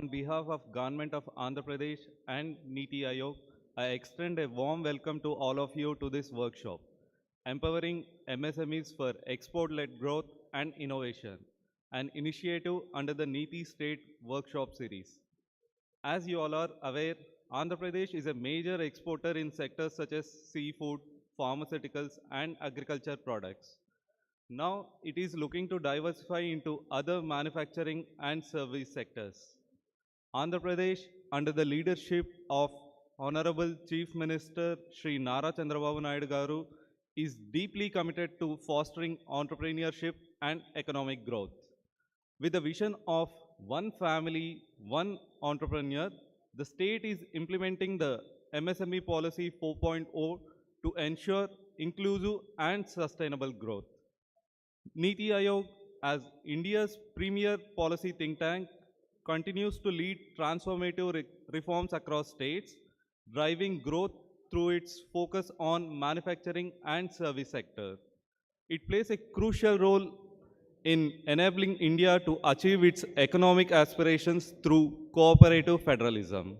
On behalf of Government of Andhra Pradesh and NITI Aayog, I extend a warm welcome to all of you to this workshop, Empowering MSMEs for Export-Led Growth and Innovation, an initiative under the NITI-State workshop series. As you all are aware, Andhra Pradesh is a major exporter in sectors such as seafood, pharmaceuticals, and agriculture products. Now it is looking to diversify into other manufacturing and service sectors. Andhra Pradesh, under the leadership of Honorable Chief Minister Shri Nara Chandrababu Naidu Garu, is deeply committed to fostering entrepreneurship and economic growth. With the vision of one family, one entrepreneur, the state is implementing the MSME Policy 4.0 to ensure inclusive and sustainable growth. NITI Aayog, as India's premier policy think tank, continues to lead transformative reforms across states, driving growth through its focus on manufacturing and service sector. It plays a crucial role in enabling India to achieve its economic aspirations through cooperative federalism.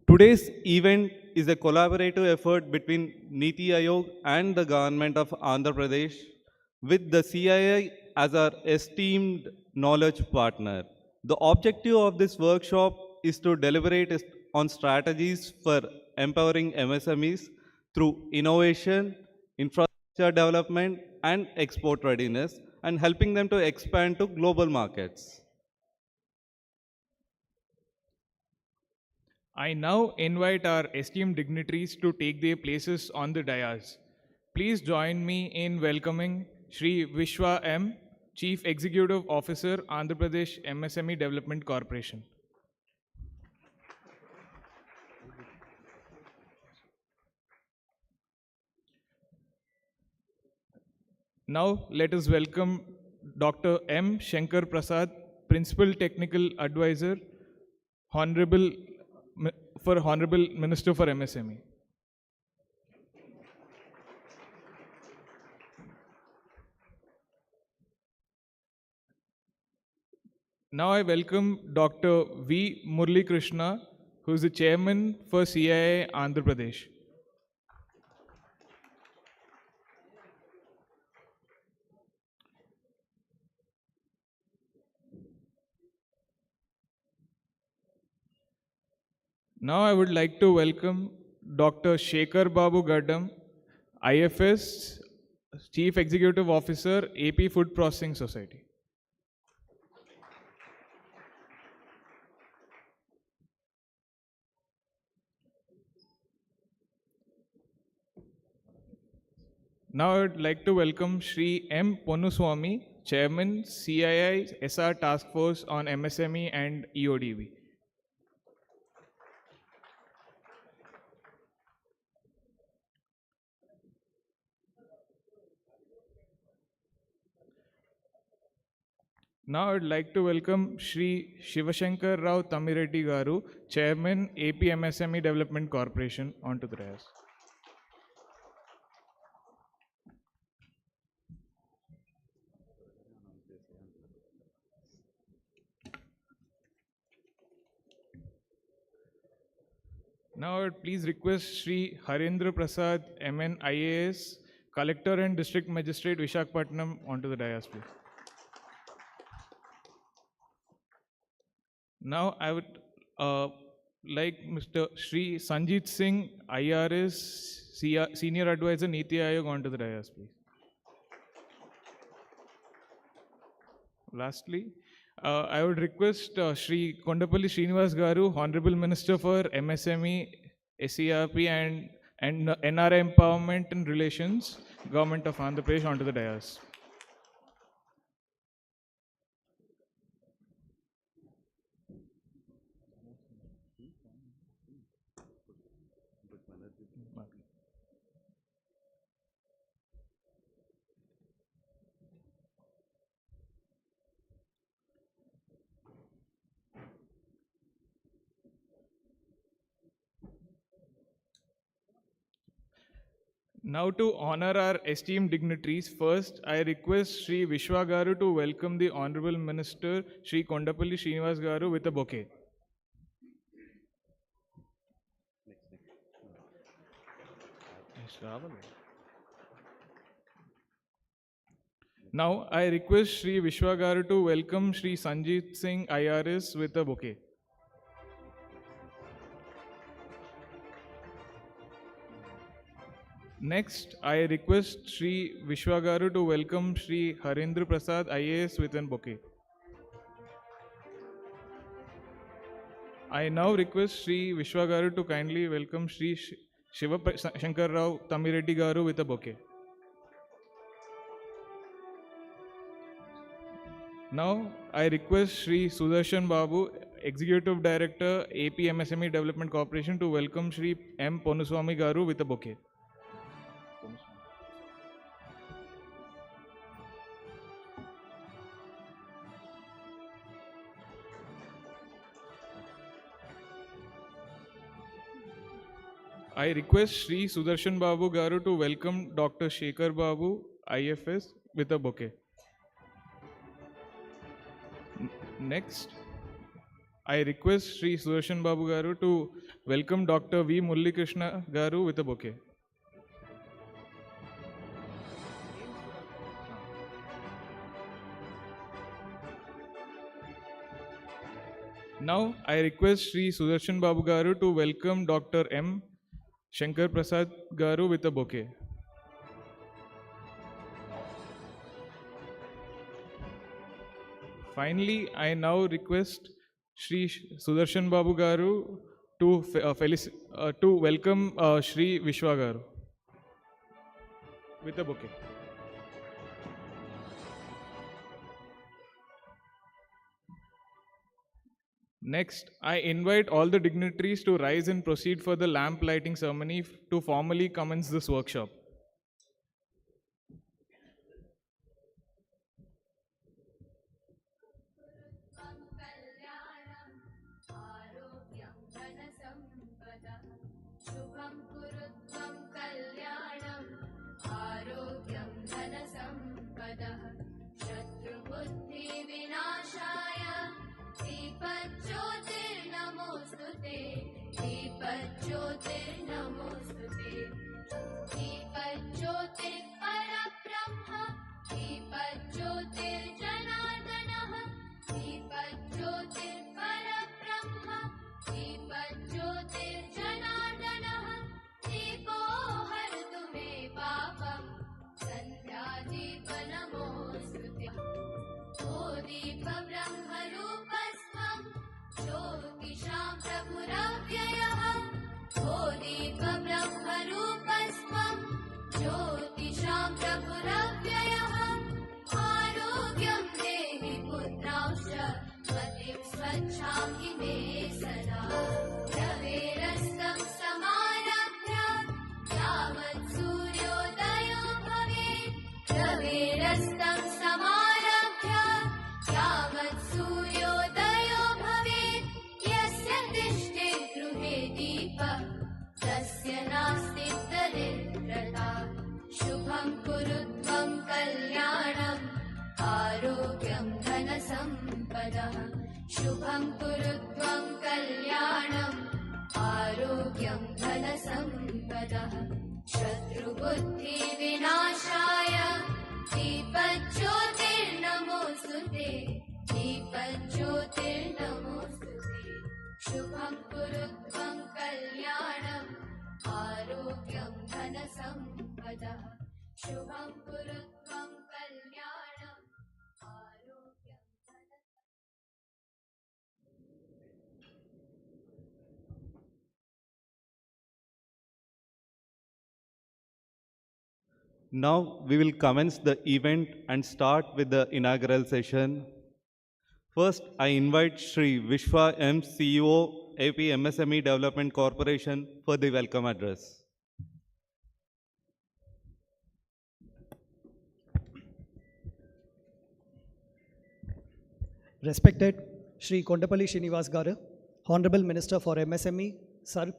Today's event is a collaborative effort between NITI Aayog and the government of Andhra Pradesh, with the CII as our esteemed knowledge partner. The objective of this workshop is to deliberate on strategies for empowering MSMEs through innovation, infrastructure development, and export readiness, and helping them to expand to global markets. I now invite our esteemed dignitaries to take their places on the dais. Please join me in welcoming Shri Vishwa M., Chief Executive Officer, Andhra Pradesh MSME Development Corporation. Now let us welcome Dr. M. Shankar Prasad, Principal Technical Advisor, Hon'ble Minister for MSME. Now I welcome Dr. V. Murli Krishna, who is the Chairman for CII Andhra Pradesh. Now I would like to welcome Dr. Shekhar Babu Gaddam, IFS, Chief Executive Officer, AP Food Processing Society. Now I would like to welcome Shri M. Ponnuswamy, Chairman, CII SR Task Force on MSME and EODV. Now I would like to welcome Shri Shivashankar Rao Tamireddy Garu, Chairman, AP MSME Development Corporation, onto the dais. Now I would please request Shri Harendra Prasad, MN IAS, Collector and District Magistrate, Visakhapatnam, onto the dais, please. Now I would like Mr. Shri Sanjeet Singh, IRS, Senior Advisor, NITI Aayog, onto the dais, please. Lastly, I would request Shri Kondapalli Srinivas Garu, Honorable Minister for MSME, SERP and NRI Empowerment and Relations, Government of Andhra Pradesh, onto the dais. Now to honor our esteemed dignitaries, first I request Shri Vishwa Garu to welcome the Honorable Minister Shri Kondapalli Srinivas Garu with a bouquet. Now I request Shri Vishwa Garu to welcome Shri Sanjit Singh IRS with a bouquet. Next, I request Shri Vishwa Garu to welcome Shri Harendra Prasad IAS with an bouquet. I now request Shri Vishwa Garu to kindly welcome Shri Shiva Shankar Rao Tamireddy Garu with a bouquet. Now, I request Shri Sudarshan Babu, Executive Director, AP MSME Development Corporation, to welcome Shri M. Ponuswamy Garu with a bouquet. I request Shri Sudarshan Babu Garu to welcome Dr. Shekhar Babu, IFS, with a bouquet. Next, I request Shri Sudarshan Babu Garu to welcome Dr. V. Mulli Krishna Garu with a bouquet. Now, I request Shri Sudarshan Babu Garu to welcome Dr. M. Shankar Prasad Garu with a bouquet. Finally, I now request Shri Sudarshan Babu Garu to welcome Shri Vishwa Garu with a bouquet. Next, I invite all the dignitaries to rise and proceed for the lamp lighting ceremony to formally commence this workshop. शुभं कुरु त्वं कल्याणम् आरोग्यं धनसम्पदः शत्रुबुद्धिविनाशाय दीपज्योतिर्नमोऽस्तुते दीपज्योतिर्नमोऽस्तुते शुभं कुरु त्वं कल्याणम् आरोग्यं धनसम्पदः शुभं कुरु त्वं कल्याणम् आरोग्यं Now we will commence the event and start with the inaugural session. First, I invite Shri Vishwa M. CEO, AP MSME Development Corporation for the welcome address. Respected Shri Kondapalli Srinivas Garu, Honorable Minister for MSME, SERP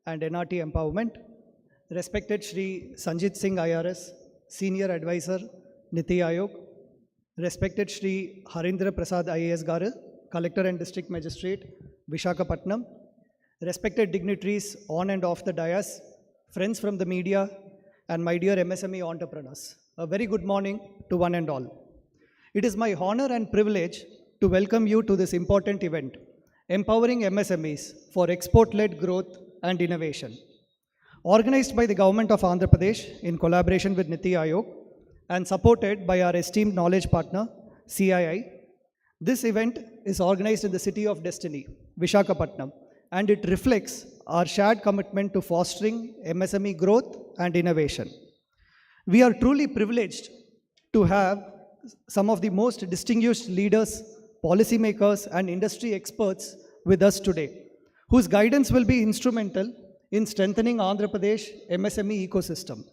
and NRT Empowerment, respected Shri Sanjit Singh IRS, Senior Advisor, Niti Ayog, respected Shri Harindra Prasad IAS Garu, Collector and District Magistrate, Visakhapatnam, respected dignitaries on and off the dais, friends from the media, and my dear MSME entrepreneurs. A very good morning to one and all. It is my honor and privilege to welcome you to this important event, Empowering MSMEs for Export-Led Growth and Innovation. Organized by the Government of Andhra Pradesh in collaboration with NITI Ayog and supported by our esteemed knowledge partner, CII, this event is organized in the City of Destiny, Visakhapatnam, and it reflects our shared commitment to fostering MSME growth and innovation. We are truly privileged to have some of the most distinguished leaders, policymakers, and industry experts with us today, whose guidance will be instrumental in strengthening Andhra Pradesh MSME ecosystem.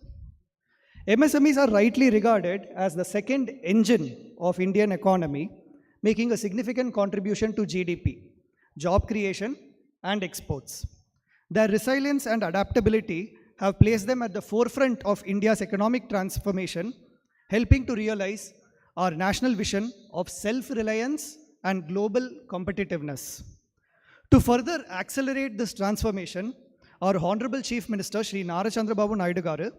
MSMEs are rightly regarded as the second engine of Indian economy, making a significant contribution to GDP, job creation, and exports. Their resilience and adaptability have placed them at the forefront of India's economic transformation, helping to realize our national vision of self-reliance and global competitiveness. To further accelerate this transformation, our Honorable Chief Minister, Shri Chandrababu Naidu Garu,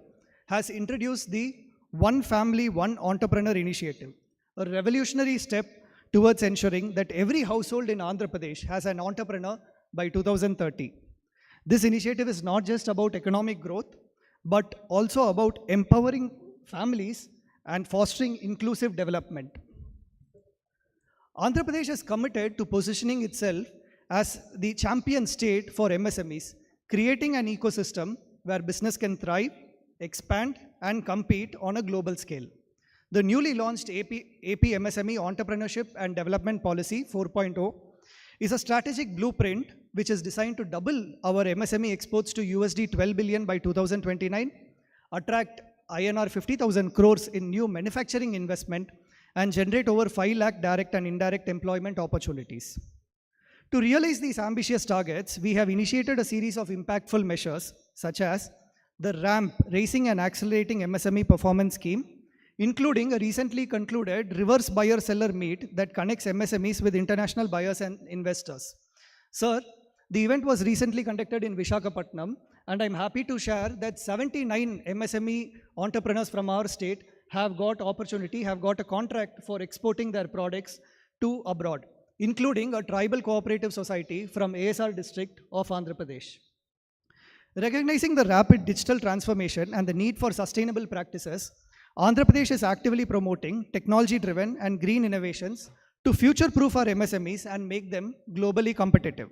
has introduced the One Family, One Entrepreneur initiative, a revolutionary step towards ensuring that every household in Andhra Pradesh has an entrepreneur by 2030. This initiative is not just about economic growth, but also about empowering families and fostering inclusive development. Andhra Pradesh is committed to positioning itself as the champion state for MSMEs, creating an ecosystem where business can thrive, expand, and compete on a global scale. The newly launched AP MSME Entrepreneurship and Development Policy 4.0 is a strategic blueprint which is designed to double our MSME exports to USD 12 billion by 2029, attract INR 50,000 crores in new manufacturing investment, and generate over 5 lakh direct and indirect employment opportunities. To realize these ambitious targets, we have initiated a series of impactful measures such as the RAMP, Raising and Accelerating MSME Performance Scheme, including a recently concluded reverse buyer-seller meet that connects MSMEs with international buyers and investors. Sir, the event was recently conducted in Visakhapatnam, and I'm happy to share that 79 MSME entrepreneurs from our state have got a contract for exporting their products to abroad, including a tribal cooperative society from ASR district of Andhra Pradesh. Recognizing the rapid digital transformation and the need for sustainable practices, Andhra Pradesh is actively promoting technology-driven and green innovations to future-proof our MSMEs and make them globally competitive.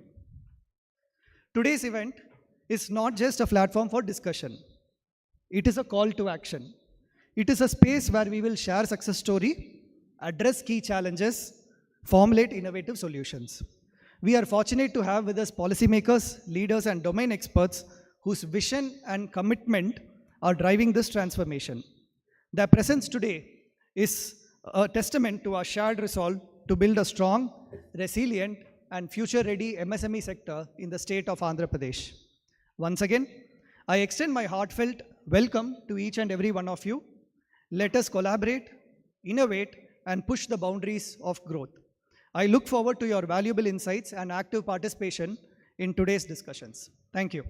Today's event is not just a platform for discussion. It is a call to action. It is a space where we will share success story, address key challenges, formulate innovative solutions. We are fortunate to have with us policymakers, leaders, and domain experts whose vision and commitment are driving this transformation. Their presence today is a testament to our shared resolve to build a strong, resilient, and future-ready MSME sector in the state of Andhra Pradesh. Once again, I extend my heartfelt welcome to each and every one of you. Let us collaborate, innovate, and push the boundaries of growth. I look forward to your valuable insights and active participation in today's discussions. Thank you.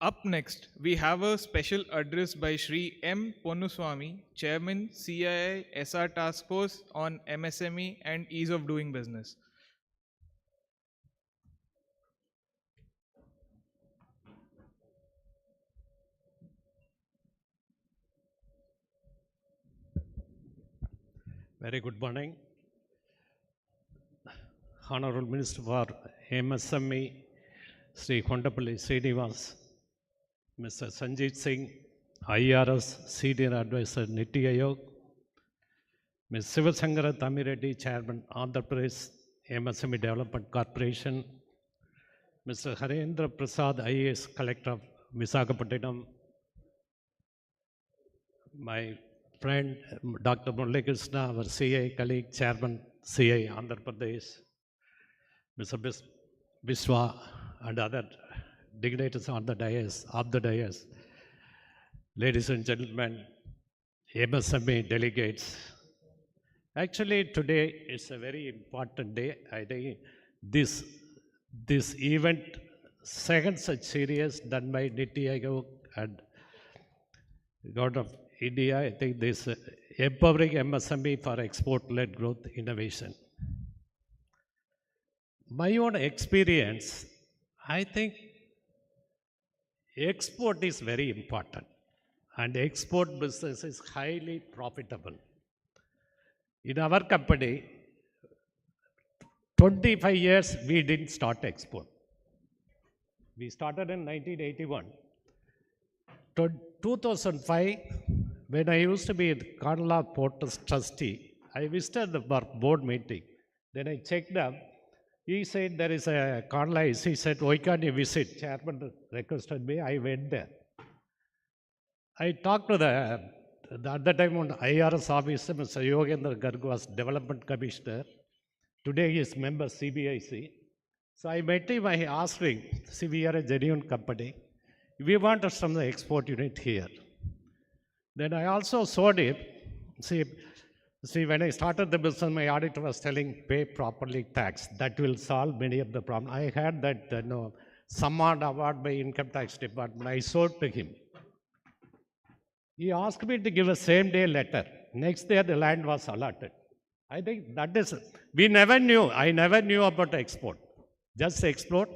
Up next, we have a special address by Shri M. Ponnuswamy, Chairman, CII SR Task Force on MSME and Ease of Doing Business. Very good morning. Honorable Minister for MSME, Sri Kondapalli Srinivas, Mr. Sanjit Singh, IRS Senior Advisor NITI Ayog, Ms. Sivasangara Tamireddy, Chairman, Andhra Pradesh MSME Development Corporation, Mr. Harindra Prasad, IAS Collector of Visakhapatnam, my friend Dr. Murali Krishna, our CA colleague, Chairman, CA Andhra Pradesh, Mr. Vishwa and other dignitaries on the dais, ladies and gentlemen, MSME delegates. Actually, today is a very important day. I think this event, second such series done by NITI-State and God of India, I think this empowering MSME for export-led growth innovation. My own experience, I think export is very important and export business is highly profitable. In our company, 25 years we didn't start export. We started in 1981. 2005, when I used to be the Kondapalli Port's trustee, I visited the board meeting. Then I checked up. He said there is a Kondapalli. He said, why can't you visit? Chairman requested me. I went there. I talked to at the time on IRS officer, Mr. Yogendra Garg was development commissioner. Today he is member CBIC. So I met him, I asked him, see, we are a genuine company. We want some of the export unit here. Then I also showed him, see, when I started the business, my auditor was telling, pay properly tax. That will solve many of the problems. I had that Samman award by Income Tax Department. I showed to him. He asked me to give a same-day letter. Next day, the land was allotted. I think that is, I never knew about export. Just export.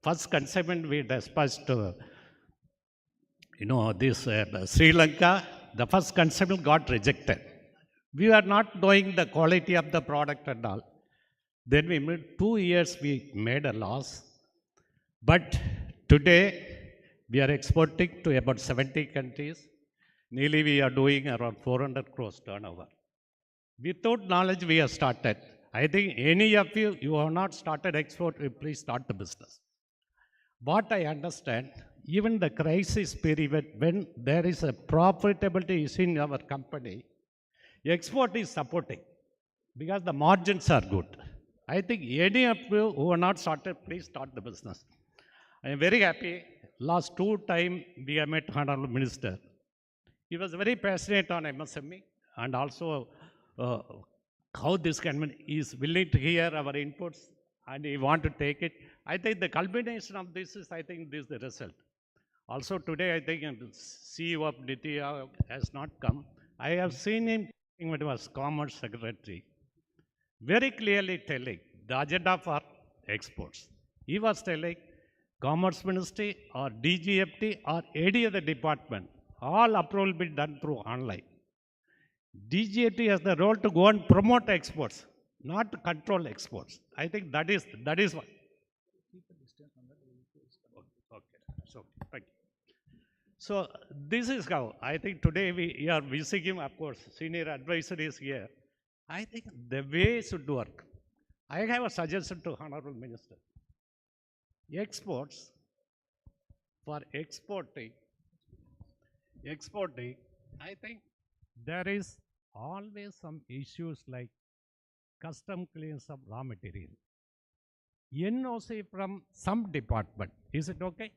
First consignment we dispatched to, Sri Lanka. The first consignment got rejected. We are not knowing the quality of the product and all. Then we made 2 years, we made a loss. But today, we are exporting to about 70 countries. Nearly we are doing around 400 crores turnover. Without knowledge, we have started. I think any of you have not started export, please start the business. What I understand, even the crisis period, when there is a profitability is in our company, export is supporting because the margins are good. I think any of you who are not started, please start the business. I am very happy. Last 2 times we have met Hon'ble Minister. He was very passionate on MSME and also how this government is willing to hear our inputs and he want to take it. I think the culmination of this is, this is the result. Also today, I think the CEO of NITI has not come. I have seen him when he was Commerce Secretary, very clearly telling the agenda for exports. He was telling Commerce Ministry or DGFT or any other department, all approval will be done through online. DGFT has the role to go and promote exports, not to control exports. I think that is what. Okay. So, thank you. So, this is how I think today we are visiting him, of course, senior advisor is here. I think the way should work. I have a suggestion to Honorable Minister. Exports, for exporting, I think there is always some issues like custom clearance of raw material. NOC from some department, is it okay?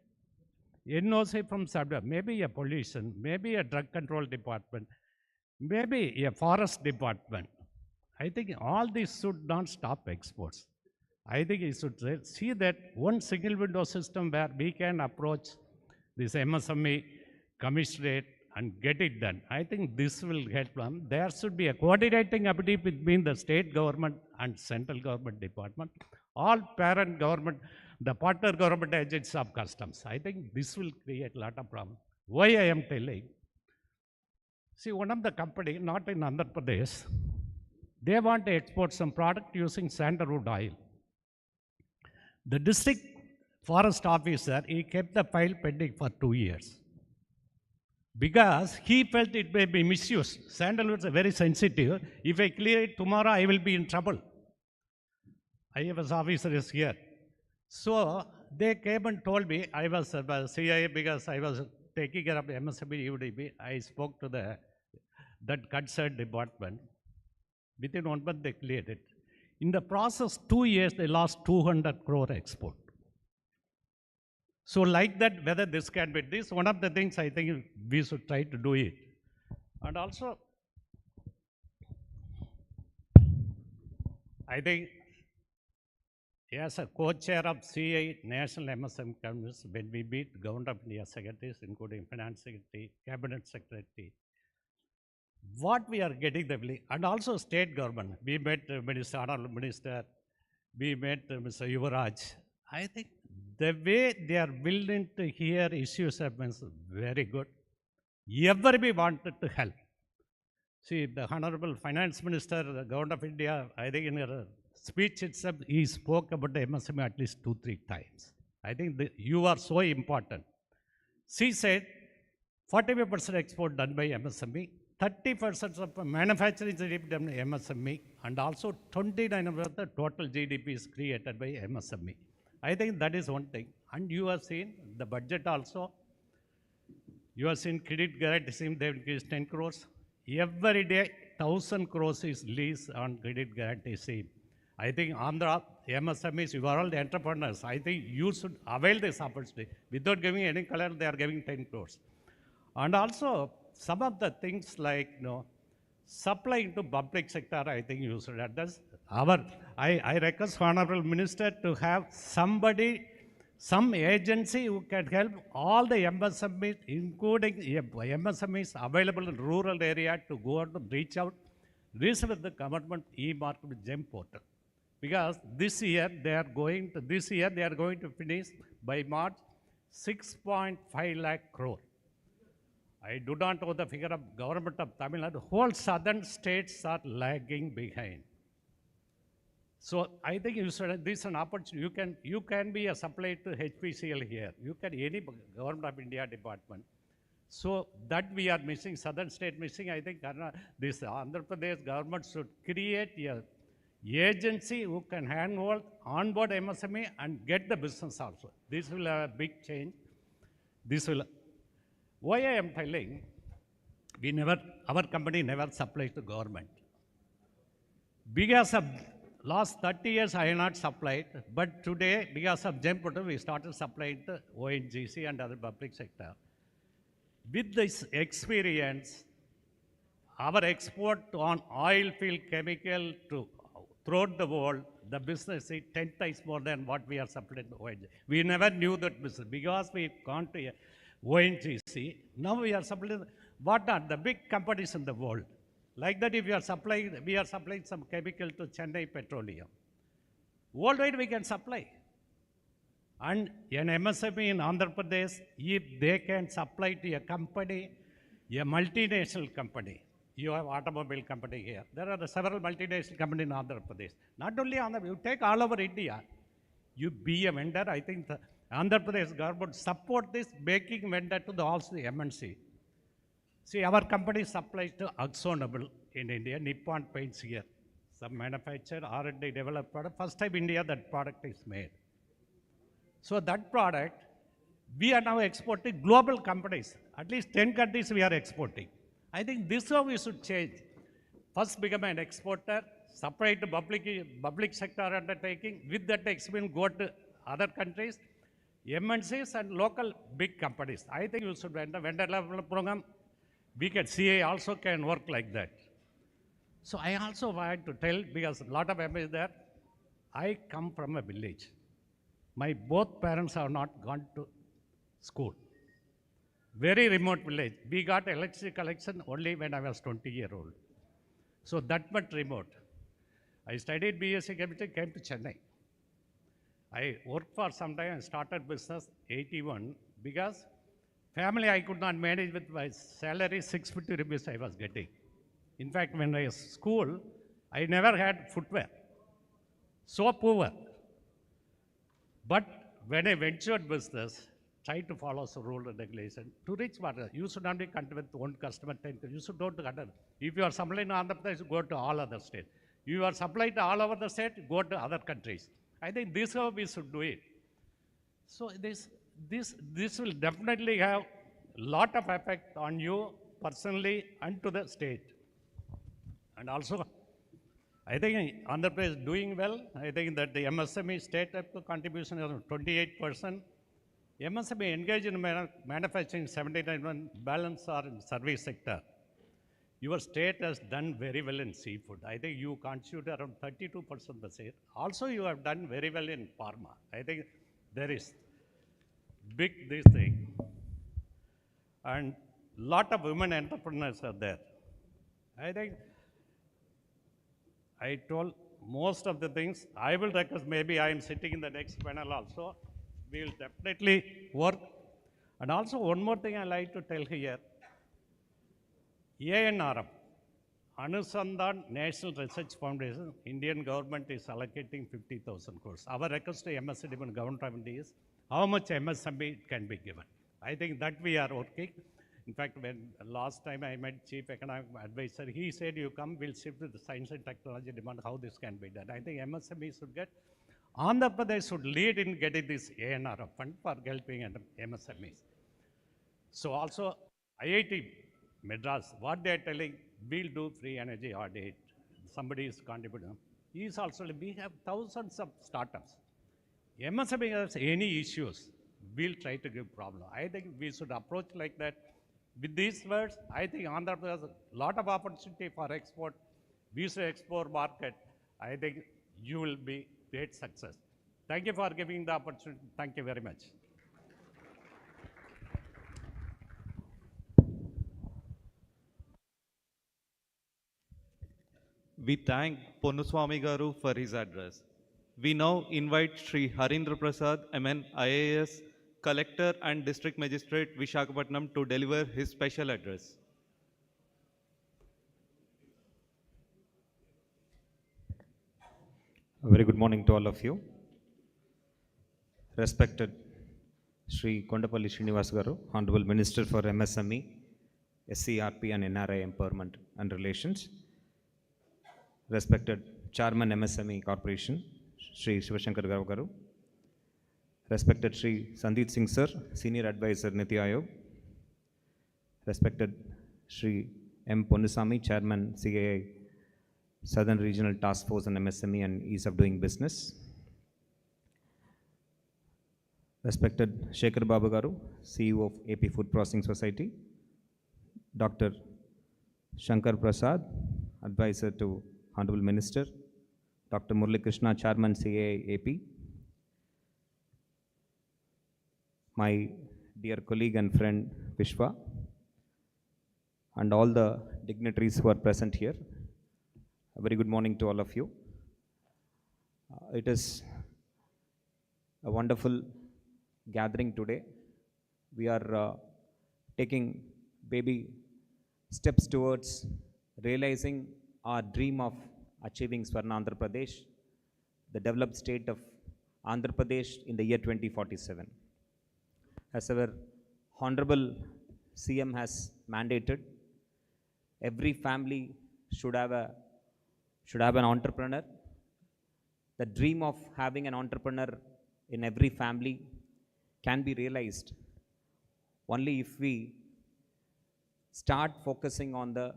NOC from some, maybe a pollution, maybe a drug control department, maybe a forest department. I think all this should not stop exports. I think you should see that one single window system where we can approach this MSME commissionerate and get it done. I think this will help them. There should be a coordinating ability between the state government and central government department, all parent government, the partner government agents of customs. I think this will create a lot of problems. Why I am telling? See, one of the company, not in Andhra Pradesh, they want to export some product using sandalwood oil. The district forest officer, he kept the file pending for 2 years because he felt it may be misused. Sandalwood is very sensitive. If I clear it tomorrow, I will be in trouble. IFS officer is here. So they came and told me, I was CIA because I was taking care of MSME UDP. I spoke to that concerned department. Within 1 month, they cleared it. In the process, 2 years, they lost 200 crore export. So like that, whether this can be, this one of the things I think we should try to do it. And also, I think as a co-chair of CI National MSM Congress, when we meet Government of India secretaries, including Finance Secretary, Cabinet Secretary, what we are getting the, and also state government, we met Minister, Honorable Minister, we met Mr. Yuvaraj. I think the way they are willing to hear issues have been very good. Everybody wanted to help. See, the Honorable Finance Minister, the Government of India, I think in her speech itself, he spoke about the MSME at least 2-3 times. I think you are so important. She said 45% export done by MSME, 30% of manufacturing GDP done by MSME, and also 29% of the total GDP is created by MSME. I think that is one thing. And you have seen the budget also. You have seen credit guarantee scheme, they increased 10 crores. Every day, 1,000 crores is leased on credit guarantee scheme. I think Andhra, MSMEs, you are all the entrepreneurs. I think you should avail this opportunity. Without giving any color, they are giving 10 crores. And also, some of the things like, supplying to public sector, I think you should address. I request Honorable Minister to have somebody, some agency who can help all the MSMEs, including MSMEs available in rural area, to go out and reach out, reach with the government e-market GEM portal. Because this year they are going to finish by March 6.5 lakh crore. I do not know the figure of government of Tamil Nadu. Whole southern states are lagging behind. So I think this is an opportunity. You can be a supplier to HPCL here. You can any Government of India department. So that we are missing, southern state missing. I think this Andhra Pradesh government should create a agency who can handhold onboard MSME and get the business also. This will have a big change. Why I am telling, our company never supplies to government. Because of last 30 years I have not supplied, but today because of GEM portal we started supplying to ONGC and other public sector. With this experience, our export on oil field chemical to throughout the world, the business is 10 times more than what we are supplying to ONGC. We never knew that business because we've gone to ONGC. Now we are supplying, what are the big companies in the world? Like that, if we are supplying some chemical to Chennai Petroleum. Worldwide we can supply. And an MSME in Andhra Pradesh, if they can supply to a company, a multinational company, you have automobile company here. There are several multinational companies in Andhra Pradesh. Not only Andhra, you take all over India, you be a vendor. I think the Andhra Pradesh government support this making vendor to also the MNC. See, our company supplies to Hon'ble in India, Nippon Paints here. Some manufacturer, R&D developed product. First time India that product is made. So that product, we are now exporting global companies. At least 10 countries we are exporting. I think this is how we should change. First become an exporter, supply to public sector undertaking. With that experience, go to other countries, MNCs and local big companies. I think you should vendor level program. We can CA also can work like that. So I also want to tell, because a lot of MSMEs there, I come from a village. My both parents have not gone to school. Very remote village. We got electricity connection only when I was 20-year-old. So that much remote. I studied BSc Chemistry, came to Chennai. I worked for some time and started business 81 because family I could not manage with my salary, 650 rupees I was getting. In fact, when I was school, I never had footwear. So poor. But when I ventured business, try to follow some rule and regulation. To reach what? You should not be content with one customer. You should not content. If you are supplying to Andhra Pradesh, go to all other states. You are supplying to all over the state, go to other countries. I think this is how we should do it. So this will definitely have a lot of effect on you personally and to the state. And also, I think Andhra Pradesh is doing well. I think that the MSME state contribution is 28%. MSME engaged in manufacturing 79, balance are in service sector. Your state has done very well in seafood. I think you constitute around 32% of the share. Also, you have done very well in pharma. I think there is big this thing. And lot of women entrepreneurs are there. I think I told most of the things. I will request, maybe I am sitting in the next panel also. We will definitely work. And also one more thing I like to tell here. ANRF, Anusandhan National Research Foundation, Indian government is allocating 50,000 crores. Our request to MSME and government is how much MSME can be given. I think that we are working. In fact, when last time I met Chief Economic Advisor, he said, you come, we'll shift to the science and technology demand, how this can be done. I think MSME should get, Andhra Pradesh should lead in getting this ANRF fund for helping MSMEs. So also, IIT Madras, what they are telling, we'll do free energy audit. Somebody is contributing. He is also, we have thousands of startups. MSME has any issues, we'll try to give problem. I think we should approach like that. With these words, I think Andhra Pradesh has a lot of opportunity for export. We should export market. I think you will be great success. Thank you for giving the opportunity. Thank you very much. We thank Ponnuswamy Garu for his address. We now invite Shri Harindra Prasad, MN IAS, Collector and District Magistrate, Visakhapatnam, to deliver his special address. A very good morning to all of you. Respected Shri Kondapalli Srinivas Garu, Hon'ble Minister for MSME, SERP and NRI Empowerment and Relations. Respected Chairman MSME Corporation, Shri Shivashankar Garu. Respected Shri Sandeep Singh Sir, Senior Advisor NITI-Ayog. Respected Shri M. Ponnusamy, Chairman CAI Southern Regional Task Force on MSME and Ease of Doing Business. Respected Shekhar Babu Garu, CEO of AP Food Processing Society. Dr. Shankar Prasad, Advisor to Honorable Minister. Dr. Murali Krishna, Chairman CAI AP. My dear colleague and friend Vishwa, and all the dignitaries who are present here. A very good morning to all of you. It is a wonderful gathering today. We are taking baby steps towards realizing our dream of achieving Swarna Andhra Pradesh, the developed state of Andhra Pradesh in the year 2047. As our Honorable CM has mandated, every family should have an entrepreneur. The dream of having an entrepreneur in every family can be realized only if we start focusing on the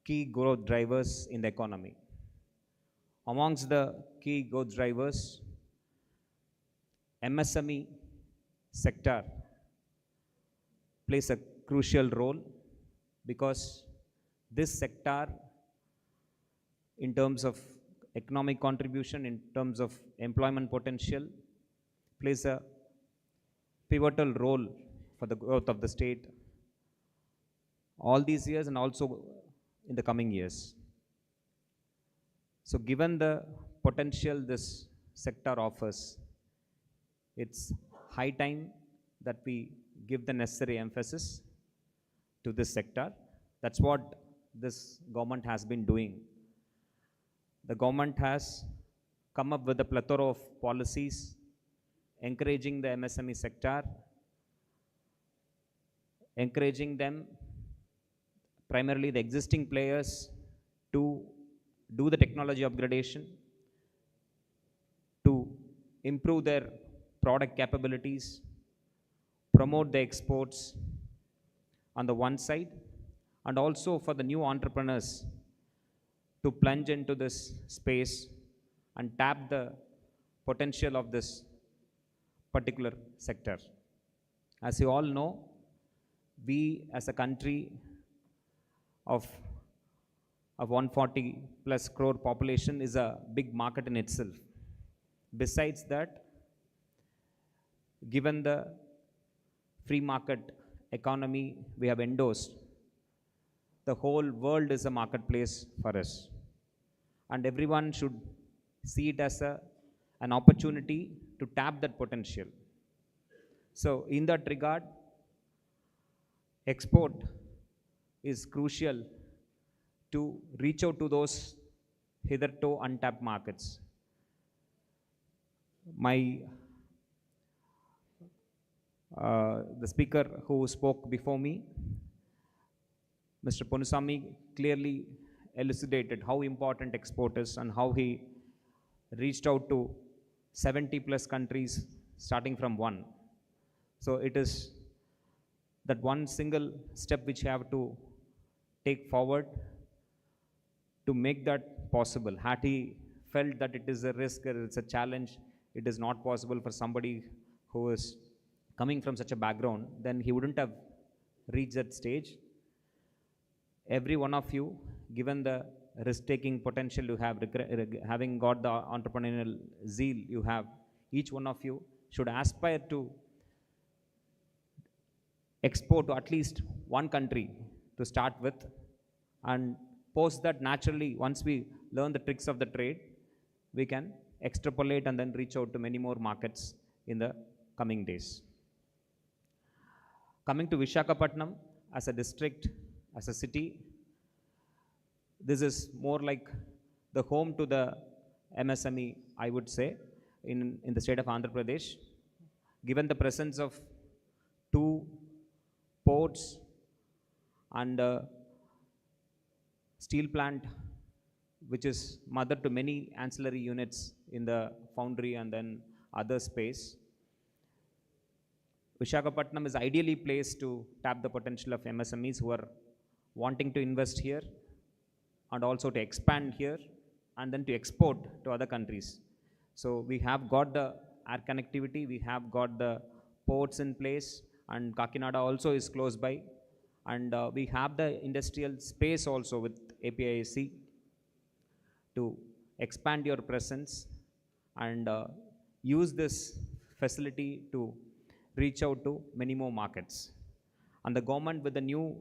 key growth drivers in the economy. Amongst the key growth drivers, MSME sector plays a crucial role because this sector, in terms of economic contribution, in terms of employment potential, plays a pivotal role for the growth of the state all these years and also in the coming years. So given the potential this sector offers, it's high time that we give the necessary emphasis to this sector. That's what this government has been doing. The government has come up with a plethora of policies encouraging the MSME sector, encouraging them, primarily the existing players, to do the technology upgradation, to improve their product capabilities, promote the exports on the one side, and also for the new entrepreneurs to plunge into this space and tap the potential of this particular sector. As you all know, we as a country of 140 plus crore population is a big market in itself. Besides that, given the free market economy we have endorsed, the whole world is a marketplace for us. And everyone should see it as an opportunity to tap that potential. So in that regard, export is crucial to reach out to those hitherto untapped markets. The speaker who spoke before me, Mr. Ponusami, clearly elucidated how important export is and how he reached out to 70 plus countries starting from one. So it is that one single step which you have to take forward to make that possible. Had he felt that it is a risk or it's a challenge, it is not possible for somebody who is coming from such a background, then he wouldn't have reached that stage. Every one of you, given the risk-taking potential you have, having got the entrepreneurial zeal you have, each one of you should aspire to export to at least one country to start with, and post that naturally, once we learn the tricks of the trade, we can extrapolate and then reach out to many more markets in the coming days. Coming to Visakhapatnam as a district, as a city, this is more like the home to the MSME, I would say, in the state of Andhra Pradesh. Given the presence of 2 ports and a steel plant, which is mother to many ancillary units in the foundry and then other space, Visakhapatnam is ideally placed to tap the potential of MSMEs who are wanting to invest here and also to expand here and then to export to other countries. So we have got the air connectivity, we have got the ports in place, and Kakinada also is close by, and we have the industrial space also with APIC to expand your presence and use this facility to reach out to many more markets. And the government, with the new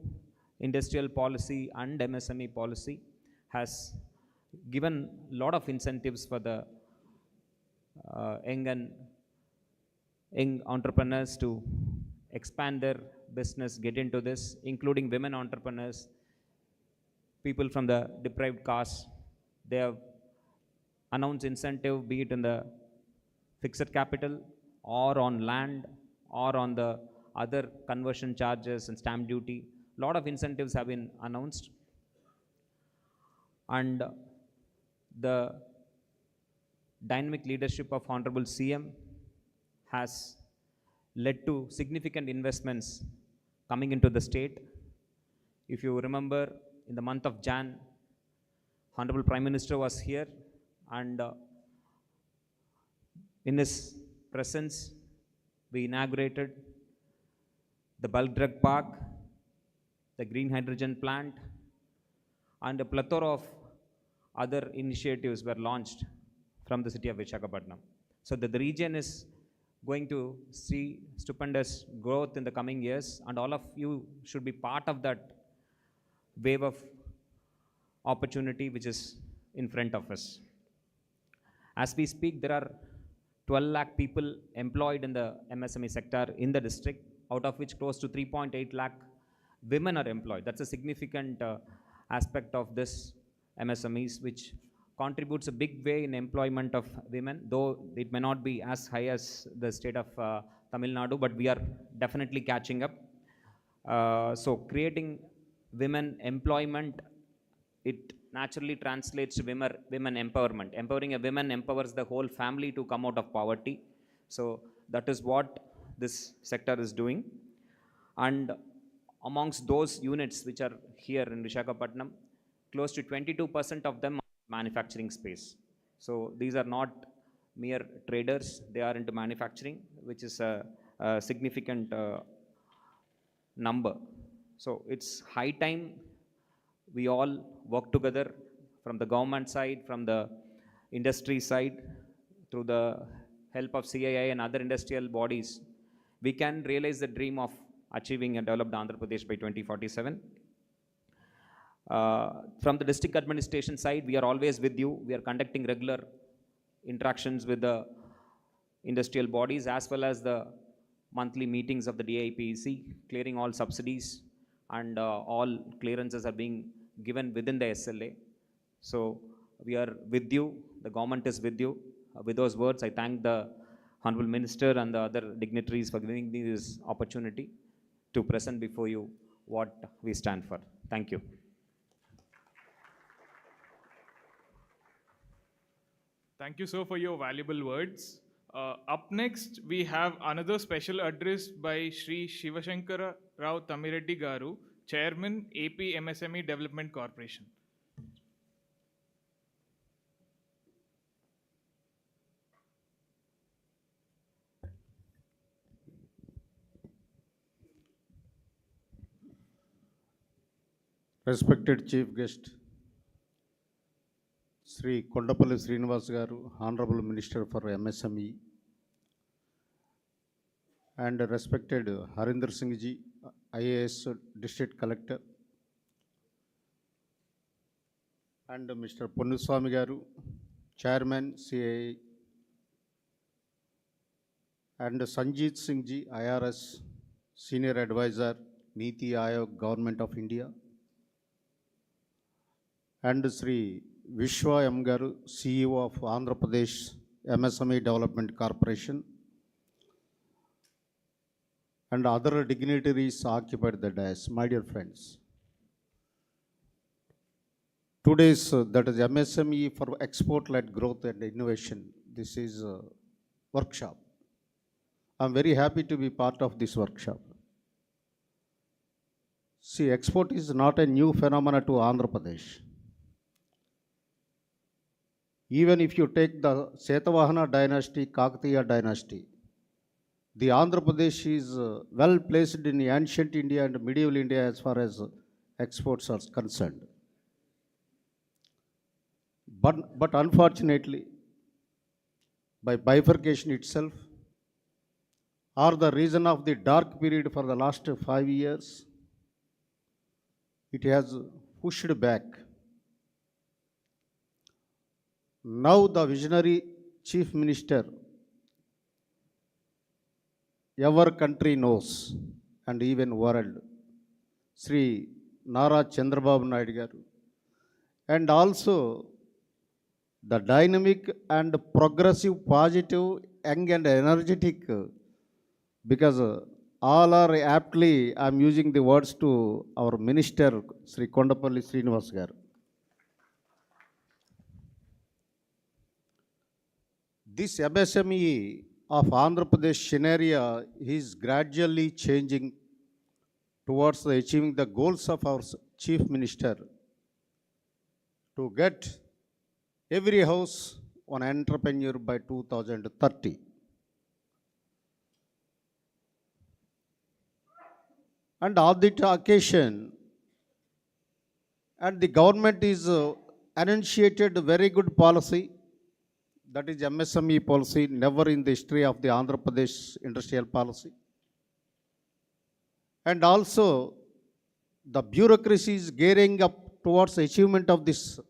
industrial policy and MSME policy, has given a lot of incentives for the young entrepreneurs to expand their business, get into this, including women entrepreneurs, people from the deprived caste. They have announced incentive, be it in the fixed capital or on land or on the other conversion charges and stamp duty. A lot of incentives have been announced. And the dynamic leadership of Honorable CM has led to significant investments coming into the state. If you remember, in the month of Jan, Honorable Prime Minister was here, and in his presence, we inaugurated the bulk drug park, the green hydrogen plant, and a plethora of other initiatives were launched from the city of Visakhapatnam. So the region is going to see stupendous growth in the coming years, and all of you should be part of that wave of opportunity which is in front of us. As we speak, there are 12 lakh people employed in the MSME sector in the district, out of which close to 3.8 lakh women are employed. That's a significant aspect of this MSMEs, which contributes a big way in employment of women, though it may not be as high as the state of Tamil Nadu, but we are definitely catching up. So creating women employment, it naturally translates to women empowerment. Empowering a woman empowers the whole family to come out of poverty. So that is what this sector is doing. And amongst those units which are here in Visakhapatnam, close to 22% of them are manufacturing space. So these are not mere traders. They are into manufacturing, which is a significant number. So it's high time we all work together from the government side, from the industry side, through the help of CII and other industrial bodies. We can realize the dream of achieving a developed Andhra Pradesh by 2047. From the district administration side, we are always with you. We are conducting regular interactions with the industrial bodies as well as the monthly meetings of the DIPEC, clearing all subsidies, and all clearances are being given within the SLA. So we are with you, the government is with you. With those words, I thank the Honorable Minister and the other dignitaries for giving me this opportunity to present before you what we stand for. Thank you. Thank you, sir, for your valuable words. Up next, we have another special address by Shri Shivashankara Rao Tamireddy Garu, Chairman, AP MSME Development Corporation. Respected Chief Guest, Shri Kondapalli Srinivas garu, Honorable Minister for MSME, and respected Harinder Singh ji, IAS District Collector, and Mr. Ponnuswamy garu, Chairman CII, and Sanjeet Singh ji, IRS Senior Advisor, NITI-Ayog, Government of India, and Shri Vishwa M. Garu, CEO of Andhra Pradesh MSME Development Corporation, and other dignitaries occupied the dais. My dear friends, today's that is MSME for export-led growth and innovation. This is a workshop. I'm very happy to be part of this workshop. See, export is not a new phenomenon to Andhra Pradesh. Even if you take the Setavahana dynasty, Kakatiya dynasty, the Andhra Pradesh is well placed in ancient India and medieval India as far as exports are concerned. But unfortunately, by bifurcation itself, or the reason of the dark period for the last 5 years, it has pushed back. Now the visionary Chief Minister, our country knows, and even world, Sri Nara Chandrababu Naidu garu, and also the dynamic and progressive, positive, young and energetic, because all are aptly, I am using the words to our Minister, Sri Kondapalli Srinivas garu. This MSME of Andhra Pradesh scenario is gradually changing towards achieving the goals of our Chief Minister to get every house an entrepreneur by 2030. And on that occasion, and the government is initiated a very good policy, that is MSME policy, never in the history of the Andhra Pradesh industrial policy. And also, the bureaucracy is gearing up towards achievement of this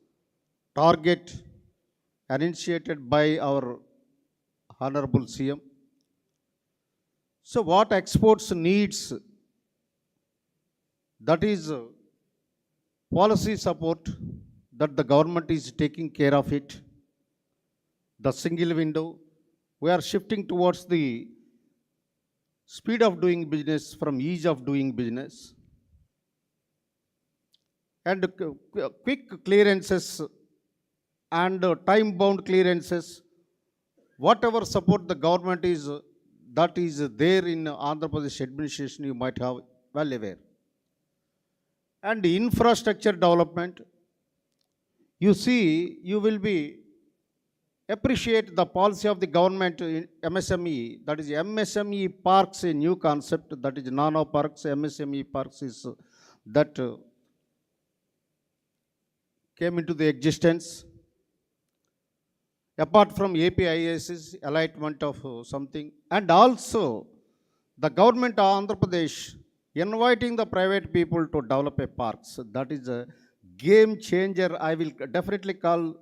target initiated by our Honorable CM. So what exports needs, that is policy support, that the government is taking care of it. The single window, we are shifting towards the speed of doing business from ease of doing business. And quick clearances and time-bound clearances, whatever support the government is, that is there in Andhra Pradesh administration, you might have well aware. And infrastructure development, you see, you will be appreciate the policy of the government in MSME, that is MSME parks, a new concept, that is nano parks, MSME parks is that came into the existence. Apart from APIS's alignment of something, and also the government of Andhra Pradesh inviting the private people to develop a parks. That is a game changer. I will definitely call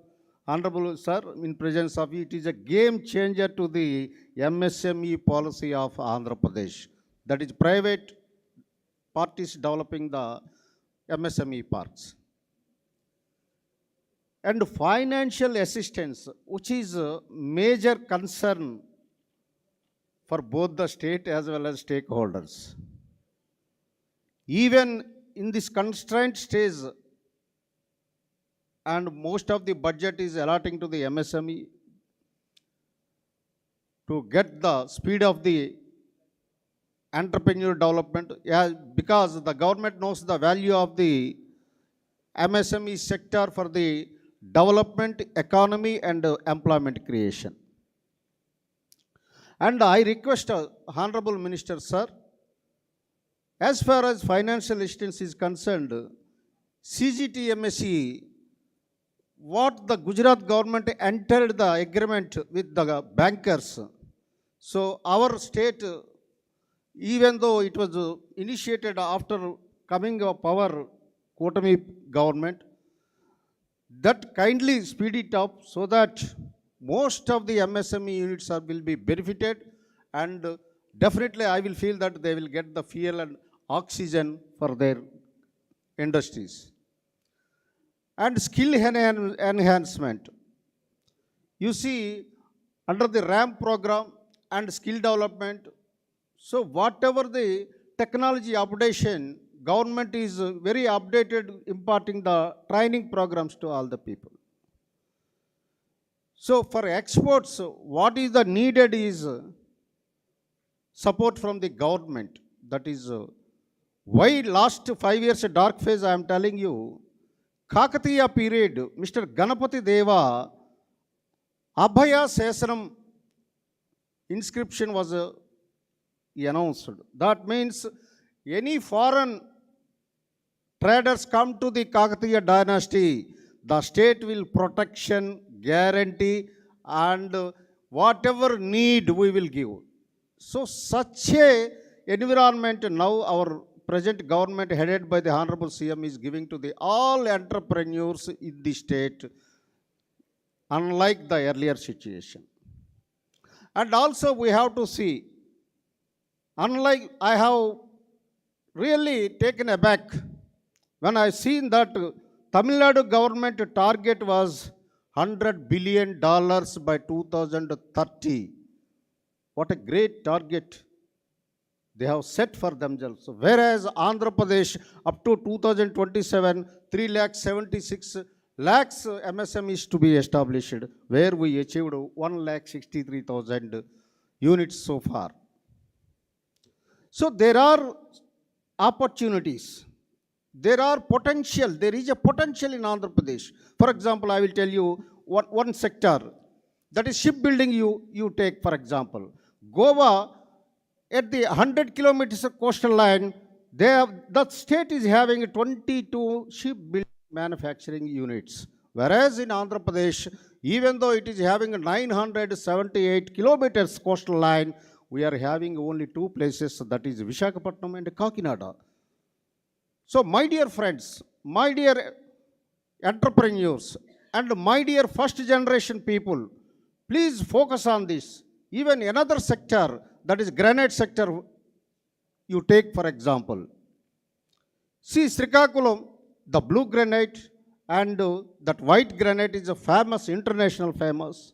Honorable Sir in presence of you. It is a game changer to the MSME policy of Andhra Pradesh. That is private parties developing the MSME parks. And financial assistance, which is a major concern for both the state as well as stakeholders. Even in this constraint stage, and most of the budget is allotting to the MSME to get the speed of the entrepreneur development, because the government knows the value of the MSME sector for the development, economy, and employment creation. And I request Honorable Minister, sir, as far as financial assistance is concerned, CGTMSE, what the Gujarat government entered the agreement with the bankers. So our state, even though it was initiated after coming of power, Kotami government, that kindly speed it up so that most of the MSME units will be benefited, and definitely I will feel that they will get the fuel and oxygen for their industries. And skill enhancement. You see, under the RAM program and skill development, so whatever the technology updation, government is very updated, imparting the training programs to all the people. So for exports, what is the needed is support from the government. That is why last 5 years dark phase I am telling you, Kakatiya period, Mr. Ganapati Deva, Abhaya Sesanam inscription was announced. That means any foreign traders come to the Kakatiya dynasty, the state will protection, guarantee, and whatever need we will give. So such a environment now our present government headed by the Honorable CM is giving to the all entrepreneurs in the state, unlike the earlier situation. And also we have to see, unlike, I have really taken aback when I seen that Tamil Nadu government target was $100 billion by 2030. What a great target they have set for themselves. Whereas Andhra Pradesh up to 2027, 376 lakhs MSMEs to be established, where we achieved 163,000 units so far. So there are opportunities. There are potential. There is a potential in Andhra Pradesh. For example, I will tell you one sector, that is shipbuilding. You take, for example, Goa, at the 100 kilometers of coastal line, the state is having 22 shipbuilding manufacturing units. Whereas in Andhra Pradesh, even though it is having 978 kilometers coastal line, we are having only 2 places, that is Visakhapatnam and Kakinada. So my dear friends, my dear entrepreneurs, and my dear first generation people, please focus on this. Even another sector, that is granite sector, you take for example. See Srikakulam, the blue granite and that white granite is a famous, international famous.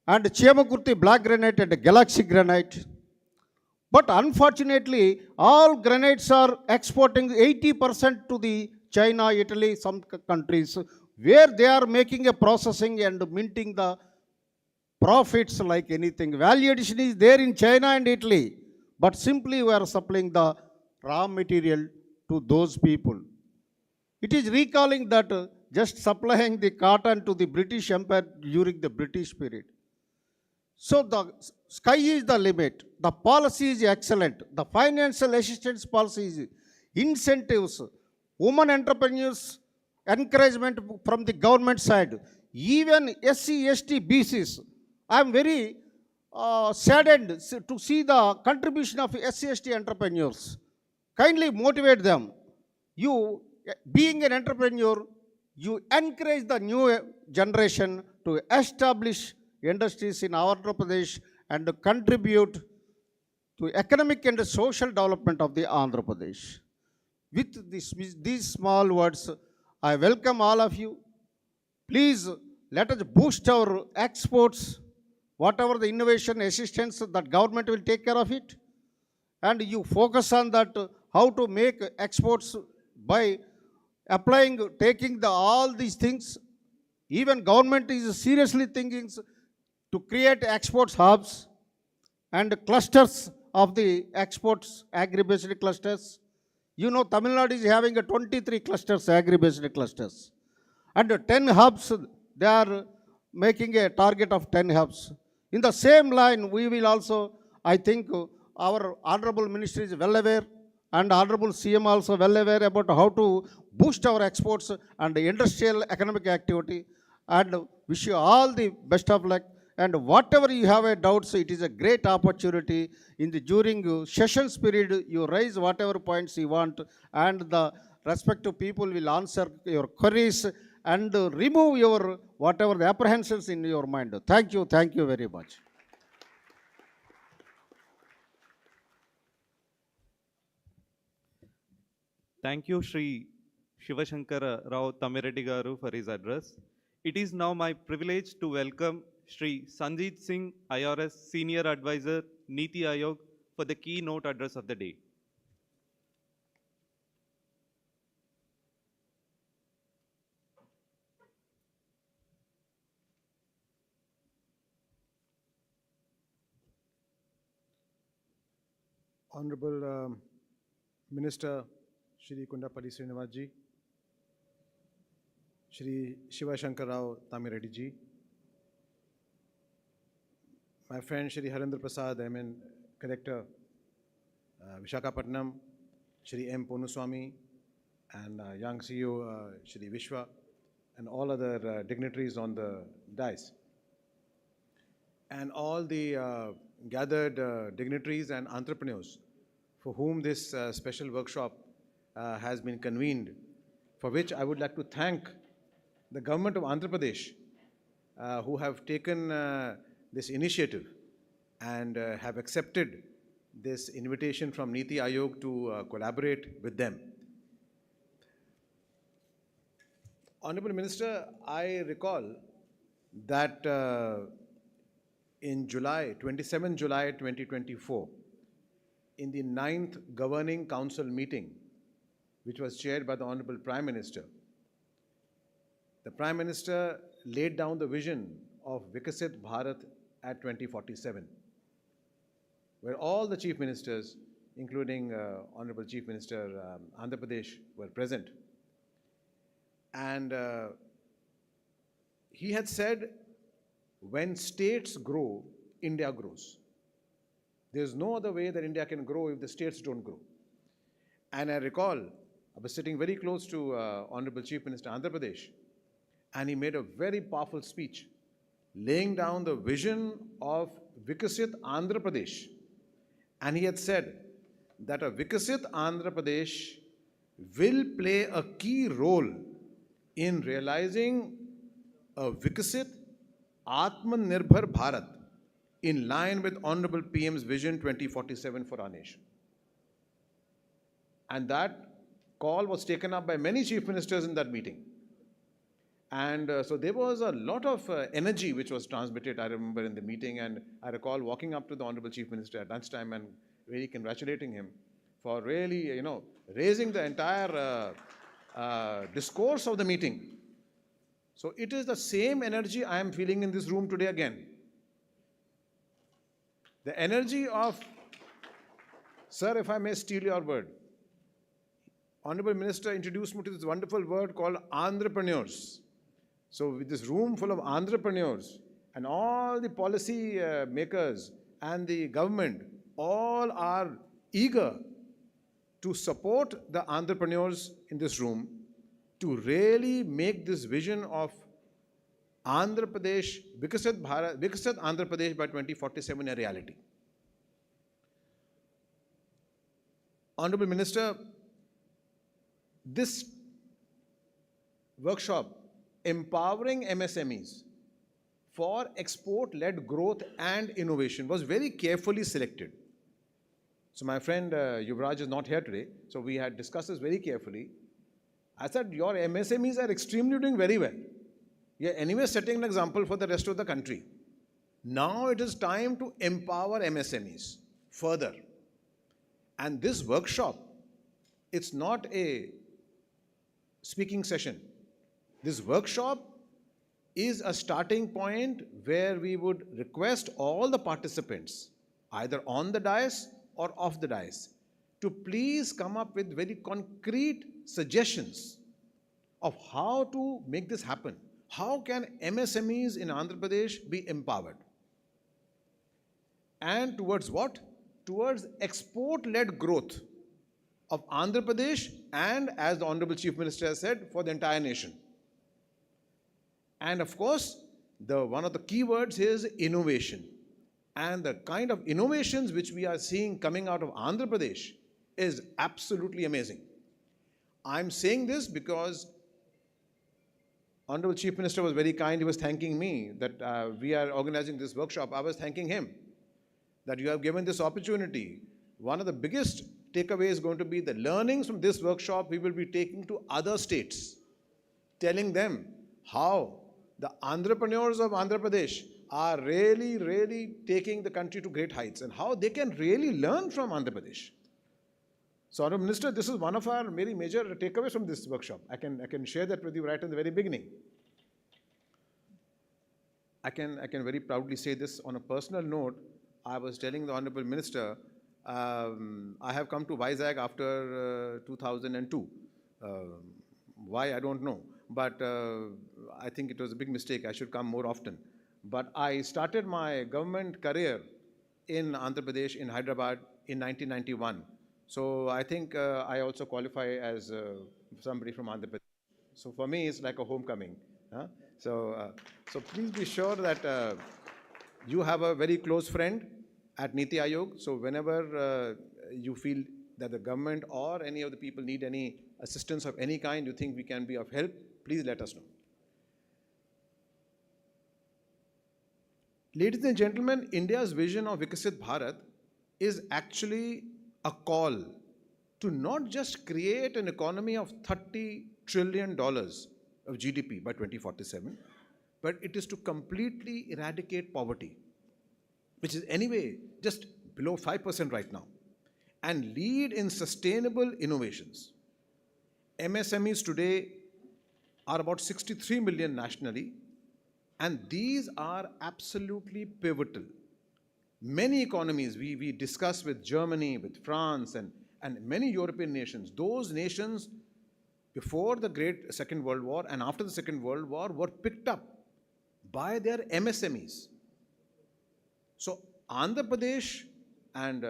And Chiamakurti black granite and Galaxy granite. But unfortunately, all granites are exporting 80% to the China, Italy, some countries, where they are making a processing and minting the profits like anything. Value addition is there in China and Italy, but simply we are supplying the raw material to those people. It is recalling that just supplying the cotton to the British Empire during the British period. So the sky is the limit. The policy is excellent. The financial assistance policy is incentives, women entrepreneurs, encouragement from the government side, even SC, ST, BCs. I am very saddened to see the contribution of SC, ST entrepreneurs. Kindly motivate them. You, being an entrepreneur, you encourage the new generation to establish industries in Andhra Pradesh and contribute to economic and social development of the Andhra Pradesh. With these small words, I welcome all of you. Please let us boost our exports, whatever the innovation assistance that government will take care of it. And you focus on that, how to make exports by applying, taking all these things. Even government is seriously thinking to create exports hubs and clusters of the exports, agri-based clusters. You know, Tamil Nadu is having a 23 clusters, agri-based clusters. And 10 hubs, they are making a target of 10 hubs. In the same line, we will also, I think, our Honorable Ministry is well aware, and Honorable CM also well aware about how to boost our exports and industrial economic activity. And wish you all the best of luck. And whatever you have a doubts, it is a great opportunity. During sessions period, you raise whatever points you want, and the respective people will answer your queries and remove your whatever the apprehensions in your mind. Thank you very much. Thank you, Shri Shivashankara Rao Tamireddy Garu, for his address. It is now my privilege to welcome Shri Sanjeet Singh, IRS Senior Advisor, Niti Aayog, for the keynote address of the day. Honorable Minister Shri Kondapalli Srinivas ji, Shri Shivashankara Rao Tamireddy ji, my friend Shri Harendra Prasad, MN Collector, Visakhapatnam, Shri M. Ponuswamy, and young CEO Shri Vishwa, and all other dignitaries on the dais, and all the gathered dignitaries and entrepreneurs for whom this special workshop has been convened, for which I would like to thank the government of Andhra Pradesh who have taken this initiative and have accepted this invitation from NITI Aayog to collaborate with them. Honorable Minister, I recall that in 27 July 2024, in the 9th Governing Council meeting, which was chaired by the Honorable Prime Minister, the Prime Minister laid down the vision of Vikasit Bharat at 2047, where all the Chief Ministers, including Honorable Chief Minister Andhra Pradesh, were present. And he had said, when states grow, India grows. There's no other way that India can grow if the states don't grow. And I recall, I was sitting very close to Honorable Chief Minister Andhra Pradesh, and he made a very powerful speech, laying down the vision of Vikasit Andhra Pradesh. And he had said that a Vikasit Andhra Pradesh will play a key role in realizing a Vikasit Atmanirbhar Bharat in line with Honorable PM's Vision 2047 for our nation. And that call was taken up by many chief ministers in that meeting. And so there was a lot of energy which was transmitted, I remember, in the meeting. And I recall walking up to the Honorable Chief Minister at lunchtime and really congratulating him for really, raising the entire discourse of the meeting. So it is the same energy I am feeling in this room today again. The energy of, sir, if I may steal your word, Honorable Minister introduced me to this wonderful word called entrepreneurs. So with this room full of entrepreneurs and all the policy makers and the government, all are eager to support the entrepreneurs in this room to really make this vision of Andhra Pradesh, Viksit Andhra Pradesh by 2047 a reality. Honorable Minister, this workshop, Empowering MSMEs for Export-Led Growth and Innovation, was very carefully selected. So my friend Yuvraj is not here today, so we had discussed this very carefully. I said, your MSMEs are extremely doing very well. You're anyway setting an example for the rest of the country. Now it is time to empower MSMEs further. And this workshop, it's not a speaking session. This workshop is a starting point where we would request all the participants, either on the dais or off the dais, to please come up with very concrete suggestions of how to make this happen. How can MSMEs in Andhra Pradesh be empowered? And towards what? Towards export-led growth of Andhra Pradesh and, as the Honorable Chief Minister has said, for the entire nation. And of course, one of the key words is innovation. And the kind of innovations which we are seeing coming out of Andhra Pradesh is absolutely amazing. I'm saying this because Honorable Chief Minister was very kind. He was thanking me that we are organizing this workshop. I was thanking him that you have given this opportunity. One of the biggest takeaways is going to be the learnings from this workshop we will be taking to other states, telling them how the entrepreneurs of Andhra Pradesh are really taking the country to great heights and how they can really learn from Andhra Pradesh. So, Honorable Minister, this is one of our very major takeaways from this workshop. I can share that with you right in the very beginning. I can very proudly say this on a personal note. I was telling the Honorable Minister, I have come to Vizag after 2002. Why, I don't know. But I think it was a big mistake. I should come more often. But I started my government career in Andhra Pradesh, in Hyderabad, in 1991. So I think I also qualify as somebody from Andhra Pradesh. So for me, it's like a homecoming. Huh? So please be sure that you have a very close friend at NITI Aayog. So whenever you feel that the government or any of the people need any assistance of any kind, you think we can be of help, please let us know. Ladies and gentlemen, India's vision of Viksit Bharat is actually a call to not just create an economy of $30 trillion of GDP by 2047, but it is to completely eradicate poverty, which is anyway just below 5% right now, and lead in sustainable innovations. MSMEs today are about 63 million nationally, and these are absolutely pivotal. Many economies we discuss with Germany, with France, and many European nations. Those nations before the Great Second World War and after the Second World War were picked up by their MSMEs. So Andhra Pradesh, and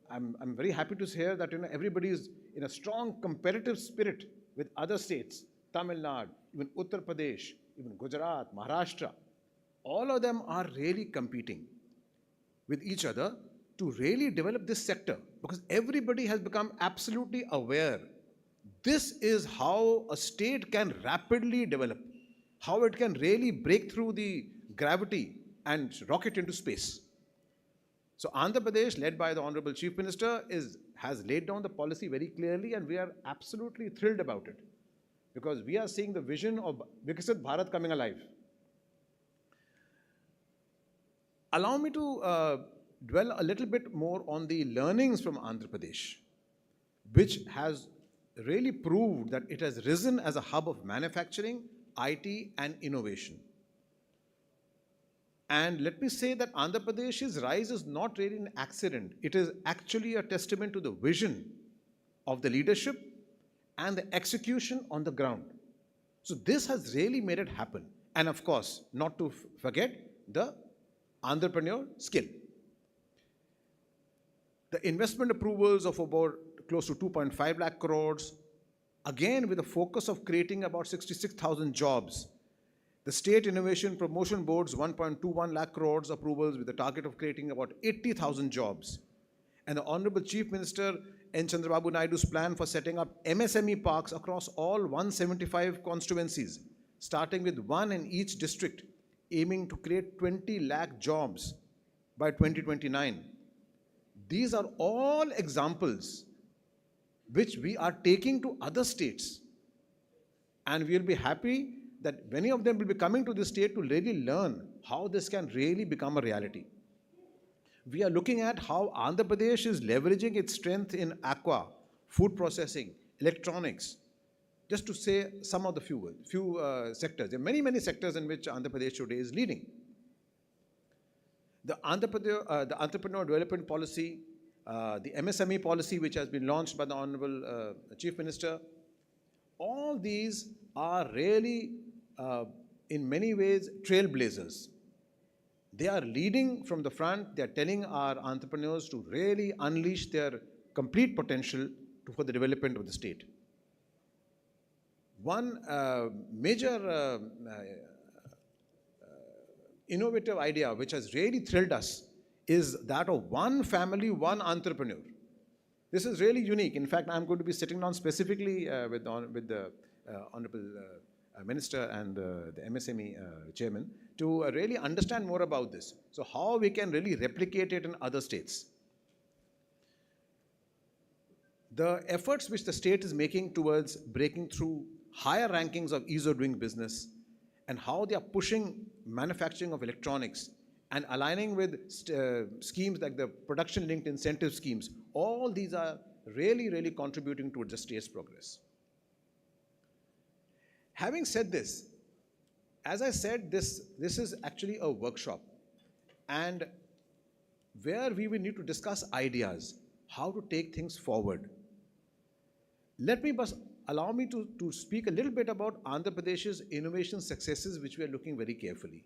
I'm very happy to hear that everybody is in a strong competitive spirit with other states, Tamil Nadu, even Uttar Pradesh, even Gujarat, Maharashtra. All of them are really competing with each other to really develop this sector, because everybody has become absolutely aware this is how a state can rapidly develop, how it can really break through the gravity and rocket into space. So Andhra Pradesh, led by the Honorable Chief Minister, has laid down the policy very clearly, and we are absolutely thrilled about it, because we are seeing the vision of Viksit Bharat coming alive. Allow me to dwell a little bit more on the learnings from Andhra Pradesh, which has really proved that it has risen as a hub of manufacturing, IT, and innovation. And let me say that Andhra Pradesh's rise is not really an accident. It is actually a testament to the vision of the leadership and the execution on the ground. So this has really made it happen. And of course, not to forget the entrepreneur skill. The investment approvals of about close to 2.5 lakh crores, again with a focus of creating about 66,000 jobs. The State Innovation Promotion Board's 1.21 lakh crores approvals with a target of creating about 80,000 jobs. And the Honorable Chief Minister N. Chandrababu Naidu's plan for setting up MSME parks across all 175 constituencies, starting with one in each district, aiming to create 20 lakh jobs by 2029. These are all examples which we are taking to other states. And we'll be happy that many of them will be coming to this state to really learn how this can really become a reality. We are looking at how Andhra Pradesh is leveraging its strength in aqua, food processing, electronics, just to say some of the few sectors. There are many sectors in which Andhra Pradesh today is leading. The Entrepreneur Development Policy, the MSME policy which has been launched by the Honorable Chief Minister, all these are really in many ways trailblazers. They are leading from the front. They are telling our entrepreneurs to really unleash their complete potential for the development of the state. One major innovative idea which has really thrilled us is that of one family, one entrepreneur. This is really unique. In fact, I'm going to be sitting down specifically with the Honorable Minister and the MSME Chairman to really understand more about this. So how we can really replicate it in other states. The efforts which the state is making towards breaking through higher rankings of ease of doing business and how they are pushing manufacturing of electronics and aligning with schemes like the production-linked incentive schemes, all these are really contributing towards the state's progress. Having said this, as I said, this is actually a workshop, and where we will need to discuss ideas, how to take things forward. Allow me to speak a little bit about Andhra Pradesh's innovation successes, which we are looking very carefully.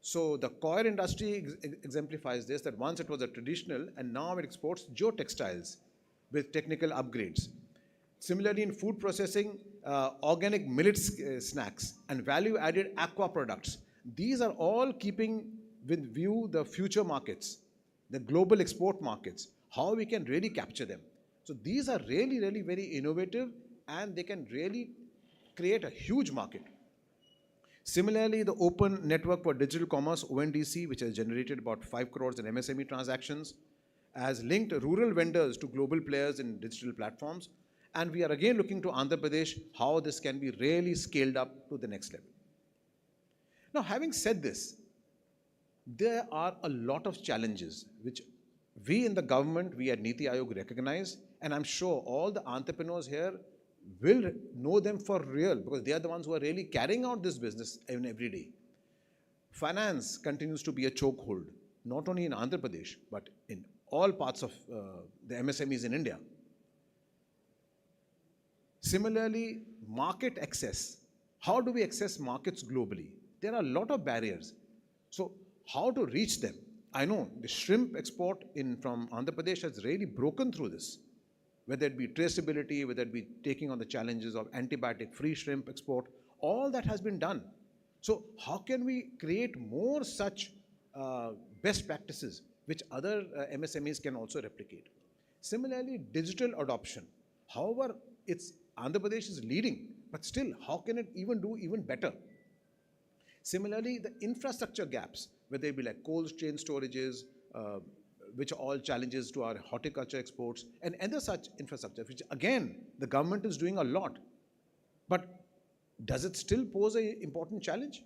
So the coir industry exemplifies this, that once it was a traditional and now it exports geotextiles with technical upgrades. Similarly, in food processing, organic millet snacks and value-added aqua products. These are all keeping with view the future markets, the global export markets, how we can really capture them. So these are really very innovative, and they can really create a huge market. Similarly, the Open Network for Digital Commerce, ONDC, which has generated about 5 crores in MSME transactions, has linked rural vendors to global players in digital platforms. And we are again looking to Andhra Pradesh how this can be really scaled up to the next level. Now, having said this, there are a lot of challenges which we in the government, we at NITI Aayog recognize, and I'm sure all the entrepreneurs here will know them for real, because they are the ones who are really carrying out this business every day. Finance continues to be a chokehold, not only in Andhra Pradesh, but in all parts of the MSMEs in India. Similarly, market access. How do we access markets globally? There are a lot of barriers. So how to reach them? I know the shrimp export from Andhra Pradesh has really broken through this, whether it be traceability, whether it be taking on the challenges of antibiotic-free shrimp export, all that has been done. So how can we create more such best practices which other MSMEs can also replicate? Similarly, digital adoption. However, Andhra Pradesh is leading, but still, how can it do even better? Similarly, the infrastructure gaps, whether it be like cold chain storages, which are all challenges to our horticulture exports, and other such infrastructure, which again, the government is doing a lot. But does it still pose an important challenge?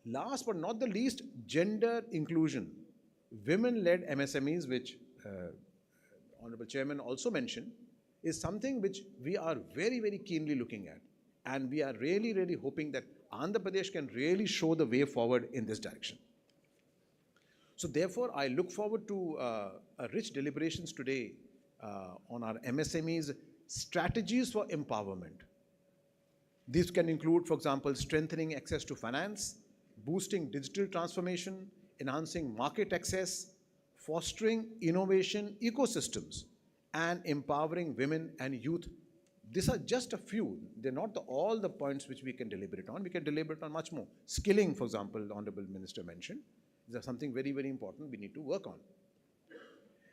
Last but not the least, gender inclusion. Women-led MSMEs, which Honorable Chairman also mentioned, is something which we are very keenly looking at. And we are really hoping that Andhra Pradesh can really show the way forward in this direction. So therefore, I look forward to rich deliberations today on our MSMEs strategies for empowerment. These can include, for example, strengthening access to finance, boosting digital transformation, enhancing market access, fostering innovation ecosystems, and empowering women and youth. These are just a few. They're not all the points which we can deliberate on. We can deliberate on much more. Skilling, for example, the Honorable Minister mentioned. These are something very, very important we need to work on.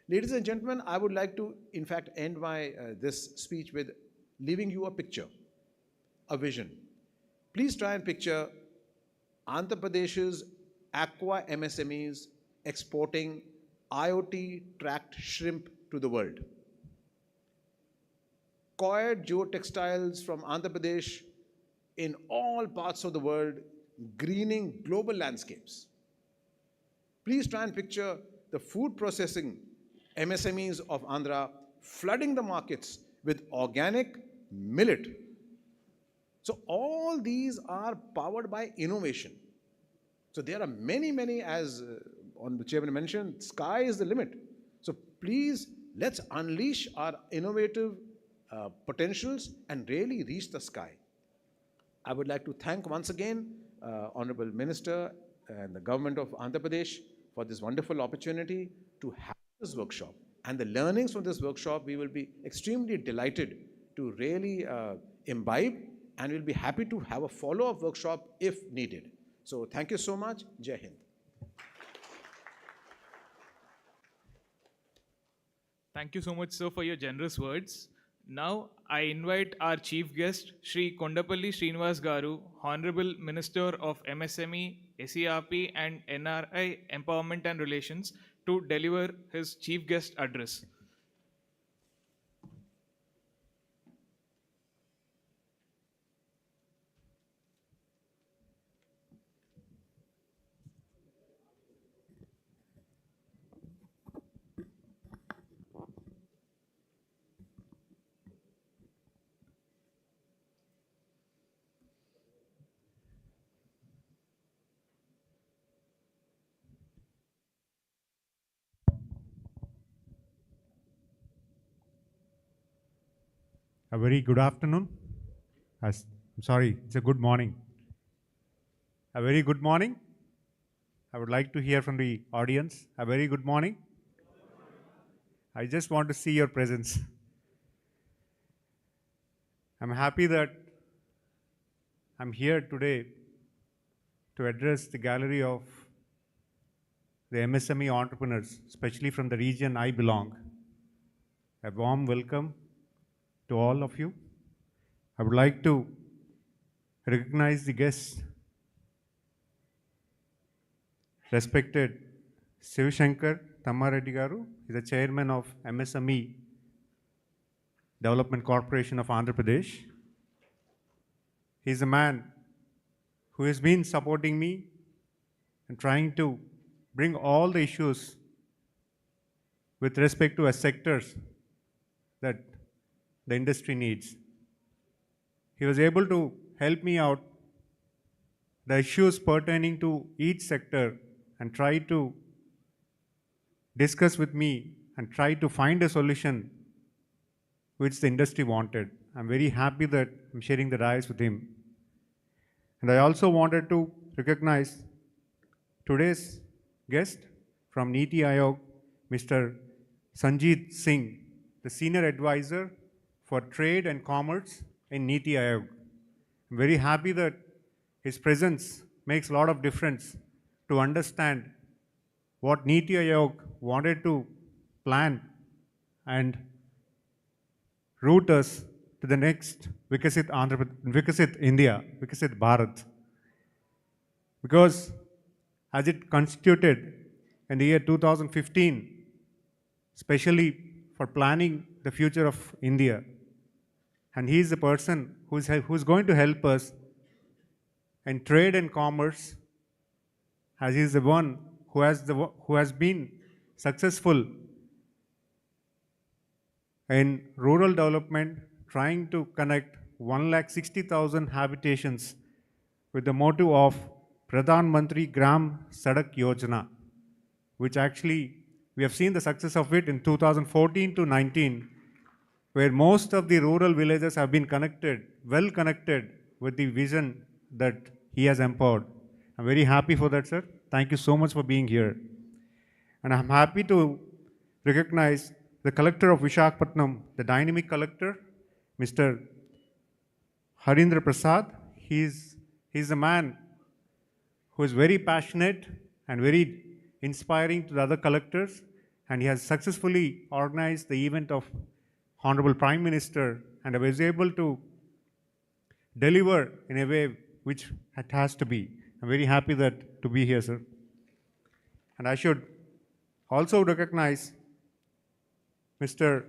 Ladies and gentlemen, I would like to, in fact, end my this speech with leaving you a picture, a vision. Please try and picture Andhra Pradesh's aqua MSMEs exporting IoT-tracked shrimp to the world. Cored geotextiles from Andhra Pradesh in all parts of the world, greening global landscapes. Please try and picture the food processing MSMEs of Andhra flooding the markets with organic millet. So all these are powered by innovation. So there are many, many, as the chairman mentioned, sky is the limit. So please, let's unleash our innovative potentials and really reach the sky. I would like to thank once again Honorable Minister and the government of Andhra Pradesh for this wonderful opportunity to have this workshop. And the learnings from this workshop, we will be extremely delighted to really imbibe, and we'll be happy to have a follow-up workshop if needed. So thank you so much. Jai Hind. Thank you so much, sir, for your generous words. Now, I invite our chief guest, Shri Kondapalli Srinivas Garu, Honorable Minister of MSME, SERP and NRI Empowerment and Relations, to deliver his chief guest address. A very good afternoon. I'm sorry, it's a good morning. A very good morning. I would like to hear from the audience. A very good morning. I just want to see your presence. I'm happy that I'm here today to address the gallery of the MSME entrepreneurs, especially from the region I belong. A warm welcome to all of you. I would like to recognize the guests. Respected Sivashankar Thammareddy Garu is the chairman of MSME Development Corporation of Andhra Pradesh. He is a man who has been supporting me and trying to bring all the issues with respect to sectors that the industry needs. He was able to help me out the issues pertaining to each sector and try to discuss with me and try to find a solution which the industry wanted. I'm very happy that I'm sharing the dais with him. And I also wanted to recognize today's guest from NITI Aayog, Mr. Sanjeet Singh, the Senior Advisor for Trade and Commerce in NITI Aayog. I'm very happy that his presence makes a lot of difference to understand what NITI Aayog wanted to plan and route us to the next Vikasit India, Vikasit Bharat. Because as it constituted in the year 2015, especially for planning the future of India, and he is the person who's going to help us in trade and commerce, as he is the one who has been successful in rural development, trying to connect 160,000 habitations with the motto of Pradhan Mantri Gram Sadak Yojana, which actually We have seen the success of it in 2014 to 19, where most of the rural villages have been connected, well connected with the vision that he has empowered. I'm very happy for that, sir. Thank you so much for being here. And I'm happy to recognize the collector of Visakhapatnam, the dynamic collector, Mr. Harindra Prasad. He's a man who is very passionate and very inspiring to the other collectors, and he has successfully organized the event of Honorable Prime Minister, and I was able to deliver in a way which it has to be. I'm very happy to be here, sir. And I should also recognize Mr.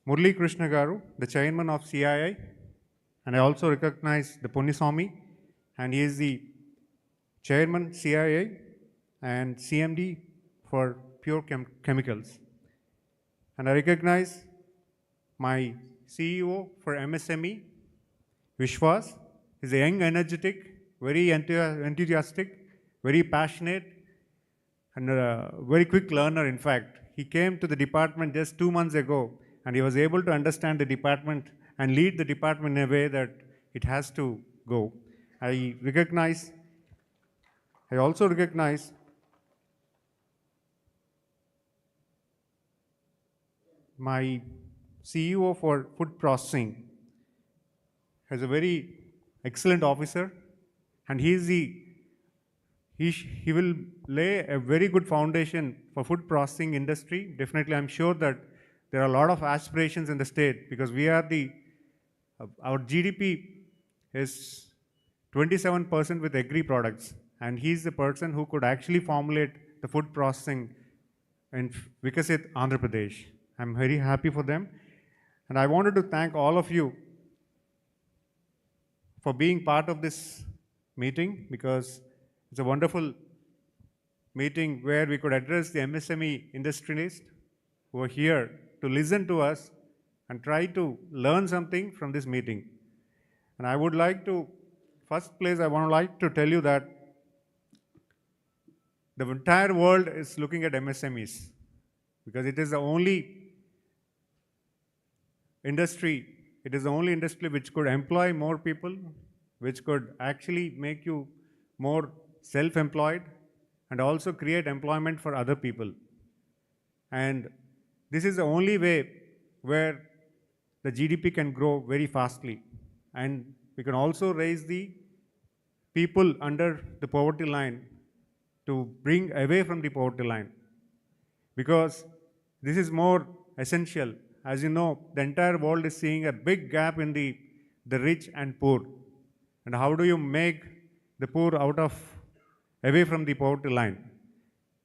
Murli Krishna Garu, the chairman of CII, and I also recognize the Ponniswamy, and he is the chairman CII and CMD for Pure Chemicals. And I recognize my CEO for MSME, Vishwas. He's a young, energetic, very enthusiastic, very passionate, and a very quick learner, in fact. He came to the department just 2 months ago, and he was able to understand the department and lead the department in a way that it has to go. I also recognize my CEO for food processing as a very excellent officer, and he will lay a very good foundation for food processing industry. Definitely, I'm sure that there are a lot of aspirations in the state, because our GDP is 27% with agri products, and he's the person who could actually formulate the food processing in Vikasit, Andhra Pradesh. I'm very happy for them. And I wanted to thank all of you for being part of this meeting, because it's a wonderful meeting where we could address the MSME industrialists who are here to listen to us and try to learn something from this meeting. And I would like to, first place, I would like to tell you that the entire world is looking at MSMEs, because it is the only industry which could employ more people, which could actually make you more self-employed and also create employment for other people. And this is the only way where the GDP can grow very fastly. And we can also raise the people under the poverty line to bring away from the poverty line, because this is more essential. As you know, the entire world is seeing a big gap in the rich and poor. And how do you make the poor away from the poverty line?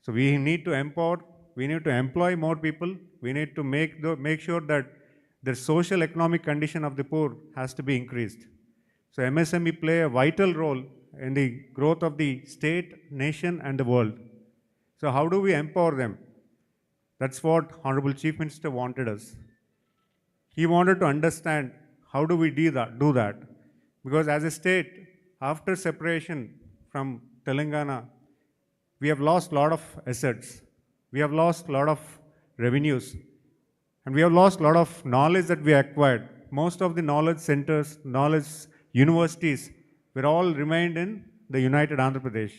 So we need to empower, we need to employ more people, we need to make sure that the social economic condition of the poor has to be increased. So MSME play a vital role in the growth of the state, nation, and the world. So how do we empower them? That's what Honorable Chief Minister wanted us. He wanted to understand how do we do that. Because as a state, after separation from Telangana, we have lost a lot of assets. We have lost a lot of revenues. And we have lost a lot of knowledge that we acquired. Most of the knowledge centers, knowledge universities were all remained in the United Andhra Pradesh.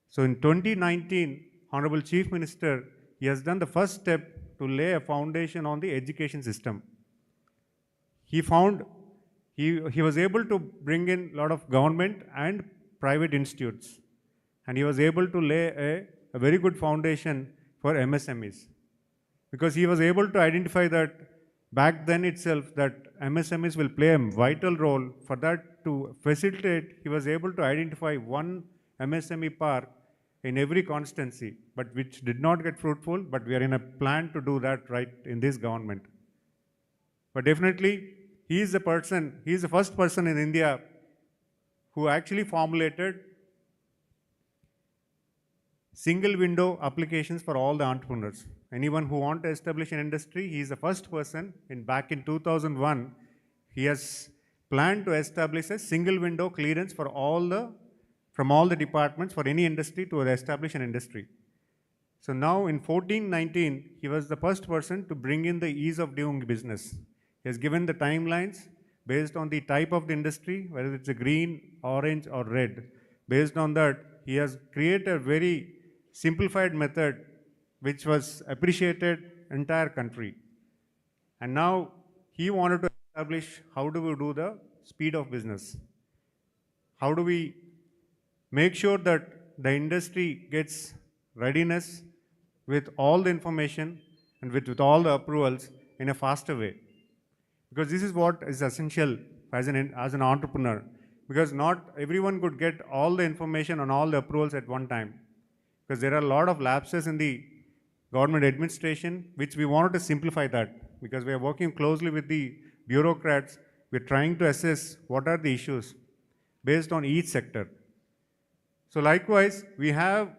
So in 2019, Honorable Chief Minister, he has done the first step to lay a foundation on the education system. He was able to bring in a lot of government and private institutes, and he was able to lay a very good foundation for MSMEs, because he was able to identify that back then itself that MSMEs will play a vital role. For that to facilitate, he was able to identify one MSME park in every constituency, but which did not get fruitful, but we are in a plan to do that right in this government. But definitely, he is the first person in India who actually formulated single window applications for all the entrepreneurs. Anyone who wants to establish an industry, he is the first person. Back in 2001, he has planned to establish a single window clearance from all the departments for any industry to establish an industry. So now in 1419, he was the first person to bring in the ease of doing business. He has given the timelines based on the type of the industry, whether it's a green, orange, or red. Based on that, he has created a very simplified method which was appreciated entire country. And now he wanted to establish how do we do the speed of business. How do we make sure that the industry gets readiness with all the information and with all the approvals in a faster way. Because this is what is essential as an entrepreneur. Because not everyone could get all the information on all the approvals at one time. Because there are a lot of lapses in the government administration, which we wanted to simplify that. Because we are working closely with the bureaucrats, we're trying to assess what are the issues based on each sector. So likewise, we're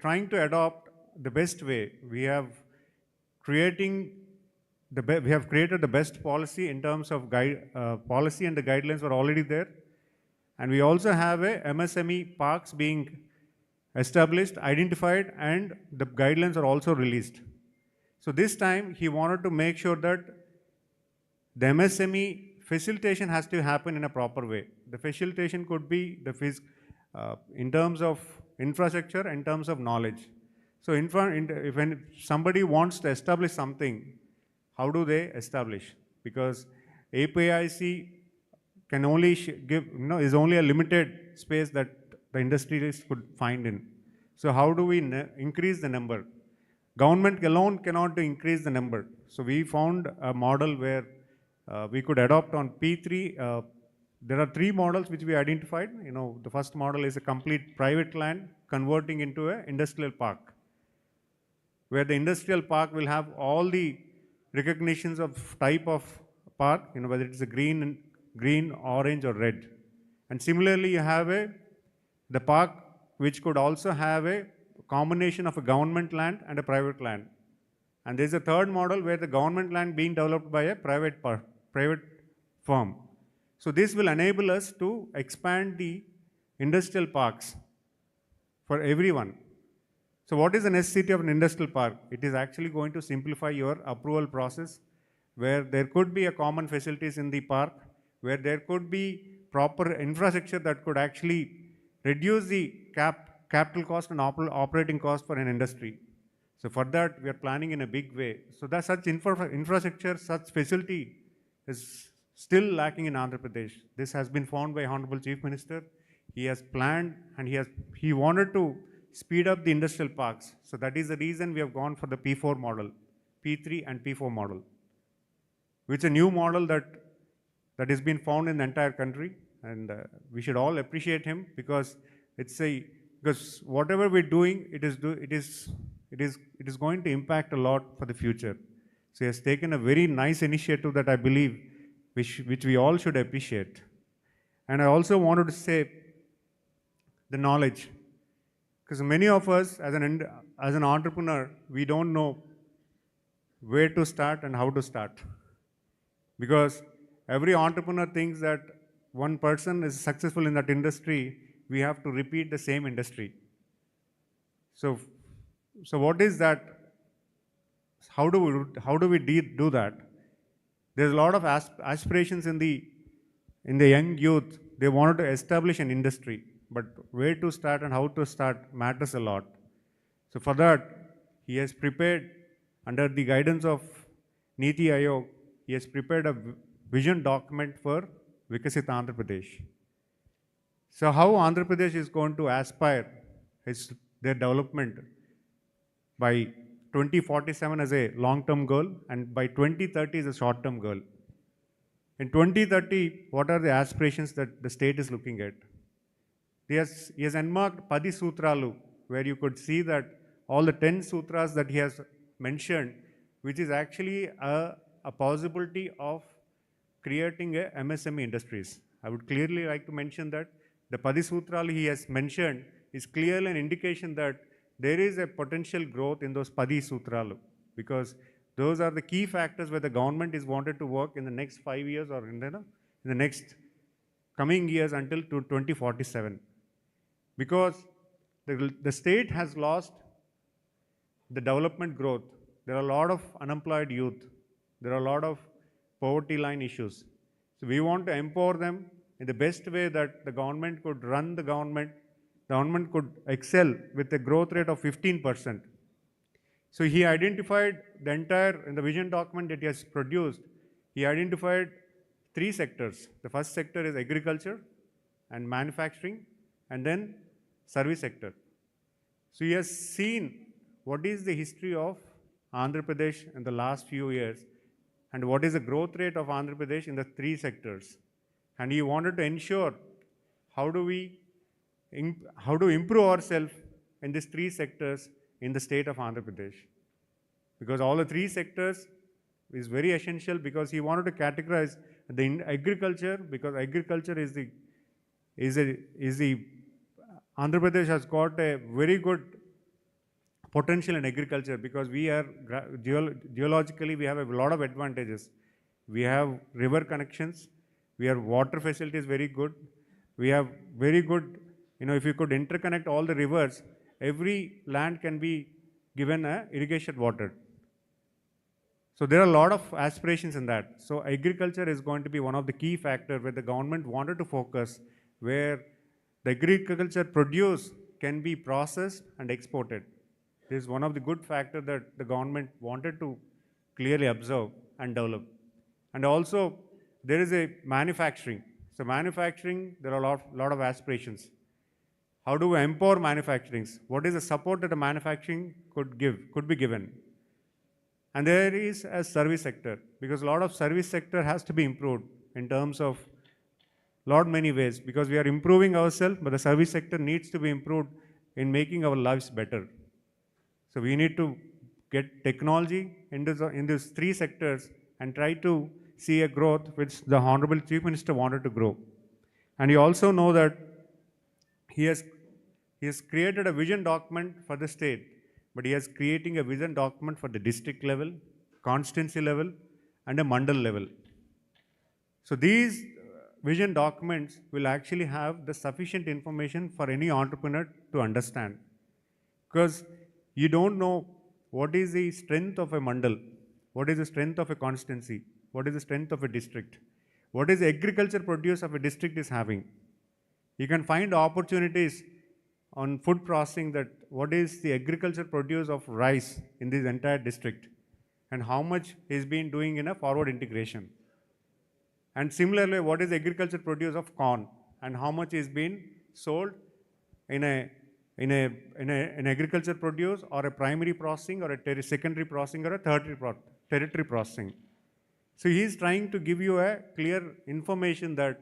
trying to adopt the best way. We have created the best policy in terms of policy, and the guidelines are already there. And we also have a MSME parks being established, identified, and the guidelines are also released. So this time he wanted to make sure that the MSME facilitation has to happen in a proper way. The facilitation could be in terms of infrastructure, in terms of knowledge. So if somebody wants to establish something, how do they establish? Because APIC can only is only a limited space that the industries could find in. So how do we increase the number? Government alone cannot increase the number. So we found a model where we could adopt on P3. There are 3 models which we identified. The first model is a complete private land converting into an industrial park, where the industrial park will have all the recognitions of type of park, whether it's a green, orange, or red. And similarly, you have the park which could also have a combination of a government land and a private land. And there's a third model where the government land being developed by a private firm. So this will enable us to expand the industrial parks for everyone. So what is the necessity of an industrial park? It is actually going to simplify your approval process, where there could be a common facilities in the park, where there could be proper infrastructure that could actually reduce the capital cost and operating cost for an industry. So for that, we are planning in a big way. So that such infrastructure, such facility is still lacking in Andhra Pradesh. This has been found by Hon'ble Chief Minister. He has planned and he wanted to speed up the industrial parks. So that is the reason we have gone for the P4 model, P3 and P4 model, which is a new model that has been found in the entire country. And we should all appreciate him, because because whatever we're doing, it is going to impact a lot for the future. So he has taken a very nice initiative that I believe which we all should appreciate. And I also wanted to say the knowledge, because many of us as an entrepreneur, we don't know where to start and how to start. Because every entrepreneur thinks that one person is successful in that industry, we have to repeat the same industry. So what is that? How do we do that? There's a lot of aspirations in the young youth. They wanted to establish an industry, but where to start and how to start matters a lot. So for that, he has prepared, under the guidance of NITI-Aayog, he has prepared a vision document for Vikasit Andhra Pradesh. So how Andhra Pradesh is going to aspire their development by 2047 as a long-term goal, and by 2030 as a short-term goal. In 2030, what are the aspirations that the state is looking at? He has enmarked Padi Sutralu, where you could see that all the 10 sutras that he has mentioned, which is actually a possibility of creating a MSME industries. I would clearly like to mention that the Padi Sutralu he has mentioned is clearly an indication that there is a potential growth in those Padi Sutralu, because those are the key factors where the government is wanted to work in the next 5 years or in the next coming years until to 2047. Because the state has lost the development growth. There are a lot of unemployed youth. There are a lot of poverty line issues. So we want to empower them in the best way that the government could run the government could excel with a growth rate of 15%. So he identified in the vision document that he has produced, he identified 3 sectors. The first sector is agriculture and manufacturing, and then service sector. So he has seen what is the history of Andhra Pradesh in the last few years and what is the growth rate of Andhra Pradesh in the 3 sectors. And he wanted to ensure how to improve ourselves in these 3 sectors in the state of Andhra Pradesh. Because all the 3 sectors is very essential, because he wanted to categorize the agriculture, because agriculture is the Andhra Pradesh has got a very good potential in agriculture, because we are geologically we have a lot of advantages. We have river connections, we have water facilities very good, we have very good, if you could interconnect all the rivers, every land can be given irrigation water. So there are a lot of aspirations in that. So agriculture is going to be one of the key factors where the government wanted to focus, where the agriculture produce can be processed and exported. This is one of the good factors that the government wanted to clearly observe and develop. And also there is a manufacturing. So manufacturing, there are a lot of aspirations. How do we empower manufacturing? What is the support that the manufacturing could be given? And there is a service sector, because a lot of service sector has to be improved in terms of many ways, because we are improving ourselves, but the service sector needs to be improved in making our lives better. So we need to get technology in these 3 sectors and try to see a growth which the Honorable Chief Minister wanted to grow. And you also know that he has created a vision document for the state, but he is creating a vision document for the district level, constituency level, and a mandal level. So these vision documents will actually have the sufficient information for any entrepreneur to understand. Because you don't know what is the strength of a mandal, what is the strength of a constituency, what is the strength of a district, what is the agriculture produce of a district is having. You can find opportunities on food processing, that what is the agriculture produce of rice in this entire district and how much is being doing in a forward integration. And similarly, what is the agriculture produce of corn and how much is being sold in an agriculture produce or a primary processing or a secondary processing or a tertiary processing. So he is trying to give you a clear information that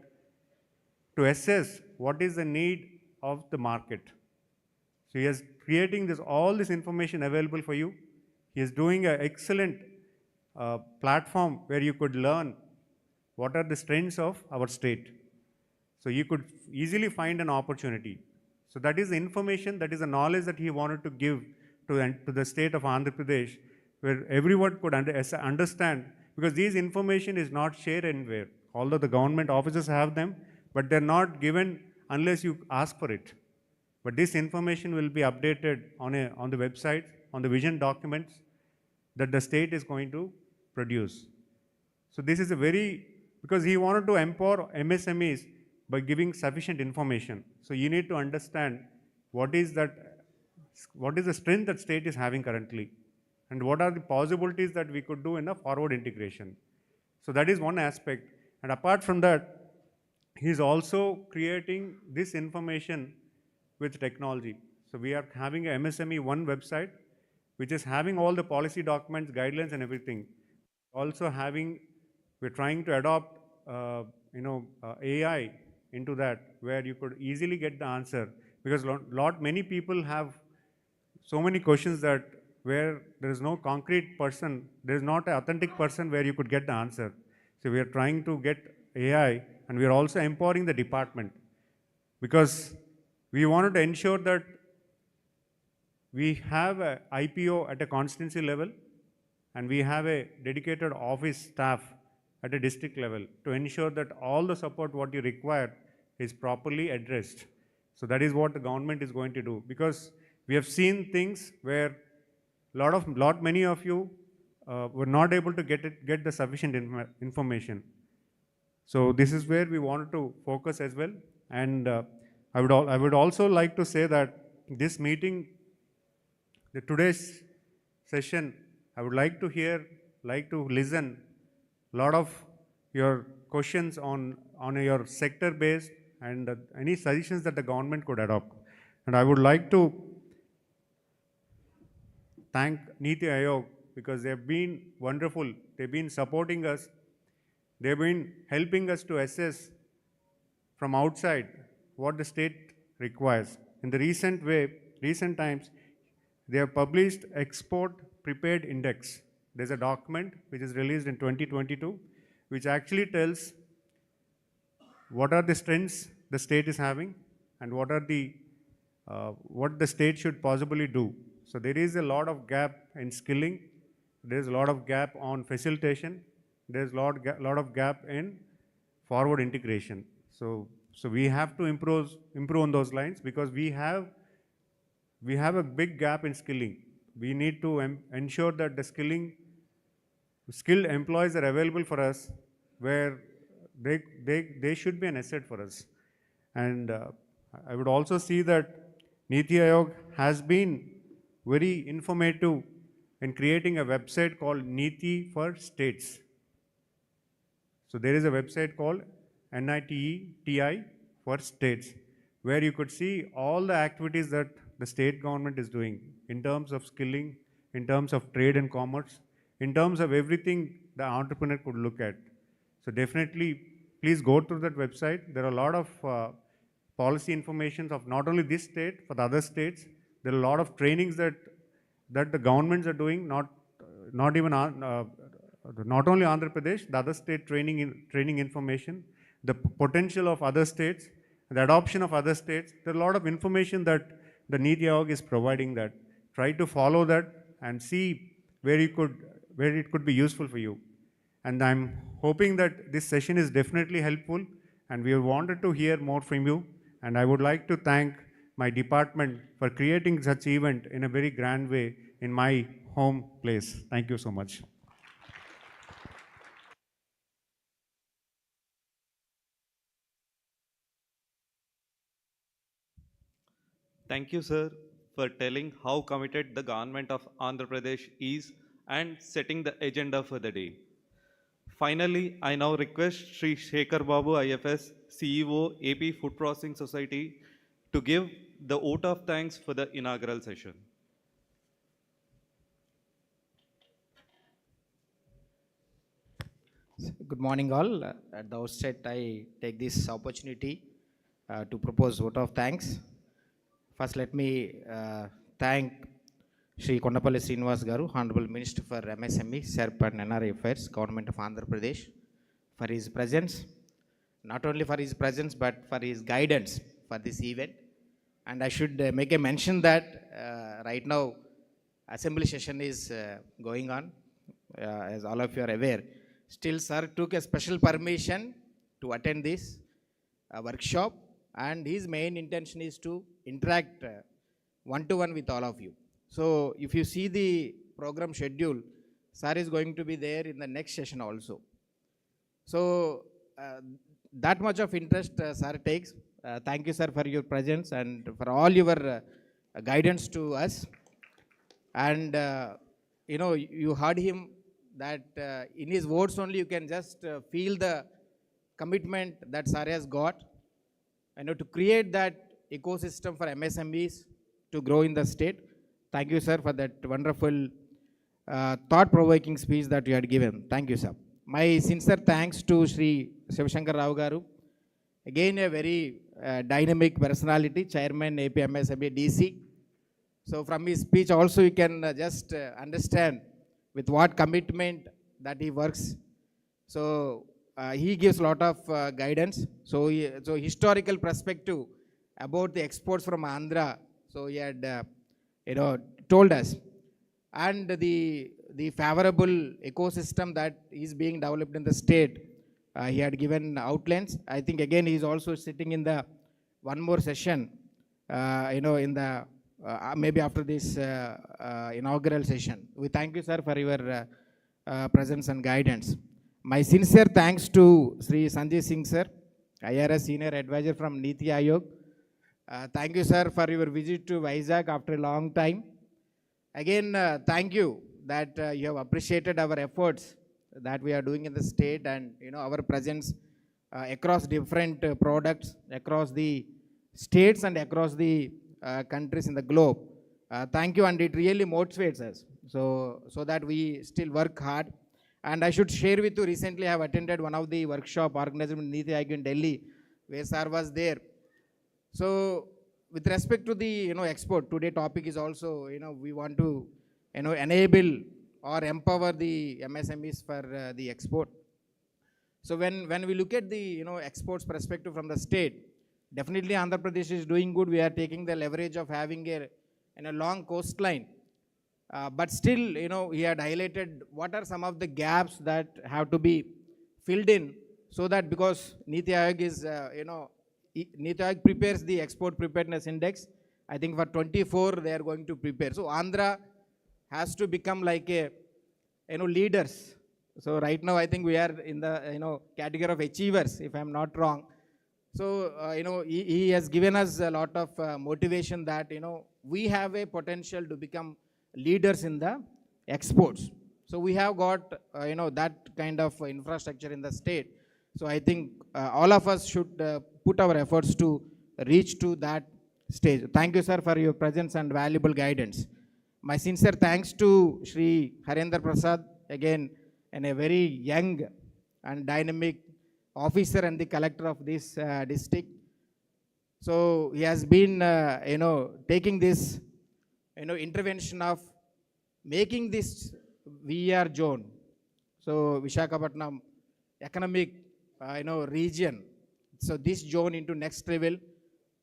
to assess what is the need of the market. So he is creating all this information available for you. He is doing an excellent platform where you could learn what are the strengths of our state. So you could easily find an opportunity. So that is the information, that is the knowledge that he wanted to give to the state of Andhra Pradesh, where everyone could understand, because this information is not shared anywhere. Although the government offices have them, but they're not given unless you ask for it. But this information will be updated on the website, on the vision documents that the state is going to produce. So this is because he wanted to empower MSMEs by giving sufficient information. So you need to understand what is the strength that state is having currently, and what are the possibilities that we could do in a forward integration. So that is one aspect. And apart from that, he is also creating this information with technology. So we are having a MSME One website, which is having all the policy documents, guidelines, and everything. We're trying to adopt, AI into that, where you could easily get the answer, because many people have so many questions that where there is no concrete person, there is not an authentic person where you could get the answer. So we are trying to get AI, and we are also empowering the department, because we wanted to ensure that we have a IPO at a constituency level, and we have a dedicated office staff at a district level to ensure that all the support what you require is properly addressed. So that is what the government is going to do, because we have seen things where many of you were not able to get the sufficient information. So this is where we wanted to focus as well. And I would also like to say that this meeting, today's session, I would like to listen a lot of your questions on your sector based and any suggestions that the government could adopt. And I would like to thank NITI Aayog, because they've been wonderful. They've been supporting us. They've been helping us to assess from outside what the state requires. In the recent times, they have published Export Prepared Index. There's a document which is released in 2022, which actually tells what are the strengths the state is having and what the state should possibly do. So there is a lot of gap in skilling. There's a lot of gap on facilitation. There's a lot of gap in forward integration. So we have to improve on those lines, because we have a big gap in skilling. We need to ensure that the skilled employees are available for us, where they should be an asset for us. And I would also see that NITI Aayog has been very informative in creating a website called NITI for States. So there is a website called NITI for States, where you could see all the activities that the state government is doing in terms of skilling, in terms of trade and commerce, in terms of everything the entrepreneur could look at. So definitely, please go through that website. There are a lot of policy information of not only this state, for the other states. There are a lot of trainings that the governments are doing, not only Andhra Pradesh, the other state training information, the potential of other states, the adoption of other states. There are a lot of information that the NITI Aayog is providing that. Try to follow that and see where it could be useful for you. And I'm hoping that this session is definitely helpful, and we wanted to hear more from you. And I would like to thank my department for creating such event in a very grand way in my home place. Thank you so much. Thank you, sir, for telling how committed the government of Andhra Pradesh is and setting the agenda for the day. Finally, I now request Shri Shekhar Babu IFS, CEO, AP Food Processing Society, to give the vote of thanks for the inaugural session. Good morning all. At the outset, I take this opportunity to propose vote of thanks. First, let me thank Shri Kondapalli Srinivas Garu, Hon'ble Minister for MSME, SERP and NRI Affairs, Government of Andhra Pradesh, for his presence. Not only for his presence, but for his guidance for this event. And I should make a mention that right now, assembly session is going on, as all of you are aware. Still, sir took a special permission to attend this workshop, and his main intention is to interact one-to-one with all of you. So, if you see the program schedule, sir is going to be there in the next session also. So, that much of interest sir takes. Thank you, sir, for your presence and for all your guidance to us. And, you heard him that in his words only you can just feel the commitment that sir has got, to create that ecosystem for MSMEs to grow in the state. Thank you, sir, for that wonderful thought-provoking speech that you had given. Thank you, sir. My sincere thanks to Shri Shivashankar Rao Garu. Again, a very dynamic personality, Chairman AP MSME DC. So from his speech also you can just understand with what commitment that he works. So he gives a lot of guidance. So historical perspective about the exports from Andhra. So he had told us, and the favorable ecosystem that is being developed in the state. He had given outlines. I think again he is also sitting in the one more session in the maybe after this inaugural session. We thank you, sir, for your presence and guidance. My sincere thanks to Sri Sanjay Singh, sir, IRS Senior Advisor from NITI Aayog. Thank you, sir, for your visit to Vizag after a long time. Again, thank you that you have appreciated our efforts that we are doing in the state, and our presence across different products across the states and across the countries in the globe. Thank you, and it really motivates us so that we still work hard. And I should share with you, recently I have attended one of the workshop organized by NITI Aayog in Delhi, where sir was there. So with respect to the export, today topic is also we want to enable or empower the MSMEs for the export. So when we look at the exports perspective from the state, definitely Andhra Pradesh is doing good. We are taking the leverage of having a long coastline. But still, he had highlighted what are some of the gaps that have to be filled in, so that because NITI Aayog is, NITI Aayog prepares the export preparedness index. I think for 24 they are going to prepare. So Andhra has to become like a leaders. So right now I think we are in the category of achievers, if I'm not wrong. So he has given us a lot of motivation that we have a potential to become leaders in the exports. So we have got that kind of infrastructure in the state. So I think all of us should put our efforts to reach to that stage. Thank you, sir, for your presence and valuable guidance. My sincere thanks to Shri Harendra Prasad, again, and a very young and dynamic officer and the collector of this district. So he has been taking this intervention of making this VR zone, so Visakhapatnam economic region, so this zone into next level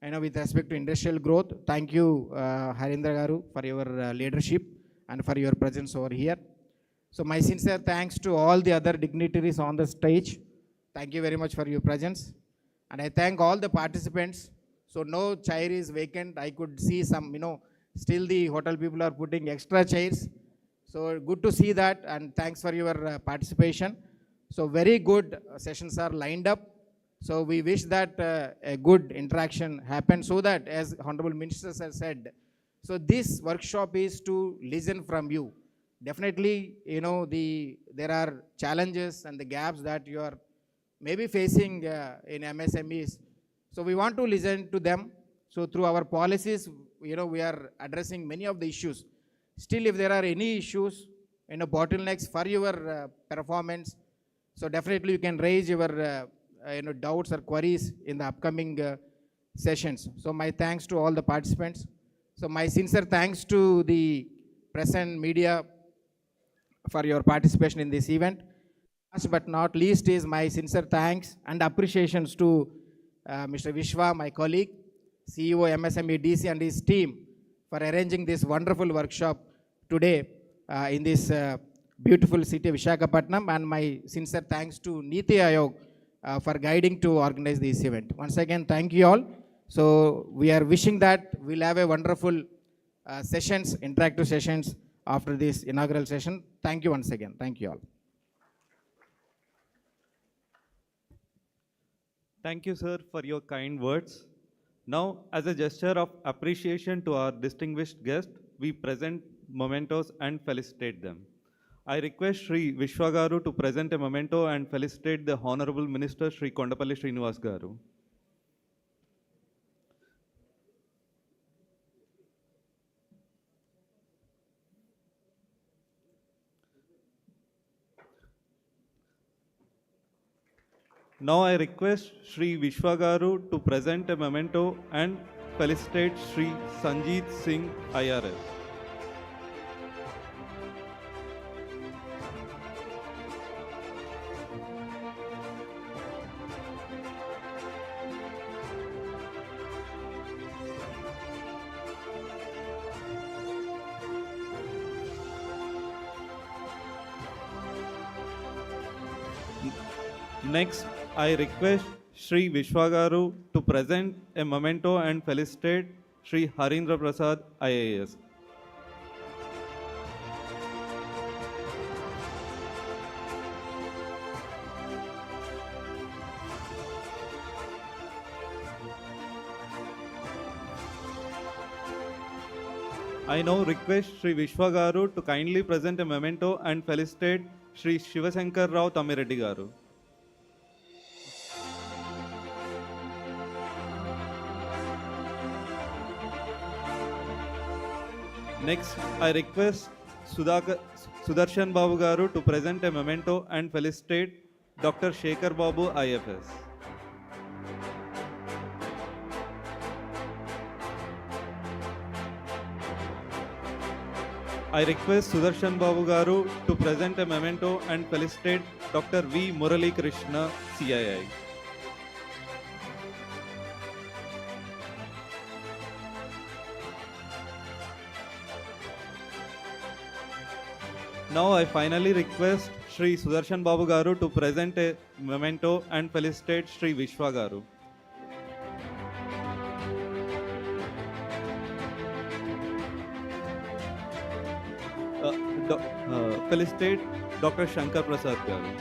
with respect to industrial growth. Thank you, Harendra Garu, for your leadership and for your presence over here. So my sincere thanks to all the other dignitaries on the stage. Thank you very much for your presence. And I thank all the participants. So no chair is vacant. I could see some, still the hotel people are putting extra chairs. So good to see that, and thanks for your participation. So very good sessions are lined up. So we wish that a good interaction happens, so that, as Honorable Ministers have said, so this workshop is to listen from you. Definitely, there are challenges and the gaps that you are maybe facing in MSMEs. So we want to listen to them. So through our policies, we are addressing many of the issues. Still, if there are any issues, bottlenecks for your performance, so definitely you can raise your doubts or queries in the upcoming sessions. So my thanks to all the participants. So my sincere thanks to the press and media for your participation in this event. Last but not least is my sincere thanks and appreciations to Mr. Vishwa, my colleague, CEO MSME DC, and his team for arranging this wonderful workshop today in this beautiful city of Visakhapatnam, and my sincere thanks to NITI Aayog for guiding to organize this event. Once again, thank you all. So we are wishing that we'll have a wonderful sessions, interactive sessions after this inaugural session. Thank you once again. Thank you all. Thank you, sir, for your kind words. Now, as a gesture of appreciation to our distinguished guest, we present mementos and felicitate them. I request Shri Vishwa Garu to present a memento and felicitate the Honorable Minister Shri Kondapalli Srinivas Garu. Now I request Shri Vishwa Garu to present a memento and felicitate Shri Sanjeet Singh IRS. Next, I request Shri Vishwa Garu to present a memento and felicitate Shri Harindra Prasad, IAS. I now request Shri Vishwa Garu to kindly present a memento and felicitate Shri Shivasankar Rao Tamireddy Garu. Next, I request Sudarshan Babu Garu to present a memento and felicitate Dr. Shekhar Babu, IFS. I request Sudarshan Babu Garu to present a memento and felicitate Dr. V. Murali Krishna, CII. Now I finally request Shri Sudarshan Babu Garu to present a memento and felicitate Shri Vishwa Garu. Felicitate Dr. Shankar Prasad Garu.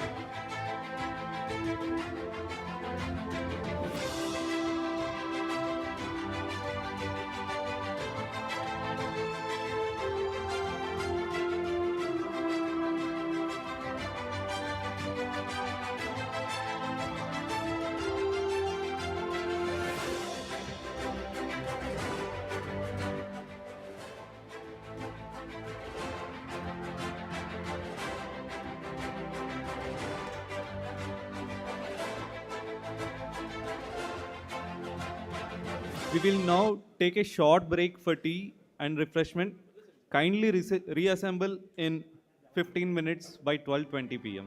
We will now take a short break for tea and refreshment. Kindly reassemble in 15 minutes by 12:20 p.m.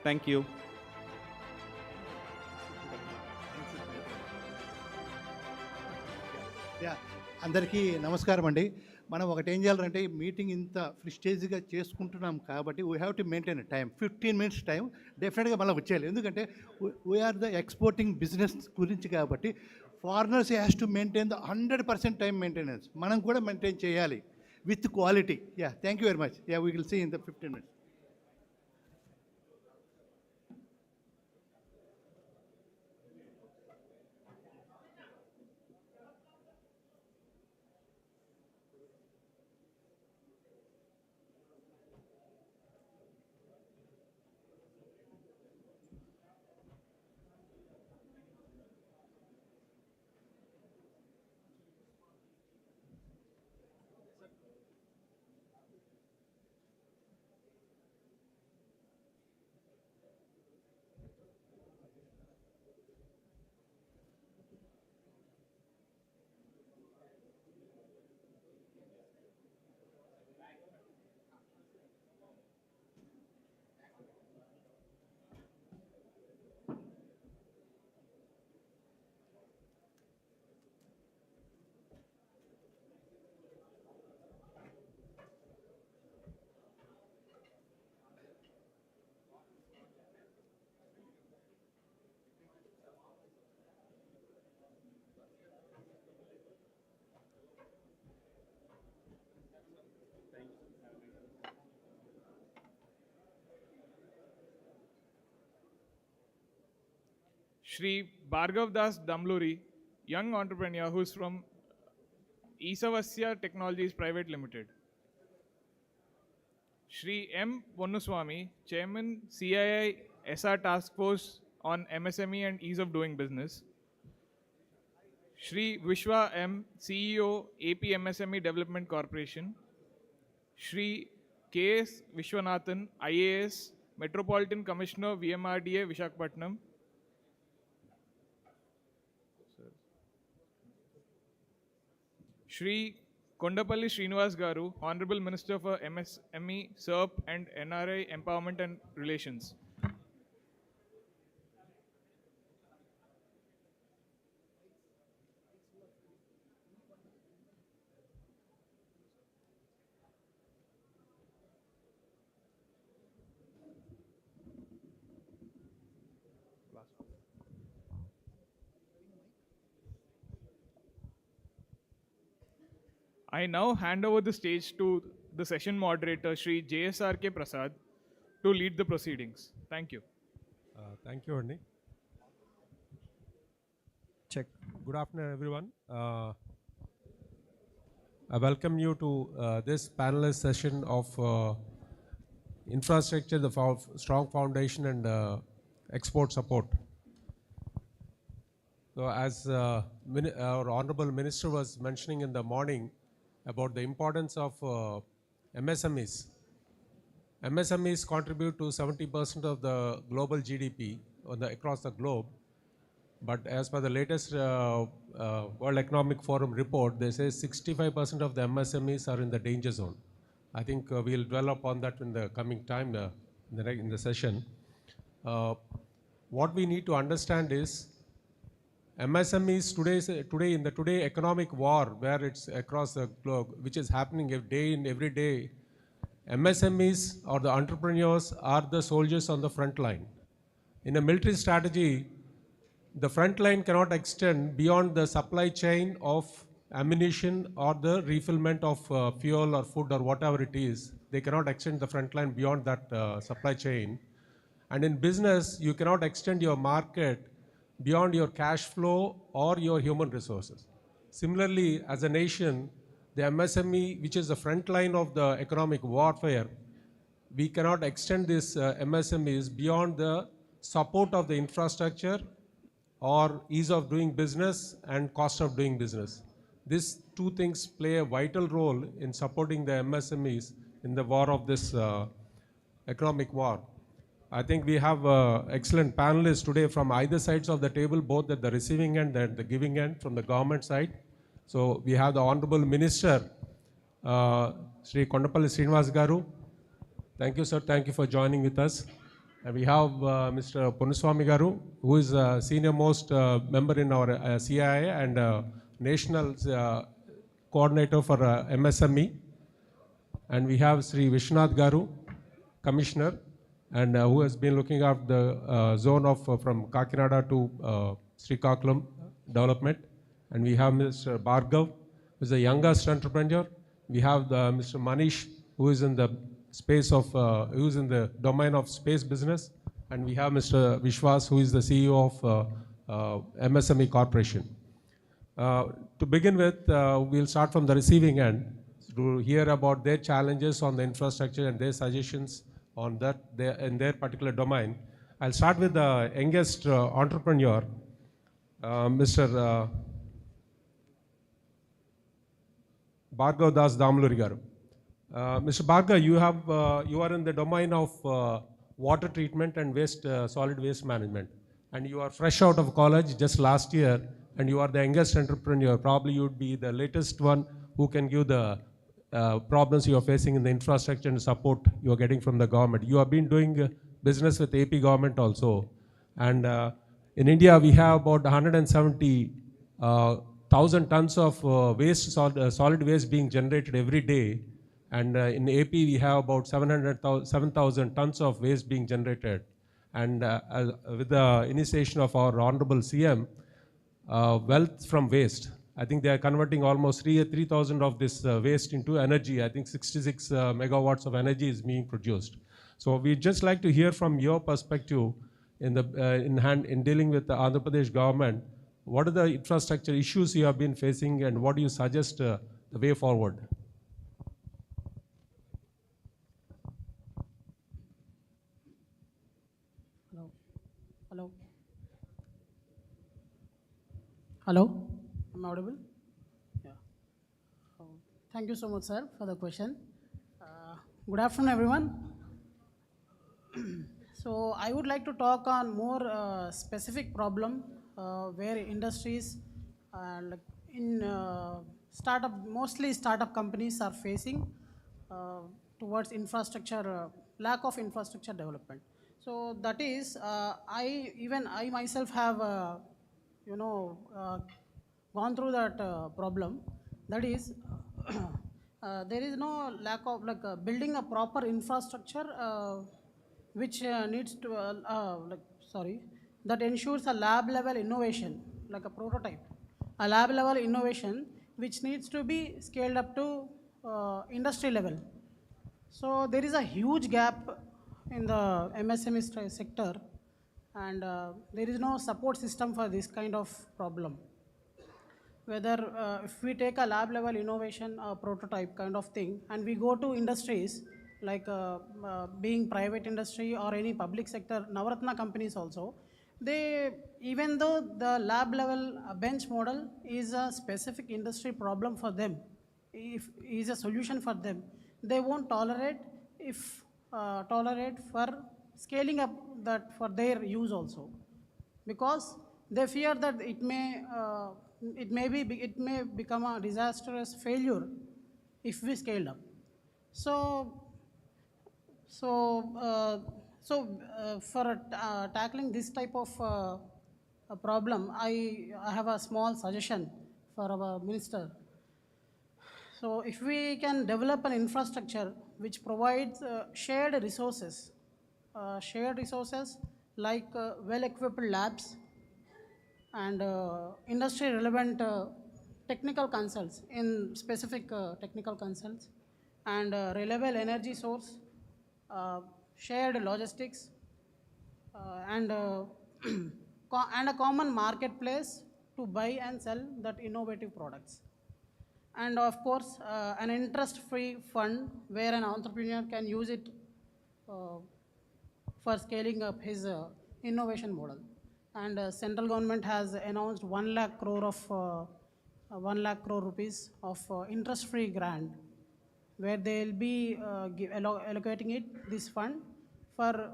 Thank you. అందరికీ నమస్కారం అండి. మనం ఒకటి ఏం చేయాలంటే meeting ఇంత ప్రిస్టేజ్గా చేసుకుంటున్నాం కాబట్టి we have to maintain time. 15 minutes time డెఫినెట్గా మళ్ళీ వచ్చేయాలి. ఎందుకంటే వీఆర్ ద ఎక్స్పోర్టింగ్ బిజినెస్ గురించి కాబట్టి foreigners has to maintain the 100% time maintenance. మనం కూడా మెయింటైన్ చేయాలి with quality. Thank you very much. We will see in the 15 minutes. Shri Bhargav Das Damluri, young entrepreneur who's from Isavasya Technologies Private Limited. Shri M. Ponnuswamy, Chairman CII SR Task Force on MSME and Ease of Doing Business. Shri Vishwa M., CEO AP MSME Development Corporation. Shri K.S. Vishwanathan, IAS, Metropolitan Commissioner VMRDA Visakhapatnam. Shri Kondapalli Srinivas Garu, Hon'ble Minister for MSME, SERP and NRI Empowerment and Relations. I now hand over the stage to the session moderator, Shri JSRK Prasad, to lead the proceedings. Thank you. Thank you, Andy. Check. Good afternoon, everyone. I welcome you to this panelist session of infrastructure, the strong foundation and export support. So as our Honorable Minister was mentioning in the morning about the importance of MSMEs. MSMEs contribute to 70% of the global GDP across the globe. But as per the latest World Economic Forum report, they say 65% of the MSMEs are in the danger zone. I think we'll dwell upon that in the coming time in the session. What we need to understand is MSMEs today in the economic war where it's across the globe, which is happening every day, MSMEs or the entrepreneurs are the soldiers on the front line. In a military strategy, the front line cannot extend beyond the supply chain of ammunition or the refillment of fuel or food or whatever it is. They cannot extend the front line beyond that supply chain. And in business, you cannot extend your market beyond your cash flow or your human resources. Similarly, as a nation, the MSME, which is the front line of the economic warfare, we cannot extend these MSMEs beyond the support of the infrastructure or ease of doing business and cost of doing business. These two things play a vital role in supporting the MSMEs in the war of this economic war. I think we have excellent panelists today from either sides of the table, both at the receiving end and the giving end from the government side. So we have the Honorable Minister, Shri Kondapalli Srinivas Garu. Thank you, sir. Thank you for joining with us. And we have Mr. Ponuswamy Garu, who is a senior most member in our CII and national coordinator for MSME. And we have Sri Vishwanath Garu, Commissioner, and who has been looking after the zone of from Kakinada to Srikakulam development. And we have Mr. Bhargav, who is the youngest entrepreneur. We have Mr. Manish, who is in the space of, who is in the domain of space business. And we have Mr. Vishwas, who is the CEO of MSME Corporation. To begin with, we'll start from the receiving end to hear about their challenges on the infrastructure and their suggestions on that in their particular domain. I'll start with the youngest entrepreneur, Mr. Bhargav Das Damluri Garu. Mr. Bhargav, you are in the domain of water treatment and solid waste management. And you are fresh out of college just last year, and you are the youngest entrepreneur. Probably you would be the latest one who can give the problems you are facing in the infrastructure and support you are getting from the government. You have been doing business with AP government also. And in India, we have about 170,000 tons of solid waste being generated every day. And in AP, we have about 7,000 tons of waste being generated. And with the initiation of our Honorable CM, wealth from waste, I think they are converting almost 3,000 of this waste into energy. I think 66 megawatts of energy is being produced. So we'd just like to hear from your perspective in dealing with the Andhra Pradesh government. What are the infrastructure issues you have been facing, and what do you suggest the way forward? Hello. Hello. Am I audible? Yeah. Thank you so much, sir, for the question. Good afternoon, everyone. So I would like to talk on more specific problem where industries mostly startup companies are facing towards infrastructure, lack of infrastructure development. So that is, I myself have, gone through that problem. That is, there is no lack of building a proper infrastructure which needs to, that ensures a lab level innovation, like a prototype. A lab level innovation which needs to be scaled up to industry level. So there is a huge gap in the MSME sector, and there is no support system for this kind of problem. Whether if we take a lab level innovation prototype kind of thing and we go to industries like being private industry or any public sector Navaratna companies also, they, even though the lab level bench model is a specific industry problem for them, if is a solution for them, they won't tolerate if tolerate for scaling up that for their use also, because they fear that it may become a disastrous failure if we scale up. So for tackling this type of a problem, I have a small suggestion for our minister. So if we can develop an infrastructure which provides shared resources like well-equipped labs and industry relevant technical consults in specific technical consults and reliable energy source, shared logistics, and and a common marketplace to buy and sell that innovative products. And of course, an interest-free fund where an entrepreneur can use it for scaling up his innovation model. And central government has announced 1 lakh crore of 1 lakh crore rupees of interest-free grant, where they will be allocating this fund for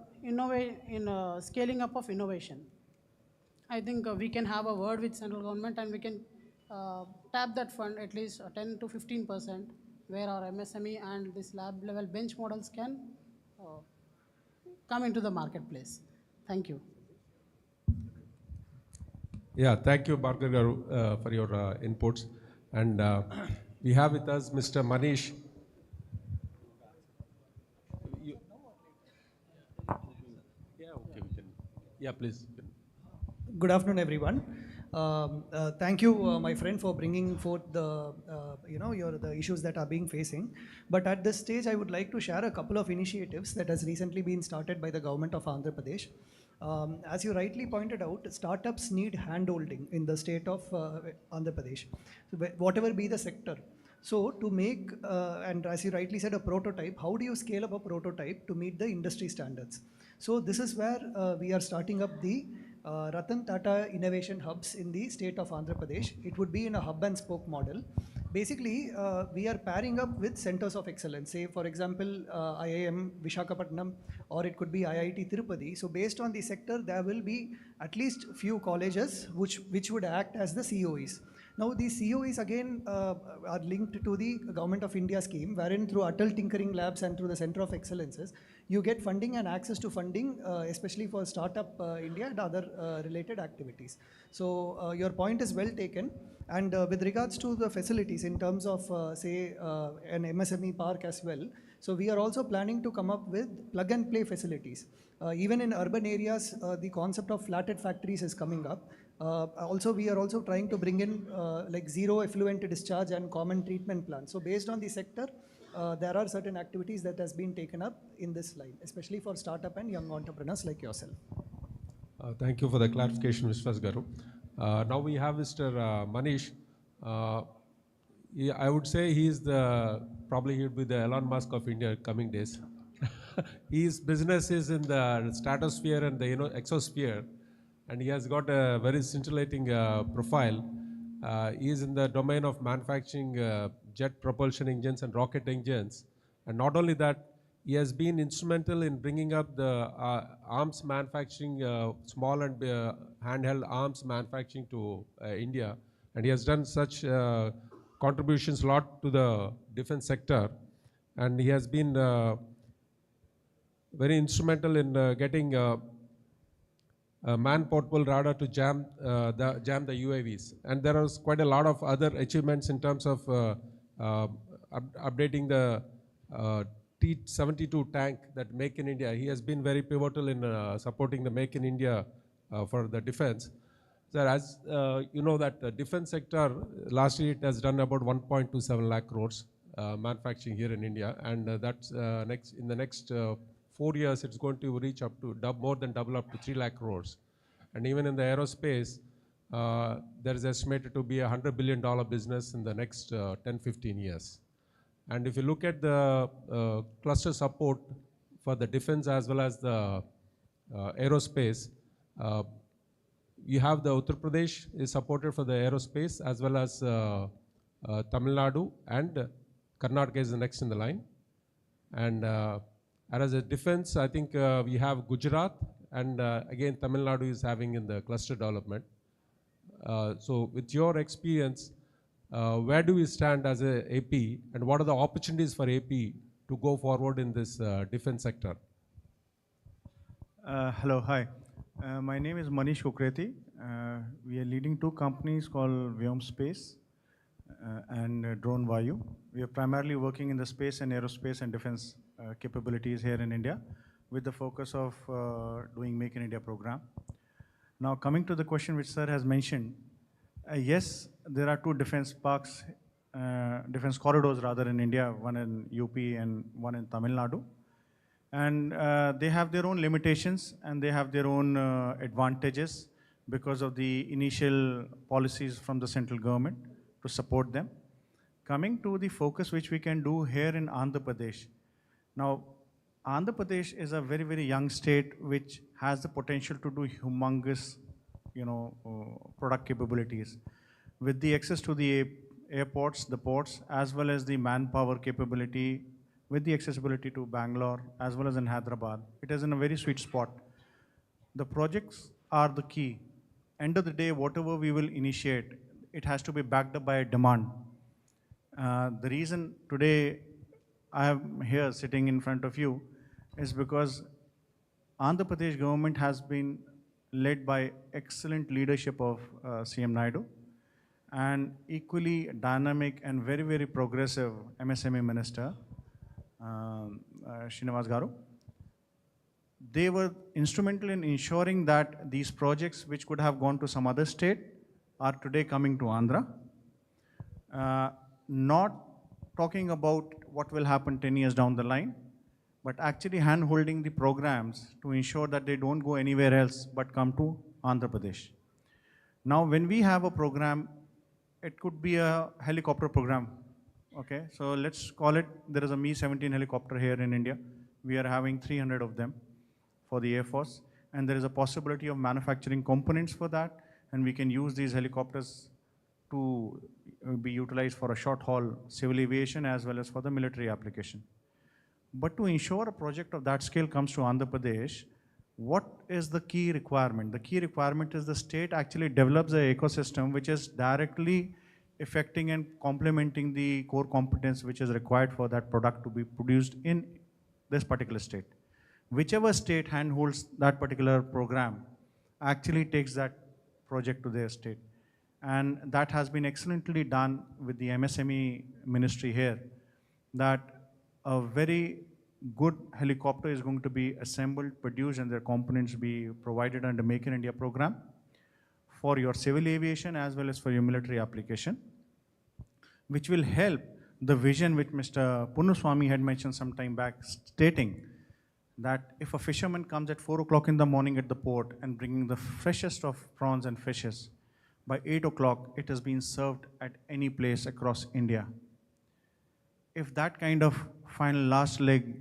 scaling up of innovation. I think we can have a word with central government and we can tap that fund at least 10 to 15%, where our MSME and this lab level bench models can come into the marketplace. Thank you. Yeah, thank you, Bhargav Garu, for your inputs. And we have with us Mr. Manish. Yeah, please. Good afternoon, everyone. Thank you, my friend, for bringing forth the the issues that are being facing. But at this stage, I would like to share a couple of initiatives that has recently been started by the government of Andhra Pradesh. As you rightly pointed out, startups need handholding in the state of Andhra Pradesh, whatever be the sector. So to make, and as you rightly said, a prototype, how do you scale up a prototype to meet the industry standards? So this is where we are starting up the Ratan Tata Innovation Hubs in the state of Andhra Pradesh. It would be in a hub and spoke model. Basically, we are pairing up with centers of excellence, say for example, IIM Visakhapatnam, or it could be IIT Tirupati. So based on the sector, there will be at least few colleges which would act as the COEs. Now these COEs again are linked to the Government of India scheme, wherein through Atal Tinkering Labs and through the Center of Excellences, you get funding and access to funding, especially for Startup India and other related activities. So your point is well taken. And with regards to the facilities in terms of say an MSME park as well, so we are also planning to come up with plug and play facilities. Even in urban areas, the concept of flatted factories is coming up. Also, we are also trying to bring in like zero effluent discharge and common treatment plants. So based on the sector, there are certain activities that has been taken up in this line, especially for startup and young entrepreneurs like yourself. Thank you for the clarification, Mr. Garu. Now we have Mr. Manish. I would say he is probably he would be the Elon Musk of India coming days. His business is in the stratosphere and the exosphere, and he has got a very scintillating profile. He is in the domain of manufacturing jet propulsion engines and rocket engines. And not only that, he has been instrumental in bringing up the arms manufacturing, small and handheld arms manufacturing to India. And he has done such contributions a lot to the defense sector. And he has been very instrumental in getting a man-portable radar to jam the UAVs. And there was quite a lot of other achievements in terms of updating the T-72 tank that Make in India. He has been very pivotal in supporting the Make in India for the defense. Sir, as you know that the defense sector, last year it has done about 1.27 lakh crores manufacturing here in India, and that's in the next 4 years it's going to reach up to more than double up to 3 lakh crores. And even in the aerospace, there is estimated to be $100 billion business in the next 10-15 years. And if you look at the cluster support for the defense as well as the aerospace, you have the Uttar Pradesh is supported for the aerospace as well as Tamil Nadu, and Karnataka is the next in the line. And as a defense, I think we have Gujarat, and again Tamil Nadu is having in the cluster development. So with your experience, where do we stand as a AP, and what are the opportunities for AP to go forward in this defense sector? Hello, hi. My name is Manish Kukreti. We are leading two companies called Vyom Space and Drone Vayu. We are primarily working in the space and aerospace and defense capabilities here in India with the focus of doing Make in India program. Now coming to the question which sir has mentioned, yes, there are two defense parks, defense corridors rather in India, one in UP and one in Tamil Nadu. And they have their own limitations and they have their own advantages because of the initial policies from the central government to support them. Coming to the focus which we can do here in Andhra Pradesh. Now, Andhra Pradesh is a very, very young state which has the potential to do humongous, product capabilities. With the access to the airports, the ports, as well as the manpower capability, with the accessibility to Bangalore, as well as in Hyderabad, it is in a very sweet spot. The projects are the key. End of the day, whatever we will initiate, it has to be backed up by a demand. The reason today I am here sitting in front of you is because Andhra Pradesh government has been led by excellent leadership of CM Naidu and equally dynamic and very, very progressive MSME minister, Srinivas garu. They were instrumental in ensuring that these projects which could have gone to some other state are today coming to Andhra. Not talking about what will happen 10 years down the line, but actually hand-holding the programs to ensure that they don't go anywhere else but come to Andhra Pradesh. Now, when we have a program, it could be a helicopter program. Okay, so let's call it, there is a Mi-17 helicopter here in India. We are having 300 of them for the Air Force, and there is a possibility of manufacturing components for that, and we can use these helicopters to be utilized for a short haul civil aviation as well as for the military application. But to ensure a project of that scale comes to Andhra Pradesh, what is the key requirement? The key requirement is the state actually develops an ecosystem which is directly affecting and complementing the core competence which is required for that product to be produced in this particular state. Whichever state handholds that particular program actually takes that project to their state. And that has been excellently done with the MSME ministry here, that a very good helicopter is going to be assembled, produced, and their components be provided under Make in India program for your civil aviation as well as for your military application, which will help the vision which Mr. Punnuswamy had mentioned some time back, stating that if a fisherman comes at 4 o'clock in the morning at the port and bringing the freshest of prawns and fishes, by 8 o'clock it has been served at any place across India. If that kind of final last leg,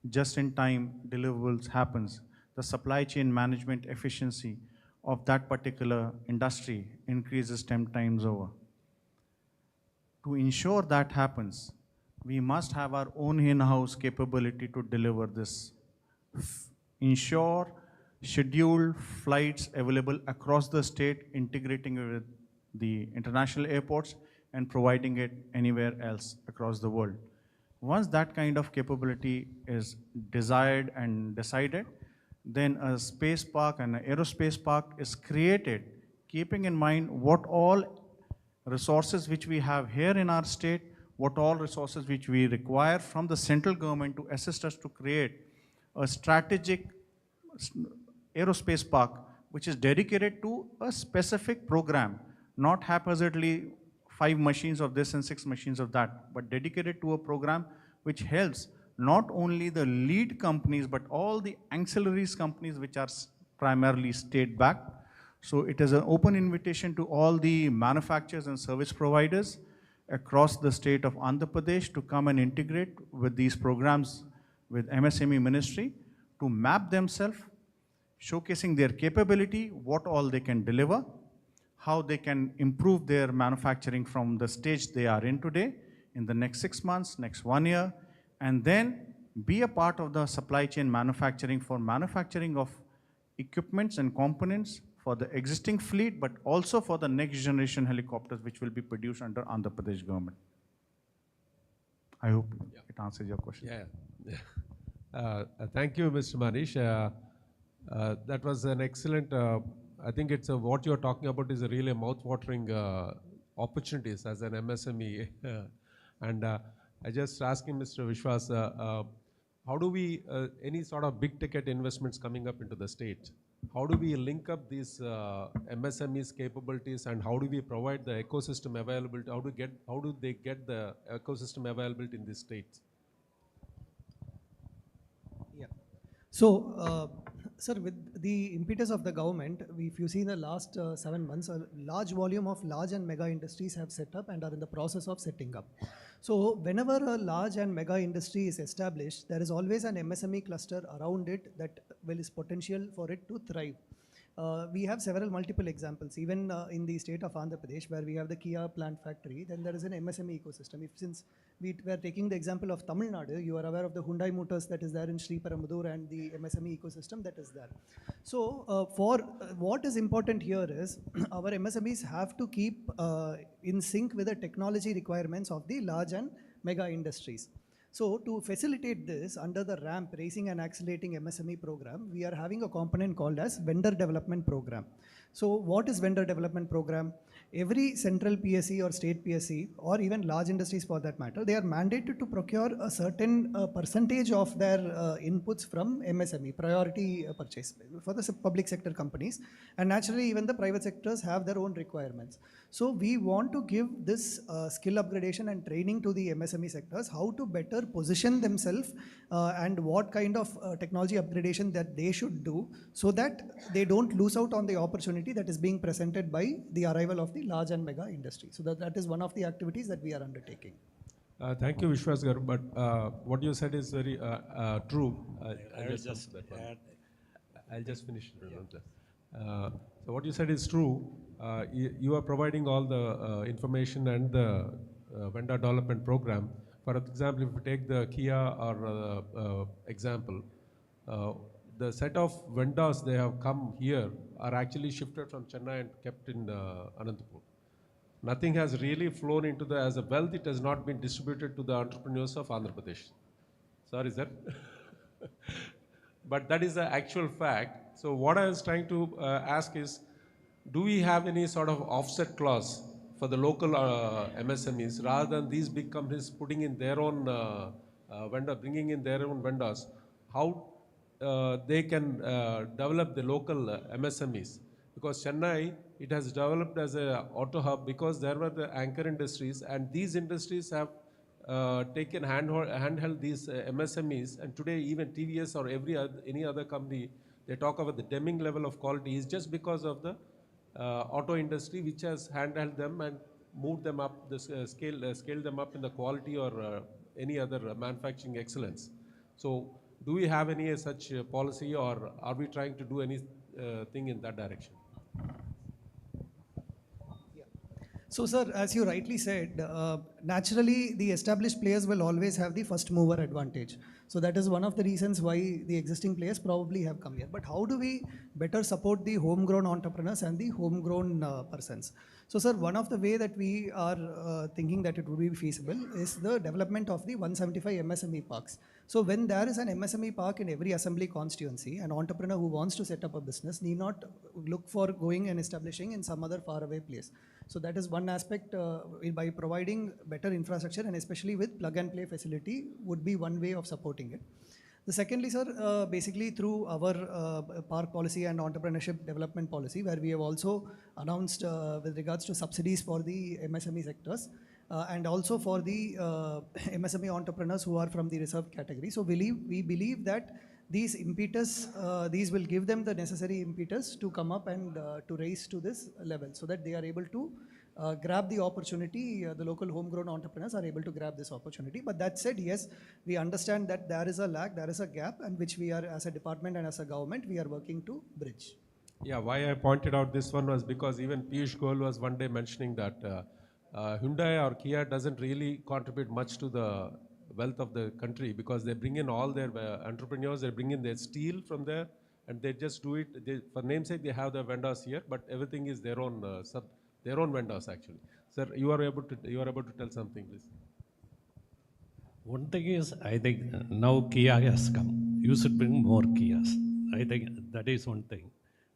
just-in-time deliverables happens, the supply chain management efficiency of that particular industry increases 10 times over. To ensure that happens, we must have our own in-house capability to deliver this. Ensure scheduled flights available across the state, integrating it with the international airports and providing it anywhere else across the world. Once that kind of capability is desired and decided, then a space park and an aerospace park is created, keeping in mind what all resources which we have here in our state, what all resources which we require from the central government to assist us to create a strategic aerospace park which is dedicated to a specific program, not haphazardly 5 machines of this and 6 machines of that, but dedicated to a program which helps not only the lead companies, but all the ancillaries companies which are primarily state-backed. So it is an open invitation to all the manufacturers and service providers across the state of Andhra Pradesh to come and integrate with these programs with MSME Ministry to map themselves, showcasing their capability, what all they can deliver, how they can improve their manufacturing from the stage they are in today, in the next 6 months, next 1 year, and then be a part of the supply chain manufacturing for manufacturing of equipments and components for the existing fleet, but also for the next generation helicopters which will be produced under Andhra Pradesh government. I hope it answers your question. Thank you, Mr. Manish. That was an excellent, I think it's what you're talking about is a really mouth-watering opportunities as an MSME. And I just asking Mr. Vishwas, how do we, any sort of big ticket investments coming up into the state, how do we link up these MSMEs capabilities and how do we provide the ecosystem availability? How do they get the ecosystem availability in these states? Yeah. So, sir, with the impetus of the government, if you see in the last 7 months, a large volume of large and mega industries have set up and are in the process of setting up. So whenever a large and mega industry is established, there is always an MSME cluster around it that is potential for it to thrive. We have multiple examples, even in the state of Andhra Pradesh, where we have the Kia plant factory, then there is an MSME ecosystem. Since we were taking the example of Tamil Nadu, you are aware of the Hyundai Motors that is there in Shri and the MSME ecosystem that is there. So what is important here is our MSMEs have to keep in sync with the technology requirements of the large and mega industries. So to facilitate this, under the RAMP, Raising and Accelerating MSME program, we are having a component called as Vendor Development Program. So what is Vendor Development Program? Every central PSE or state PSE, or even large industries for that matter, they are mandated to procure a certain percentage of their inputs from MSME, priority purchase, for the public sector companies. And naturally, even the private sectors have their own requirements. So we want to give this skill upgradation and training to the MSME sectors, how to better position themselves and what kind of technology upgradation that they should do so that they don't lose out on the opportunity that is being presented by the arrival of the large and mega industry. So that is one of the activities that we are undertaking. Thank you, Vishwas Garu, but what you said is very true. I'll just finish. So what you said is true. You are providing all the information and the vendor development program. For example, if you take the Kia or example, the set of vendors they have come here are actually shifted from Chennai and kept in Anantapur. Nothing has really flown into the, as a wealth, it has not been distributed to the entrepreneurs of Andhra Pradesh. Sorry, sir. But that is the actual fact. So what I was trying to ask is, do we have any sort of offset clause for the local MSMEs rather than these big companies putting in their own bringing in their own vendors? How they can develop the local MSMEs? Because Chennai, it has developed as a auto hub because there were the anchor industries, and these industries have taken handheld these MSMEs, and today even TVS or any other company, they talk about the Deming level of quality is just because of the auto industry which has handheld them and moved them up, scaled them up in the quality or any other manufacturing excellence. So do we have any such policy, or are we trying to do anything in that direction? So, sir, as you rightly said, naturally the established players will always have the first mover advantage. So that is one of the reasons why the existing players probably have come here. But how do we better support the homegrown entrepreneurs and the homegrown persons? So, sir, one of the way that we are thinking that it would be feasible is the development of the 175 MSME parks. So when there is an MSME park in every assembly constituency, an entrepreneur who wants to set up a business need not look for going and establishing in some other faraway place. So that is one aspect by providing better infrastructure, and especially with plug and play facility would be one way of supporting it. The secondly, sir, basically through our park policy and entrepreneurship development policy, where we have also announced with regards to subsidies for the MSME sectors and also for the MSME entrepreneurs who are from the reserved category. So we believe that these impetus, these will give them the necessary impetus to come up and to raise to this level so that they are able to grab the opportunity, the local homegrown entrepreneurs are able to grab this opportunity. But that said, yes, we understand that there is a lag, there is a gap, and which we are, as a department and as a government, we are working to bridge. Yeah, why I pointed out this one was because even Piyush Goyal was one day mentioning that Hyundai or Kia doesn't really contribute much to the wealth of the country because they bring in all their entrepreneurs, they bring in their steel from there, and they just do it. For namesake, they have the vendors here, but everything is their own their own vendors actually. Sir, you are able to tell something, please. One thing is, I think now Kia has come. You should bring more Kias. I think that is one thing.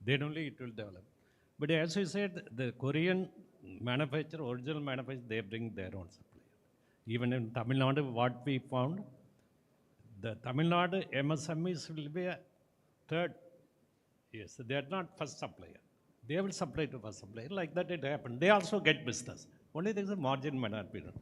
Then only it will develop. But as you said, the Korean manufacturer, original manufacturer, they bring their own supply. Even in Tamil Nadu, what we found, the Tamil Nadu MSMEs will be a third. Yes, they are not first supplier. They will supply to first supplier. Like that it happened. They also get business. Only thing is the margin may not be done.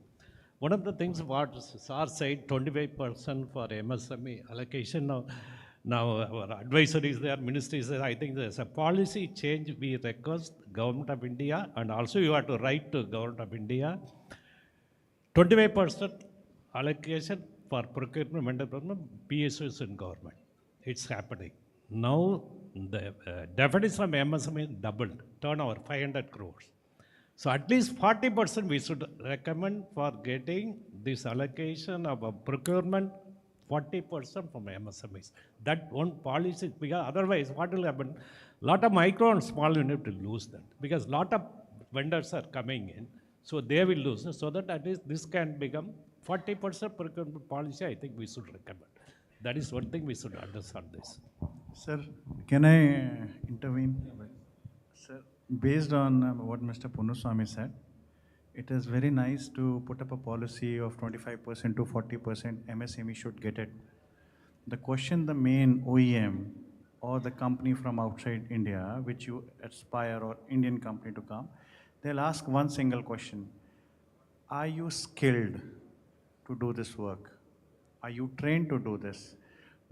One of the things what SAR said, 25% for MSME allocation. Now our advisor is there, ministry is there. I think there's a policy change we request Government of India, and also you have to write to Government of India. 25% allocation for procurement, vendor procurement, PSUs in government. It's happening. Now the definition from MSME doubled, turnover 500 crores. So at least 40% we should recommend for getting this allocation of a procurement, 40% from MSMEs. That one policy, because otherwise what will happen? Lot of micro and small unit will lose that because lot of vendors are coming in, so they will lose it. So that at least this can become 40% procurement policy. I think we should recommend. That is one thing we should understand this. Sir, can I intervene? Sir, based on what Mr. Punuswamy said, it is very nice to put up a policy of 25% to 40% MSME should get it. The question the main OEM or the company from outside India, which you aspire or Indian company to come, they'll ask one single question. Are you skilled to do this work? Are you trained to do this?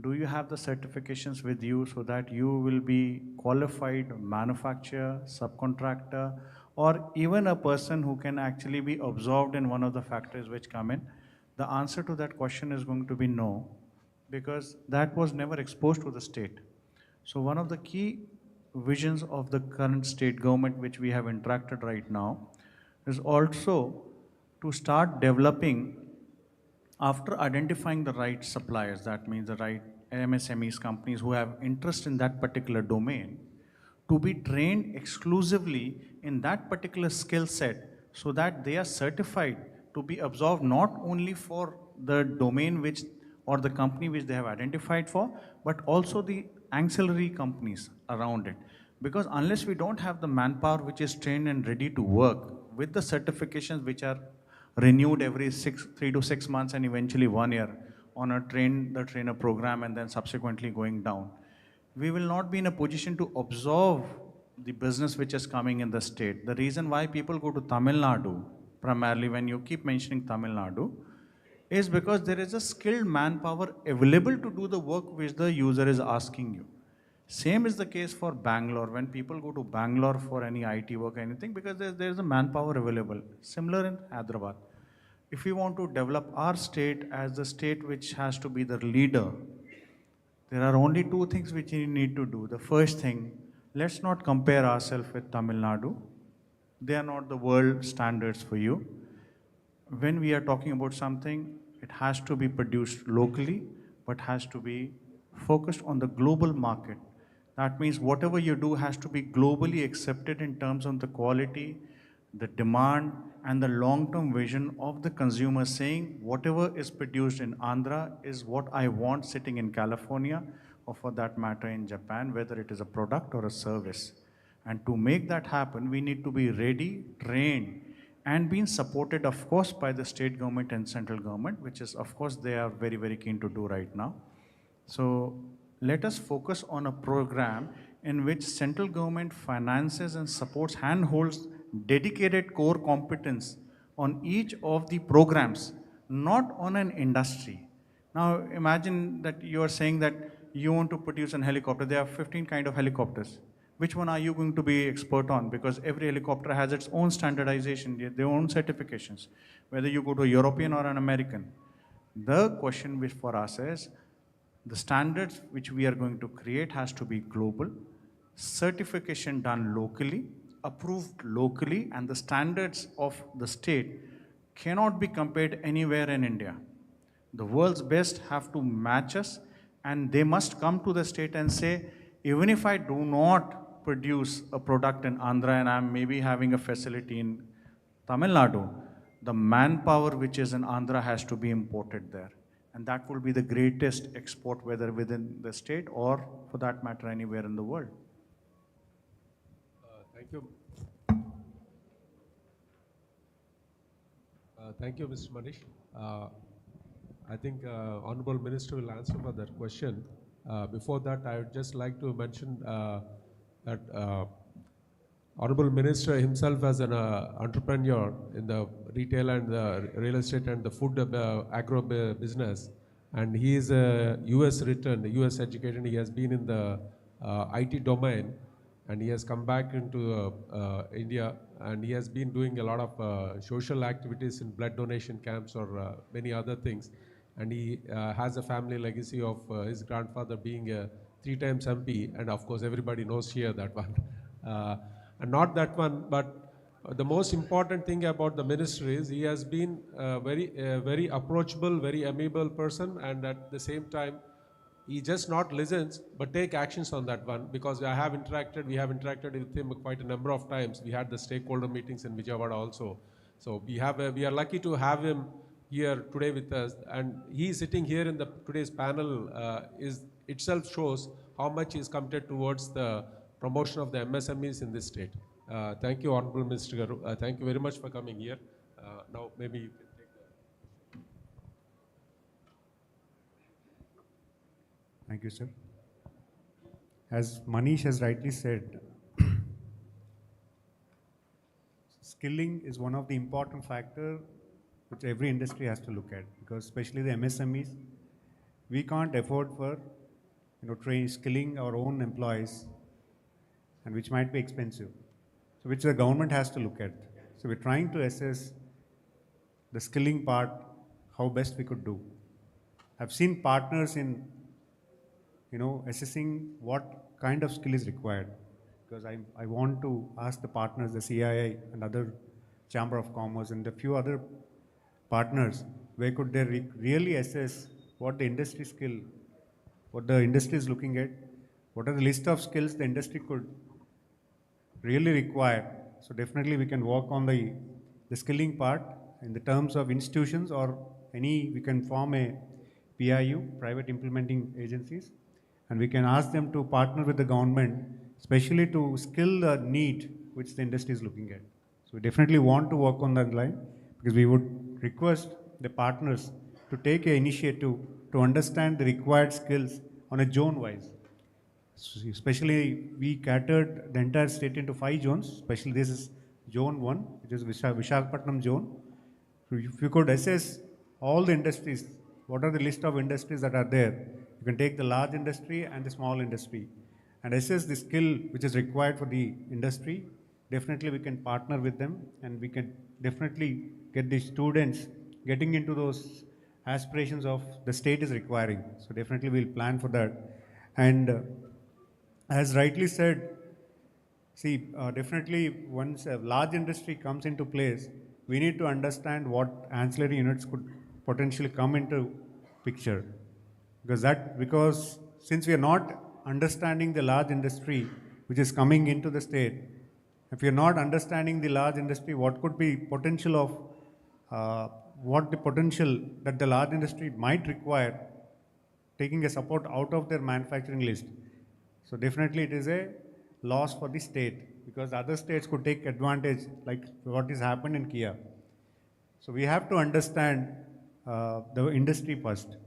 Do you have the certifications with you so that you will be qualified manufacturer, subcontractor, or even a person who can actually be absorbed in one of the factories which come in? The answer to that question is going to be no, because that was never exposed to the state. So one of the key visions of the current state government which we have interacted right now is also to start developing, after identifying the right suppliers, that means the right MSMEs companies who have interest in that particular domain, to be trained exclusively in that particular skill set so that they are certified to be absorbed not only for the domain which or the company which they have identified for, but also the ancillary companies around it. Because unless we don't have the manpower which is trained and ready to work with the certifications which are renewed every 3 to 6 months and eventually 1 year on a trainer program and then subsequently going down, we will not be in a position to absorb the business which is coming in the state. The reason why people go to Tamil Nadu, primarily when you keep mentioning Tamil Nadu, is because there is a skilled manpower available to do the work which the user is asking you. Same is the case for Bangalore. When people go to Bangalore for any IT work, anything, because there is a manpower available. Similar in Hyderabad. If we want to develop our state as the state which has to be the leader, there are only two things which we need to do. The first thing, let's not compare ourselves with Tamil Nadu. They are not the world standards for you. When we are talking about something, it has to be produced locally, but has to be focused on the global market. That means whatever you do has to be globally accepted in terms of the quality, the demand, and the long-term vision of the consumer, saying whatever is produced in Andhra is what I want sitting in California, or for that matter in Japan, whether it is a product or a service. And to make that happen, we need to be ready, trained, and being supported, of course, by the state government and central government, which is, of course, they are very, very keen to do right now. So let us focus on a program in which central government finances and supports handholds dedicated core competence on each of the programs, not on an industry. Now imagine that you are saying that you want to produce an helicopter. There are 15 kind of helicopters. Which one are you going to be expert on? Because every helicopter has its own standardization, their own certifications, whether you go to a European or an American. The question which for us is, the standards which we are going to create has to be global, certification done locally, approved locally, and the standards of the state cannot be compared anywhere in India. The world's best have to match us, and they must come to the state and say, even if I do not produce a product in Andhra and I'm maybe having a facility in Tamil Nadu, the manpower which is in Andhra has to be imported there. And that will be the greatest export, whether within the state or, for that matter, anywhere in the world. Thank you. Thank you, Mr. Manish. I think Honorable Minister will answer for that question. Before that, I would just like to mention that Honorable Minister himself as an entrepreneur in the retail and the real estate and the food agro business, and he is a US written, US educated. He has been in the IT domain, and he has come back into India, and he has been doing a lot of social activities in blood donation camps or many other things. And he has a family legacy of his grandfather being a 3 times MP, and of course everybody knows here that one. And not that one, but the most important thing about the minister is he has been very approachable, very amiable person, and at the same time, he just not listens, but take actions on that one, because we have interacted with him quite a number of times. We had the stakeholder meetings in Vijayawada also. So we are lucky to have him here today with us, and he sitting here in today's panel is itself shows how much he is committed towards the promotion of the MSMEs in this state. Thank you, Honorable Minister Garu. Thank you very much for coming here. Now maybe you can take the... Thank you, sir. As Manish has rightly said, skilling is one of the important factors which every industry has to look at, because especially the MSMEs, we can't afford for skilling our own employees, and which might be expensive. So which the government has to look at. So we're trying to assess the skilling part, how best we could do. I've seen partners in assessing what kind of skill is required, because I want to ask the partners, the CII and other Chamber of Commerce and a few other partners, where could they really assess what the industry skill, what the industry is looking at, what are the list of skills the industry could really require. So definitely we can work on the skilling part in the terms of institutions, or we can form a PIU, private implementing agencies, and we can ask them to partner with the government, especially to skill the need which the industry is looking at. So we definitely want to work on that line, because we would request the partners to take an initiative to understand the required skills on a zone-wise. So especially, we catered the entire state into 5 zones, especially this is Zone 1, which is Visakhapatnam zone. So if you could assess all the industries, what are the list of industries that are there, you can take the large industry and the small industry and assess the skill which is required for the industry. Definitely we can partner with them, and we can definitely get the students getting into those aspirations of the state is requiring. So definitely we'll plan for that. And as rightly said, definitely once a large industry comes into place, we need to understand what ancillary units could potentially come into picture. Because since we are not understanding the large industry which is coming into the state, if you're not understanding the large industry, what could be potential of what the potential that the large industry might require, taking a support out of their manufacturing list. So definitely it is a loss for the state, because other states could take advantage, like what has happened in Kia. So we have to understand the industry first.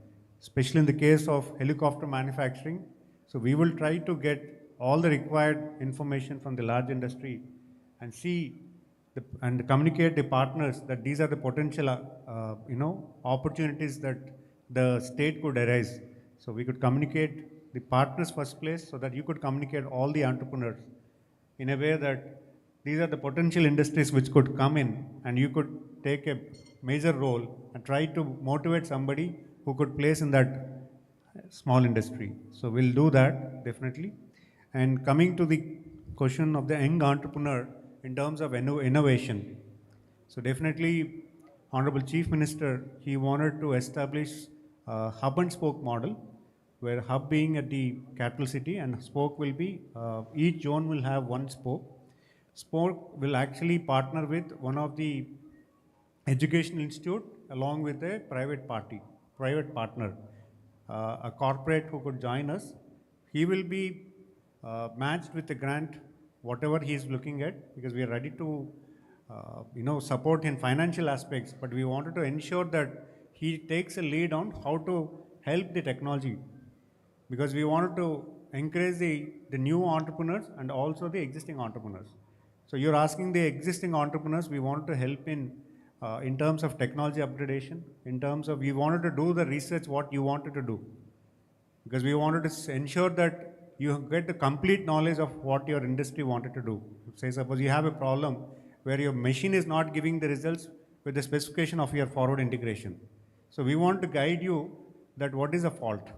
especially in the case of helicopter manufacturing. So we will try to get all the required information from the large industry and see and communicate the partners that these are the potential, opportunities that the state could arise. So we could communicate the partners first place so that you could communicate all the entrepreneurs in a way that these are the potential industries which could come in and you could take a major role and try to motivate somebody who could place in that small industry. So we'll do that definitely. And coming to the question of the young entrepreneur in terms of innovation. So definitely, Honorable Chief Minister, he wanted to establish a hub and spoke model, where hub being at the capital city and spoke will be, each zone will have one spoke. Spoke will actually partner with one of the educational institute along with a private partner, a corporate who could join us. He will be matched with a grant, whatever he is looking at, because we are ready to support in financial aspects, but we wanted to ensure that he takes a lead on how to help the technology, because we wanted to encourage the new entrepreneurs and also the existing entrepreneurs. So you're asking the existing entrepreneurs, we wanted to help in terms of technology upgradation, in terms of we wanted to do the research what you wanted to do, because we wanted to ensure that you get the complete knowledge of what your industry wanted to do. Say suppose you have a problem where your machine is not giving the results with the specification of your forward integration. So we want to guide you that what is the fault.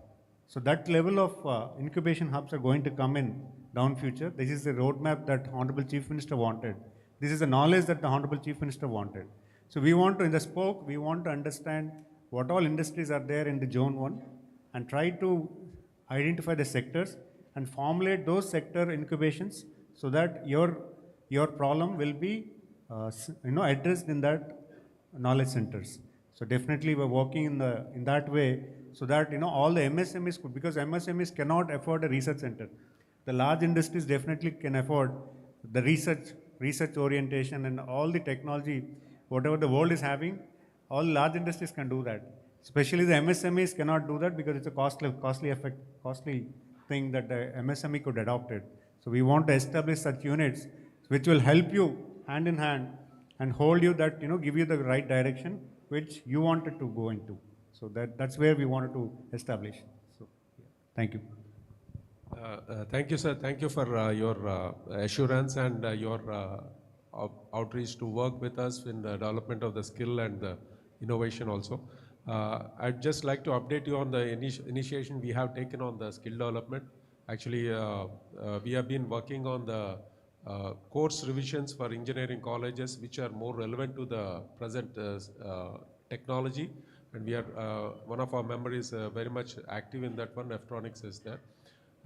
So that level of incubation hubs are going to come in down future. This is the roadmap that Honorable Chief Minister wanted. This is the knowledge that the Honorable Chief Minister wanted. So we want to, in the spoke, we want to understand what all industries are there in the zone 1 and try to identify the sectors and formulate those sector incubations so that your problem will be addressed in that knowledge centers. So definitely we're working in that way so that all the MSMEs could, because MSMEs cannot afford a research center. The large industries definitely can afford the research orientation and all the technology, whatever the world is having, all large industries can do that. Especially the MSMEs cannot do that because it's a costly thing that the MSME could adopt it. So we want to establish such units which will help you hand in hand and hold you that, give you the right direction which you wanted to go into. So that's where we wanted to establish. So thank you. Thank you, sir. Thank you for your assurance and your outreach to work with us in the development of the skill and the innovation also. I'd just like to update you on the initiation we have taken on the skill development. Actually, we have been working on the course revisions for engineering colleges which are more relevant to the present technology, and we are one of our members is very much active in that one. Electronics is there,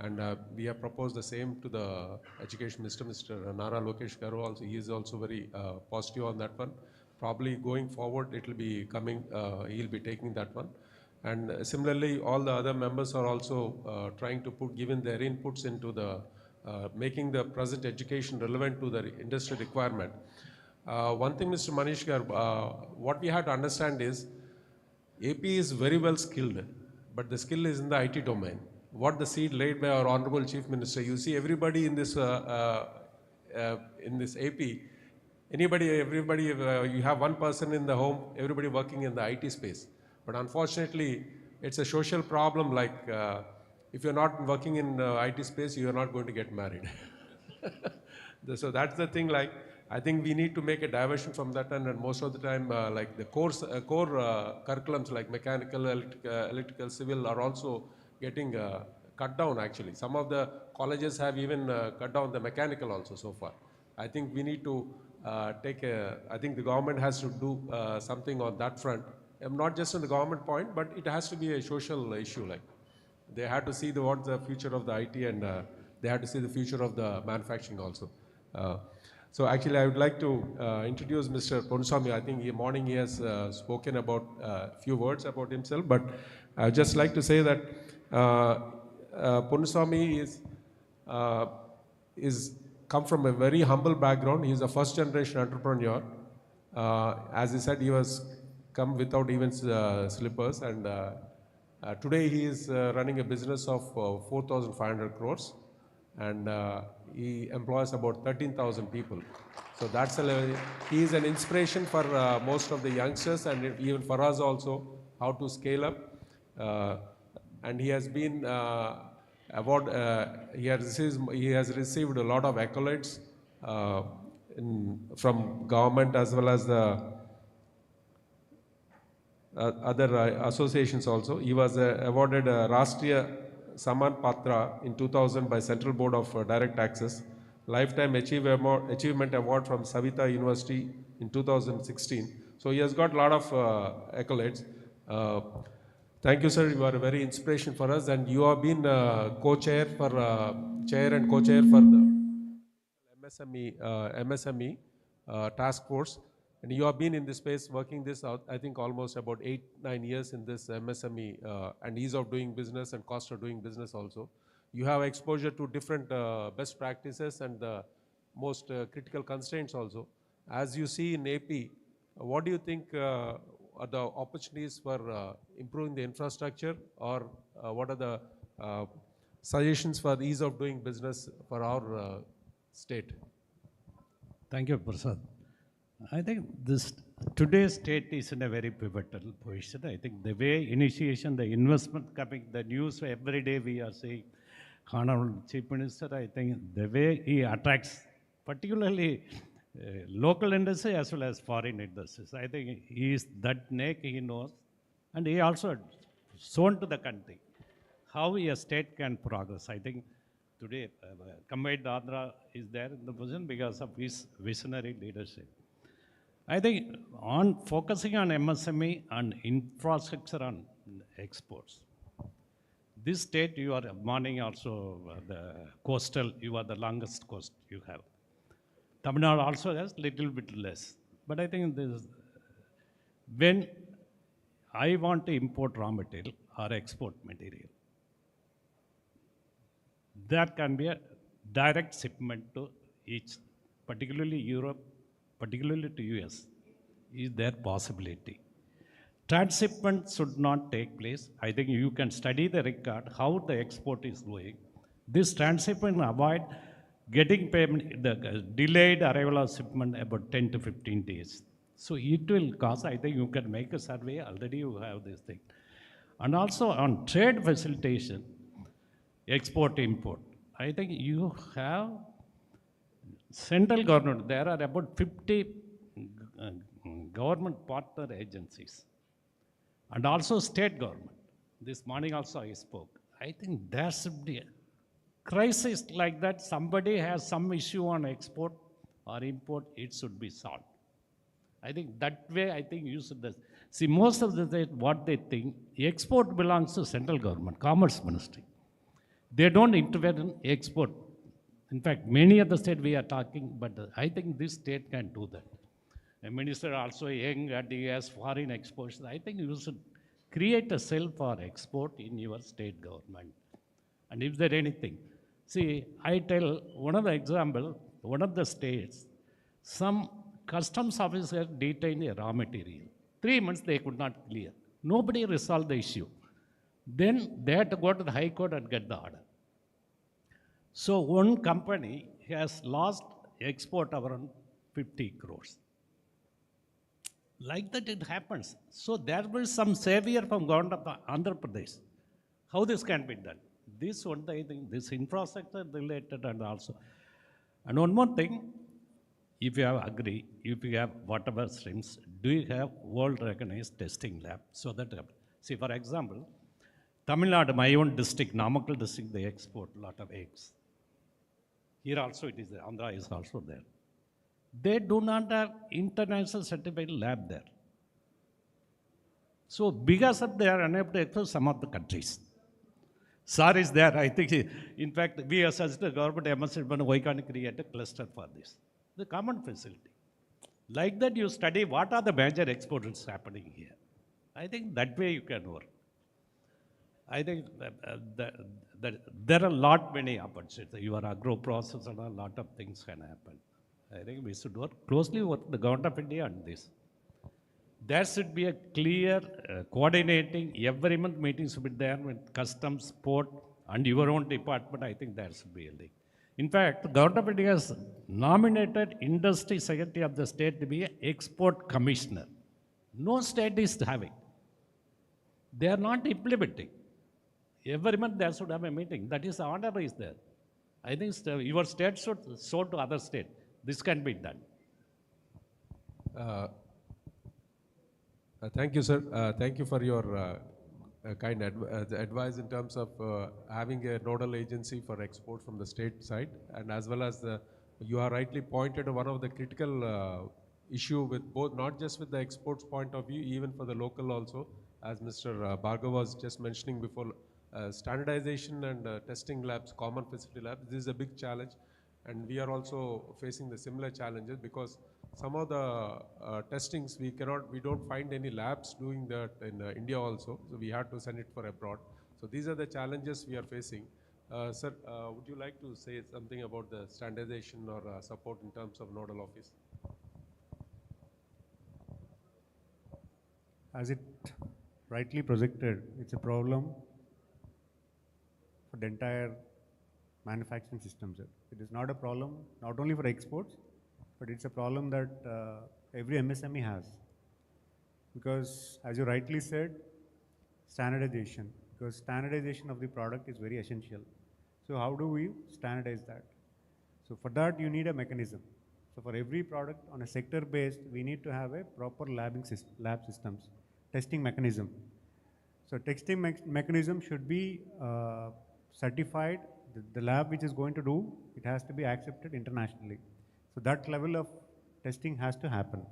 and we have proposed the same to the Education Minister, Mr. Nara Lokesh Garu. Also, he is also very positive on that one. Probably going forward, it will be coming. He'll be taking that one, and similarly, all the other members are also trying to given their inputs into the making the present education relevant to the industry requirement. One thing, Mr. Manish Gar, what we have to understand is AP is very well skilled, but the skill is in the IT domain. What the seed laid by our Honorable Chief Minister, you see everybody in this AP, everybody, you have one person in the home, everybody working in the IT space. But unfortunately, it's a social problem like if you're not working in the IT space, you're not going to get married. So that's the thing, like, I think we need to make a diversion from that, and most of the time, like the core curriculums like mechanical, electrical, civil are also getting cut down actually. Some of the colleges have even cut down the mechanical also so far. I think we need to I think the government has to do something on that front. Not just on the government point, but it has to be a social issue. Like they have to see what's the future of the IT, and they have to see the future of the manufacturing also. So actually, I would like to introduce Mr. Ponswami. I think in the morning he has spoken about a few words about himself, but I would just like to say that Ponswami is come from a very humble background. He is a first generation entrepreneur. As he said, he was come without even slippers, and Today he is running a business of 4,500 crores and he employs about 13,000 people. So that's he is an inspiration for most of the youngsters and even for us also how to scale up. And he has been he has received a lot of accolades from government as well as the other associations also. He was awarded Rashtriya Saman Patra in 2000 by Central Board of Direct Taxes, Lifetime Achievement Award from Savita University in 2016. So he has got a lot of accolades. Thank you, sir. You are a very inspiration for us, and you have been co-chair for chair and co-chair for the MSME task force. And you have been in this space working this out, I think almost about 8-9 years in this MSME and ease of doing business and cost of doing business also. You have exposure to different best practices and the most critical constraints also. As you see in AP, what do you think are the opportunities for improving the infrastructure, or what are the suggestions for the ease of doing business for our state? Thank you, Prasad. I think today's state is in a very pivotal position. I think the way initiation, the investment coming, the news every day we are seeing, Hon'ble Chief Minister, I think the way he attracts particularly local industry as well as foreign industries. I think he is that neck, he knows, and he also shown to the country how a state can progress. I think today combined Andhra is there in the position because of his visionary leadership. I think on focusing on MSME and infrastructure on exports. This state, you are morning also the coastal, you are the longest coast you have. Tamil Nadu also has little bit less. But I think this, when I want to import raw material or export material, there can be a direct shipment to each, particularly Europe, particularly to US. Is there possibility? Transshipment should not take place. I think you can study the record, how the export is going. This transshipment avoid getting payment, the delayed arrival of shipment about 10 to 15 days. So it will cost, I think you can make a survey, already you have this thing. And also on trade facilitation, export, import, I think you have central government, there are about 50 government partner agencies and also state government. This morning also I spoke. I think there should be a crisis like that. Somebody has some issue on export or import, it should be solved. I think that way, I think you should see most of the state, what they think, export belongs to central government, commerce ministry. They don't interfere in export. In fact, many of the states we are talking, but I think this state can do that. A minister also young and he has foreign exports. I think you should create a cell for export in your state government. And if there anything, see, I tell one of the example, one of the states, some customs officer detained a raw material. 3 months they could not clear. Nobody resolved the issue. Then they had to go to the High Court and get the order. So one company has lost export around 50 crores. Like that it happens. So there will be some savior from government of Andhra Pradesh. How this can be done? This one, I think, this infrastructure related and also. And one more thing, if you have agree, if you have whatever streams, do you have world recognized testing lab? So that, see for example, Tamil Nadu, my own district, Namakkal district, they export a lot of eggs. Here also it is there, Andhra is also there. They do not have international certified lab there. So because of they are unable to export some of the countries. SAR is there, I think, in fact, we as the government MSME, why can't create a cluster for this? The common facility. Like that you study what are the major exports happening here. I think that way you can work. I think that there are a lot many opportunities. Your agro process and a lot of things can happen. I think we should work closely with the government of India on this. There should be a clear coordinating, every month meetings should be there with customs, port, and your own department. I think there should be a link. In fact, the government of India has nominated Industry Secretary of the State to be an export commissioner. No state is having. They are not implementing. Every month there should have a meeting. That is the order is there. I think your state should show to other state. This can be done. Thank you, sir. Thank you for your kind advice in terms of having a nodal agency for export from the state side, and as well as you are rightly pointed one of the critical issue with both, not just with the exports point of view, even for the local also, as Mr. Bhargav was just mentioning before, standardization and testing labs, common facility labs, this is a big challenge, and we are also facing the similar challenges because some of the testings we don't find any labs doing that in India also, so we have to send it for abroad. So these are the challenges we are facing. Sir, would you like to say something about the standardization or support in terms of nodal office? As it rightly projected, it's a problem for the entire manufacturing system, sir. It is not a problem not only for exports, but it's a problem that every MSME has. Because as you rightly said, standardization, because standardization of the product is very essential. So how do we standardize that? So for that you need a mechanism. So for every product on a sector based, we need to have a proper lab systems, testing mechanism. So testing mechanism should be certified. The lab which is going to do, it has to be accepted internationally. So that level of testing has to happen.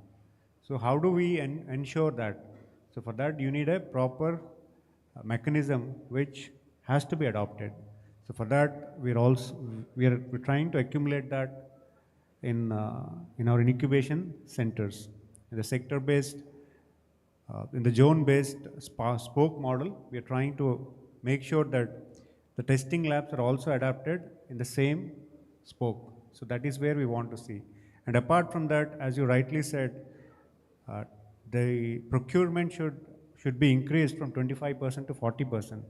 So how do we ensure that? So for that you need a proper mechanism which has to be adopted. So for that we're trying to accumulate that in our incubation centers, in the sector based, in the zone based spoke model. We are trying to make sure that the testing labs are also adapted in the same spoke. So that is where we want to see. And apart from that, as you rightly said, the procurement should be increased from 25% to 40%.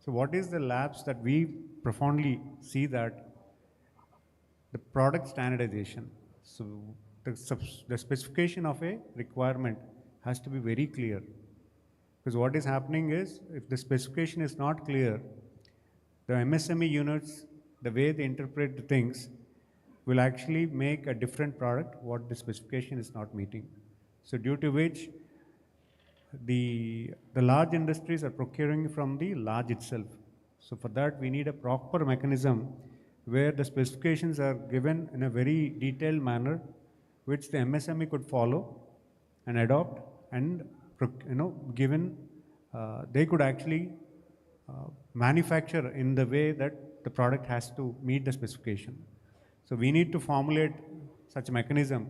So what is the labs that we profoundly see that the product standardization. So the specification of a requirement has to be very clear. Because what is happening is, if the specification is not clear, the MSME units, the way they interpret the things, will actually make a different product what the specification is not meeting. So due to which the large industries are procuring from the large itself. So for that we need a proper mechanism where the specifications are given in a very detailed manner which the MSME could follow and adopt, and given they could actually manufacture in the way that the product has to meet the specification. So we need to formulate such a mechanism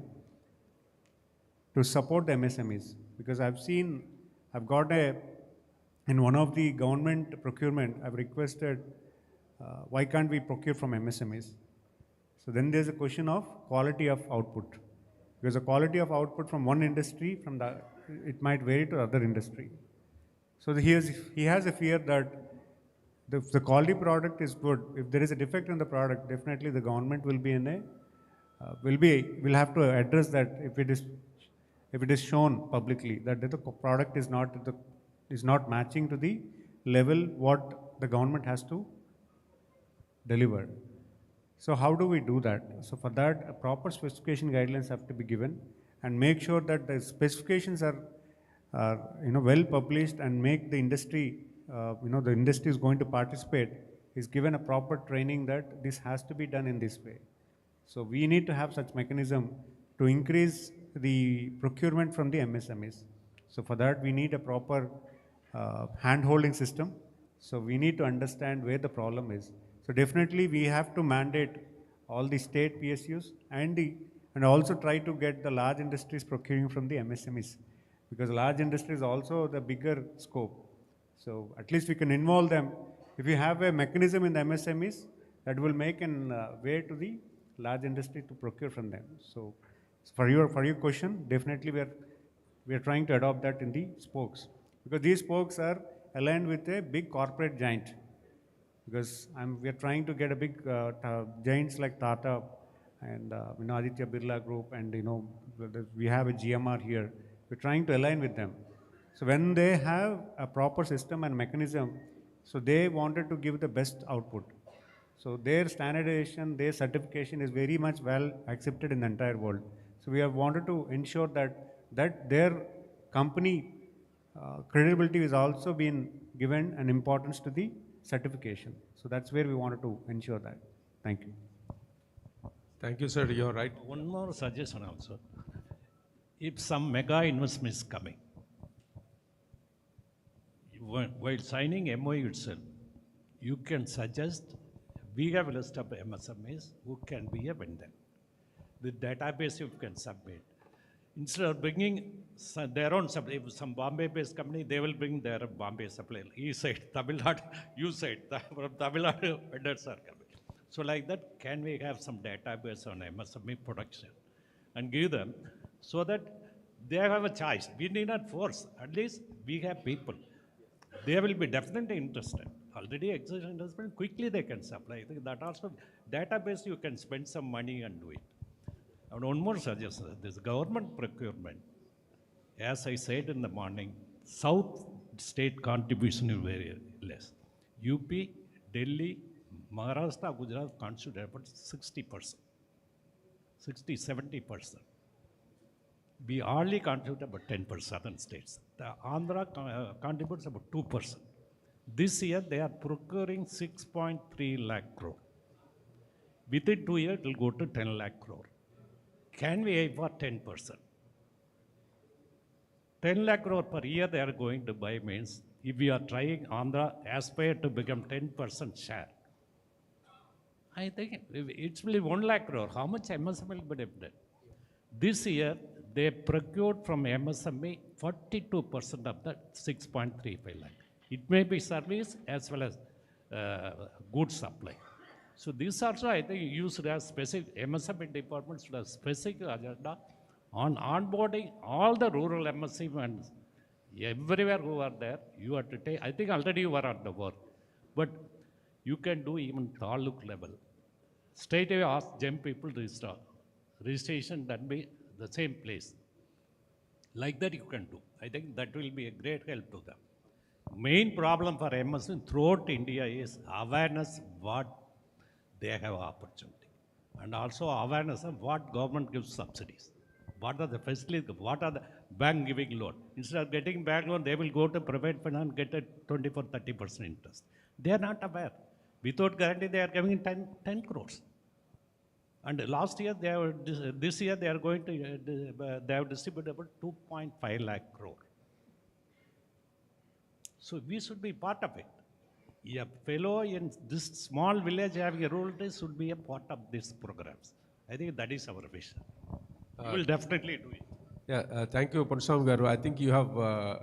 to support the MSMEs, because I've got in one of the government procurement, I've requested why can't we procure from MSMEs? So then there's a question of quality of output, because the quality of output from one industry, it might vary to other industry. So he has a fear that if the quality product is good, if there is a defect in the product, definitely the government will be will have to address that if it is shown publicly that the product is not matching to the level what the government has to deliver. So how do we do that? So for that, a proper specification guidelines have to be given, and make sure that the specifications are well published, and make the industry the industry is going to participate is given a proper training that this has to be done in this way. So we need to have such mechanism to increase the procurement from the MSMEs. So for that we need a proper hand-holding system. So we need to understand where the problem is. So definitely we have to mandate all the state PSUs and also try to get the large industries procuring from the MSMEs, because large industry is also the bigger scope. So at least we can involve them. If you have a mechanism in the MSMEs, that will make an way to the large industry to procure from them. So for your question, definitely we are We are trying to adopt that in the spokes, because these spokes are aligned with a big corporate giant. Because we are trying to get a big giants like Tata and Aditya Birla Group, and we have a GMR here. We're trying to align with them. So when they have a proper system and mechanism, so they wanted to give the best output. So their standardization, their certification is very much well accepted in the entire world. So we have wanted to ensure that their company credibility is also being given an importance to the certification. So that's where we wanted to ensure that. Thank you. Thank you, sir. You're right. One more suggestion also. If some mega investment is coming, while signing MOU itself, you can suggest, we have a list of MSMEs who can be a vendor. The database you can submit. Instead of bringing their own supply, if some Bombay-based company, they will bring their Bombay supply. He said, Tamil Nadu, you said, from Tamil Nadu vendors are coming. So like that, can we have some database on MSME production and give them so that they have a choice. We need not force. At least we have people. They will be definitely interested. Already existing investment, quickly they can supply. I think that also, database you can spend some money and do it. And one more suggestion, this government procurement, as I said in the morning, South state contribution is very less. UP, Delhi, Maharashtra, Gujarat constitute about 60%, 60-70%. We hardly contribute about 10% southern states. The Andhra contributes about 2%. This year they are procuring 6.3 lakh crore. Within 2 years it will go to 10 lakh crore. Can we aim for 10%? 10 lakh crore per year they are going to buy means, if we are trying Andhra aspire to become 10% share, I think it's only 1 lakh crore. How much MSME will be done? This year they procured from MSME 42% of the 6.35 lakh. It may be service as well as goods supply. So this also I think you should have specific, MSME department should have specific agenda on onboarding all the rural MSMEs everywhere who are there. You have to take, I think already you are on the work, but you can do even taluk level. Straight away ask GEM people to register. Registration that be the same place. Like that you can do. I think that will be a great help to them. Main problem for MSME throughout India is awareness what they have opportunity, and also awareness of what government gives subsidies. What are the facilities, what are the bank giving loan? Instead of getting bank loan, they will go to private finance, get a 24-30% interest. They are not aware. Without guarantee, they are giving 10 crores. And last year, this year, they are going to, they have distributed about 2.5 lakh crore. So we should be part of it. A fellow in this small village having a role should be a part of these programs. I think that is our vision. We will definitely do it. Yeah, thank you, Ponuswamy Garu. I think you have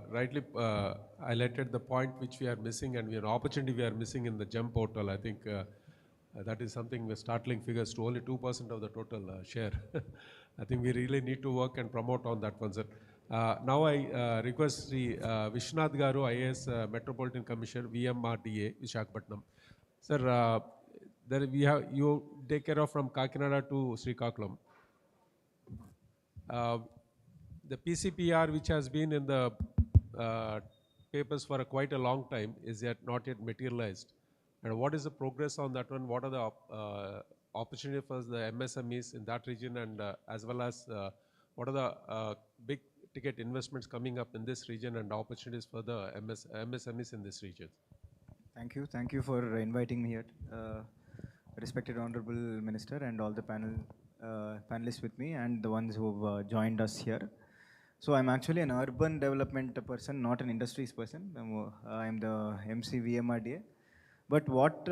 rightly highlighted the point which we are missing, and an opportunity we are missing in the GEM portal. I think that is something with startling figures to only 2% of the total share. I think we really need to work and promote on that one, sir. Now I request Sri Vishwanath Garu, IAS Metropolitan Commissioner, VMRDA, Visakhapatnam. Sir, there we have, you take care of from Kakinada to Srikakulam. The PCPR, which has been in the papers for quite a long time, is yet not yet materialized. And what is the progress on that one? What are the opportunities for the MSMEs in that region, and as well as what are the big ticket investments coming up in this region and opportunities for the MSMEs in this region? Thank you. Thank you for inviting me here. Respected Honorable Minister and all the panelists with me and the ones who have joined us here. So I'm actually an urban development person, not an industries person. I'm the MC VMRDA. But what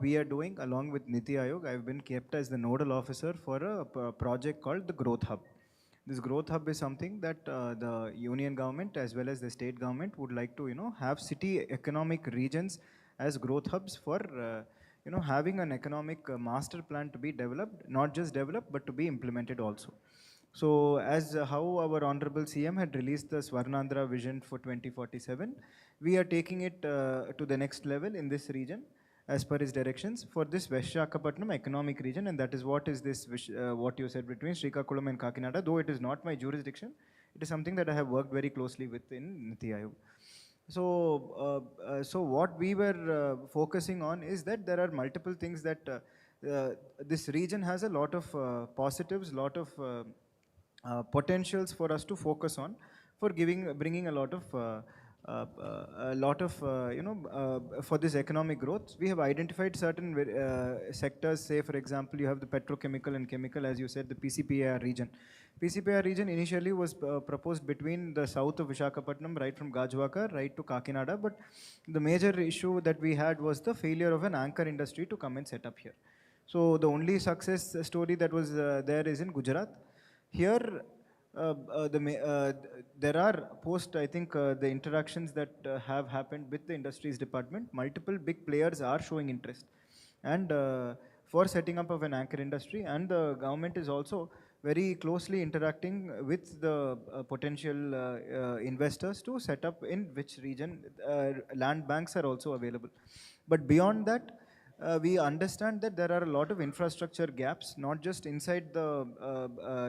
we are doing along with NITI Aayog, I've been kept as the nodal officer for a project called the Growth Hub. This Growth Hub is something that the union government as well as the state government would like to, have city economic regions as growth hubs for, having an economic master plan to be developed, not just developed, but to be implemented also. So as how our Honorable CM had released the Swarnandhra vision for 2047, we are taking it to the next level in this region as per his directions for this Visakhapatnam economic region, and that is what is this, what you said between Srikakulam and Kakinada, though it is not my jurisdiction, it is something that I have worked very closely with in NITI Aayog. So what we were focusing on is that there are multiple things that this region has a lot of positives, lot of potentials for us to focus on for bringing a lot of for this economic growth. We have identified certain sectors. Say for example, you have the petrochemical and chemical, as you said, the PCPAR region. PCPAR region initially was proposed between the south of Visakhapatnam, right from Gajwaka, right to Kakinada, but the major issue that we had was the failure of an anchor industry to come and set up here. So the only success story that was there is in Gujarat. Here, there are post, I think, the interactions that have happened with the industries department, multiple big players are showing interest. And for setting up of an anchor industry, and the government is also very closely interacting with the potential investors to set up in which region. Land banks are also available. But beyond that, we understand that there are a lot of infrastructure gaps, not just inside the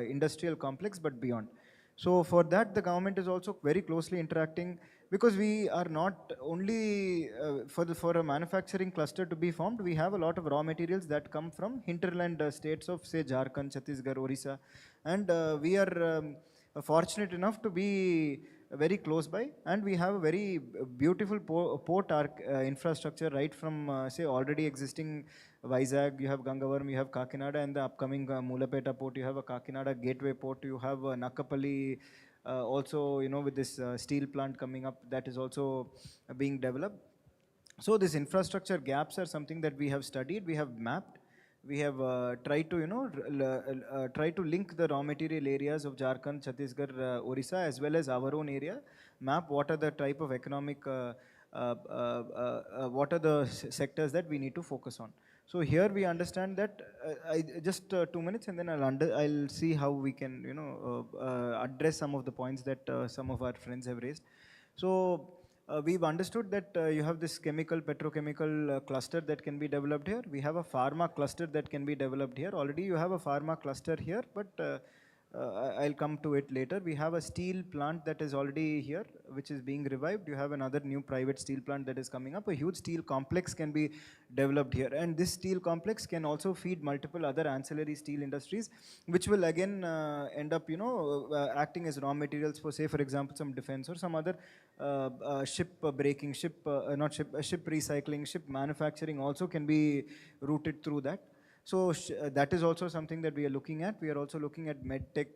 industrial complex, but beyond. So for that, the government is also very closely interacting, because we are not only, for a manufacturing cluster to be formed, we have a lot of raw materials that come from hinterland states of, say, Jharkhand, Chhattisgarh, Orissa, and we are fortunate enough to be very close by, and we have a very beautiful port infrastructure right from, say, already existing Vizag, you have Gangavaram, you have Kakinada, and the upcoming Mulapeta port, you have a Kakinada gateway port, you have Nakapalli, also, with this steel plant coming up, that is also being developed. So these infrastructure gaps are something that we have studied, we have mapped. We have tried to, try to link the raw material areas of Jharkhand, Chhattisgarh, Orissa, as well as our own area, map what are the type of economic, what are the sectors that we need to focus on. So here we understand that, just 2 minutes, and then I'll see how we can, address some of the points that some of our friends have raised. So we've understood that you have this chemical, petrochemical cluster that can be developed here. We have a pharma cluster that can be developed here. Already you have a pharma cluster here, but I'll come to it later. We have a steel plant that is already here, which is being revived. You have another new private steel plant that is coming up. A huge steel complex can be developed here. And this steel complex can also feed multiple other ancillary steel industries, which will again end up, acting as raw materials for, say, for example, some defense or some other ship breaking, ship recycling, ship manufacturing also can be routed through that. So that is also something that we are looking at. We are also looking at medtech,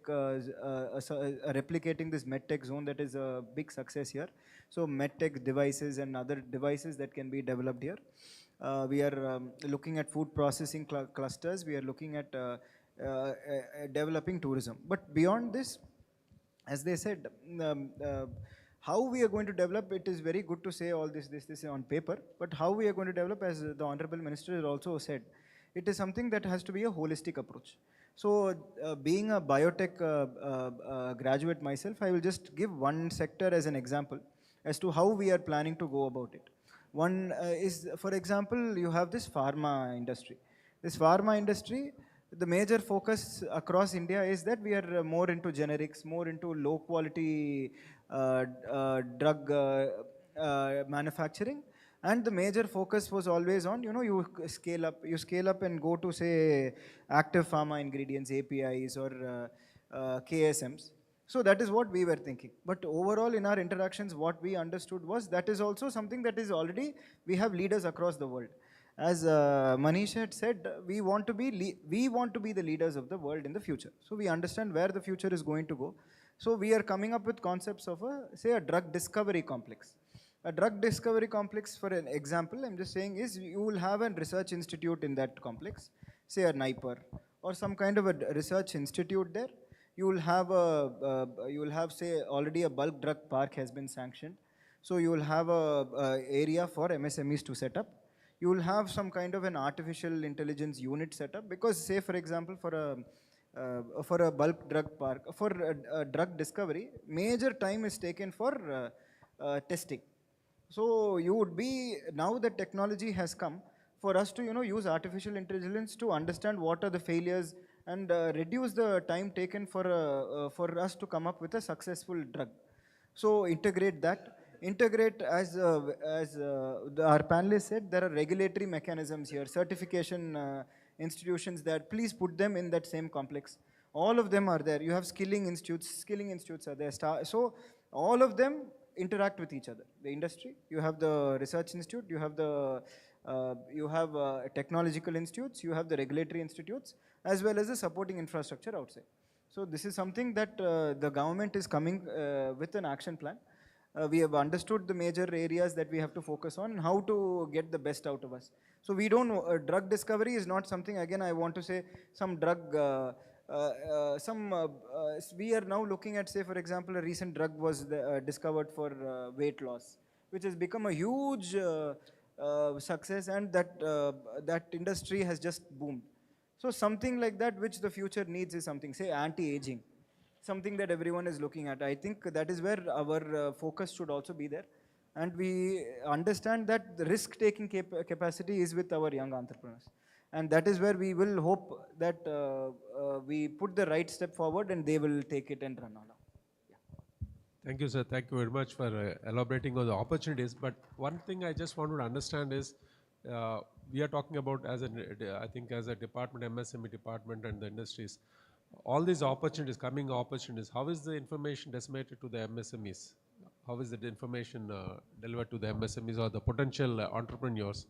replicating this medtech zone that is a big success here. So medtech devices and other devices that can be developed here. We are looking at food processing clusters. We are looking at developing tourism. But beyond this, as they said, how we are going to develop, it is very good to say all this on paper, but how we are going to develop, as the Honorable Minister has also said, it is something that has to be a holistic approach. So being a biotech graduate myself, I will just give one sector as an example as to how we are planning to go about it. One is, for example, you have this pharma industry. This pharma industry, the major focus across India is that we are more into generics, more into low quality drug manufacturing. And the major focus was always on, you scale up and go to, say, active pharma ingredients, APIs or KSMs. So that is what we were thinking. But overall in our interactions, what we understood was that is also something that is already, we have leaders across the world. As Manish had said, we want to be the leaders of the world in the future. So we understand where the future is going to go. So we are coming up with concepts of a drug discovery complex. A drug discovery complex, for an example, I'm just saying, is you will have a research institute in that complex, say a NIPER or some kind of a research institute there. You will have, say, already a bulk drug park has been sanctioned. So you will have a area for MSMEs to set up. You will have some kind of an artificial intelligence unit set up, because, say, for example, for for a bulk drug park, for drug discovery, major time is taken for testing. So you would be, now that technology has come, for us to use artificial intelligence to understand what are the failures and reduce the time taken for us to come up with a successful drug. So integrate that. Integrate, as our panelists said, there are regulatory mechanisms here, certification institutions, that please put them in that same complex. All of them are there. You have skilling institutes are there. So all of them interact with each other. The industry, you have the research institute, you have the technological institutes, you have the regulatory institutes, as well as the supporting infrastructure outside. So this is something that the government is coming with an action plan. We have understood the major areas that we have to focus on and how to get the best out of us. So we don't, drug discovery is not something, again I want to say, some drug, we are now looking at, say for example, a recent drug was discovered for weight loss, which has become a huge success, and that industry has just boomed. So something like that which the future needs is something, say anti-aging, something that everyone is looking at. I think that is where our focus should also be there. And we understand that the risk-taking capacity is with our young entrepreneurs. And that is where we will hope that we put the right step forward and they will take it and run on. Thank you, sir. Thank you very much for elaborating on the opportunities. But one thing I just wanted to understand is, we are talking about as I think as a department, MSME department and the industries, all these opportunities, coming opportunities, how is the information disseminated to the MSMEs? How is the information delivered to the MSMEs or the potential entrepreneurs?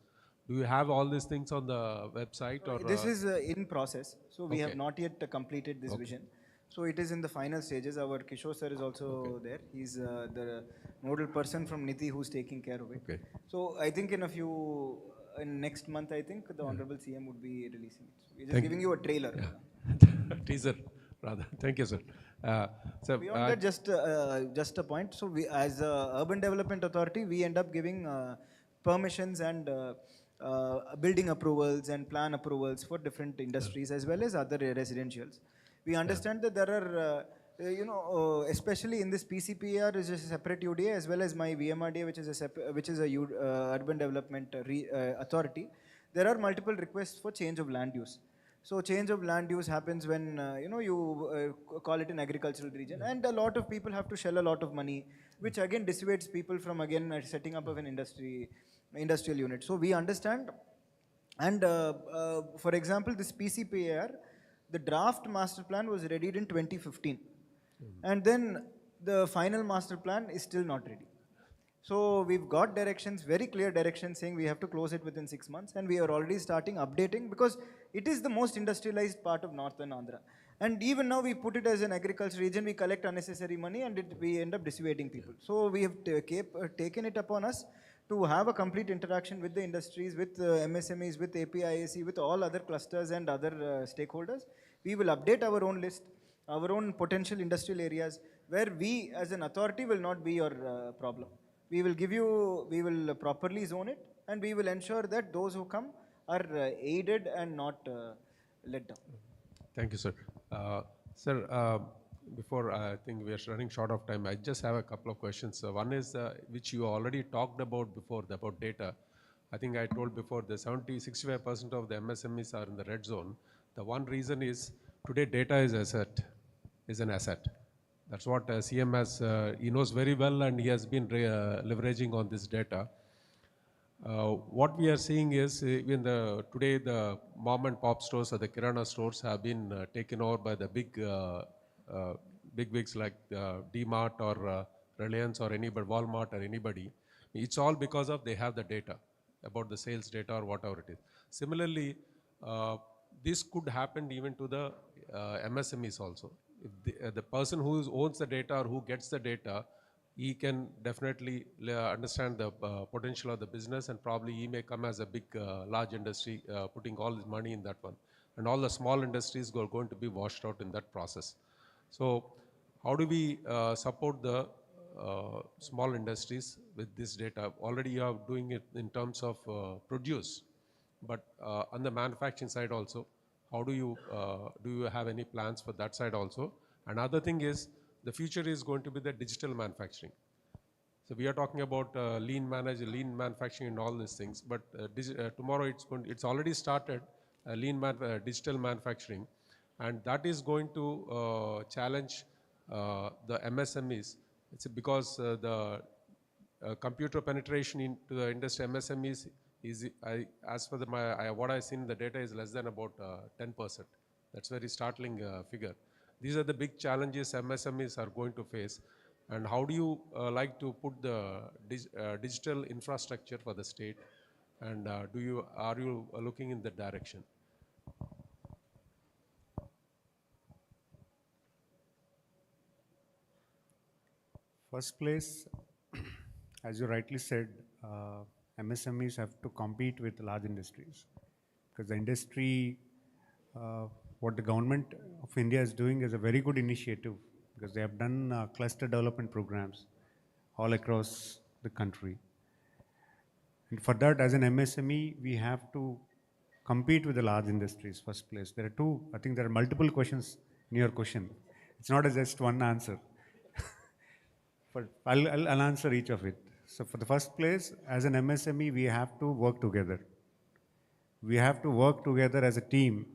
Do you have all these things on the website? Or this is in process. So we have not yet completed this vision. So it is in the final stages. Our Kishore sir is also there. He's the nodal person from NITI who's taking care of it. So I think in next month, I think the Honorable CM would be releasing it. So we're just giving you a trailer. Teaser, rather. Thank you, sir. So beyond that, just a point. So we, as a urban development authority, we end up giving permissions and building approvals and plan approvals for different industries as well as other residentials. We understand that there are, especially in this PCPR is a separate UDA as well as my VMRDA, which is a urban development authority. There are multiple requests for change of land use. So change of land use happens when you call it an agricultural region, and a lot of people have to shell a lot of money, which again dissuades people from setting up of an industrial unit. So we understand, and for example, this PCPAR, the draft master plan was readied in 2015, and then the final master plan is still not ready. So we've got directions, very clear directions, saying we have to close it within 6 months, and we are already starting updating because it is the most industrialized part of northern Andhra. And even now we put it as an agriculture region, we collect unnecessary money and we end up dissuading people. So we have taken it upon us to have a complete interaction with the industries, with MSMEs, with APIAC, with all other clusters and other stakeholders. We will update our own list, our own potential industrial areas, where we as an authority will not be your problem. We will properly zone it, and we will ensure that those who come are aided and not let down. Thank you, sir. Sir, before I think we are running short of time, I just have a couple of questions. One is, which you already talked about before, about data. I think I told before, the 65% of the MSMEs are in the red zone. The one reason is, today data is an asset. That's what CM has, he knows very well, and he has been leveraging on this data. What we are seeing is, even today the mom and pop stores or the Kirana stores have been taken over by the big wigs like D-Mart or Reliance or anybody, Walmart or anybody. It's all because of they have the data about the sales data or whatever it is. Similarly, this could happen even to the MSMEs also. If the person who owns the data or who gets the data, he can definitely understand the potential of the business, and probably he may come as a big, large industry, putting all his money in that one. And all the small industries are going to be washed out in that process. So how do we support the small industries with this data? Already you are doing it in terms of produce, but on the manufacturing side also, How do you have any plans for that side also? Another thing is, the future is going to be the digital manufacturing. So we are talking about lean manufacturing and all these things, but tomorrow it's already started, digital manufacturing, and that is going to challenge the MSMEs. It's because the computer penetration into the industry MSMEs is, as per what I've seen, the data is less than about 10%. That's very startling figure. These are the big challenges MSMEs are going to face. And how do you like to put the digital infrastructure for the state? And are you looking in that direction? First place, as you rightly said, MSMEs have to compete with large industries, because the industry, what the government of India is doing is a very good initiative, because they have done cluster development programs all across the country. And for that, as an MSME, we have to compete with the large industries, first place. There are I think there are multiple questions in your question. It's not just one answer. But I'll answer each of it. So for the first place, as an MSME, we have to work together. We have to work together as a team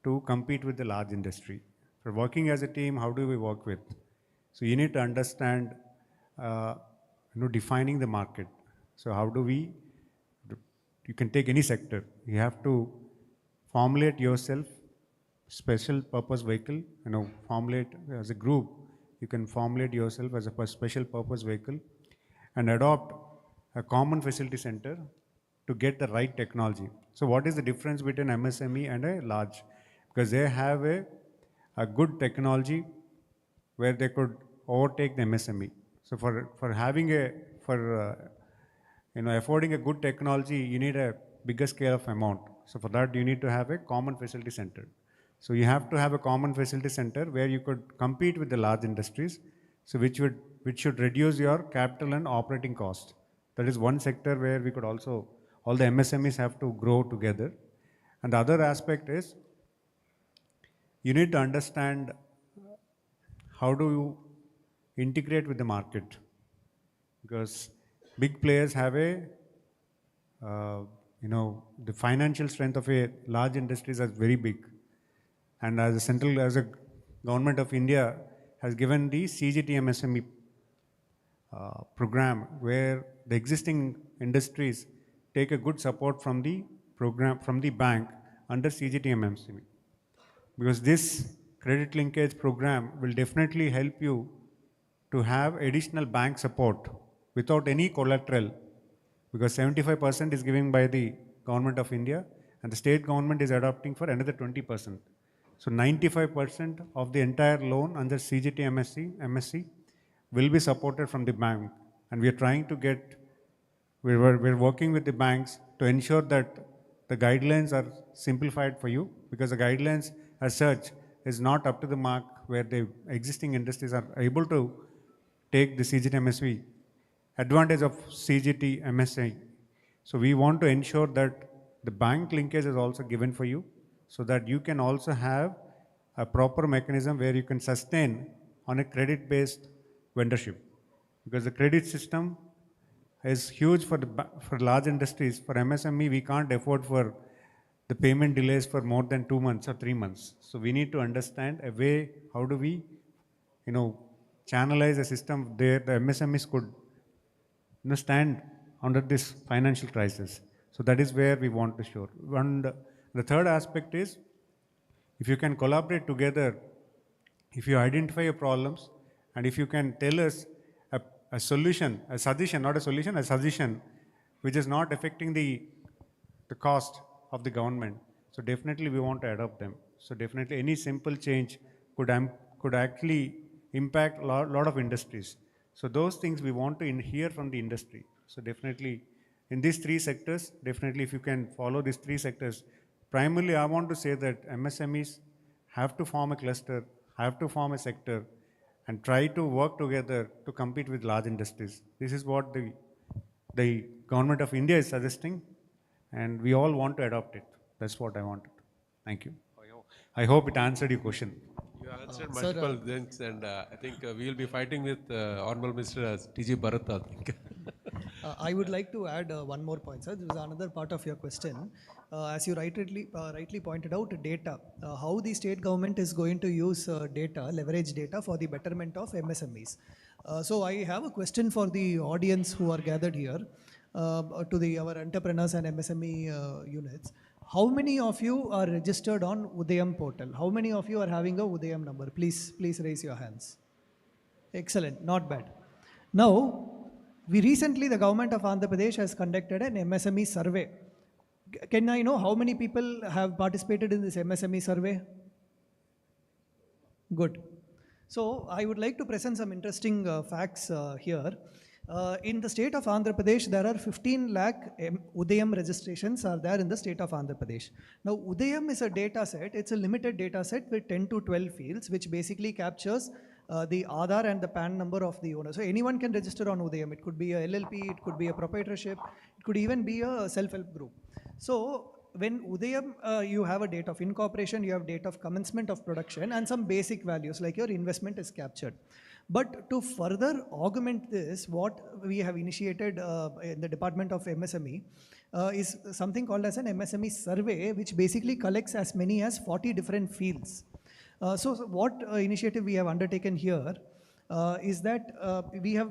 to compete with the large industry. For working as a team, how do we work with? So you need to understand, defining the market. So how do you can take any sector. You have to formulate yourself, special purpose vehicle, formulate as a group. You can formulate yourself as a special purpose vehicle and adopt a common facility center to get the right technology. So what is the difference between MSME and a large? Because they have a good technology where they could overtake the MSME. So for affording a good technology, you need a bigger scale of amount. So for that, you need to have a common facility center. So you have to have a common facility center where you could compete with the large industries, so which should reduce your capital and operating cost. That is one sector where we could also, all the MSMEs have to grow together. And the other aspect is, you need to understand how do you integrate with the market, because big players have the financial strength of a large industries is very big. And as a government of India has given the CGT MSME program, where the existing industries take a good support from the program, from the bank under CGT MSME. Because this credit linkage program will definitely help you to have additional bank support without any collateral, because 75% is given by the government of India and the state government is adopting for another 20%. So 95% of the entire loan under CGT MSC will be supported from the bank. And we are trying to we're working with the banks to ensure that the guidelines are simplified for you, because the guidelines as such is not up to the mark where the existing industries are able to take the CGT MSC advantage of CGT MSI. So we want to ensure that the bank linkage is also given for you, so that you can also have a proper mechanism where you can sustain on a credit-based vendorship. Because the credit system is huge for large industries. For MSME, we can't afford for the payment delays for more than 2 months or 3 months. So we need to understand a way, how do we, channelize a system there the MSMEs could stand under this financial crisis. So that is where we want to show. And the third aspect is, if you can collaborate together, if you identify your problems, and if you can tell us a solution, a suggestion, not a solution, a suggestion, which is not affecting the cost of the government, so definitely we want to adopt them. So definitely any simple change could actually impact a lot of industries. So those things we want to hear from the industry. So definitely in these 3 sectors, definitely if you can follow these 3 sectors, primarily I want to say that MSMEs have to form a cluster, have to form a sector, and try to work together to compete with large industries. This is what the government of India is suggesting, and we all want to adopt it. That's what I wanted. Thank you. I hope it answered your question. You answered Sir, multiple things, and I think we will be fighting with Honorable Mr. T.G. Bharat, I think. I would like to add one more point, sir. This is another part of your question. As you rightly pointed out, data. How the state government is going to use data, leverage data for the betterment of MSMEs. So I have a question for the audience who are gathered here, to our entrepreneurs and MSME units. How many of you are registered on Udayam portal? How many of you are having a Udayam number? Please raise your hands. Excellent, not bad. Now, the government of Andhra Pradesh has conducted an MSME survey. Can I know how many people have participated in this MSME survey? Good. So I would like to present some interesting facts here. In the state of Andhra Pradesh, there are 15 lakh Udayam registrations are there in the state of Andhra Pradesh. Now, Udayam is a data set. It's a limited data set with 10 to 12 fields, which basically captures the Aadhaar and the PAN number of the owner. So anyone can register on Udayam. It could be a LLP, it could be a proprietorship, it could even be a self-help group. So when Udayam, you have a date of incorporation, you have date of commencement of production, and some basic values like your investment is captured. But to further augment this, what we have initiated in the Department of MSME is something called as an MSME survey, which basically collects as many as 40 different fields. So what initiative we have undertaken here is that we have,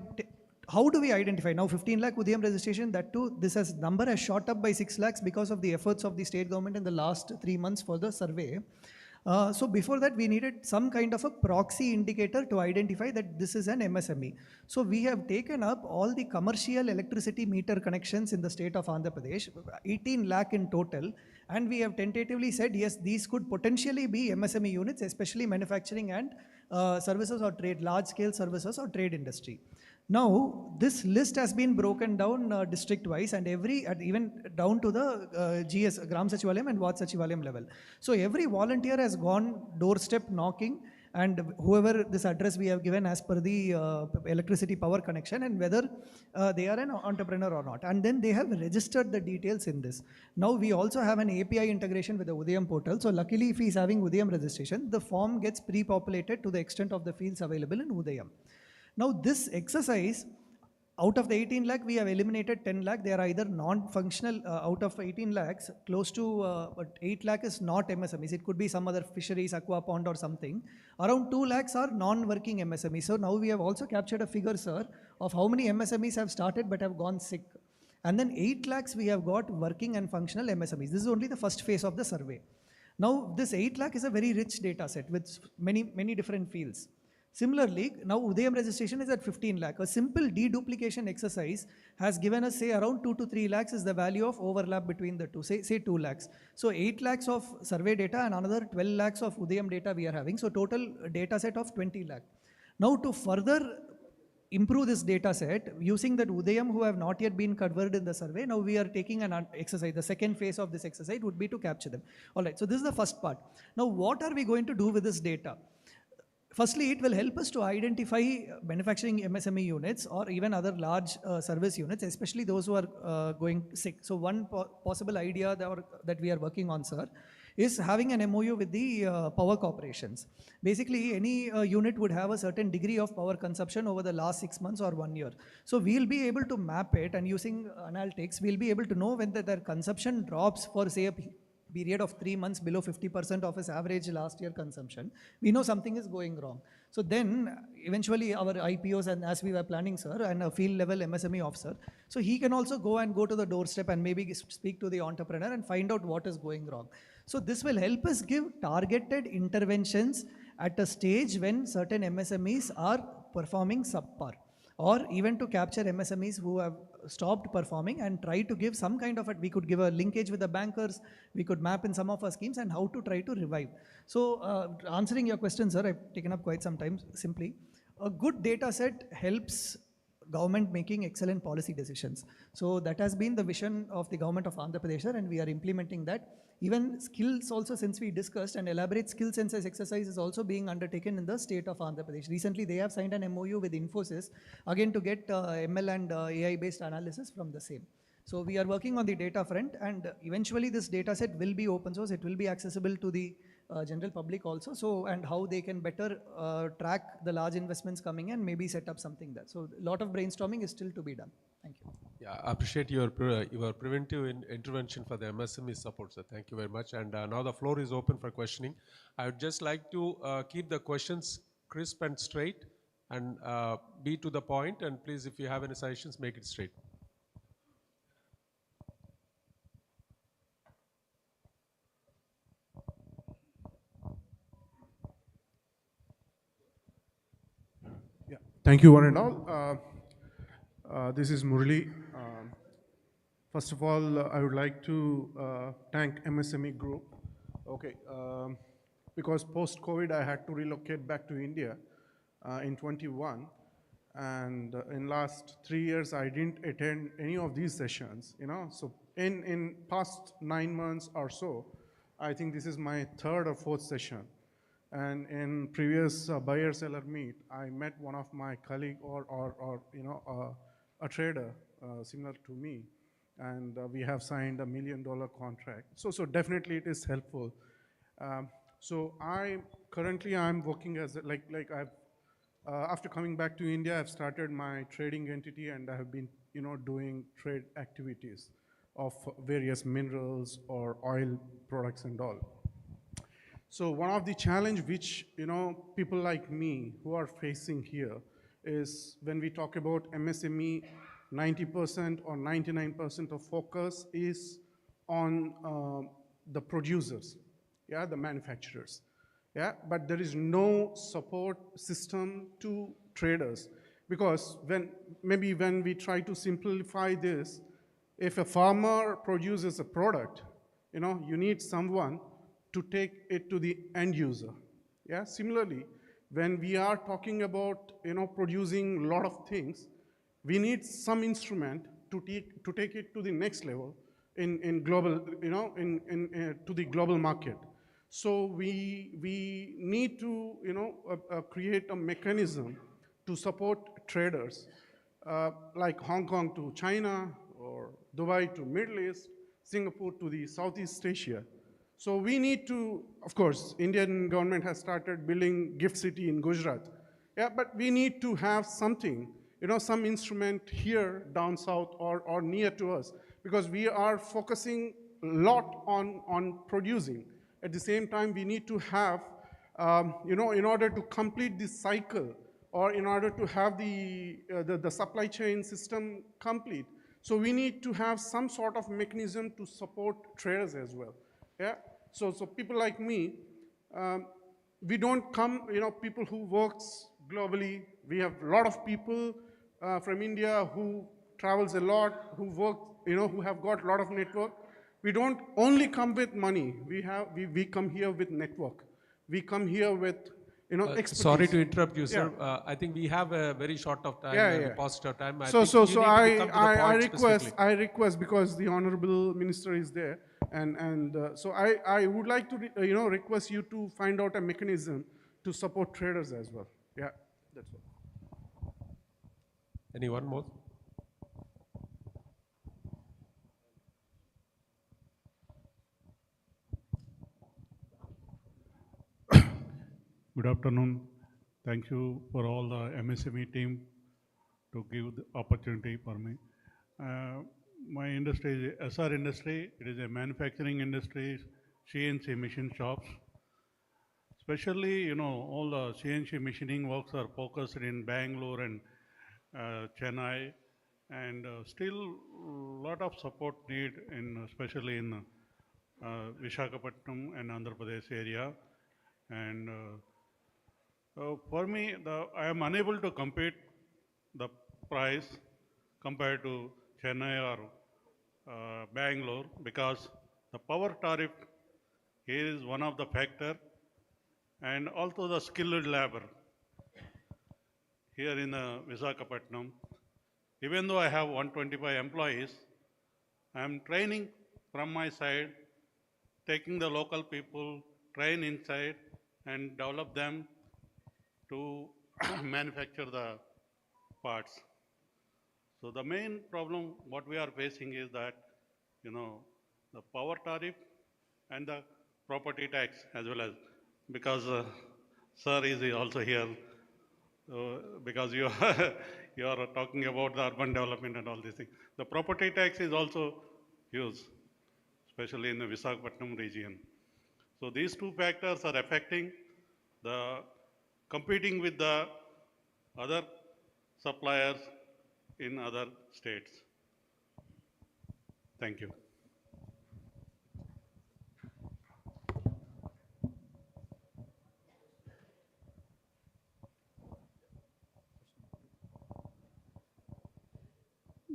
how do we identify? Now 15 lakh Udayam registration, that too, number has shot up by 6 lakhs because of the efforts of the state government in the last 3 months for the survey. So before that, we needed some kind of a proxy indicator to identify that this is an MSME. So we have taken up all the commercial electricity meter connections in the state of Andhra Pradesh, 18 lakh in total, and we have tentatively said, yes, these could potentially be MSME units, especially manufacturing and services or trade, large-scale services or trade industry. Now, this list has been broken down district-wise and even down to the GS, Gram Sachivalayam and Ward Sachivalayam level. So every volunteer has gone doorstep knocking, and whoever this address we have given as per the electricity power connection, and whether they are an entrepreneur or not. And then they have registered the details in this. Now we also have an API integration with the Udayam portal. So luckily, if he is having Udayam registration, the form gets pre-populated to the extent of the fields available in Udayam. Now this exercise, out of the 18 lakh, we have eliminated 10 lakh. They are either non-functional. Out of 18 lakhs, close to 8 lakh is not MSMEs. It could be some other fisheries, aqua pond or something. Around 2 lakhs are non-working MSMEs. So now we have also captured a figure, sir, of how many MSMEs have started but have gone sick. And then 8 lakhs we have got working and functional MSMEs. This is only the first phase of the survey. Now this 8 lakh is a very rich data set with many different fields. Similarly, now Udayam registration is at 15 lakh. A simple deduplication exercise has given us, say, around 2 to 3 lakhs is the value of overlap between the two, say 2 lakhs. So 8 lakhs of survey data and another 12 lakhs of Udayam data we are having. So total data set of 20 lakh. Now to further improve this data set, using that Udayam who have not yet been covered in the survey, now we are taking an exercise. The second phase of this exercise would be to capture them. All right, so this is the first part. Now what are we going to do with this data? Firstly, it will help us to identify manufacturing MSME units or even other large service units, especially those who are going sick. So one possible idea that we are working on, sir, is having an MOU with the power corporations. Basically, any unit would have a certain degree of power consumption over the last 6 months or 1 year. So we'll be able to map it, and using analytics, we'll be able to know when their consumption drops for, say, a period of 3 months below 50% of his average last year consumption, we know something is going wrong. So then eventually our IPOs, and as we were planning, sir, and a field level MSME officer, so he can also go to the doorstep and maybe speak to the entrepreneur and find out what is going wrong. So this will help us give targeted interventions at a stage when certain MSMEs are performing subpar, or even to capture MSMEs who have stopped performing and try to give some kind of we could give a linkage with the bankers, we could map in some of our schemes and how to try to revive. So answering your question, sir, I've taken up quite some time. Simply, a good data set helps government making excellent policy decisions. So that has been the vision of the government of Andhra Pradesh, and we are implementing that. Even skills also, since we discussed, and elaborate skill census exercise is also being undertaken in the state of Andhra Pradesh. Recently, they have signed an MOU with Infosys, again to get ML and AI-based analysis from the same. So we are working on the data front, and eventually this data set will be open source. It will be accessible to the general public also, so and how they can better track the large investments coming and maybe set up something there. So a lot of brainstorming is still to be done. Thank you. Yeah, I appreciate your preventive intervention for the MSME support, sir. Thank you very much. And now the floor is open for questioning. I would just like to keep the questions crisp and straight and be to the point. And please, if you have any suggestions, make it straight. Yeah, thank you one and all. This is Murali. First of all, I would like to thank MSME Group. Okay, because post-COVID, I had to relocate back to India in 21, and in last 3 years, I didn't attend any of these sessions. So in past 9 months or so, I think this is my 3rd or 4th session. And in previous buyer-seller meet, I met one of my colleague or a trader similar to me, and we have signed $1 million contract. So definitely it is helpful. So currently I'm working as after coming back to India, I've started my trading entity, and I have been doing trade activities of various minerals or oil products and all. So one of the challenge which people like me who are facing here is when we talk about MSME, 90% or 99% of focus is on the producers, yeah, the manufacturers, yeah, but there is no support system to traders, because when we try to simplify this, if a farmer produces a product, you need someone to take it to the end user. Yeah. Similarly, when we are talking about producing a lot of things, we need some instrument to take it to the next level in global to the global market. So we need to create a mechanism to support traders like Hong Kong to China, or Dubai to Middle East, Singapore to the Southeast Asia. So we need to, of course, Indian government has started building gift city in Gujarat. Yeah, but we need to have something, some instrument here down south or near to us, because we are focusing a lot on producing. At the same time, we need to have, in order to complete this cycle, or in order to have the supply chain system complete, so we need to have some sort of mechanism to support traders as well. Yeah, so people like me, we don't come, people who works globally. We have a lot of people from India who travels a lot, who work, who have got a lot of network. We don't only come with money. We come here with network. We come here with expertise. Sorry to interrupt you, sir. Yeah. I think we have a very short of time. Yeah. Past our time. I request, because the Honorable Minister is there, and so I would like to request you to find out a mechanism to support traders as well. Yeah, that's all. Anyone more? Good afternoon. Thank you for all the MSME team to give the opportunity for me. My industry is SR industry. It is a manufacturing industry, CNC machine shops. Especially, all the CNC machining works are focused in Bangalore and Chennai, and still a lot of support need especially in Visakhapatnam and Andhra Pradesh area. And for me, I am unable to compete the price compared to Chennai or Bangalore, because the power tariff here is one of the factor, and also the skilled labor here in Visakhapatnam. Even though I have 125 employees, I am training from my side, taking the local people, train inside, and develop them to manufacture the parts. So the main problem what we are facing is that, the power tariff and the property tax as well as, because sir is also here, because you are, you are talking about the urban development and all these things. The property tax is also huge, especially in the Visakhapatnam region. So these two factors are affecting the competing with the other suppliers in other states. Thank you.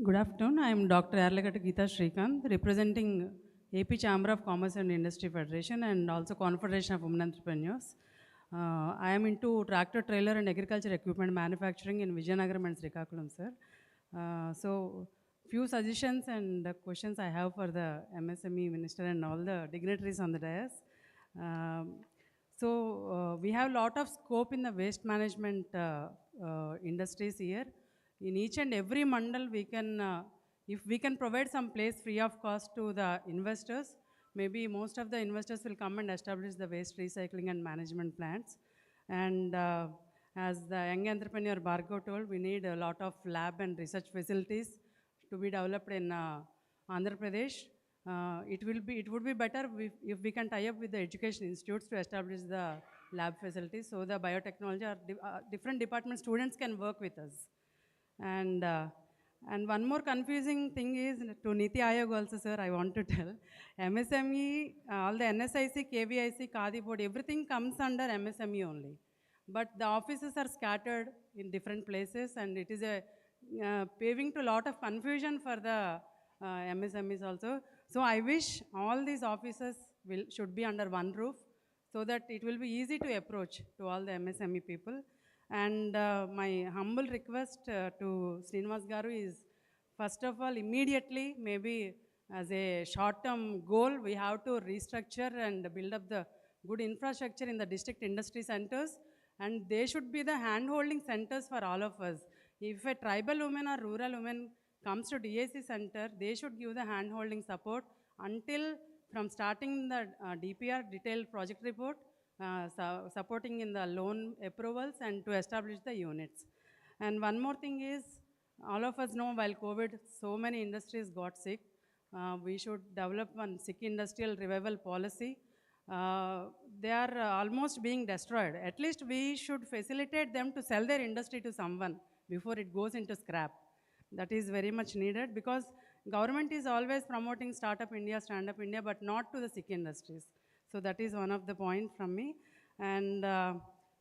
Good afternoon. I am Dr. Yarlagata Geeta Srikanth, representing AP Chamber of Commerce and Industry Federation and also Confederation of Women Entrepreneurs. I am into tractor, trailer and agriculture equipment manufacturing in Vijayanagaram and Srikakulam, sir. So, few suggestions and questions I have for the MSME minister and all the dignitaries on the dais. We have a lot of scope in the waste management industries here. In each and every mandal, we can, if we can provide some place free of cost to the investors, maybe most of the investors will come and establish the waste recycling and management plants. And as the young entrepreneur Bhargav told, we need a lot of lab and research facilities to be developed in Andhra Pradesh. It would be better if we can tie up with the education institutes to establish the lab facilities, so the biotechnology or different department students can work with us. And one more confusing thing is to Niti Ayog also, sir, I want to tell. MSME, all the NSIC, KVIC, Khadi board, everything comes under MSME only. But the offices are scattered in different places, and it is a paving to a lot of confusion for the MSMEs also. So I wish all these offices should be under one roof, so that it will be easy to approach to all the MSME people. And my humble request to Srinivas Garu is, first of all, immediately, maybe as a short-term goal, we have to restructure and build up the good infrastructure in the district industry centers, and they should be the hand-holding centers for all of us. If a tribal woman or rural woman comes to DAC center, they should give the hand-holding support until from starting the DPR, detailed project report, supporting in the loan approvals and to establish the units. And one more thing is, all of us know while COVID, so many industries got sick. We should develop one sick industrial revival policy. They are almost being destroyed. At least we should facilitate them to sell their industry to someone before it goes into scrap. That is very much needed, because government is always promoting Startup India, Stand Up India, but not to the sick industries. So that is one of the points from me. And the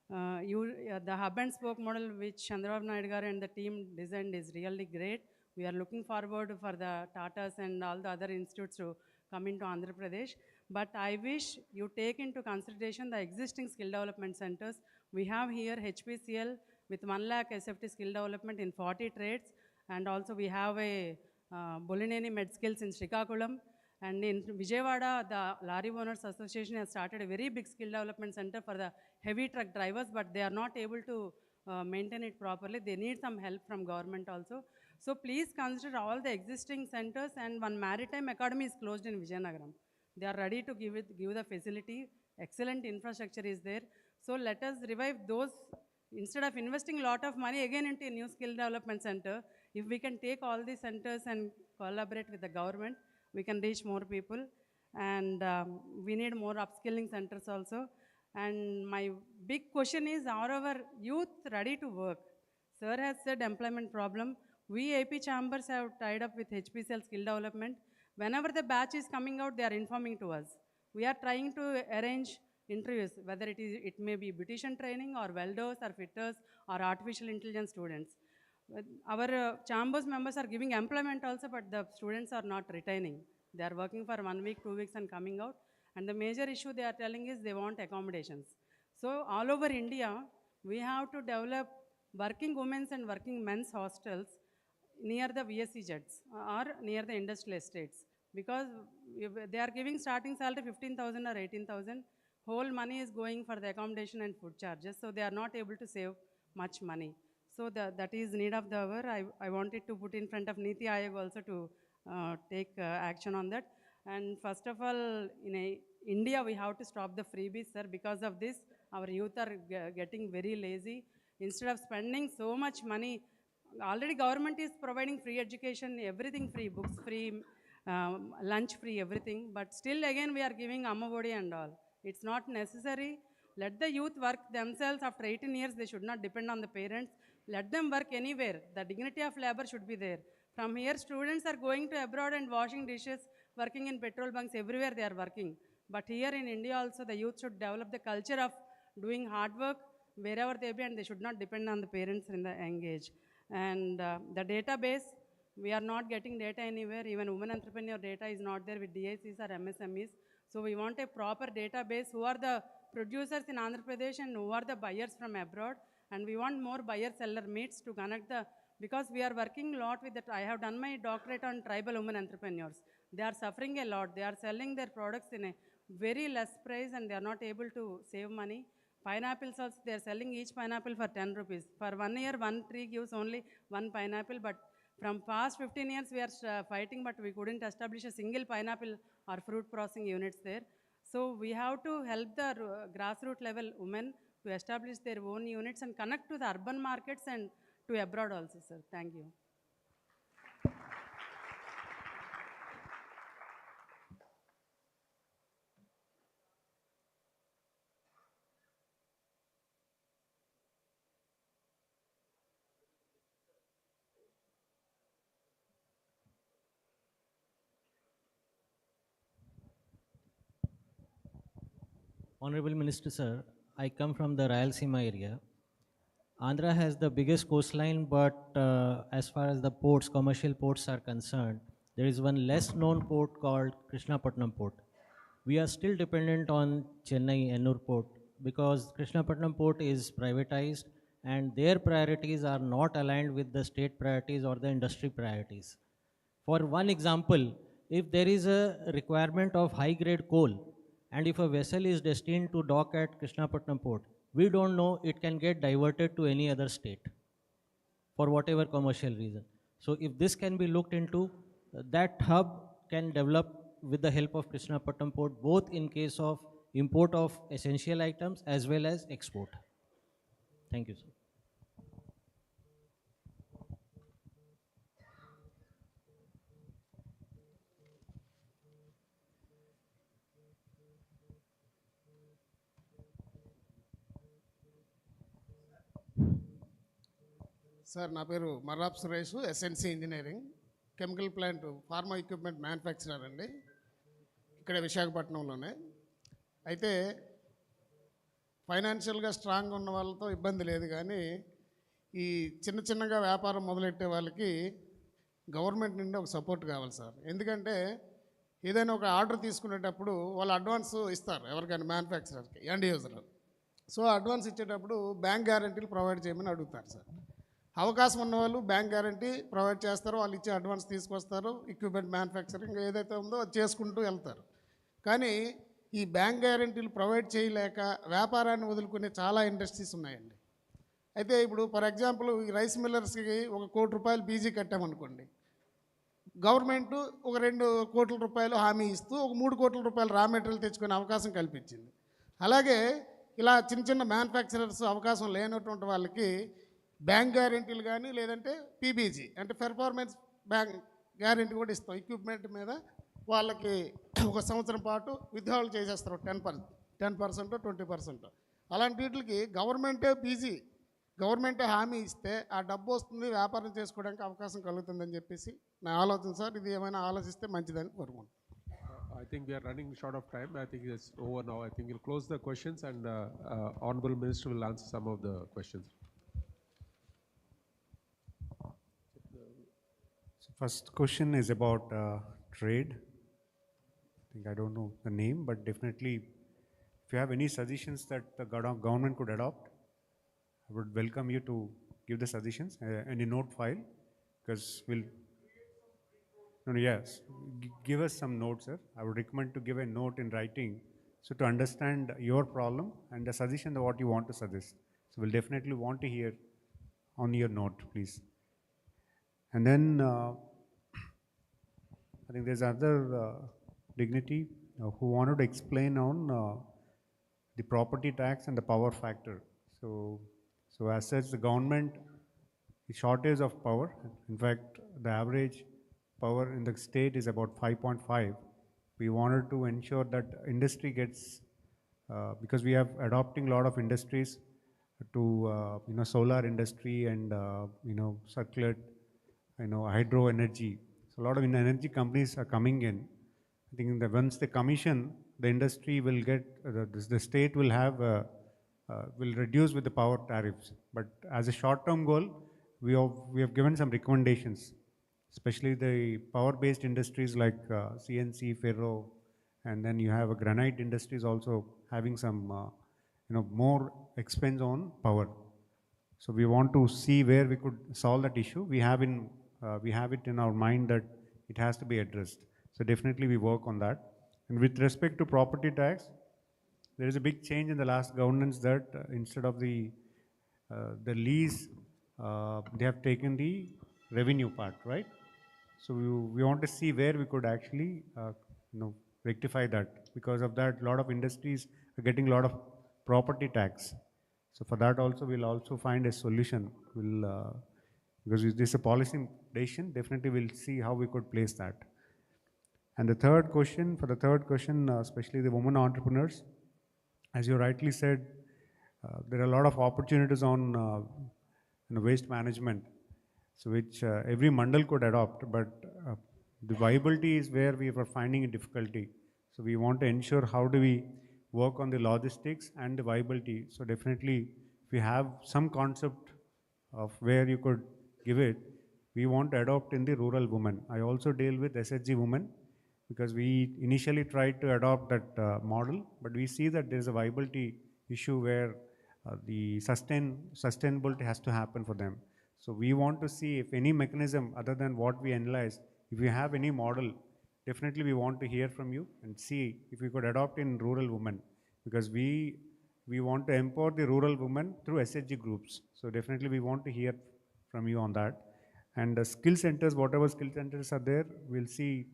hub and spoke model which Chandrababu Naidu garu and the team designed is really great. We are looking forward for the Tatas and all the other institutes to come into Andhra Pradesh. But I wish you take into consideration the existing skill development centers. We have here HPCL with 1 lakh SFT skill development in 40 trades. And also we have a Bolineni Med Skills in Srikakulam. And in Vijayawada, the Lorry Owners Association has started a very big skill development center for the heavy truck drivers, but they are not able to maintain it properly. They need some help from government also. So please consider all the existing centers, and one maritime academy is closed in Vijayanagaram. They are ready to give the facility. Excellent infrastructure is there. So let us revive those. Instead of investing a lot of money again into a new skill development center, if we can take all these centers and collaborate with the government, we can reach more people. And we need more upskilling centers also. And my big question is, are our youth ready to work? Sir has said employment problem. We AP chambers have tied up with HPCL skill development. Whenever the batch is coming out, they are informing to us. We are trying to arrange interviews, whether it may be beautician training or welders or fitters or artificial intelligence students. Our chambers members are giving employment also, but the students are not retaining. They are working for 1 week, 2 weeks and coming out. And the major issue they are telling is they want accommodations. So all over India, we have to develop working women's and working men's hostels near the VSCZs or near the industrial estates. Because they are giving starting salary 15,000 or 18,000. Whole money is going for the accommodation and food charges. So they are not able to save much money. So that is need of the hour. I wanted to put in front of NITI Ayog also to take action on that. And first of all, India, we have to stop the freebies, sir. Because of this, our youth are getting very lazy. Instead of spending so much money, already government is providing free education, everything free, books free, lunch free, everything. But still again, we are giving Ammavodi and all. It's not necessary. Let the youth work themselves. After 18 years, they should not depend on the parents. Let them work anywhere. The dignity of labor should be there. From here, students are going to abroad and washing dishes, working in petrol bunks, everywhere they are working. But here in India also, the youth should develop the culture of doing hard work wherever they be, and they should not depend on the parents in the young age. And the database, we are not getting data anywhere. Even women entrepreneur data is not there with DICs or MSMEs. So we want a proper database. Who are the producers in Andhra Pradesh and who are the buyers from abroad? And we want more buyer-seller meets to connect the, because we are working a lot with that. I have done my doctorate on tribal women entrepreneurs. They are suffering a lot. They are selling their products in a very less price and they are not able to save money. Pineapples also, they are selling each pineapple for 10 rupees. For 1 year, one tree gives only one pineapple, but from past 15 years, we are fighting, but we couldn't establish a single pineapple or fruit processing units there. So we have to help the grassroots level women to establish their own units and connect to the urban markets and to abroad also, sir. Thank you. Honorable Minister, sir, I come from the Rayalaseema area. Andhra has the biggest coastline, but as far as the ports, commercial ports are concerned, there is one less known port called Krishnapatnam port. We are still dependent on Chennai Ennur port because Krishnapatnam port is privatized and their priorities are not aligned with the state priorities or the industry priorities. For one example, if there is a requirement of high grade coal, and if a vessel is destined to dock at Krishnapatnam port, we don't know it can get diverted to any other state for whatever commercial reason. So if this can be looked into, that hub can develop with the help of Krishnapatnam port, both in case of import of essential items as well as export. Thank you, sir. Sir నా పేరు Marrap Suresh, SNC engineering, chemical plant pharma equipment manufacturer అండి, ఇక్కడ విశాఖపట్నంలోనే. అయితే ఫైనాన్షియల్గా strong ఉన్న వాళ్ళతో ఇబ్బంది లేదు, కానీ ఈ చిన్నగా వ్యాపారం మొదలెట్టే వాళ్ళకి గవర్నమెంట్ నుండి ఒక సపోర్ట్ కావాలి సార్. ఎందుకంటే ఏదైనా ఒక ఆర్డర్ తీసుకునేటప్పుడు వాళ్ళు అడ్వాన్స్ ఇస్తారు ఎవరికైనా మ్యానుఫ్యాక్చరర్కి, ఎండ్ యూజర్. సో అడ్వాన్స్ ఇచ్చేటప్పుడు బ్యాంక్ గ్యారంటీలు ప్రొవైడ్ చేయమని అడుగుతారు సార్. అవకాశం ఉన్నవాళ్ళు బ్యాంక్ గ్యారంటీ ప్రొవైడ్ చేస్తారు, వాళ్ళు ఇచ్చే అడ్వాన్స్ తీసుకొస్తారు, ఎక్విప్మెంట్ మ్యానుఫ్యాక్చరింగ్ ఏదైతే ఉందో అది చేసుకుంటూ వెళ్తారు. కానీ ఈ బ్యాంక్ గ్యారంటీలు ప్రొవైడ్ చేయలేక వ్యాపారాన్ని వదులుకునే చాలా ఇండస్ట్రీస్ ఉన్నాయండి. అయితే ఇప్పుడు ఫర్ ఎగ్జాంపుల్ ఈ రైస్ మిల్లర్స్కి ₹1 కోటి బీజీ కట్టామనుకోండి, గవర్నమెంట్ ఒక ₹2 కోట్ల హామీ ఇస్తూ ఒక ₹3 కోట్ల రా మెటీరియల్ తెచ్చుకునే అవకాశం కల్పించింది. అలాగే ఇలా చిన్న మ్యానుఫ్యాక్చరర్స్ అవకాశం లేనటువంటి వాళ్ళకి బ్యాంక్ గ్యారెంటీలు కానీ లేదంటే పీబీజీ అంటే పెర్ఫార్మెన్స్ బ్యాంక్ గ్యారెంటీ కూడా ఇస్తాం. ఎక్విప్మెంట్ మీద వాళ్ళకి 1 సంవత్సరం పాటు విత్డ్రావల్ చేసేస్తారు 10%, 20%. అలాంటి వీటికి గవర్నమెంటే హామీ ఇస్తే ఆ డబ్బు వస్తుంది, వ్యాపారం చేసుకోవడానికి అవకాశం కలుగుతుందని చెప్పేసి నా ఆలోచన సార్. ఇది ఏమైనా ఆలోచిస్తే మంచిదని కోరుకుంటున్నాను. I think we are running short of time. I think it's over now. I think we'll close the questions and Honorable Minister will answer some of the questions. First question is about trade. I think I don't know the name, but definitely if you have any suggestions that the government could adopt, I would welcome you to give the suggestions in a note file, because we'll... No, yes, give us some notes, sir. I would recommend to give a note in writing, so to understand your problem and the suggestion of what you want to suggest. So we'll definitely want to hear on your note, please. And then I think there's another dignity who wanted to explain on the property tax and the power factor. So as such, the government is shortage of power. In fact, the average power in the state is about 5.5. We wanted to ensure that industry gets, because we have adopting a lot of industries to solar industry and circular hydro energy. So a lot of energy companies are coming in. I think that once they commission, the industry will get the state will have will reduce with the power tariffs. But as a short-term goal, we have given some recommendations, especially the power-based industries like CNC, ferro, and then you have a granite industries also having some more expense on power. So we want to see where we could solve that issue. We have it in our mind that it has to be addressed. So definitely we work on that. And with respect to property tax, there is a big change in the last governance that instead of the lease, they have taken the revenue part, right? So we want to see where we could actually rectify that. Because of that, a lot of industries are getting a lot of property tax. So for that also, we'll also find a solution. Because this is a policy decision, definitely we'll see how we could place that. And the third question, especially the women entrepreneurs, as you rightly said, there are a lot of opportunities on waste management, so which every mandal could adopt, but the viability is where we were finding a difficulty. So we want to ensure how do we work on the logistics and the viability. So definitely, if we have some concept of where you could give it, we want to adopt in the rural women. I also deal with SHG women, because we initially tried to adopt that model, but we see that there is a viability issue where the sustainability has to happen for them. So we want to see if any mechanism other than what we analyze, if you have any model, definitely we want to hear from you and see if we could adopt in rural women, because we want to empower the rural women through SHG groups. So definitely we want to hear from you on that. And the skill centers, whatever skill centers are there, we'll see.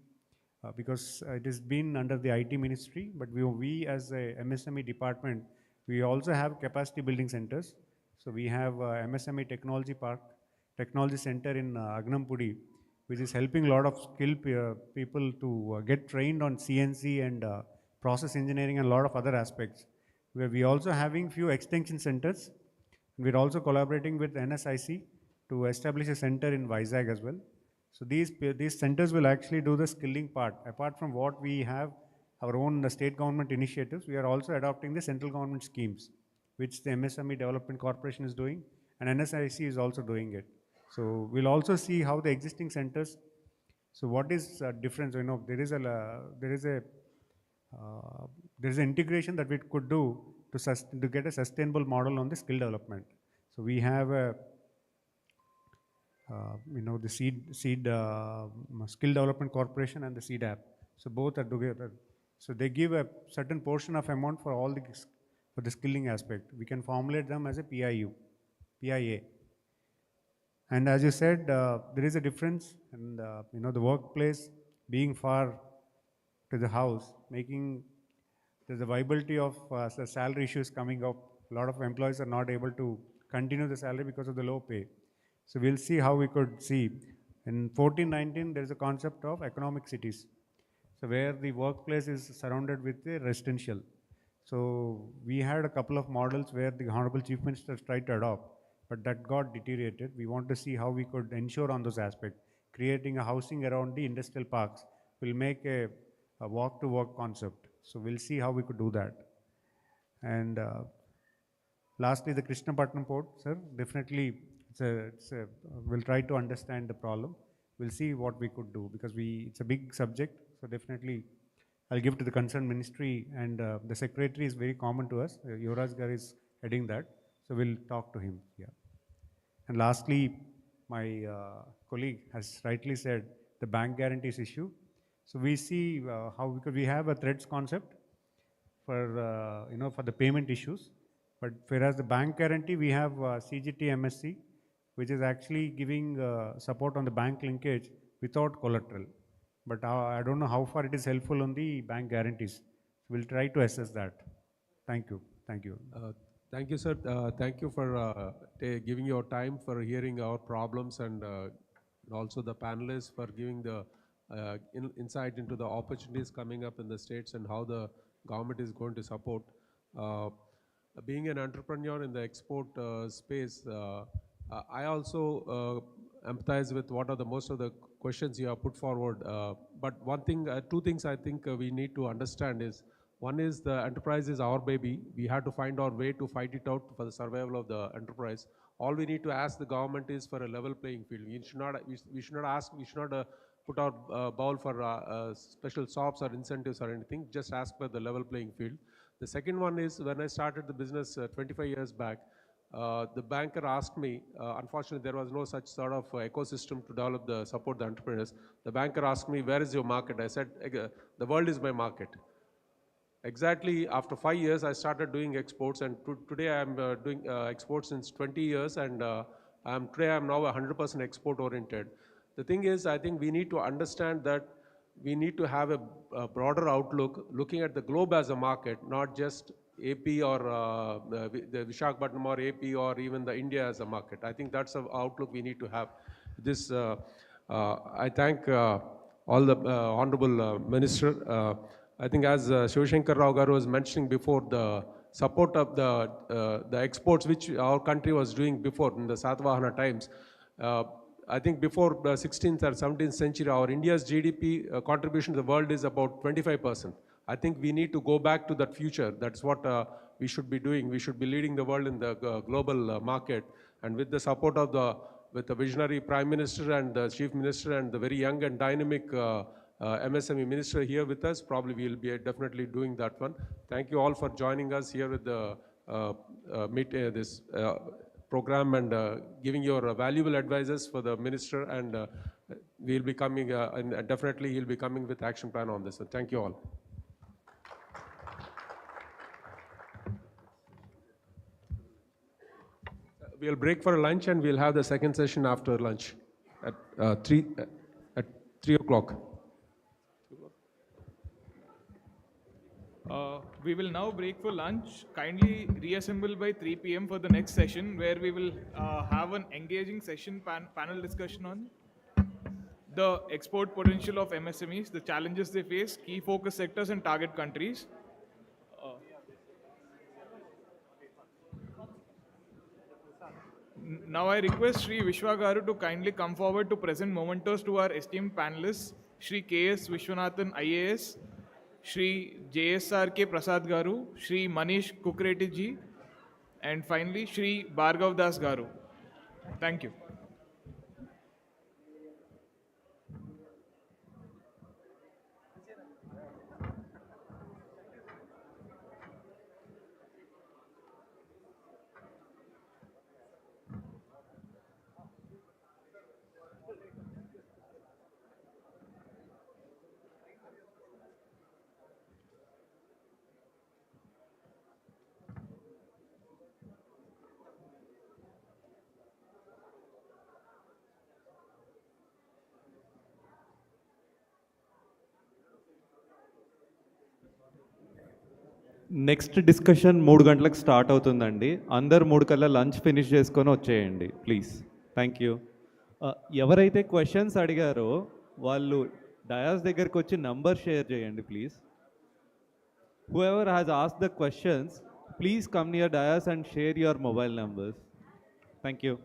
Because it has been under the IT ministry, but we as a MSME department, we also have capacity building centers. So we have MSME Technology Park, Technology Center in Agnampudi, which is helping a lot of skilled people to get trained on CNC and process engineering and a lot of other aspects. Where we also having few extension centers. We're also collaborating with NSIC to establish a center in Vizag as well. So these centers will actually do the skilling part. Apart from what we have, our own state government initiatives, we are also adopting the central government schemes, which the MSME Development Corporation is doing, and NSIC is also doing it. So we'll also see how the existing centers. So what is difference? There is an integration that we could do to get a sustainable model on the skill development. So we have the seed skill development corporation and the seed app. So both are together. So they give a certain portion of amount for all for the skilling aspect. We can formulate them as a PIA. And as you said, there is a difference, and the workplace being far to the house, there's a viability of the salary issues coming up. A lot of employees are not able to continue the salary because of the low pay. So we'll see how we could see. In 1419, there is a concept of economic cities. So where the workplace is surrounded with a residential. So we had a couple of models where the Honorable Chief Minister tried to adopt, but that got deteriorated. We want to see how we could ensure on those aspects. Creating a housing around the industrial parks will make a walk-to-work concept. So we'll see how we could do that. And lastly, the Krishnapatnam port, sir, definitely we'll try to understand the problem. We'll see what we could do, because it's a big subject. So definitely I'll give to the concerned ministry, and the secretary is very common to us. Yuvraj Gar is heading that. So we'll talk to him. Yeah. And lastly, my colleague has rightly said the bank guarantees issue. So we see because we have a threads concept for for the payment issues, but whereas the bank guarantee, we have CGT MSC, which is actually giving support on the bank linkage without collateral. but I don't know how far it is helpful on the bank guarantees. We'll try to assess that. Thank you. Thank you. Thank you, sir. Thank you for giving your time for hearing our problems, and also the panelists for giving the insight into the opportunities coming up in the states and how the government is going to support. Being an entrepreneur in the export space, I also empathize with what are the most of the questions you have put forward. But one thing, two things I think we need to understand is, one is the enterprise is our baby. We have to find our way to fight it out for the survival of the enterprise. All we need to ask the government is for a level playing field. We should not ask, we should not put our bowl for special SOPs or incentives or anything. Just ask for the level playing field. The second one is, when I started the business 25 years back, the banker asked me, unfortunately there was no such sort of ecosystem to develop the support the entrepreneurs. The banker asked me, where is your market? I said, the world is my market. Exactly after 5 years, I started doing exports, and today I am doing exports since 20 years, and today I am now 100% export oriented. The thing is, I think we need to understand that we need to have a broader outlook, looking at the globe as a market, not just AP or the Visakhapatnam or AP or even the India as a market. I think that's the outlook we need to have. This, I thank all the Honorable Minister. I think as Shivashankar Rao Garu was mentioning before, the support of the exports which our country was doing before in the Satvahana times, I think before the 16th or 17th century, our India's GDP contribution to the world is about 25%. I think we need to go back to that future. That's what we should be doing. We should be leading the world in the global market. And with the support of with the visionary Prime Minister and the Chief Minister and the very young and dynamic MSME Minister here with us, probably we'll be definitely doing that one. Thank you all for joining us here with the this program and giving your valuable advices for the Minister, and we'll be coming, and definitely he'll be coming with action plan on this. So thank you all. We'll break for lunch and we'll have the second session after lunch at 3 o'clock. We will now break for lunch. Kindly reassemble by 3 p.m. for the next session, where we will have an engaging session panel discussion on the export potential of MSMEs, the challenges they face, key focus sectors and target countries. Now I request Shri Vishwa Garu to kindly come forward to present mementos to our esteemed panelists, Shri K.S. Vishwanathan IAS, Shri JSRK Prasad Garu, Shri Manish Kukreti ji, and finally Shri Bhargav Das Garu. Thank you. Next discussion 3 గంటలకు start అవుతుందండి. అందరు 3 కల్లా lunch finish చేసుకొని వచ్చేయండి please. Thank you. ఎవరైతే questions అడిగారో వాళ్ళు dais దగ్గరికి వచ్చి నంబర్ షేర్ చేయండి please. Whoever has asked the questions, please come near dais and share your mobile numbers. Thank you.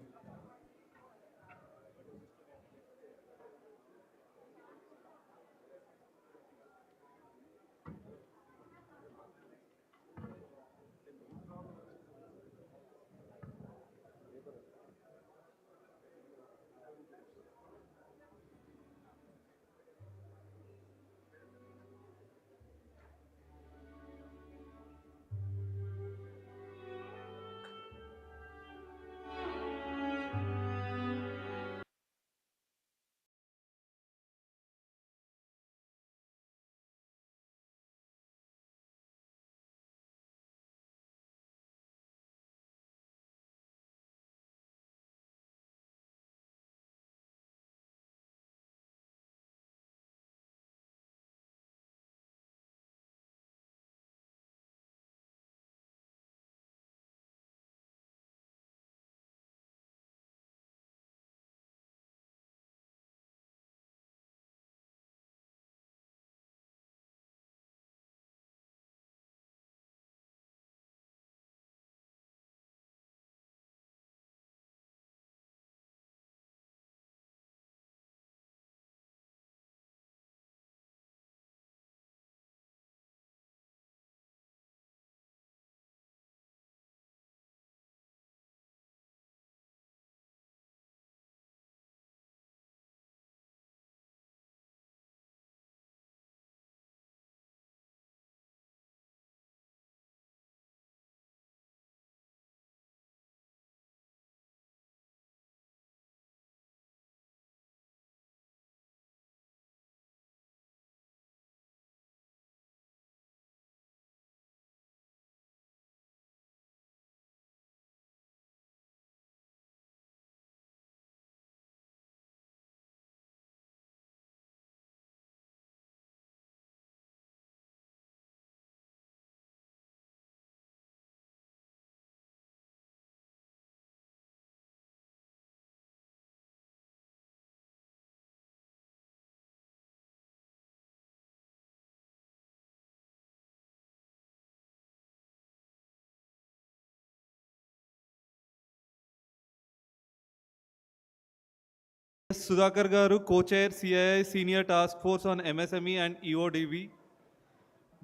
Sudhakar Garu, Co-Chair, CII Senior Task Force on MSME and EODV.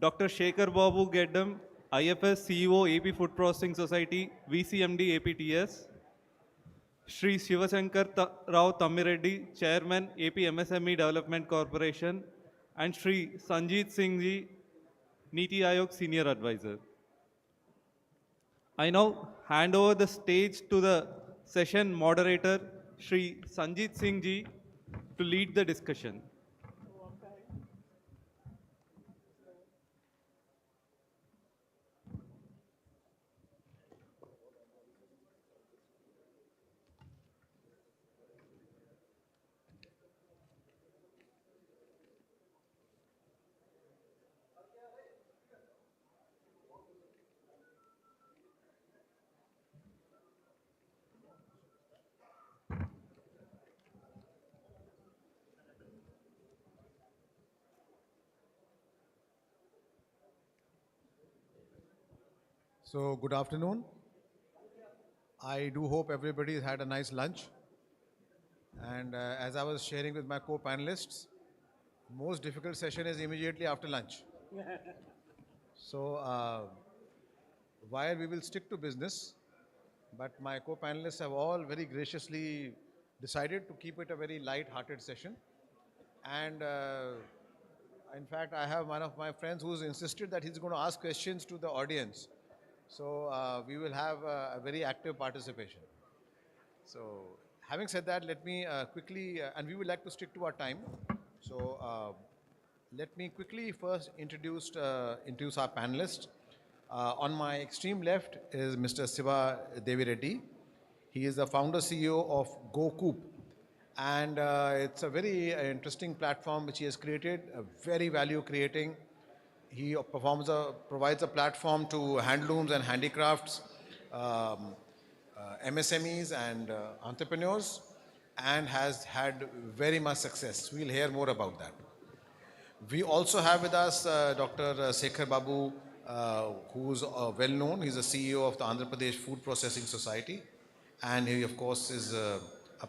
Dr. Shekhar Babu Geddam, IFS CEO, AP Food Processing Society, VCMD APTS. Shri Shivasankar Rao Thammireddy, Chairman, AP MSME Development Corporation. And Shri Sanjeet Singh Ji, NITI Aayog Senior Advisor. I now hand over the stage to the session moderator, Shri Sanjeet Singh Ji, to lead the discussion. So, good afternoon. I do hope everybody had a nice lunch. And as I was sharing with my co-panelists, most difficult session is immediately after lunch. So, while we will stick to business, but my co-panelists have all very graciously decided to keep it a very light-hearted session. And in fact, I have one of my friends who's insisted that he's going to ask questions to the audience. So we will have a very active participation. So having said that, let me quickly, and we would like to stick to our time. So let me quickly first introduce our panelists. On my extreme left is Mr. Siva Devi Reddy. He is the founder CEO of GoCoop. And it's a very interesting platform which he has created, very value creating. He provides a platform to handlooms and handicrafts, MSMEs and entrepreneurs, and has had very much success. We'll hear more about that. We also have with us Dr. Shekhar Babu, who's well known. He's the CEO of the Andhra Pradesh Food Processing Society, and he of course is a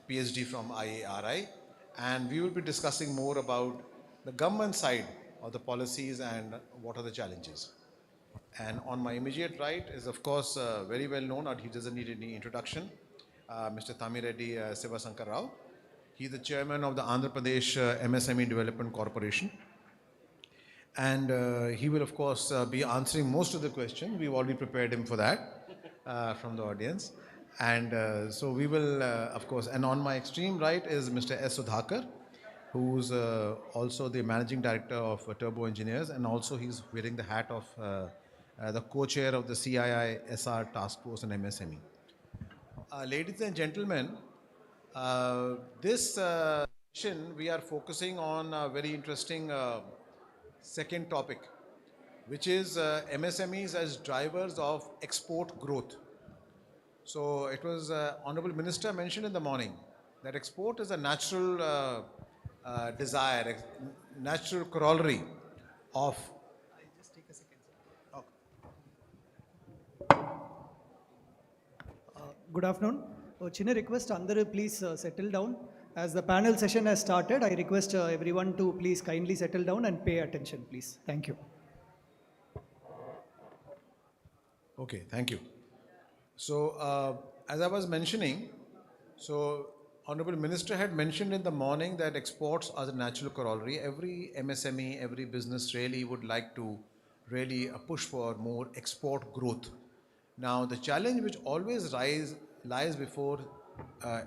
PhD from IARI. And we will be discussing more about the government side of the policies and what are the challenges. And on my immediate right is of course very well known, or he doesn't need any introduction, Mr. Thammireddy Sivasankar Rao. He's the chairman of the Andhra Pradesh MSME Development Corporation. And he will of course be answering most of the questions. We've already prepared him for that from the audience. And so we will of course, and on my extreme right is Mr. S. Sudhakar, who's also the managing director of Turbo Engineers, and also he's wearing the hat of the co-chair of the CII SR Task Force on MSME. Ladies and gentlemen, this session we are focusing on a very interesting second topic, which is MSMEs as drivers of export growth. So it was Honorable Minister mentioned in the morning that export is a natural desire, natural corollary of. Just take a second, sir. Good afternoon. Chinna request, Andhra please settle down. As the panel session has started, I request everyone to please kindly settle down and pay attention, please. Thank you. Okay, thank you. So as I was mentioning, so Honorable Minister had mentioned in the morning that exports are the natural corollary. Every MSME, every business really would like to really push for more export growth. Now, the challenge which always lies before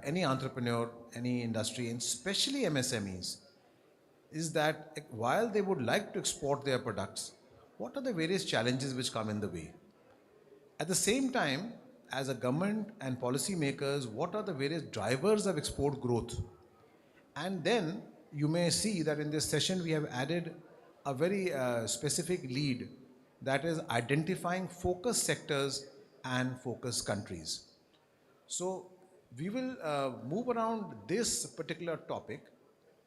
any entrepreneur, any industry, and especially MSMEs, is that while they would like to export their products, what are the various challenges which come in the way? At the same time, as a government and policy makers, what are the various drivers of export growth? And then you may see that in this session we have added a very specific lead, that is identifying focus sectors and focus countries. So we will move around this particular topic.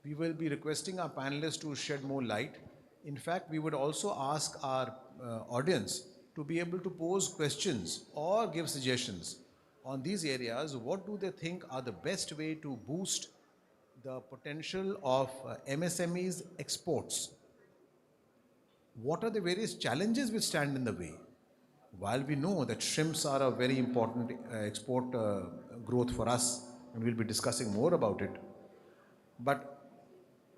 We will be requesting our panelists to shed more light. In fact, we would also ask our audience to be able to pose questions or give suggestions on these areas. What do they think are the best way to boost the potential of MSMEs exports. What are the various challenges which stand in the way? While we know that shrimps are a very important export growth for us, and we'll be discussing more about it, but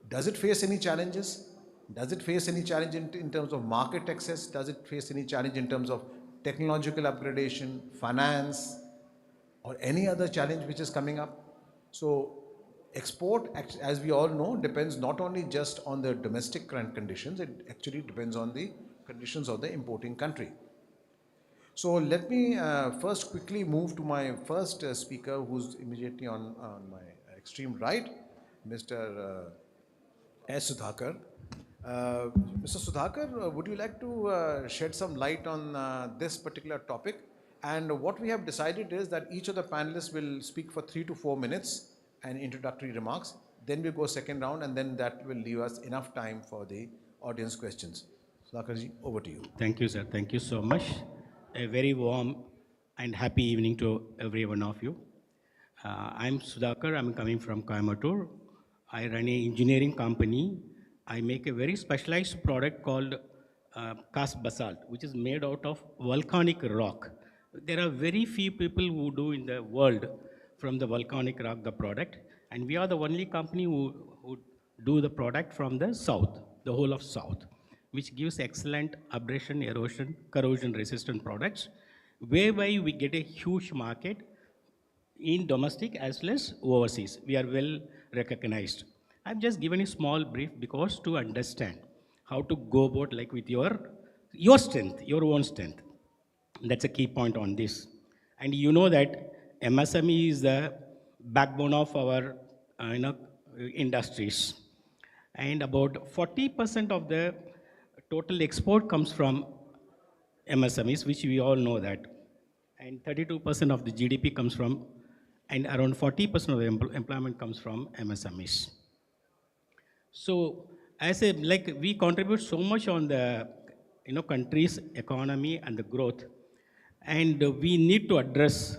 does it face any challenges? Does it face any challenge in terms of market access? Does it face any challenge in terms of technological upgradation, finance, or any other challenge which is coming up? So export, as we all know, depends not only just on the domestic conditions, it actually depends on the conditions of the importing country. So let me first quickly move to my first speaker, who's immediately on my extreme right, Mr. S. Sudhakar. Mr. Sudhakar, would you like to shed some light on this particular topic? And what we have decided is that each of the panelists will speak for 3 to 4 minutes and introductory remarks. Then we'll go second round, and then that will leave us enough time for the audience questions. Sudhakarji, over to you. Thank you, sir. Thank you so much. A very warm and happy evening to every one of you. I'm Sudhakar. I'm coming from Coimbatore. I run an engineering company. I make a very specialized product called cast basalt, which is made out of volcanic rock. There are very few people who do in the world from the volcanic rock the product, and we are the only company who do the product from the south, the whole of south, which gives excellent abrasion, erosion, corrosion resistant products, whereby we get a huge market in domestic as well as overseas. We are well recognized. I've just given a small brief because to understand how to go about like with your strength, your own strength. That's a key point on this. And you know that MSME is the backbone of our industries. And about 40% of the total export comes from MSMEs, which we all know that. And 32% of the GDP comes from, and around 40% of the employment comes from MSMEs. So as a, like we contribute so much on the country's economy and the growth, and we need to address,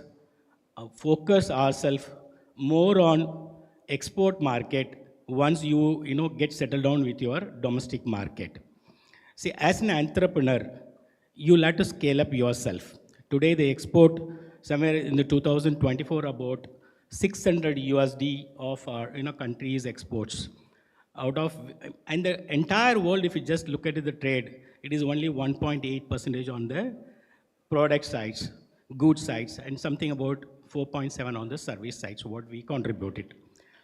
focus ourselves more on export market once you get settled down with your domestic market. See, as an entrepreneur, you'll have to scale up yourself. Today, they export somewhere in the 2024 about 600 USD of our country's exports. Out of, and the entire world, if you just look at the trade, it is only 1.8% on the product sides, goods sides, and something about 4.7 on the service sides, what we contributed.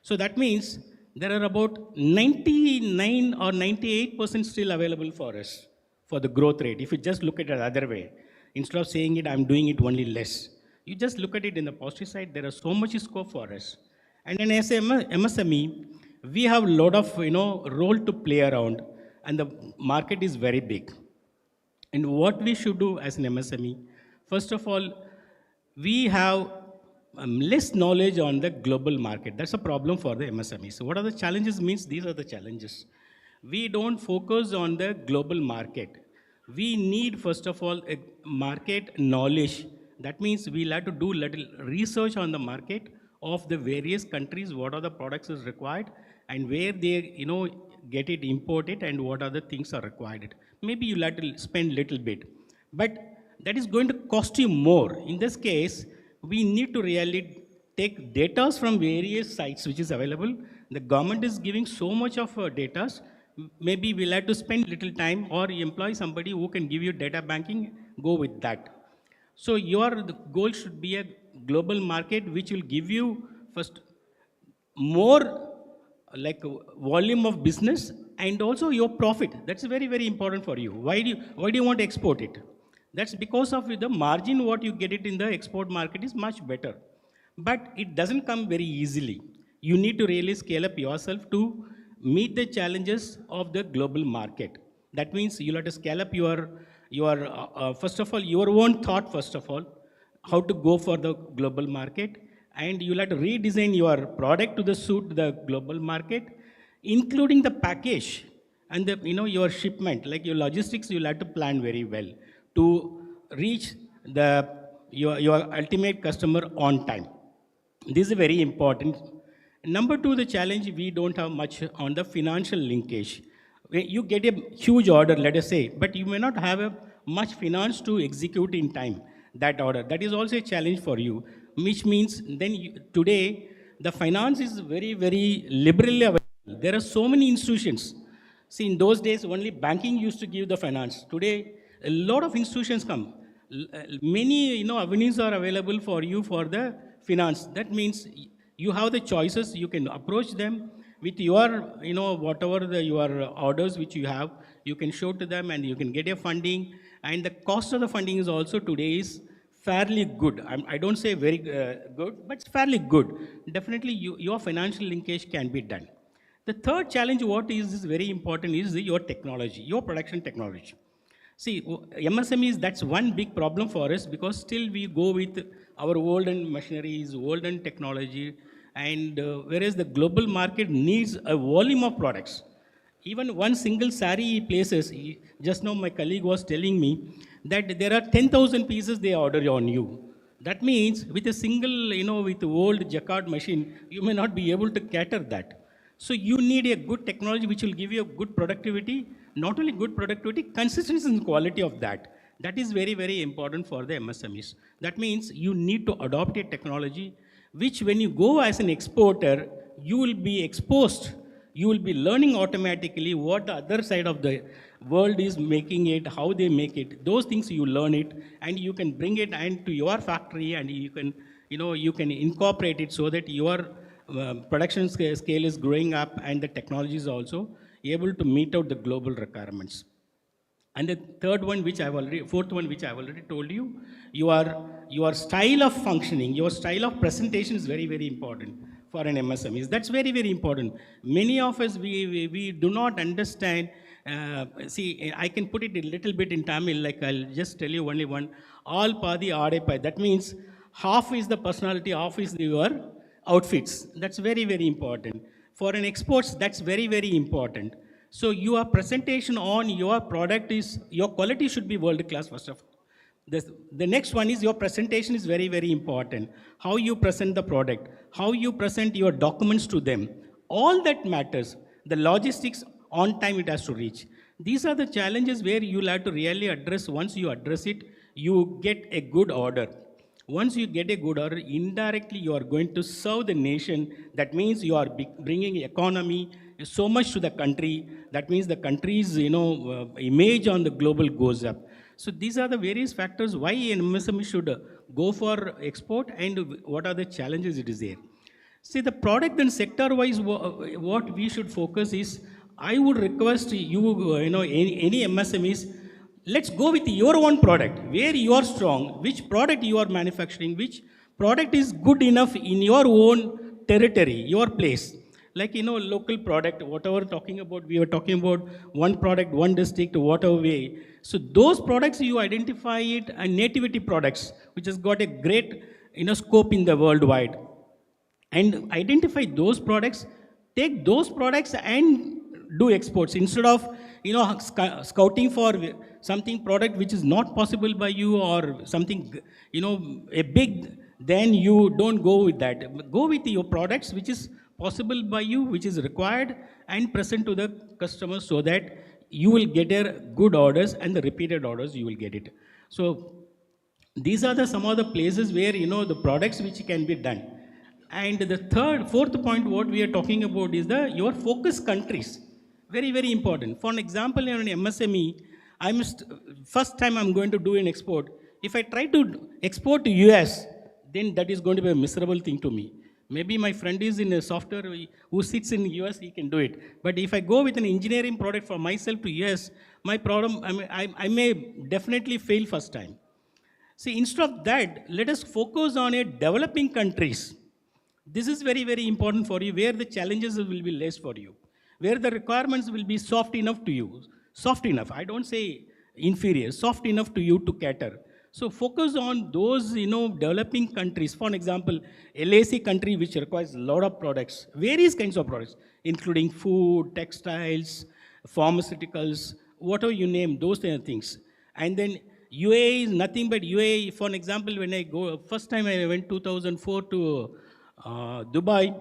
So that means there are about 99 or 98% still available for us for the growth rate. If you just look at it the other way, instead of saying it, I'm doing it only less, you just look at it in the positive side, there is so much scope for us. And then as a MSME, we have a lot of role to play around, and the market is very big. And what we should do as an MSME, first of all, we have less knowledge on the global market. That's a problem for the MSME. So what are the challenges means these are the challenges. We don't focus on the global market. We need, first of all, a market knowledge. That means we'll have to do little research on the market of the various countries, what are the products is required, and where they, get it imported, and what other things are required. Maybe you'll have to spend little bit, but that is going to cost you more. In this case, we need to really take data from various sites which is available. The government is giving so much of data. Maybe we'll have to spend little time or employ somebody who can give you data banking, go with that. So the goal should be a global market which will give you first more like volume of business and also your profit. That's very, very important for you. Why do you want to export it? That's because of the margin what you get it in the export market is much better. But it doesn't come very easily. You need to really scale up yourself to meet the challenges of the global market. That means you'll have to scale up your first of all, your own thought, first of all, how to go for the global market, and you'll have to redesign your product to suit the global market, including the package and the, your shipment, like your logistics, you'll have to plan very well to reach your ultimate customer on time. This is very important. Number two, the challenge, we don't have much on the financial linkage. When you get a huge order, let us say, but you may not have a much finance to execute in time that order. That is also a challenge for you, which means then today the finance is very, very liberally available. There are so many institutions. See, in those days, only banking used to give the finance. Today, a lot of institutions come. Many, avenues are available for you for the finance. That means you have the choices. You can approach them with your, whatever your orders which you have. You can show to them, and you can get a funding. And the cost of the funding is also today is fairly good. I don't say very good, but it's fairly good. Definitely, your financial linkage can be done. The third challenge, what is very important, is your technology, your production technology. See, MSMEs, that's one big problem for us, because still we go with our olden machineries, olden technology, and whereas the global market needs a volume of products. Even one single sari places, just now my colleague was telling me that there are 10,000 pieces they order on you. That means with a single, with old jacquard machine, you may not be able to cater that. So you need a good technology which will give you a good productivity, not only good productivity, consistency in quality of that. That is very, very important for the MSMEs. That means you need to adopt a technology which when you go as an exporter, you will be exposed. You will be learning automatically what the other side of the world is making it, how they make it. Those things you learn it, and you can bring it into your factory, and you can, you can incorporate it so that your production scale is growing up, and the technology is also able to meet out the global requirements. And the fourth one, which I've already told you, your style of functioning, your style of presentation is very, very important for an MSME. That's very, very important. Many of us, we do not understand. See, I can put it a little bit in Tamil, like I'll just tell you only one. All padi aade pai. That means half is the personality, half is your outfits. That's very, very important. For an exports, that's very, very important. So your presentation on your product is, your quality should be world class first of all. The next one is your presentation is very, very important. How you present the product, how you present your documents to them, all that matters. The logistics, on time it has to reach. These are the challenges where you'll have to really address. Once you address it, you get a good order. Once you get a good order, indirectly you are going to serve the nation. That means you are bringing economy so much to the country. That means the country's image on the global goes up. So these are the various factors why an MSME should go for export, and what are the challenges it is there. See, the product and sector-wise, what we should focus is, I would request you, any MSMEs, let's go with your own product, where you are strong, which product you are manufacturing, which product is good enough in your own territory, your place. Like, local product, whatever we were talking about one product, one district, whatever way. So those products, you identify it, and nativity products, which has got a great, scope in the worldwide. And identify those products, take those products and do exports instead of, scouting for something product which is not possible by you, or something, a big, then you don't go with that. Go with your products which is possible by you, which is required, and present to the customers, so that you will get a good orders, and the repeated orders you will get it. So these are some of the places where, the products which can be done. And the fourth point what we are talking about is your focus countries. Very, very important. For an example, in an MSME, first time I'm going to do an export. If I try to export to US, then that is going to be a miserable thing to me. Maybe my friend is in a software who sits in US, he can do it. But if I go with an engineering product for myself to US, my problem, I may definitely fail first time. See, instead of that, let us focus on a developing countries. This is very, very important for you, where the challenges will be less for you, where the requirements will be soft enough to you. Soft enough, I don't say inferior, soft enough to you to cater. So focus on those, developing countries. For example, LAC country which requires a lot of products, various kinds of products, including food, textiles, pharmaceuticals, whatever you name, those kind of things. And then UAE is nothing but UAE. For example, when I go, first time I went 2004 to Dubai,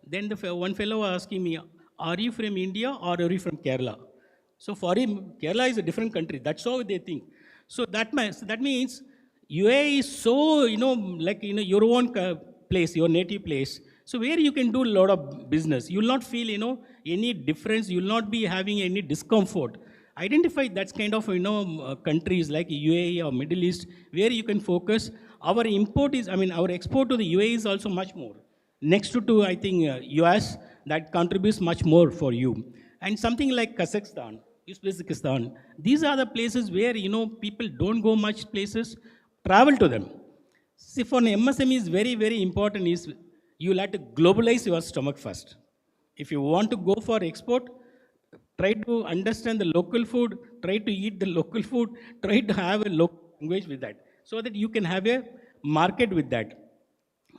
Then one fellow was asking me, are you from India or are you from Kerala? So for him, Kerala is a different country. That's how they think. So that means UAE is so, like, your own place, your native place. So where you can do a lot of business. You will not feel, any difference. You will not be having any discomfort. Identify that kind of, countries like UAE or Middle East where you can focus. Our our export to the UAE is also much more. Next to I think, US, that contributes much more for you. And something like Kazakhstan, Uzbekistan, these are the places where, people don't go much places, travel to them. See, for an MSME is very, very important is you'll have to globalize your stomach first. If you want to go for export, try to understand the local food, try to eat the local food, try to have a local language with that, so that you can have a market with that.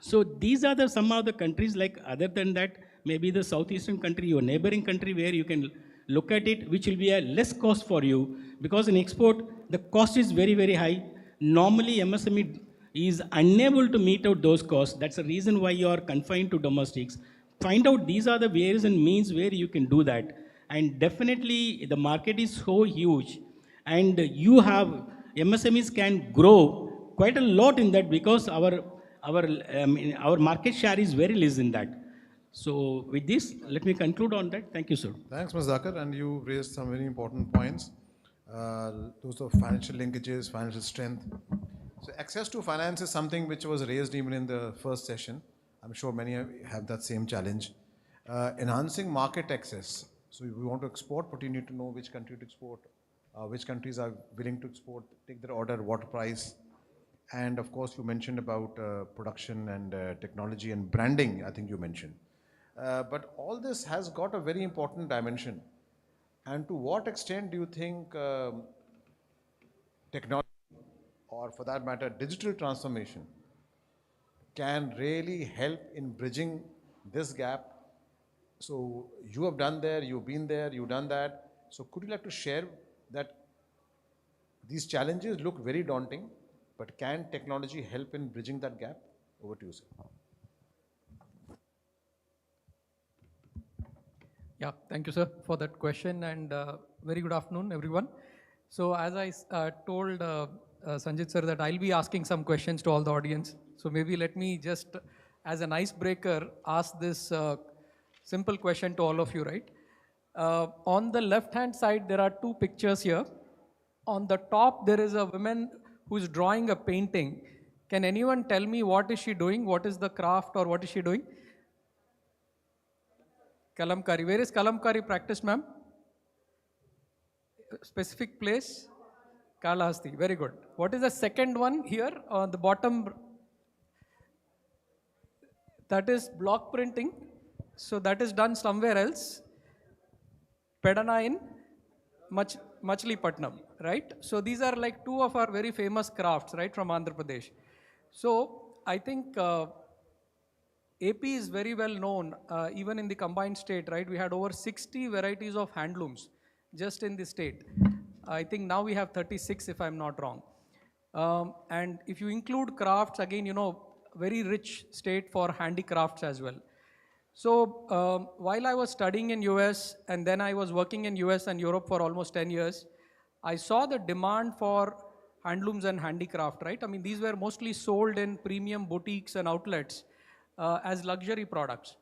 So these are some of the countries, like other than that, maybe the southeastern country, your neighboring country, where you can look at it, which will be a less cost for you, because in export, the cost is very, very high. Normally, MSME is unable to meet out those costs. That's the reason why you are confined to domestics. Find out these are the ways and means where you can do that. And definitely, the market is so huge, and you have, MSMEs can grow quite a lot in that, because our market share is very less in that. So with this, let me conclude on that. Thank you, sir. Thanks, Ms. Zakir, and you raised some very important points. Those of financial linkages, financial strength. So access to finance is something which was raised even in the first session. I'm sure many have that same challenge. Enhancing market access. So if we want to export, but you need to know which country to export, which countries are willing to export, take their order, what price. And of course, you mentioned about production and technology and branding, I think you mentioned. But all this has got a very important dimension. And to what extent do you think technology, or for that matter, digital transformation, can really help in bridging this gap? So you have done there, you've been there, you've done that. So could you like to share that these challenges look very daunting, but can technology help in bridging that gap? Over to you, sir. Yeah, thank you, sir, for that question, and very good afternoon, everyone. So as I told Sanjit sir that I'll be asking some questions to all the audience. So maybe let me just, as an icebreaker, ask this simple question to all of you, right? On the left-hand side, there are two pictures here. On the top, there is a woman who's drawing a painting. Can anyone tell me what is she doing? What is the craft, or what is she doing? Kalamkari. Where is Kalamkari practiced, ma'am? Specific place? Kalahasti. Very good. What is the second one here on the bottom? That is block printing. So that is done somewhere else. Pedana in Machilipatnam, right? So these are like two of our very famous crafts, right, from Andhra Pradesh. So I think AP is very well known, even in the combined state, right? We had over 60 varieties of handlooms just in the state. I think now we have 36, if I'm not wrong. And if you include crafts, again, very rich state for handicrafts as well. So while I was studying in US, and then I was working in US and Europe for almost 10 years, I saw the demand for handlooms and handicraft, right? I mean, these were mostly sold in premium boutiques and outlets as luxury products.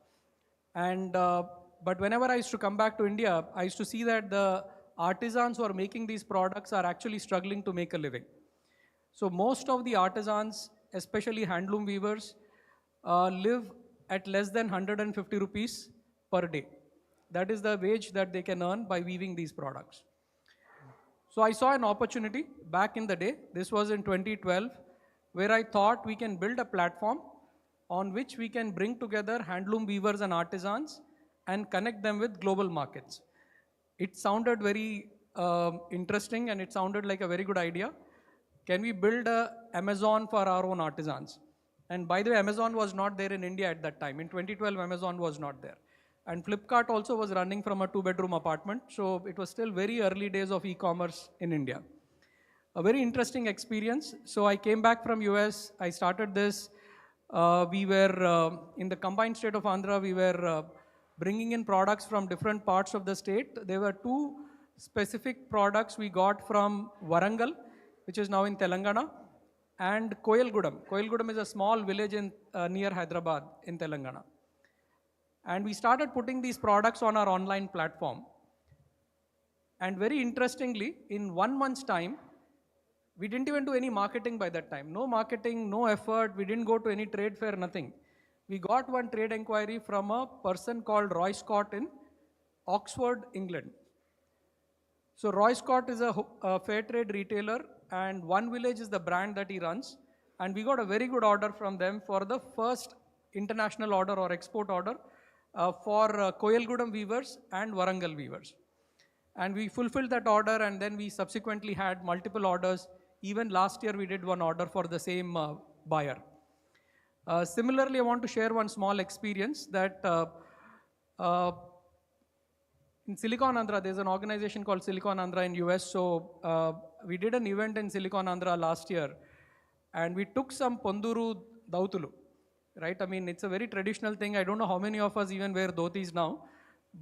And but whenever I used to come back to India, I used to see that the artisans who are making these products are actually struggling to make a living. So most of the artisans, especially handloom weavers, live at less than 150 rupees per day. That is the wage that they can earn by weaving these products. So I saw an opportunity back in the day, this was in 2012, where I thought we can build a platform on which we can bring together handloom weavers and artisans and connect them with global markets. It sounded very interesting, and it sounded like a very good idea. Can we build an Amazon for our own artisans? And by the way, Amazon was not there in India at that time. In 2012, Amazon was not there. And Flipkart also was running from a 2-bedroom apartment. So it was still very early days of e-commerce in India. A very interesting experience. So I came back from US. I started this We were, in the combined state of Andhra, we were bringing in products from different parts of the state. There were two specific products we got from Warangal, which is now in Telangana, and Koyalgudam. Koyalgudam is a small village in, near Hyderabad in Telangana. And we started putting these products on our online platform. And very interestingly, in 1 month's time, we didn't even do any marketing by that time. No marketing, no effort. We didn't go to any trade fair, nothing. We got one trade inquiry from a person called Roy Scott in Oxford, England. So Roy Scott is a fair trade retailer, and One Village is the brand that he runs. And we got a very good order from them for the first international order or export order for Koyalgudam weavers and Warangal weavers. And we fulfilled that order, and then we subsequently had multiple orders. Even last year we did one order for the same buyer. Similarly, I want to share one small experience that in Silicon Andhra, there's an organization called Silicon Andhra in US. So we did an event in Silicon Andhra last year, and we took some Panduru Dautulu, right? I mean, it's a very traditional thing. I don't know how many of us even wear dhotis now,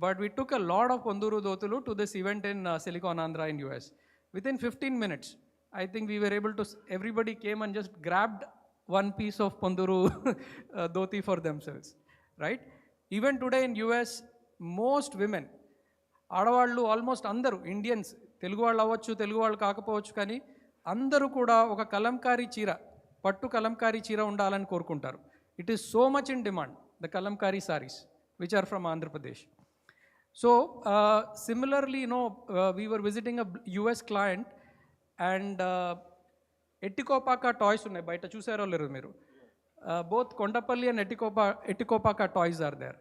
but we took a lot of Panduru Dautulu to this event in Silicon Andhra in US. Within 15 minutes, I think we were able to, everybody came and just grabbed one piece of Panduru dhoti for themselves, right? Even today in US, most women, ఆడవాళ్ళు almost అందరూ Indians, Telugu వాళ్ళు అవ్వచ్చు, తెలుగు వాళ్ళు కాకపోవచ్చు, కానీ అందరూ కూడా ఒక కలంకారీ చీర, పట్టు కలంకారీ చీర ఉండాలని కోరుకుంటారు. It is so much in demand, the Kalamkari sarees, which are from Andhra Pradesh. So similarly, we were visiting a US client, and Etikopaka toys ఉన్నాయి, బయట చూసారో లేరు మీరు. Both Kondapalli and Etikopaka toys are there.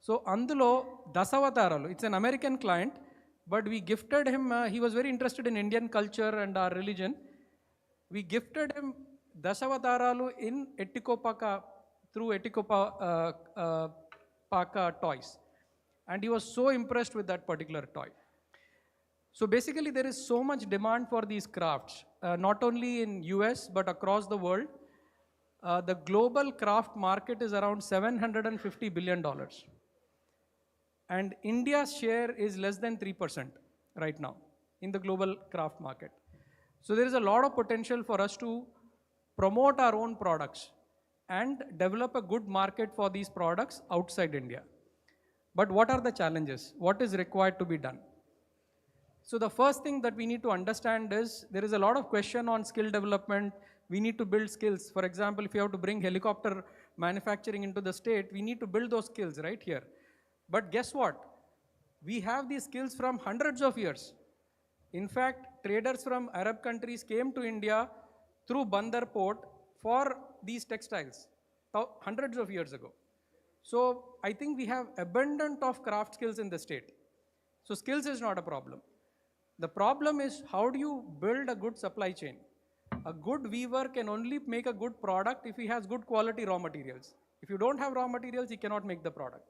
So అందులో దశావతారాలు, it's an American client, but we gifted him, he was very interested in Indian culture and our religion. We gifted him దశావతారాలు in Etikopaka through Etikopaka toys. And he was so impressed with that particular toy. So basically there is so much demand for these crafts, not only in US but across the world. The global craft market is around $750 billion. And India's share is less than 3% right now in the global craft market. So there is a lot of potential for us to promote our own products and develop a good market for these products outside India. But what are the challenges? What is required to be done? So the first thing that we need to understand is there is a lot of question on skill development. We need to build skills. For example, if you have to bring helicopter manufacturing into the state, we need to build those skills right here. But guess what? We have these skills from hundreds of years. In fact, traders from Arab countries came to India through Bandar port for these textiles hundreds of years ago. So I think we have abundant of craft skills in the state. So skills is not a problem. The problem is, how do you build a good supply chain? A good weaver can only make a good product if he has good quality raw materials. If you don't have raw materials, he cannot make the product.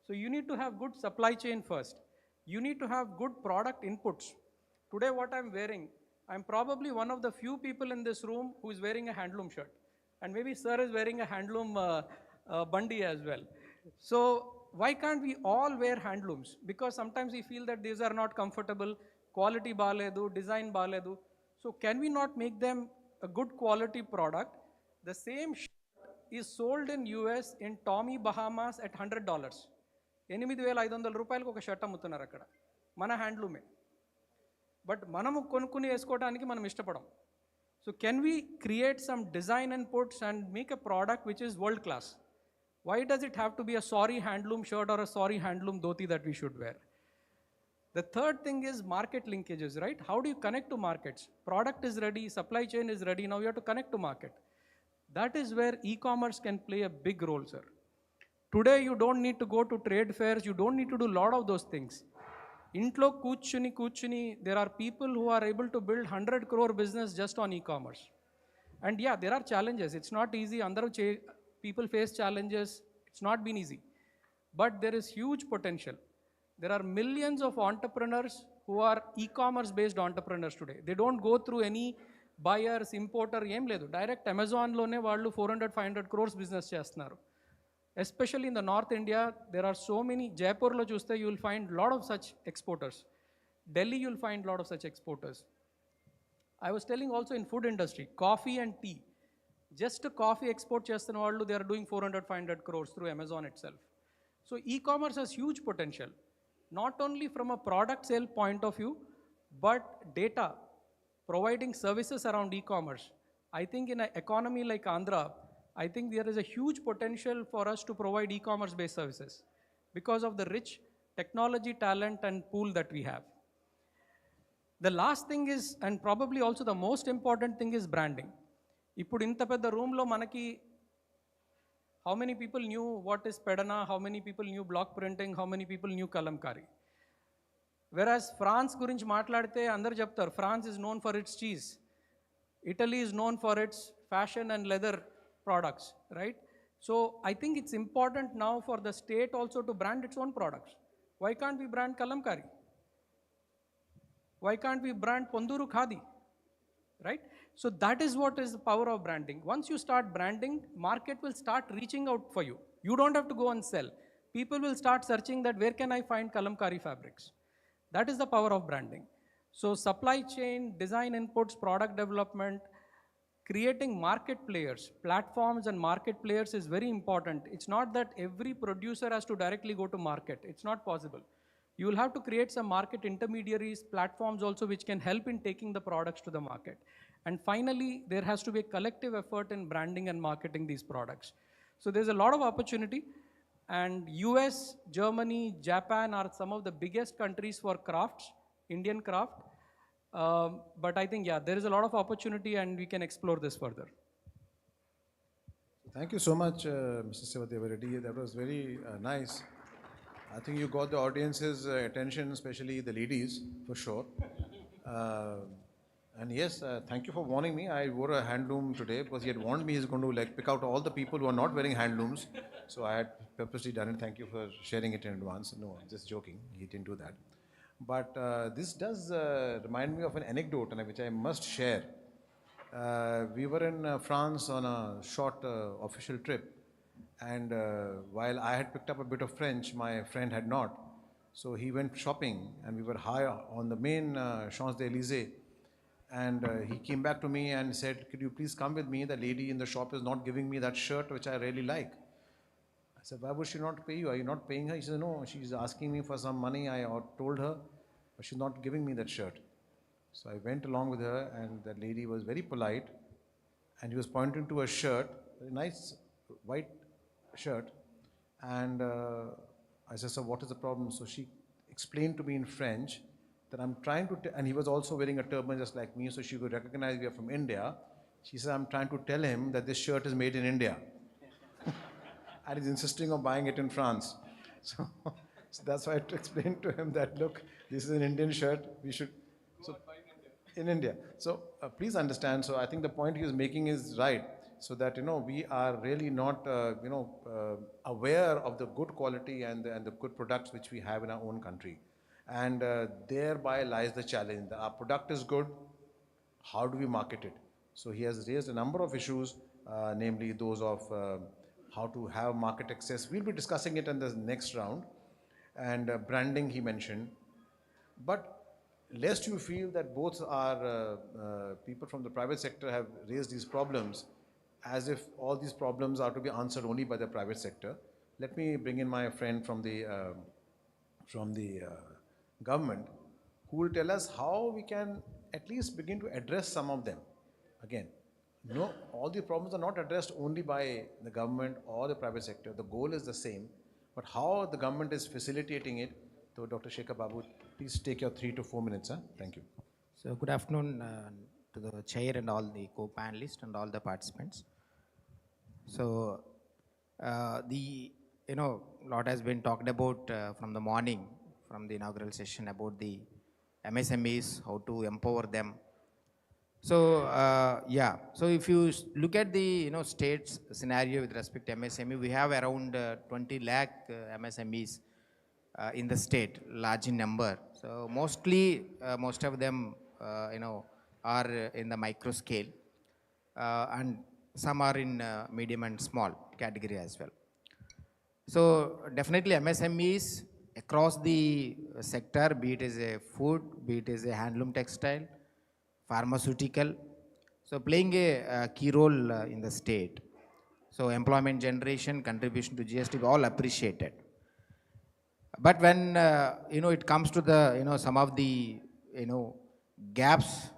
So you need to have good supply chain first. You need to have good product inputs. Today what I'm wearing, I'm probably one of the few people in this room who is wearing a handloom shirt. And maybe sir is wearing a handloom bandi as well. So why can't we all wear handlooms? Because sometimes we feel that these are not comfortable, quality baledu, design baledu. So can we not make them a good quality product? The same shirt is sold in US in Tommy Bahamas at $100. 8,500 రూపాయలకు ఒక shirt అమ్ముతున్నారు అక్కడ, మన హ్యాండ్లూమే. But మనము కొనుక్కుని వేసుకోవడానికి మనం ఇష్టపడం. So can we create some design and puts and make a product which is world class? Why does it have to be a sorry handloom shirt or a sorry handloom dhoti that we should wear? The third thing is market linkages, right? How do you connect to markets? Product is ready, supply chain is ready, now you have to connect to market. That is where e-commerce can play a big role, sir. Today you don't need to go to trade fairs, you don't need to do a lot of those things. Intlo kuchuni, there are people who are able to build 100 crore business just on e-commerce. And yeah, there are challenges. It's not easy. People face challenges. It's not been easy. But there is huge potential. There are millions of entrepreneurs who are e-commerce based entrepreneurs today. They don't go through any buyers importer ఏం లేదు, direct అమెజాన్లోనే వాళ్ళు 400-500 crores business చేస్తున్నారు. Especially in the North India, there are so many. Jaipurlo chuste, you will find lot of such exporters. Delhi, you will find lot of such exporters. I was telling also in food industry, coffee and tea. Just a coffee export chestunna vallu, they are doing 400-500 crores through Amazon itself. So e-commerce has huge potential, not only from a product sale point of view, but data, providing services around e-commerce. I think in an economy like Andhra, I think there is a huge potential for us to provide e-commerce based services because of the rich technology, talent and pool that we have. The last thing is, and probably also the most important thing, is branding. Ippudu inta pedda room lo manaki how many people knew what is Pedana, how many people knew block printing, how many people knew Kalamkari. Whereas France gurinchi maatladite andaru cheptaru France is known for its cheese, Italy is known for its fashion and leather products, right? So I think it's important now for the state also to brand its own products. Why can't we brand Kalamkari? Why can't we brand Ponduru Khadi? Right? So that is what is the power of branding. Once you start branding, market will start reaching out for you. You don't have to go and sell. People will start searching that where can I find Kalamkari fabrics? That is the power of branding. So supply chain, design inputs, product development, creating market players, platforms and market players is very important. It's not that every producer has to directly go to market. It's not possible. You will have to create some market intermediaries, platforms also which can help in taking the products to the market. And finally, there has to be a collective effort in branding and marketing these products. So there's a lot of opportunity, and US, Germany, Japan are some of the biggest countries for crafts, Indian craft. But I think, yeah, there is a lot of opportunity and we can explore this further. Thank you so much, Mr. Sivadev Reddy. That was very nice. I think you got the audience's attention, especially the ladies, for sure. And yes, thank you for warning me. I wore a handloom today because he had warned me he's going to like pick out all the people who are not wearing handlooms. So I had purposely done it. Thank you for sharing it in advance. No, I'm just joking. He didn't do that. But this does remind me of an anecdote which I must share. We were in France on a short official trip, and while I had picked up a bit of French, my friend had not. So he went shopping, and we were high on the main Champs-Élysées, and he came back to me and said, "Could you please come with me? The lady in the shop is not giving me that shirt which I really like." I said, "Why would she not pay you? Are you not paying her?" He said, "No, she's asking me for some money. I told her, but she's not giving me that shirt." So I went along with her, and that lady was very polite, and he was pointing to a shirt, a nice white shirt, and I said, "So what is the problem?" So she explained to me in French that I'm trying to, and he was also wearing a turban just like me, so she could recognize we are from India. She said, "I'm trying to tell him that this shirt is made in India." And he's insisting on buying it in France. So that's why I explained to him that, look, this is an Indian shirt, we should, so, in India. So please understand, so I think the point he is making is right, so that, we are really not, aware of the good quality and the good products which we have in our own country. And thereby lies the challenge. Our product is good, how do we market it? So he has raised a number of issues, namely those of how to have market access. We'll be discussing it in the next round. And branding he mentioned. But lest you feel that both our people from the private sector have raised these problems as if all these problems are to be answered only by the private sector, let me bring in my friend from the government, who will tell us how we can at least begin to address some of them. Again, no, all the problems are not addressed only by the government or the private sector. The goal is the same, but how the government is facilitating it. So Dr. Shekhar Babu, please take your 3 to 4 minutes. Thank you. So good afternoon to the chair and all the co-panelists and all the participants. So lot has been talked about from the morning, from the inaugural session, about the MSMEs, how to empower them. So so if you look at the state's scenario with respect to MSME, we have around 20 lakh MSMEs in the state, large in number. So mostly most of them are in the micro scale, and some are in medium and small category as well. So definitely MSMEs across the sector, be it as a food, be it as a handloom textile, pharmaceutical, so playing a key role in the state. So employment generation, contribution to GST, all appreciated. But when it comes to the some of the gaps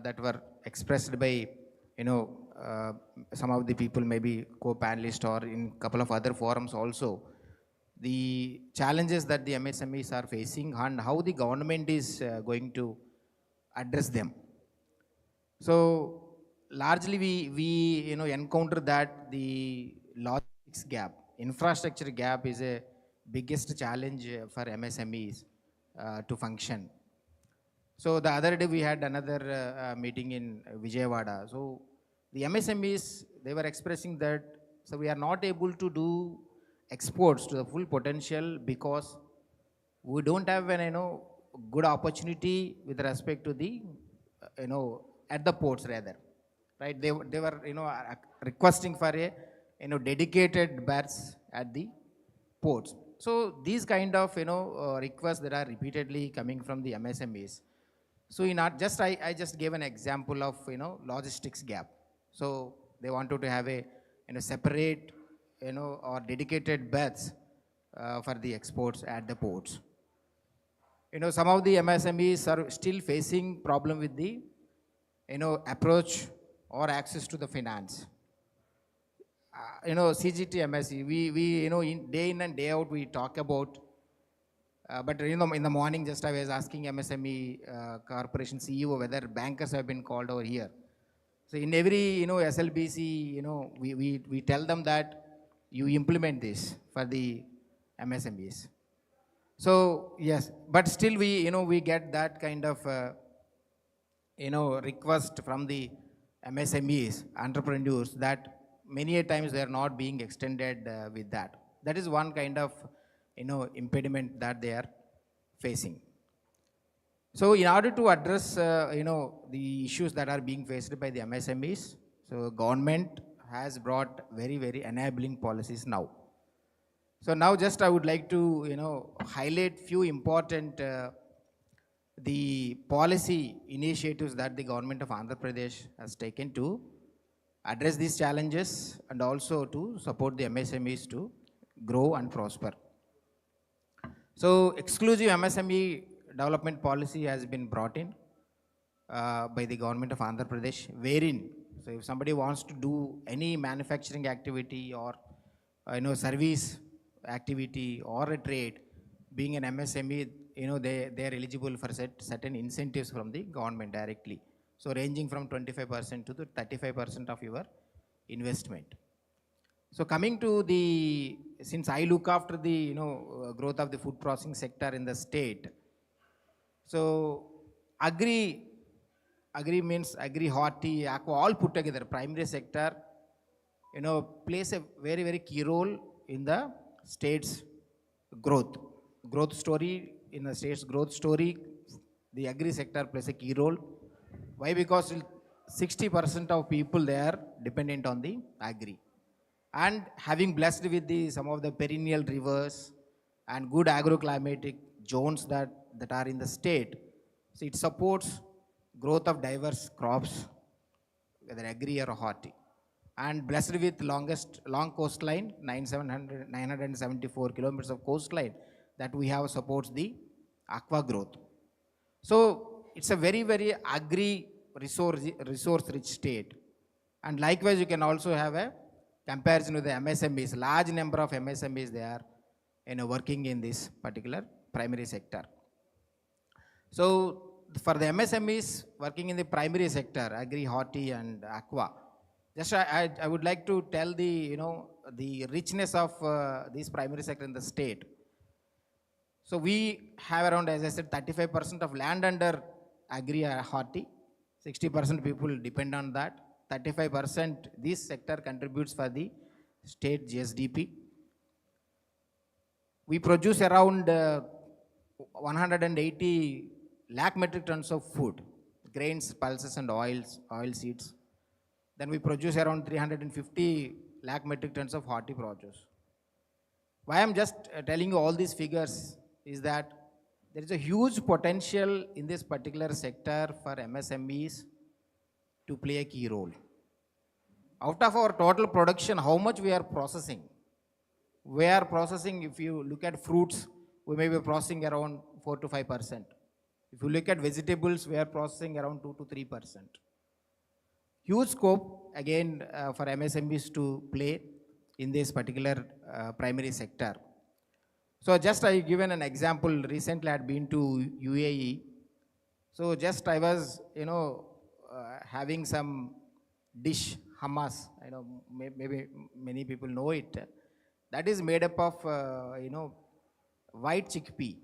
that were expressed by some of the people, maybe co-panelists or in couple of other forums also, the challenges that the MSMEs are facing and how the government is going to address them. So largely we encounter that the logistics gap, infrastructure gap is a biggest challenge for MSMEs to function. So the other day we had another meeting in Vijayawada. So the MSMEs, they were expressing that, so we are not able to do exports to the full potential because we don't have an good opportunity with respect to the at the ports rather, right? They were requesting for a dedicated berths at the ports. So these kind of requests that are repeatedly coming from the MSMEs. So I just gave an example of logistics gap. So they wanted to have a separate or dedicated berths for the exports at the ports. Some of the MSMEs are still facing problem with the approach or access to the finance. CGT MSE, we day in and day out we talk about, but in the morning just I was asking MSME corporation CEO whether bankers have been called over here. So in every SLBC, we tell them that you implement this for the MSMEs. So yes, but still we get that kind of request from the MSMEs, entrepreneurs, that many a times they are not being extended with that. That is one kind of impediment that they are facing. So in order to address the issues that are being faced by the MSMEs, so government has brought very, very enabling policies now. So now just I would like to highlight few important the policy initiatives that the government of Andhra Pradesh has taken to address these challenges and also to support the MSMEs to grow and prosper. So exclusive MSME development policy has been brought in by the government of Andhra Pradesh, wherein, so if somebody wants to do any manufacturing activity or service activity or a trade, being an MSME, they are eligible for certain incentives from the government directly. So ranging from 25% to the 35% of your investment. So coming to the, since I look after the growth of the food processing sector in the state, so agri means agri, horti, aqua, all put together, primary sector, plays a very, very key role in the state's growth story. In the state's growth story, the agri sector plays a key role. Why? Because 60% of people there dependent on the agri. And having blessed with some of the perennial rivers and good agroclimatic zones that are in the state, so it supports growth of diverse crops, whether agri or horti. And blessed with long coastline, 974 kilometers of coastline that we have supports the aqua growth. So it's a very, very agri resource rich state. And likewise, you can also have a comparison with the MSMEs. Large number of MSMEs, they are working in this particular primary sector. So for the MSMEs working in the primary sector, agri, horti and aqua, just I would like to tell the the richness of this primary sector in the state. So we have around, as I said, 35% of land under agri or horti. 60% people depend on that. 35% this sector contributes for the state GSDP. We produce around 180 lakh metric tons of food. grains, pulses and oils, oil seeds. Then we produce around 350 lakh metric tons of horti produce. Why I'm just telling you all these figures is that there is a huge potential in this particular sector for MSMEs to play a key role. Out of our total production, how much we are processing? We are processing, if you look at fruits, we may be processing around 4 to 5%. If you look at vegetables, we are processing around 2 to 3%. Huge scope, again, for MSMEs to play in this particular primary sector. So just I given an example. Recently I had been to UAE. So just I was, having some dish, hummus. Maybe many people know it. That is made up of, white chickpea.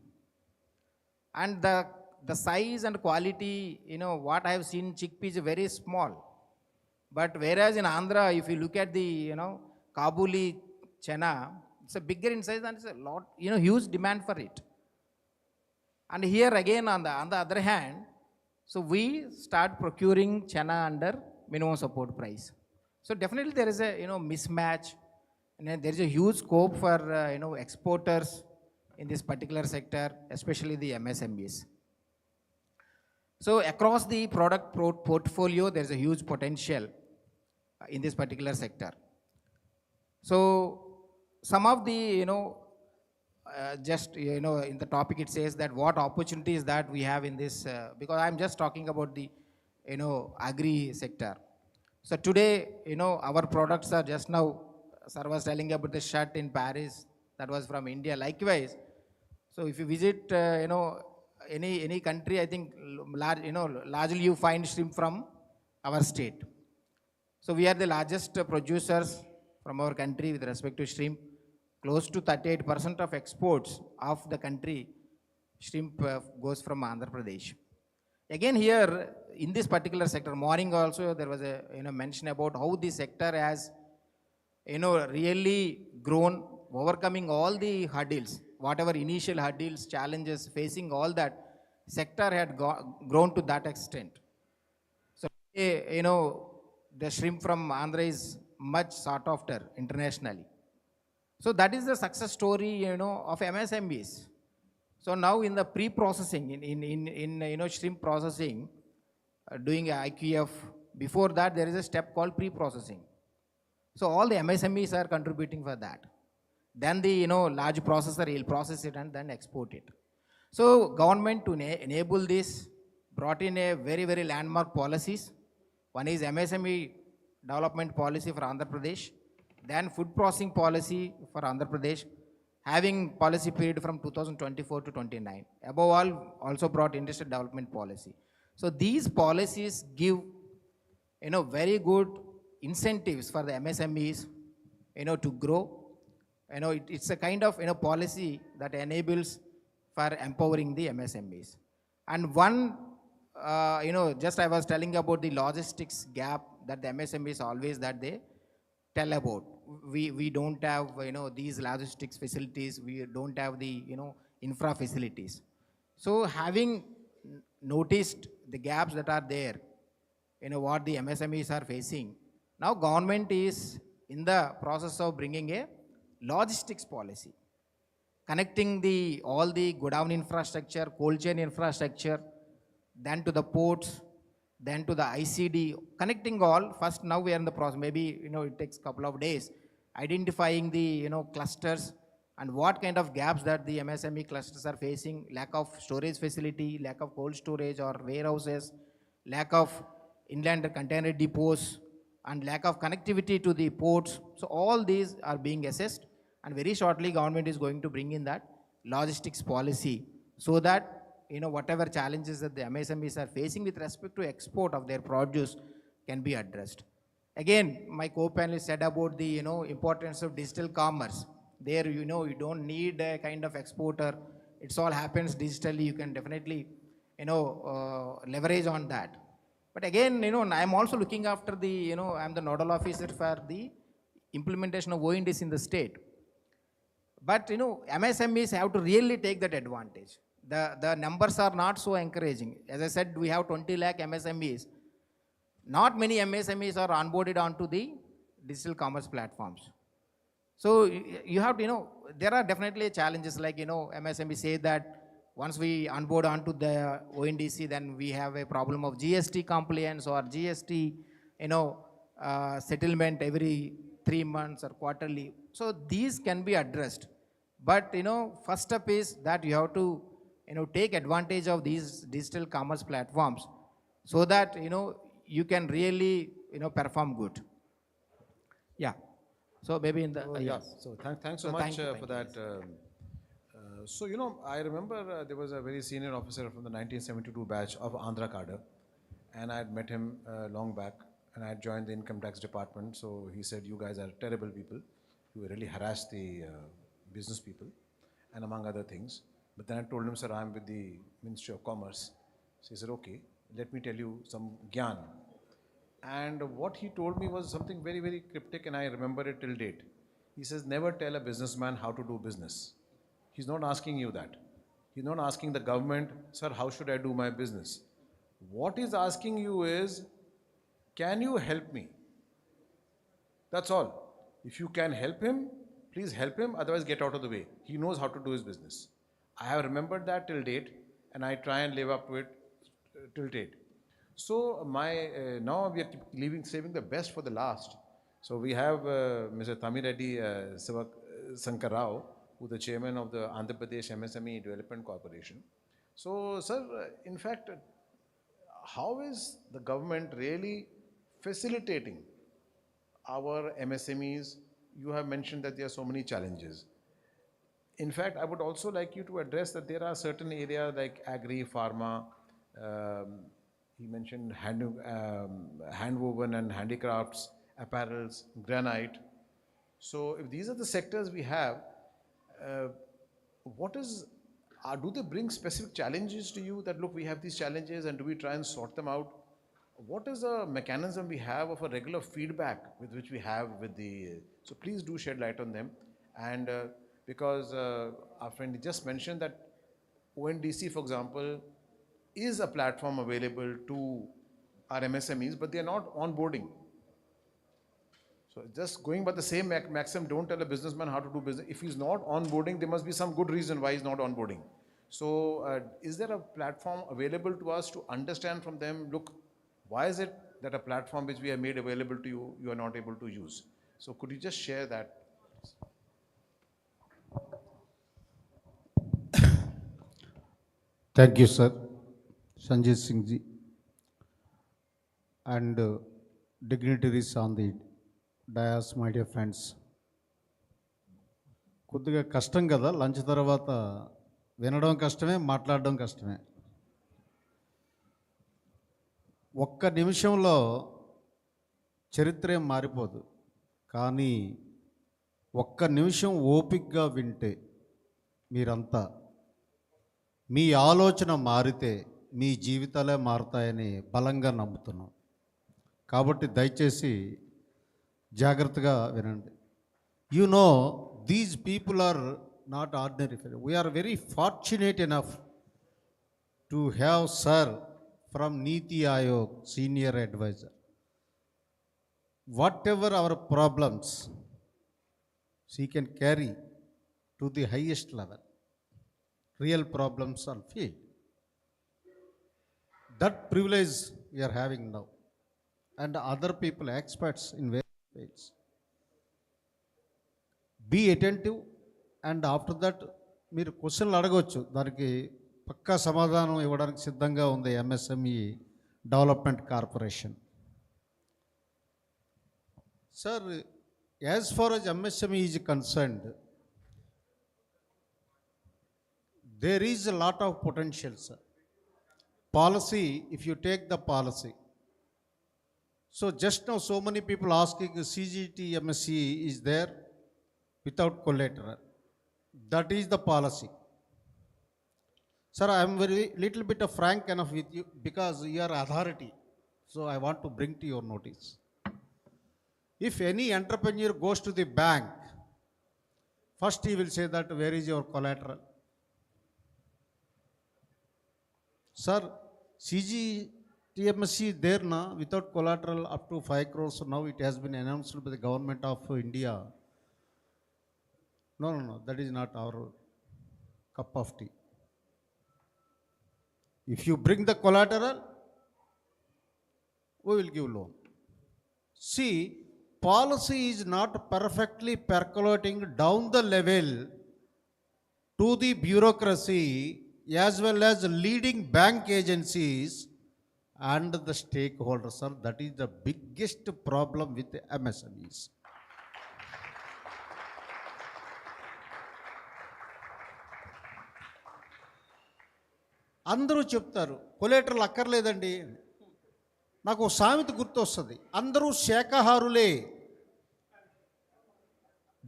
And the size and quality, what I have seen, chickpea is very small. But whereas in Andhra, if you look at the, Kabuli chana, it's a bigger in size and it's a lot, huge demand for it. And here again, on the other hand, so we start procuring chana under minimum support price. So definitely there is a, mismatch, and there is a huge scope for, exporters in this particular sector, especially the MSMEs. So across the product portfolio, there is a huge potential in this particular sector. So some of the, in the topic it says that what opportunities that we have in this, because I'm just talking about the, agri sector. So today, our products are just now, sir was telling about the shirt in Paris, that was from India. Likewise, so if you visit, any country, I think, largely you find shrimp from our state. So we are the largest producers from our country with respect to shrimp. Close to 38% of exports of the country, shrimp goes from Andhra Pradesh. Again here, in this particular sector, morning also there was a mention about how this sector has really grown, overcoming all the hurdles, whatever initial hurdles, challenges, facing all that, sector had grown to that extent. So, the shrimp from Andhra is much sought after internationally. So that is the success story, of MSMEs. So now in the pre-processing, in shrimp processing, doing IQF, before that there is a step called pre-processing. So all the MSMEs are contributing for that. Then the large processor will process it and then export it. So government to enable this brought in a very, very landmark policies. One is MSME development policy for Andhra Pradesh, then food processing policy for Andhra Pradesh, having policy period from 2024 to 29. Above all, also brought industrial development policy. So these policies give, very good incentives for the MSMEs, to grow. It's a kind of, policy that enables for empowering the MSMEs. And one, just I was telling about the logistics gap that the MSMEs always that they tell about. We don't have, these logistics facilities, we don't have the, infra facilities. So having noticed the gaps that are there, what the MSMEs are facing, now government is in the process of bringing a logistics policy, connecting all the godown infrastructure, cold chain infrastructure, then to the ports, then to the ICD, connecting all. First, now we are in the process, maybe, it takes a couple of days, identifying the, clusters and what kind of gaps that the MSME clusters are facing, lack of storage facility, lack of cold storage or warehouses, lack of inland container depots, and lack of connectivity to the ports. So all these are being assessed, and very shortly government is going to bring in that logistics policy so that, whatever challenges that the MSMEs are facing with respect to export of their produce can be addressed. Again, my co-panelist said about the, importance of digital commerce. There, you don't need a kind of exporter. It's all happens digitally. You can definitely, leverage on that. But again, I'm also looking after the, I'm the nodal officer for the implementation of ONDs in the state. But, MSMEs have to really take that advantage. the numbers are not so encouraging. As I said, we have 20 lakh MSMEs. Not many MSMEs are onboarded onto the digital commerce platforms. So you have to, there are definitely challenges like, MSME say that once we onboard onto the ONDC, then we have a problem of GST compliance or GST, settlement every 3 months or quarterly. So these can be addressed. But, first step is that you have to, take advantage of these digital commerce platforms so that, you can really, perform good. Yeah. So maybe in the, yes. So thanks so So much thank you, for that. So, I remember there was a very senior officer from the 1972 batch of Andhra cadre, and I had met him long back, and I had joined the income tax department. So he said, you guys are terrible people. You really harass the business people, and among other things. But then I told him, sir, I'm with the Ministry of Commerce. So he said, okay, let me tell you some gyan. And what he told me was something very, very cryptic, and I remember it till date. He says, never tell a businessman how to do business. He's not asking you that. He's not asking the government, sir, how should I do my business? What he's asking you is, can you help me? That's all. If you can help him, please help him, otherwise get out of the way. He knows how to do his business. I have remembered that till date, and I try and live up to it till date. So now we are saving the best for the last. So we have Mr. Tamireddy Sankar Rao, who is the chairman of the Andhra Pradesh MSME Development Corporation. So, sir, in fact, how is the government really facilitating our MSMEs? You have mentioned that there are so many challenges. In fact, I would also like you to address that there are certain areas like agri, pharma, he mentioned handwoven and handicrafts, apparels, granite. So if these are the sectors we have, do they bring specific challenges to you that, look, we have these challenges, and do we try and sort them out? What is the mechanism we have of a regular feedback with which we have with the, so please do shed light on them. And because our friend just mentioned that ONDC, for example, is a platform available to our MSMEs, but they are not onboarding. So just going by the same maxim, don't tell a businessman how to do business. If he's not onboarding, there must be some good reason why he's not onboarding. So is there a platform available to us to understand from them, look, why is it that a platform which we have made available to you, you are not able to use? So could you just share that? Thank you, sir. Sanjay Singh ji. And dignitaries on the dais, my dear friends. కొద్దిగా కష్టం కదా lunch తర్వాత వినడం కష్టమే, మాట్లాడడం కష్టమే. ఒక్క నిమిషంలో చరిత్ర ఏం మారిపోదు, కానీ ఒక్క నిమిషం ఓపికగా వింటే మీరంతా మీ ఆలోచన మారితే మీ జీవితాలే మారుతాయని బలంగా నమ్ముతున్నాం. కాబట్టి దయచేసి జాగ్రత్తగా వినండి. You know, these people are not ordinary fellows. We are very fortunate enough to have Sir from NITI-Ayog, senior advisor. Whatever our problems, she can carry to the highest level. Real problems are field. That privilege we are having now. And other people, experts in various fields. Be attentive, and after that, మీరు క్వశ్చన్లు అడగవచ్చు, దానికి పక్కా సమాధానం ఇవ్వడానికి సిద్ధంగా ఉంది MSME development corporation. Sir, as far as MSME is concerned, there is a lot of potential, sir. Policy, if you take the policy. So just now so many people asking CGT MSE is there without collateral. That is the policy. Sir, I am very little bit of frank enough with you because you are authority. So I want to bring to your notice. If any entrepreneur goes to the bank, first he will say that where is your collateral? Sir, CGTMSE there now, without collateral up to 5 crores, now it has been announced by the government of India. No, that is not our cup of tea. If you bring the collateral, we will give loan. See, policy is not perfectly percolating down the level to the bureaucracy as well as leading bank agencies and the stakeholders, sir. That is the biggest problem with the MSMEs. అందరూ చెప్తారు collateral అక్కర్లేదండి. నాకు ఓ సామెత గుర్తొస్తుంది, అందరూ శాకాహారులే.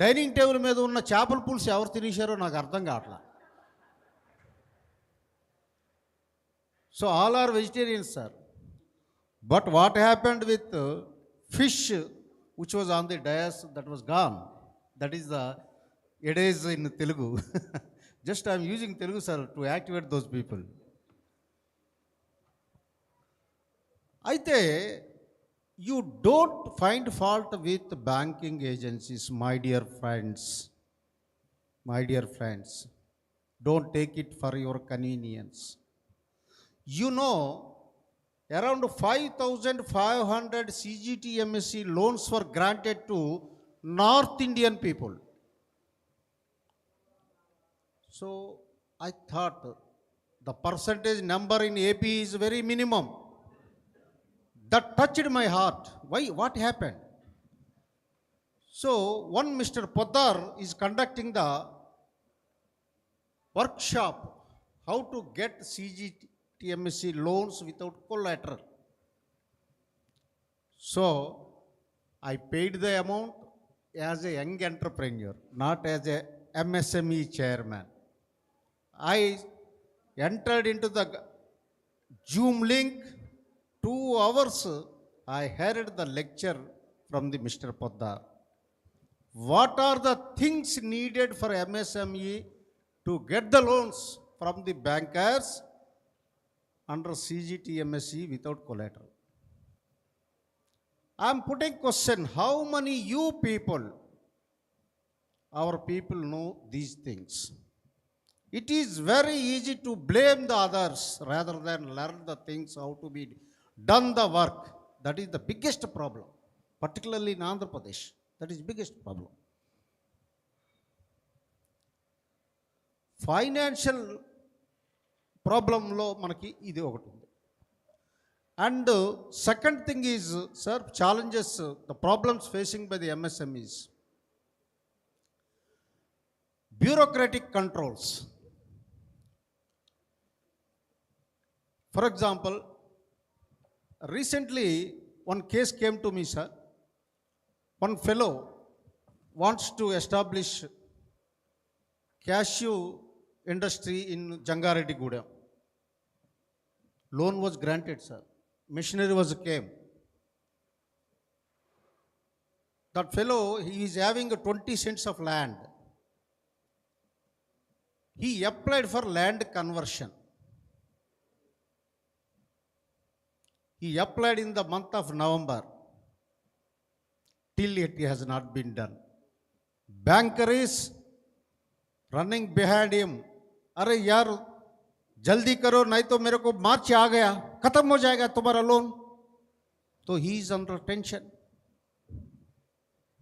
Dining table మీద ఉన్న చేపల పులుసు ఎవరు తినేశారో నాకు అర్థం కావట్లా. So all are vegetarians, sir. But what happened with fish which was on the dais, that was gone. That is the edes in Telugu. Just I am using Telugu, sir, to activate those people. అయితే you don't find fault with banking agencies, my dear friends. My dear friends, don't take it for your convenience. You know, around 5,500 CGTMSE loans were granted to North Indian people. So I thought the percentage number in AP is very minimum. That touched my heart. Why? What happened? So one Mr. Poddar is conducting the workshop how to get CGTMSE loans without collateral. So I paid the amount as a young entrepreneur, not as a MSME chairman. I entered into the Zoom link. 2 hours I heard the lecture from the Mr. Poddar. What are the things needed for MSME to get the loans from the bankers under CGTMSE without collateral? I am putting question, how many you people, our people, know these things? It is very easy to blame the others rather than learn the things how to be done the work. That is the biggest problem, particularly in Andhra Pradesh. That is biggest problem. Financial problem lo manaki idi okati undi. And second thing is, sir, challenges, the problems facing by the MSMEs. Bureaucratic controls. For example, recently, one case came to me, sir. One fellow wants to establish cashew industry in Jangareddy-Gudem. Loan was granted, sir. Machinery was came. That fellow, he is having 20 cents of land. He applied for land conversion. He applied in the month of November. Till it has not been done. Banker is running behind him. अरे यार जल्दी करो नहीं तो मेरे को मार्च आ गया, खत्म हो जाएगा तुम्हारा loan. So he is under tension.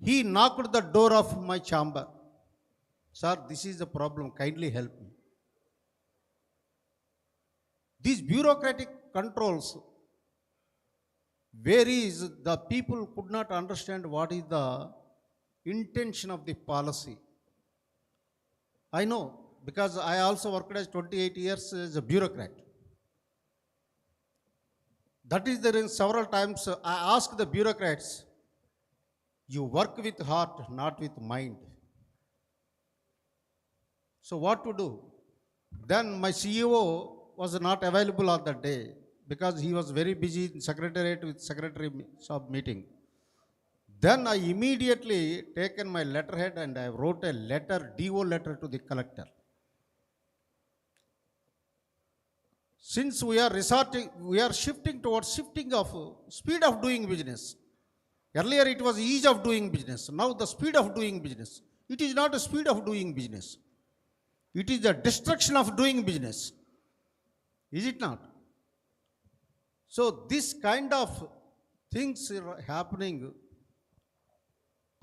He knocked the door of my chamber. Sir, this is the problem. Kindly help me. These bureaucratic controls, where is the people could not understand what is the intention of the policy. I know, because I also worked as 28 years as a bureaucrat. That is the reason several times I asked the bureaucrats, you work with heart, not with mind. So what to do? Then my CEO was not available on that day, because he was very busy in secretariat with secretary sub meeting. Then I immediately taken my letterhead and I wrote a letter, DO letter to the collector. since we are shifting towards shifting of speed of doing business. Earlier it was ease of doing business. Now the speed of doing business. It is not a speed of doing business. It is the destruction of doing business. Is it not? So this kind of things are happening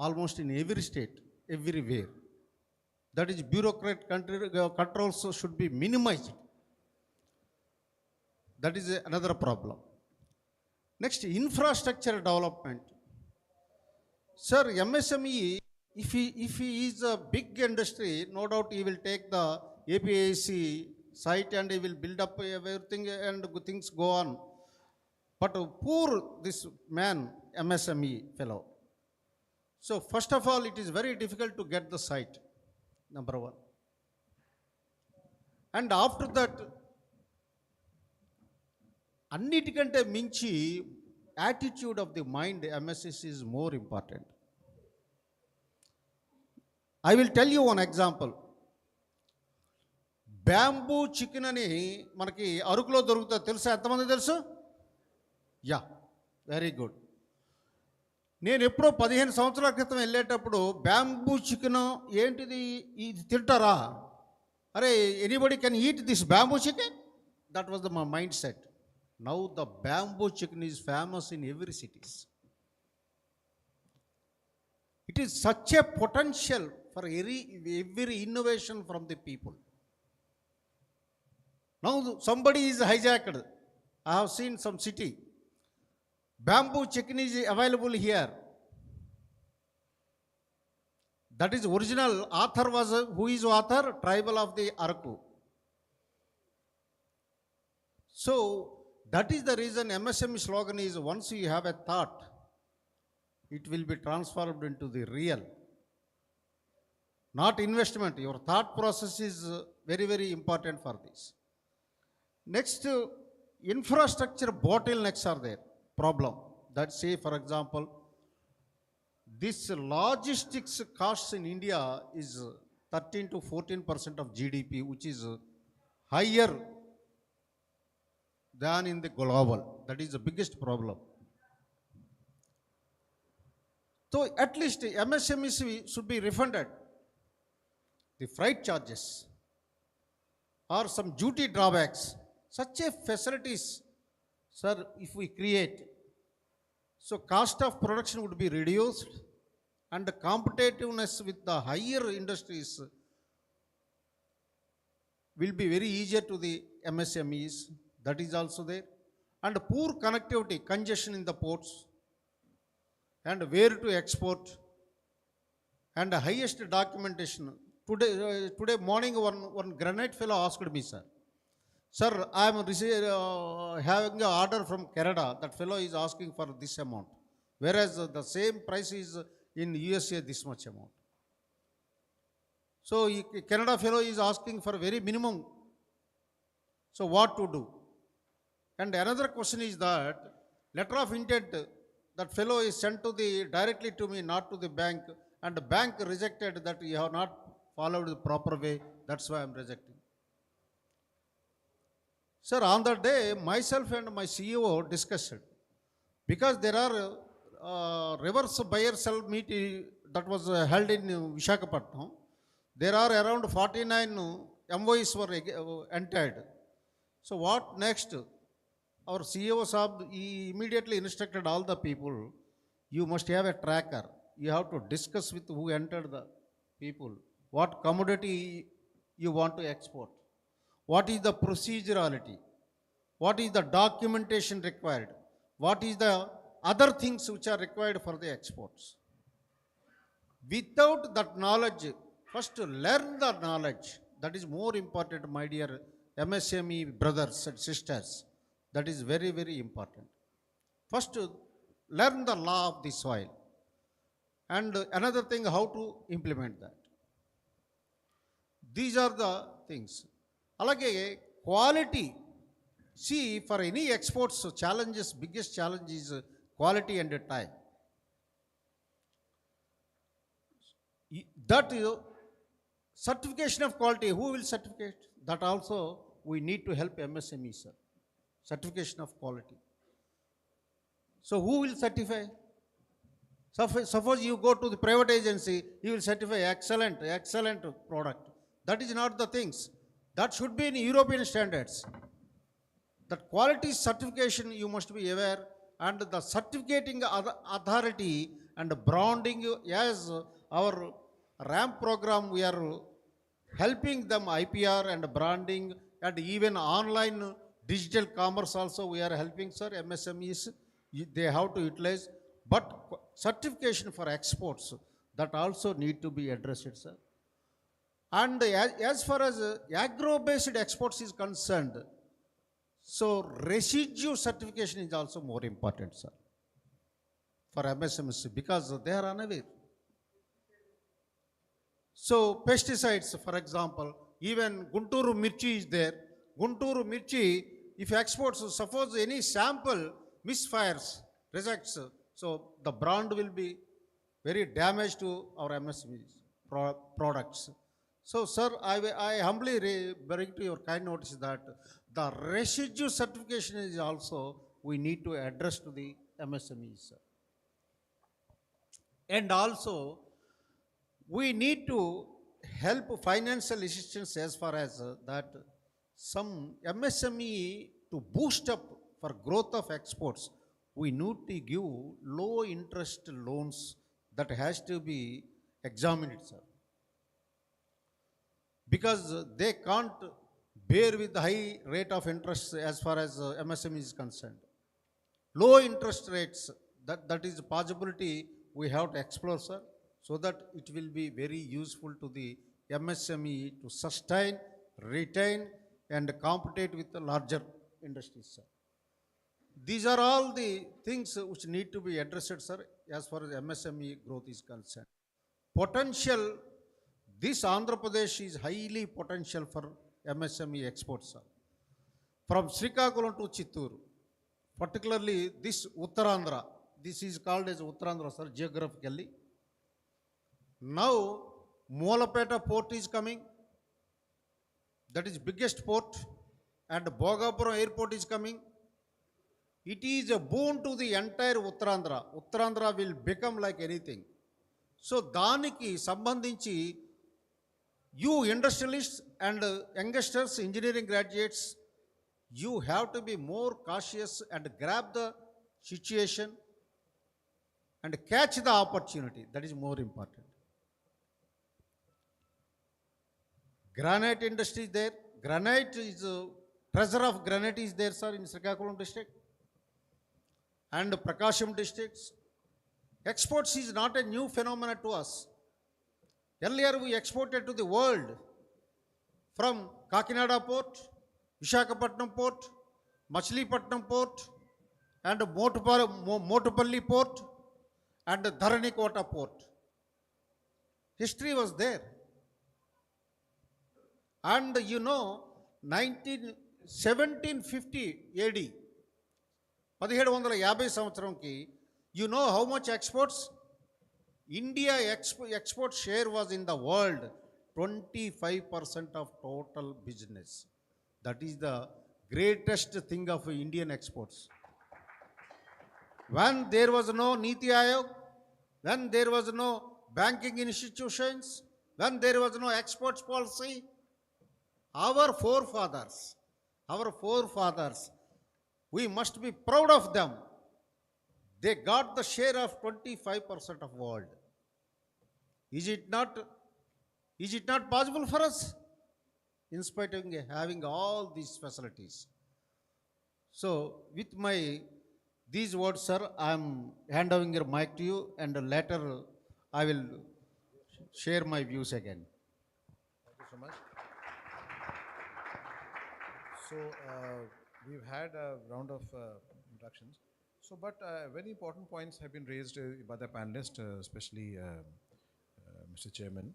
almost in every state, everywhere. That is bureaucrat controls should be minimized. That is another problem. Next, infrastructure development. Sir, MSME, if he is a big industry, no doubt he will take the APIC site and he will build up everything and things go on. But poor this man, MSME fellow. So first of all, it is very difficult to get the site, number one. And after that, అన్నిటికంటే మించి attitude of the mind MSS is more important. I will tell you one example. Bamboo chicken అని మనకి అరకులో దొరుకుతుంది, తెలుసా? ఎంతమంది తెలుసు? Yeah, very good. నేను ఎప్పుడో 15 సంవత్సరాల క్రితం వెళ్ళేటప్పుడు బ్యాంబూ చికెన్ ఏంటిది, ఇది తింటారా? అరే, anybody can eat this bamboo chicken? That was the my mind set. Now the bamboo chicken is famous in every cities. It is such a potential for every innovation from the people. Now somebody is hijacked. I have seen some city. Bamboo chicken is available here. That is original. Author was, who is author? Tribal of the Araku. So that is the reason MSME slogan is, once you have a thought, it will be transformed into the real. Not investment. Your thought process is very, very important for this. Next, infrastructure bottlenecks are there. Problem. That say, for example, this logistics costs in India is 13 to 14% of GDP, which is higher than in the global. That is the biggest problem. So at least MSMEs should be refunded the freight charges or some duty drawbacks. Such a facilities, sir, if we create, so cost of production would be reduced and the competitiveness with the higher industries will be very easier to the MSMEs. That is also there. And poor connectivity, congestion in the ports, and where to export, and the highest documentation. Today morning, one granite fellow asked me, sir, I am having an order from Canada. That fellow is asking for this amount, whereas the same price is in USA this much amount. So Canada fellow is asking for very minimum. So what to do? And another question is that letter of intent, that fellow is sent to directly to me, not to the bank, and the bank rejected that you have not followed the proper way. That's why I'm rejecting. Sir, on that day, myself and my CEO discussed, because there are reverse buyer sell meeting that was held in Visakhapatnam. There are around 49 MOEs were entered. So what next? Our CEO Saab, he immediately instructed all the people, you must have a tracker. You have to discuss with who entered the people, what commodity you want to export, what is the procedurality, what is the documentation required, what is the other things which are required for the exports. Without that knowledge, first learn the knowledge. That is more important, my dear MSME brothers and sisters. That is very, very important. First, learn the law of the soil. And another thing, how to implement that. These are the things. Alage quality. See, for any exports challenges, biggest challenge is quality and time. That certification of quality, who will certificate? That also we need to help MSME, sir. Certification of quality. So who will certify? Suppose you go to the private agency, you will certify excellent product. That is not the things. That should be in European standards. That quality certification you must be aware, and the certificating authority and branding, as our ramp program, we are helping them IPR and branding, and even online digital commerce also we are helping, sir. MSMEs, they have to utilize, but certification for exports, that also need to be addressed, sir. And as far as agro-based exports is concerned, so residue certification is also more important, sir, for MSMEs, because they are unaware. So pesticides, for example, even Gunturu Mirchi is there. Gunturu Mirchi, if exports, suppose any sample misfires, rejects, so the brand will be very damaged to our MSMEs products. So, sir, I humbly bring to your kind notice that the residue certification is also we need to address to the MSMEs, sir. And also, we need to help financial assistance as far as that some MSME to boost up for growth of exports. We need to give low interest loans that has to be examined, sir. Because they can't bear with the high rate of interest as far as MSME is concerned. Low interest rates, that is a possibility we have to explore, sir, so that it will be very useful to the MSME to sustain, retain, and compete with the larger industries, sir. These are all the things which need to be addressed, sir, as far as MSME growth is concerned. Potential, this Andhra Pradesh is highly potential for MSME exports, sir. From Srikakulam to Chittoor, particularly this Uttarandhra, this is called as Uttarandhra, sir, geographically. Now, Molapeta port is coming. That is biggest port, and Bhogapuram airport is coming. It is a boon to the entire Uttarandhra. Uttarandhra will become like anything. So, daniki sambandhinchi, you industrialists and youngsters, engineering graduates, you have to be more cautious and grab the situation and catch the opportunity. That is more important. Granite industry is there. Granite is, treasure of granite is there, sir, in Srikakulam district and Prakasham districts. Exports is not a new phenomenon to us. Earlier we exported to the world from Kakinada port, Visakhapatnam port, Machilipatnam port, and Motupalli port, and Dharanikota port. History was there. And you know, 1750 AD, 1750 సంవత్సరంకి, you know how much exports? India export share was in the world 25% of total business. That is the greatest thing of Indian exports. When there was no NITI-Ayog, when there was no banking institutions, when there was no exports policy, our forefathers, we must be proud of them. They got the share of 25% of world. Is it not possible for us, in spite of having all these facilities? So, with these words, sir, I am handing your mic to you, and later I will share my views again. Thank you so much. So, we've had a round of introductions. So, but very important points have been raised by the panelists, especially Mr. Chairman.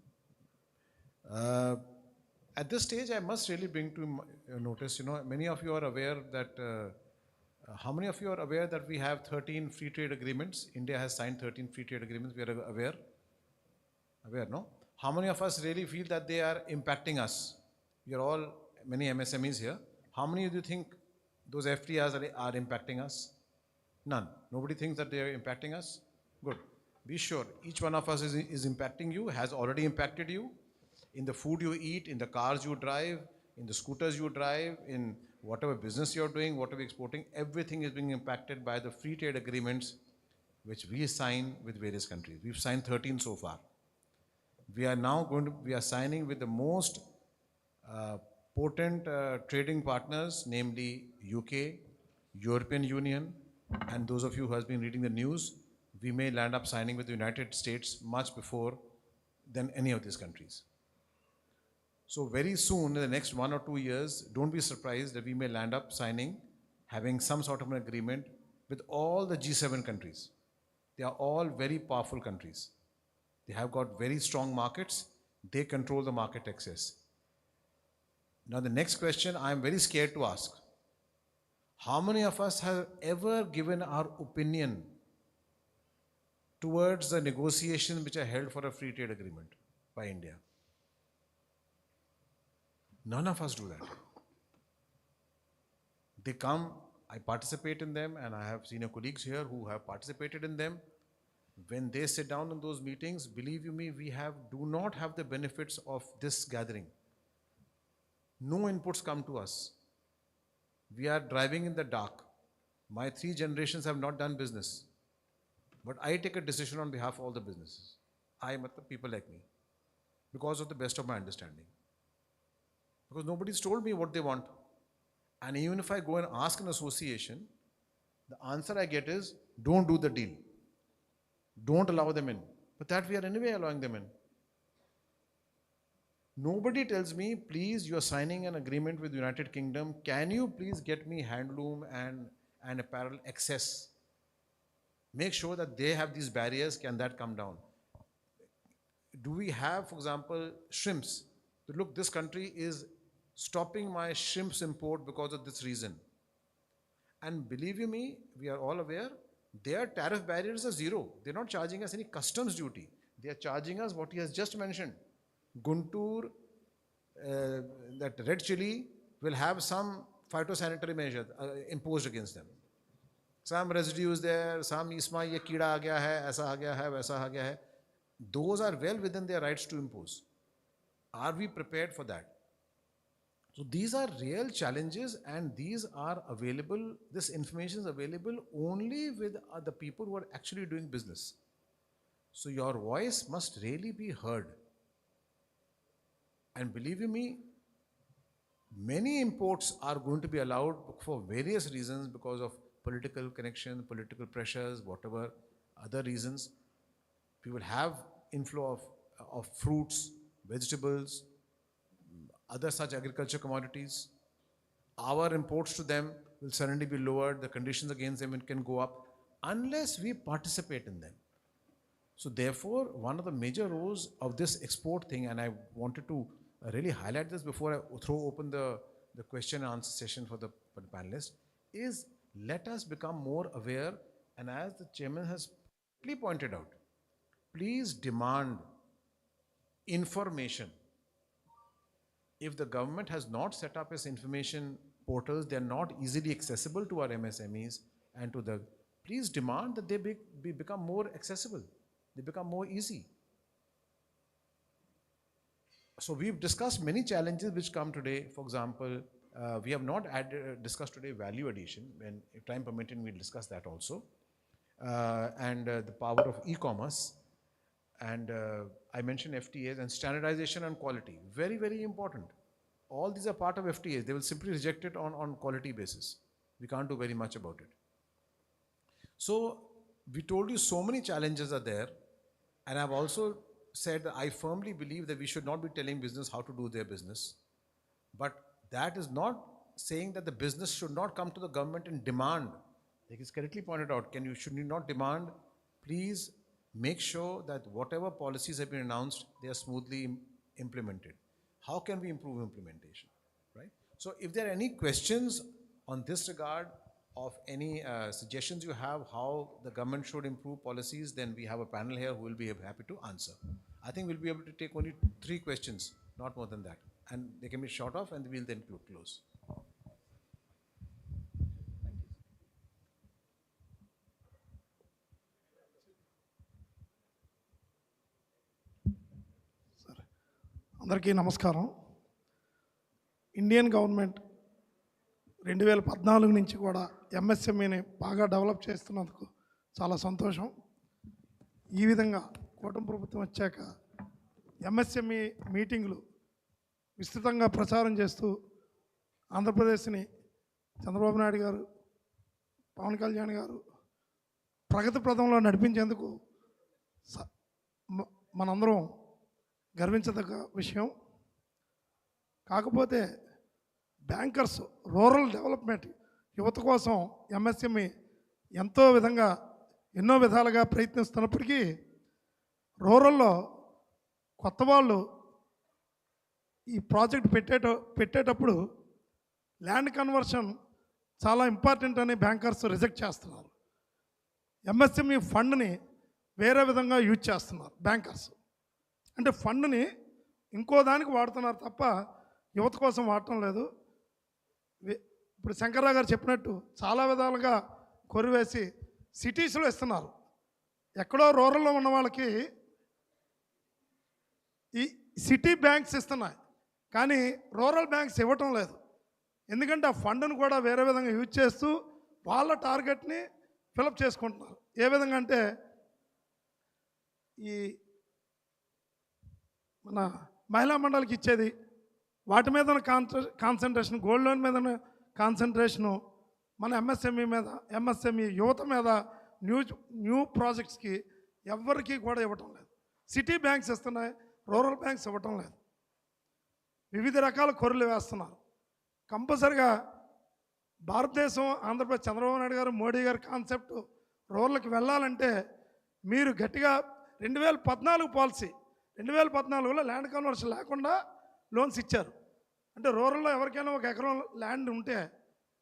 At this stage, I must really bring to notice, many of you are aware that, how many of you are aware that we have 13 free trade agreements? India has signed 13 free trade agreements. We are aware? Aware, no? How many of us really feel that they are impacting us? We are all many MSMEs here. How many do you think those FTAs are impacting us? None. Nobody thinks that they are impacting us? Good. Be sure each one of us is impacting you, has already impacted you in the food you eat, in the cars you drive, in the scooters you drive, in whatever business you're doing, whatever exporting, everything is being impacted by the free trade agreements which we sign with various countries. We've signed 13 so far. We are signing with the most potent trading partners, namely UK, European Union, and those of you who have been reading the news, we may land up signing with the United States much before than any of these countries. So very soon, in the next 1 or 2 years, don't be surprised that we may land up signing, having some sort of an agreement with all the G7 countries. They are all very powerful countries. They have got very strong markets. They control the market access. Now the next question I am very scared to ask. How many of us have ever given our opinion towards the negotiations which are held for a free trade agreement by India? None of us do that. They come, I participate in them, and I have senior colleagues here who have participated in them. When they sit down in those meetings, believe you me, do not have the benefits of this gathering. No inputs come to us. We are driving in the dark. My 3 generations have not done business. But I take a decision on behalf of all the businesses. People like me. Because of the best of my understanding. Because nobody's told me what they want. And even if I go and ask an association, the answer I get is, don't do the deal. Don't allow them in. But that we are anyway allowing them in. Nobody tells me, please, you are signing an agreement with the United Kingdom. Can you please get me handloom and apparel access? Make sure that they have these barriers. Can that come down? Do we have, for example, shrimps? Look, this country is stopping my shrimps import because of this reason. And believe you me, we are all aware, their tariff barriers are 0. They're not charging us any customs duty. They are charging us what he has just mentioned. Guntur, that red chili will have some phytosanitary measures imposed against them. Some residues there, some isma ye keeda aa gaya hai, aisa aa gaya hai, waisa aa gaya hai. Those are well within their rights to impose. Are we prepared for that? So these are real challenges, and these are available, this information is available only with the people who are actually doing business. So your voice must really be heard. And believe you me, many imports are going to be allowed for various reasons, because of political connection, political pressures, whatever other reasons. We will have inflow of fruits, vegetables, other such agriculture commodities. Our imports to them will suddenly be lowered. The conditions against them can go up unless we participate in them. So therefore, one of the major roles of this export thing, and I wanted to really highlight this before I throw open the question and answer session for the panelists, is let us become more aware, and as the chairman has clearly pointed out, please demand information. If the government has not set up its information portals, they are not easily accessible to our MSMEs and to the, please demand that they become more accessible, they become more easy. So we've discussed many challenges which come today. For example, we have not discussed today value addition, and if time permitting, we'll discuss that also. And the power of e-commerce. And I mentioned FTAs and standardization and quality. Very, very important. All these are part of FTAs. They will simply reject it on quality basis. We can't do very much about it. So we told you so many challenges are there. And I've also said that I firmly believe that we should not be telling business how to do their business. But that is not saying that the business should not come to the government and demand. Like it's correctly pointed out, should you not demand, please make sure that whatever policies have been announced, they are smoothly implemented. How can we improve implementation, right? So if there are any questions on this regard, of any suggestions you have how the government should improve policies, then we have a panel here who will be happy to answer. I think we'll be able to take only 3 questions, not more than that. and they can be short off, and we'll then close. అందరికీ నమస్కారం. Indian government 2014 నుంచి కూడా ఎంఎస్ఎంఈని బాగా develop చేస్తున్నందుకు చాలా సంతోషం. ఈ విధంగా కూటమి ప్రభుత్వం వచ్చాక ఎంఎస్ఎంఈ మీటింగులు విస్తృతంగా ప్రచారం చేస్తూ ఆంధ్రప్రదేశ్ని చంద్రబాబు నాయుడు గారు, పవన్ కళ్యాణ్ గారు ప్రగతి ప్రదంలో నడిపించేందుకు మనందరం గర్వించదగ్గ విషయం. కాకపోతే బ్యాంకర్స్, రూరల్ డెవలప్మెంట్ యువత కోసం ఎంఎస్ఎంఈ ఎన్నో విధాలుగా ప్రయత్నిస్తున్నప్పటికీ రూరల్లో కొత్త వాళ్ళు ఈ ప్రాజెక్ట్ పెట్టేటప్పుడు ల్యాండ్ కన్వర్షన్ చాలా ఇంపార్టెంట్ అని బ్యాంకర్స్ రిజెక్ట్ చేస్తున్నారు. ఎంఎస్ఎంఈ ఫండ్ని వేరే విధంగా యూజ్ చేస్తున్నారు బ్యాంకర్స్. అంటే ఫండ్ని ఇంకో దానికి వాడుతున్నారు తప్ప యువత కోసం వాడటం లేదు. ఇప్పుడు శంకర్రావు గారు చెప్పినట్టు చాలా విధాలుగా కొరివేసి సిటీస్లో ఇస్తున్నారు. ఎక్కడో రూరల్లో ఉన్న వాళ్ళకి ఈ సిటీ బ్యాంక్స్ ఇస్తున్నాయి, కానీ రూరల్ బ్యాంక్స్ ఇవ్వటం లేదు. ఎందుకంటే ఆ ఫండ్ను కూడా వేరే విధంగా యూజ్ చేస్తూ వాళ్ళ టార్గెట్ని ఫిలప్ చేసుకుంటున్నారు. ఏ విధంగా అంటే ఈ మన మహిళా మండలికి ఇచ్చేది వాటి మీద కాన్సన్ట్రేషన్, గోల్డ్ లోన్ మీద కాన్సన్ట్రేషను మన ఎంఎస్ఎంఈ యువత మీద న్యూ ప్రాజెక్ట్స్కి ఎవరికి కూడా ఇవ్వటం లేదు. సిటీ బ్యాంక్స్ ఇస్తున్నాయి, రూరల్ బ్యాంక్స్ ఇవ్వటం లేదు. వివిధ రకాల కొర్రలు వేస్తున్నారు. కంపల్సరిగా భారతదేశం, ఆంధ్రప్రదేశ్, చంద్రబాబు నాయుడు గారు, మోడీ గారి కాన్సెప్ట్ రూరల్కి వెళ్ళాలంటే మీరు గట్టిగా 2014 పాలసీ, 2014లో ల్యాండ్ కన్వర్షన్ లేకుండా లోన్స్ ఇచ్చారు. అంటే రూరల్లో ఎవరికైనా 1 ఎకరం ల్యాండ్ ఉంటే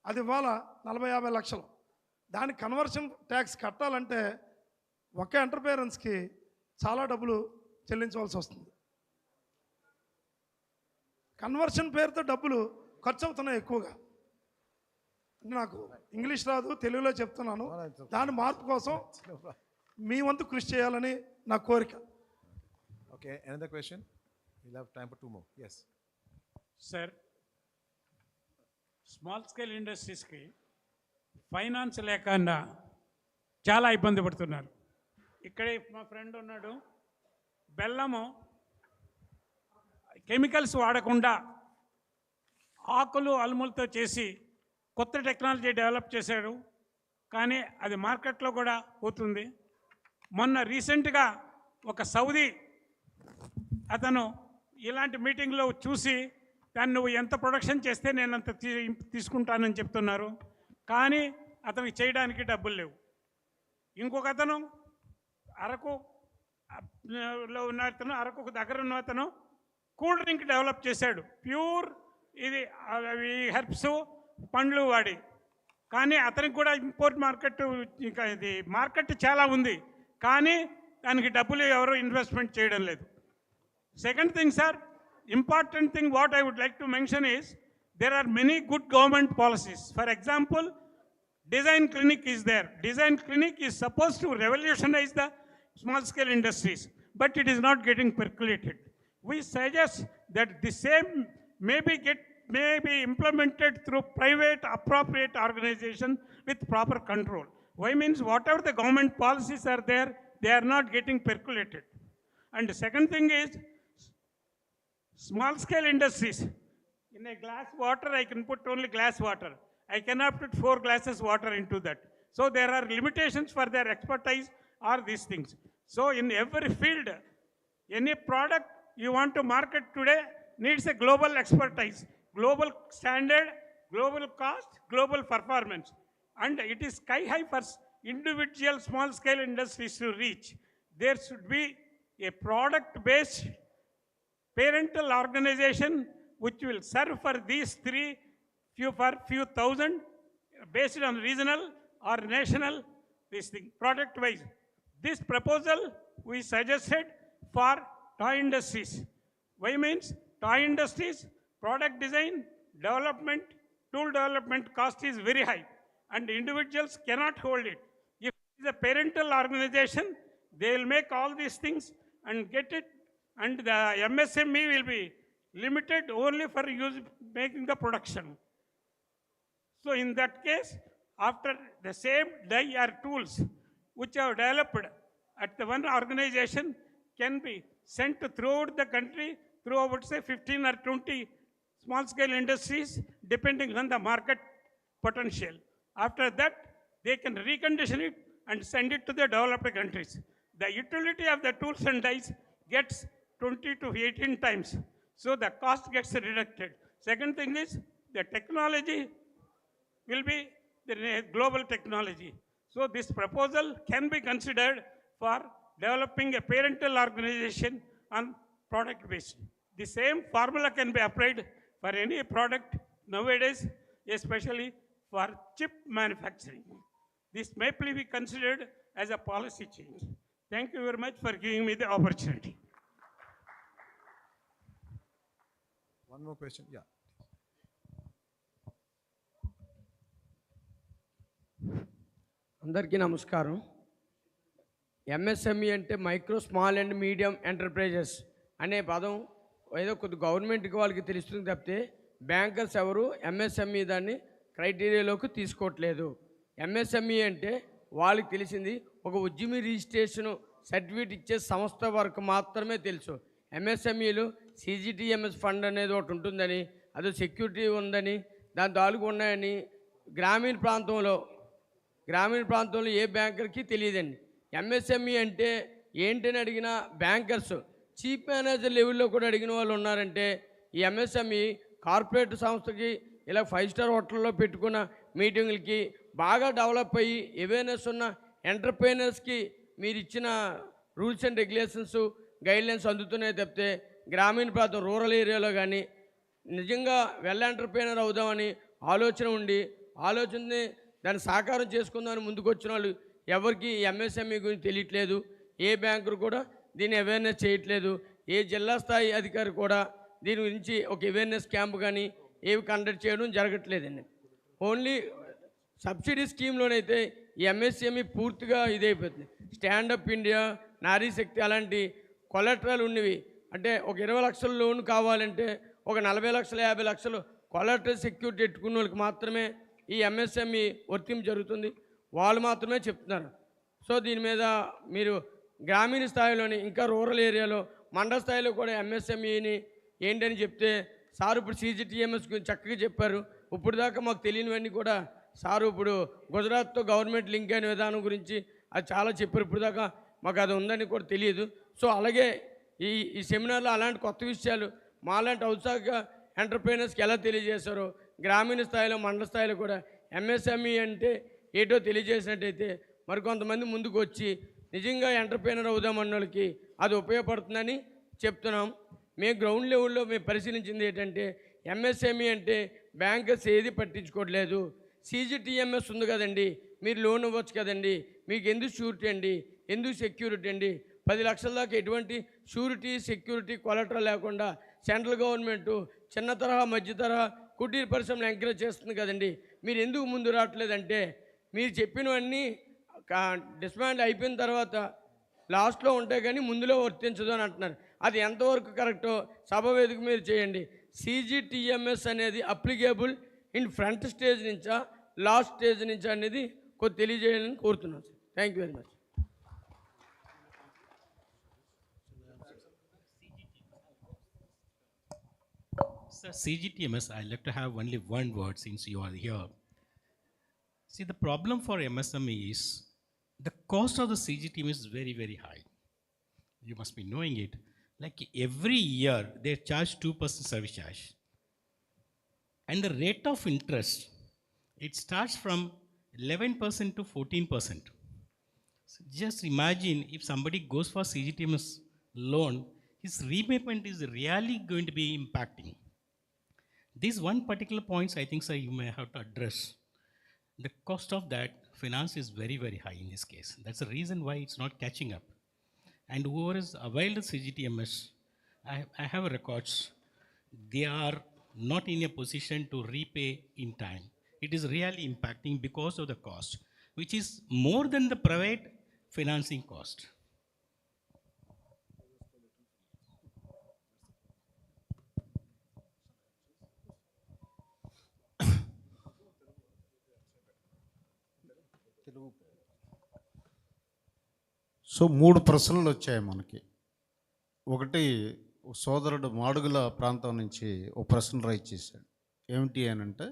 అది ఇవాళ 40-50 లక్షలు. దానికి కన్వర్షన్ ట్యాక్స్ కట్టాలంటే ఒక ఎంటర్ప్రైనర్స్కి చాలా డబ్బులు చెల్లించవలసి వస్తుంది. కన్వర్షన్ పేరుతో డబ్బులు ఖర్చు అవుతున్నాయి ఎక్కువగా. నాకు ఇంగ్లీష్ రాదు, తెలుగులో చెప్తున్నాను. దాని మార్పు కోసం మీ వంతు కృషి చేయాలని నా కోరిక. Okay, another question? We'll have time for 2 more. Yes. Sir, small scale ఇండస్ట్రీస్కి ఫైనాన్స్ లేకుండా చాలా ఇబ్బంది పడుతున్నారు. ఇక్కడే మా ఫ్రెండ్ ఉన్నాడు, బెల్లము కెమికల్స్ వాడకుండా ఆకులు అలుములతో చేసి కొత్త టెక్నాలజీ డెవలప్ చేశాడు, కానీ అది మార్కెట్లో కూడా పోతుంది. మొన్న రీసెంట్గా ఒక సౌదీ అతను ఇలాంటి మీటింగ్లో చూసి దాన్ని నువ్వు ఎంత ప్రొడక్షన్ చేస్తే నేను అంత తీసుకుంటానని చెప్తున్నారు, కానీ అతనికి చేయడానికి డబ్బులు లేవు. ఇంకొక అతను అరకులో ఉన్న అతను, అరకు దగ్గర ఉన్న అతను కూల్ డ్రింక్ డెవలప్ చేశాడు, ప్యూర్ ఇది హెర్బ్స్ పండ్లు వాడి. కానీ అతనికి కూడా ఇంపోర్ట్ మార్కెట్, ఇంకా ఇది మార్కెట్ చాలా ఉంది, కానీ దానికి డబ్బులు ఎవరు ఇన్వెస్ట్మెంట్ చేయడం లేదు. Second thing, sir, important thing what I would like to mention is there are many good government policies. For example, design clinic is there. Design clinic is supposed to revolutionize the small scale industries, but it is not getting percolated. We suggest that the same may be implemented through private appropriate organization with proper control. Why means whatever the government policies are there, they are not getting percolated. And the second thing is small scale industries. In a glass water, I can put only glass water. I cannot put 4 glasses water into that. So there are limitations for their expertise or these things. So in every field, any product you want to market today needs a global expertise, global standard, global cost, global performance. And it is sky high for individual small scale industries to reach. There should be a product-based parental organization which will serve for these few thousand based on regional or national this thing product wise. This proposal we suggested for toy industries. Why means toy industries product design, development, tool development cost is very high and individuals cannot hold it. If it is a parental organization, they will make all these things and get it, and the MSME will be limited only for making the production. So in that case, after the same die or tools which are developed at the one organization can be sent throughout the country through, I would say, 15 or 20 small-scale industries, depending on the market potential. After that, they can recondition it and send it to the developed countries. The utility of the tools and dies gets 20 to 18 times. So the cost gets reduced. Second thing is the technology will be the global technology. So this proposal can be considered for developing a parental organization on product based. The same formula can be applied for any product nowadays, especially for chip manufacturing. This may be considered as a policy change. Thank you very much for giving me the opportunity. One more question, yeah. అందరికీ నమస్కారం. MSME అంటే micro small and medium enterprises అనే పదం ఏదో కొద్ది గవర్నమెంట్కి వాళ్ళకి తెలుస్తుంది తప్పితే బ్యాంకర్స్ ఎవరు ఎంఎస్ఎంఈ దాన్ని క్రైటీరియాలోకి తీసుకోవట్లేదు. ఎంఎస్ఎంఈ అంటే వాళ్ళకి తెలిసింది ఒక ఉద్యమి రిజిస్ట్రేషను సర్టిఫికేట్ ఇచ్చే సంస్థ వరకు మాత్రమే తెలుసు. ఎంఎస్ఎంఈలు సిజిటిఎంఎస్ ఫండ్ అనేది ఒకటి ఉంటుందని, అదో సెక్యూరిటీ ఉందని, దాని తాలూకు ఉన్నాయని గ్రామీణ ప్రాంతంలో ఏ బ్యాంకర్కి తెలియదండి. ఎంఎస్ఎంఈ అంటే ఏంటని అడిగిన బ్యాంకర్స్ చీఫ్ మేనేజర్ లెవెల్లో కూడా అడిగిన వాళ్ళు ఉన్నారంటే ఈ ఎంఎస్ఎంఈ కార్పొరేట్ సంస్థకి ఇలా 5-స్టార్ హోటల్లో పెట్టుకున్న మీటింగులకి బాగా డెవలప్ అయ్యి అవేర్నెస్ ఉన్న ఎంటర్ప్రైనర్స్కి మీరు ఇచ్చిన రూల్స్ అండ్ రెగ్యులేషన్స్ గైడ్లైన్స్ అందుతున్నాయి తప్పితే గ్రామీణ ప్రాంతం రూరల్ ఏరియాలో కానీ నిజంగా వెల్ ఎంటర్ప్రైనర్ అవుదామని ఆలోచన ఉండి ఆలోచనని దాన్ని సాకారం చేసుకుందామని ముందుకు వచ్చిన వాళ్ళు ఎవరికి ఎంఎస్ఎంఈ గురించి తెలియట్లేదు. ఏ బ్యాంకులు కూడా దీన్ని అవేర్నెస్ చేయట్లేదు. ఏ జిల్లా స్థాయి అధికారి కూడా దీని గురించి ఒక అవేర్నెస్ క్యాంప్ కానీ ఏవి కండక్ట్ చేయడం జరగట్లేదండి. ఓన్లీ సబ్సిడీ స్కీమ్లోనైతే ఈ ఎంఎస్ఎంఈ పూర్తిగా ఇదైపోతుంది. స్టాండప్ ఇండియా, నారీ శక్తి అలాంటి కొలెటరల్ ఉన్నవి అంటే ఒక 20 లక్షల లోన్ కావాలంటే ఒక 40 లక్షలు 50 లక్షలు కొలెటరల్ సెక్యూరిటీ పెట్టుకున్న వాళ్ళకి మాత్రమే ఈ ఎంఎస్ఎంఈ వర్తింపు జరుగుతుంది. వాళ్ళు మాత్రమే చెప్తున్నారు. సో దీని మీద మీరు గ్రామీణ స్థాయిలోని ఇంకా రూరల్ ఏరియాలో మండల స్థాయిలో కూడా ఎంఎస్ఎంఈని ఏంటని చెప్తే సార్ ఇప్పుడు సిజిటిఎంఎస్ గురించి చక్కగా చెప్పారు. ఇప్పుడు దాకా మాకు తెలియనివన్నీ కూడా సారు ఇప్పుడు గుజరాత్తో గవర్నమెంట్ లింక్ అయిన విధానం గురించి అది చాలా చెప్పారు. ఇప్పుడు దాకా మాకు అది ఉందని కూడా తెలియదు. సో అలాగే ఈ సెమినార్లో అలాంటి కొత్త విషయాలు మాలాంటి ఔత్సాహిక ఎంటర్ప్రైనర్స్కి ఎలా తెలియజేశారో గ్రామీణ స్థాయిలో మండల స్థాయిలో కూడా ఎంఎస్ఎంఈ అంటే ఏటో తెలియజేసినట్టయితే మరికొంతమంది ముందుకు వచ్చి నిజంగా ఎంటర్ప్రైనర్ అవుదామన్న వాళ్ళకి అది ఉపయోగపడుతుందని చెప్తున్నాం. మేము గ్రౌండ్ లెవెల్లో మేము పరిశీలించింది ఏంటంటే ఎంఎస్ఎంఈ అంటే బ్యాంకర్స్ ఏది పట్టించుకోవట్లేదు. సిజిటిఎంఎస్ ఉంది కదండి, మీరు లోన్ ఇవ్వచ్చు కదండి, మీకు ఎందుకు షూరిటీ అండి, ఎందుకు సెక్యూరిటీ అండి, 10 లక్షల దాకా ఎటువంటి షూరిటీ సెక్యూరిటీ కొలెటరల్ లేకుండా సెంట్రల్ గవర్నమెంటు చిన్న తరహా మధ్య తరహా కుటీర పరిశ్రమలు ఎంకరేజ్ చేస్తుంది కదండి, మీరు ఎందుకు ముందు రావట్లేదంటే మీరు చెప్పినవన్నీ డిస్మాండ్ అయిపోయిన తర్వాత లాస్ట్లో ఉంటాయి కానీ ముందులో వర్తించదు అని అంటున్నారు. అది ఎంతవరకు కరెక్టో సభ వేదిక మీరు చేయండి. సిజిటిఎంఎస్ అనేది అప్లికేబుల్ ఇన్ ఫ్రంట్ స్టేజ్ నుంచా లాస్ట్ స్టేజ్ నుంచా అనేది కొద్ది తెలియజేయాలని కోరుతున్నాను. Thank you very much. Sir, CGTMS, I'd like to have only one word since you are here. See, the problem for MSME is the cost of the CGTMS is very, very high. You must be knowing it. Like every year, they charge 2% service charge. And the rate of interest, it starts from 11% to 14%. So just imagine if somebody goes for CGTMS loan, his repayment is really going to be impacting. This one particular points, I think, sir, you may have to address. The cost of that finance is very, very high in this case. That's the reason why it's not catching up. And whoever is availed the CGTMS, I have records. They are not in a position to repay in time. It is really impacting because of the cost, which is more than the private financing cost. So 3 ప్రశ్నలు వచ్చాయి మనకి. ఒకటి సోదరుడు మాడుగుల ప్రాంతం నుంచి ఒక ప్రశ్న rise చేశాడు. ఏమిటి అని అంటే,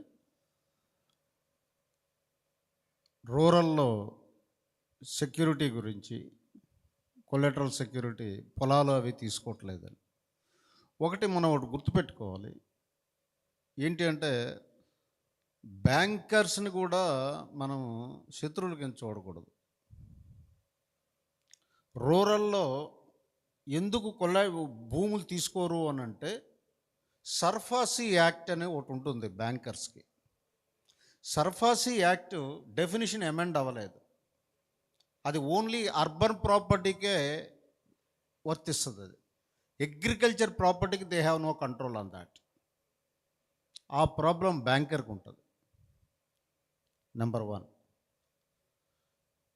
రూరల్లో సెక్యూరిటీ గురించి, కొలెటరల్ సెక్యూరిటీ, పొలాలు అవి తీసుకోవట్లేదని. ఒకటి మనం ఒకటి గుర్తుపెట్టుకోవాలి. ఏంటి అంటే, బ్యాంకర్స్ని కూడా మనం శత్రువుల కింద చూడకూడదు. రూరల్లో ఎందుకు భూములు తీసుకోరు అని అంటే, సర్ఫాసీ యాక్ట్ అనే ఒకటి ఉంటుంది బ్యాంకర్స్కి. సర్ఫాసీ యాక్ట్ డెఫినిషన్ అమెండ్ అవ్వలేదు. అది ఓన్లీ అర్బన్ ప్రాపర్టీకే వర్తిస్తుంది. అది అగ్రికల్చర్ ప్రాపర్టీకి they have no control on that. ఆ ప్రాబ్లం బ్యాంకర్కి ఉంటుంది. నెంబర్ 1.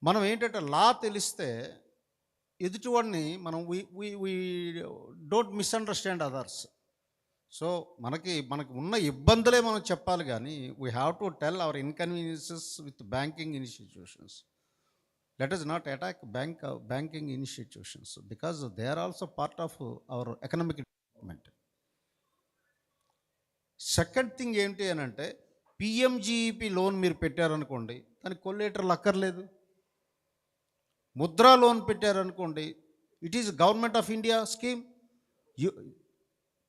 మనం ఏంటంటే లా తెలిస్తే ఎదుటివాడిని మనం we don't misunderstand others. So మనకి ఉన్న ఇబ్బందులే మనం చెప్పాలి, కానీ we have to tell our inconveniences with banking institutions. Let us not attack banking institutions because they are also part of our economic development. Second thing ఏంటి అని అంటే, పిఎంజిఈపి loan మీరు పెట్టారనుకోండి, దానికి కొలేటరల్ అక్కర్లేదు. ముద్రా లోన్ పెట్టారనుకోండి, it is government of India scheme,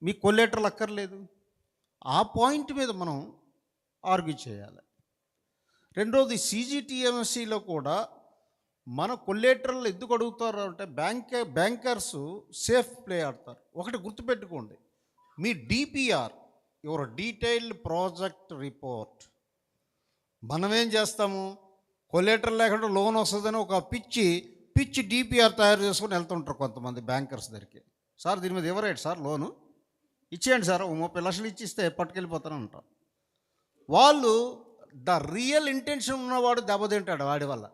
me collateral అక్కర్లేదు. ఆ పాయింట్ మీద మనం ఆర్గ్యూ చేయాలి. రెండోది, సిజిటిఎంఎస్సిలో కూడా మన కొలేటరల్ ఎందుకు అడుగుతారు అంటే, బ్యాంకర్స్ సేఫ్ ప్లే ఆడతారు. ఒకటి గుర్తుపెట్టుకోండి, మీ DPR, your detailed project report, మనమేం చేస్తాము, కొలేటరల్ లేకుండా లోన్ వస్తుందని ఒక పిచ్చి డిపిఆర్ తయారు చేసుకొని వెళ్తుంటారు కొంతమంది బ్యాంకర్స్ దగ్గరికి. సార్ దీని మీద ఎవరేంటి సార్ లోను ఇచ్చేయండి సార్, 30 లక్షలు ఇచ్చిస్తే పట్టుకెళ్ళిపోతానంటారు. వాళ్ళు ద రియల్ ఇంటెన్షన్ ఉన్నవాడు దెబ్బతింటాడు వాడి వల్ల.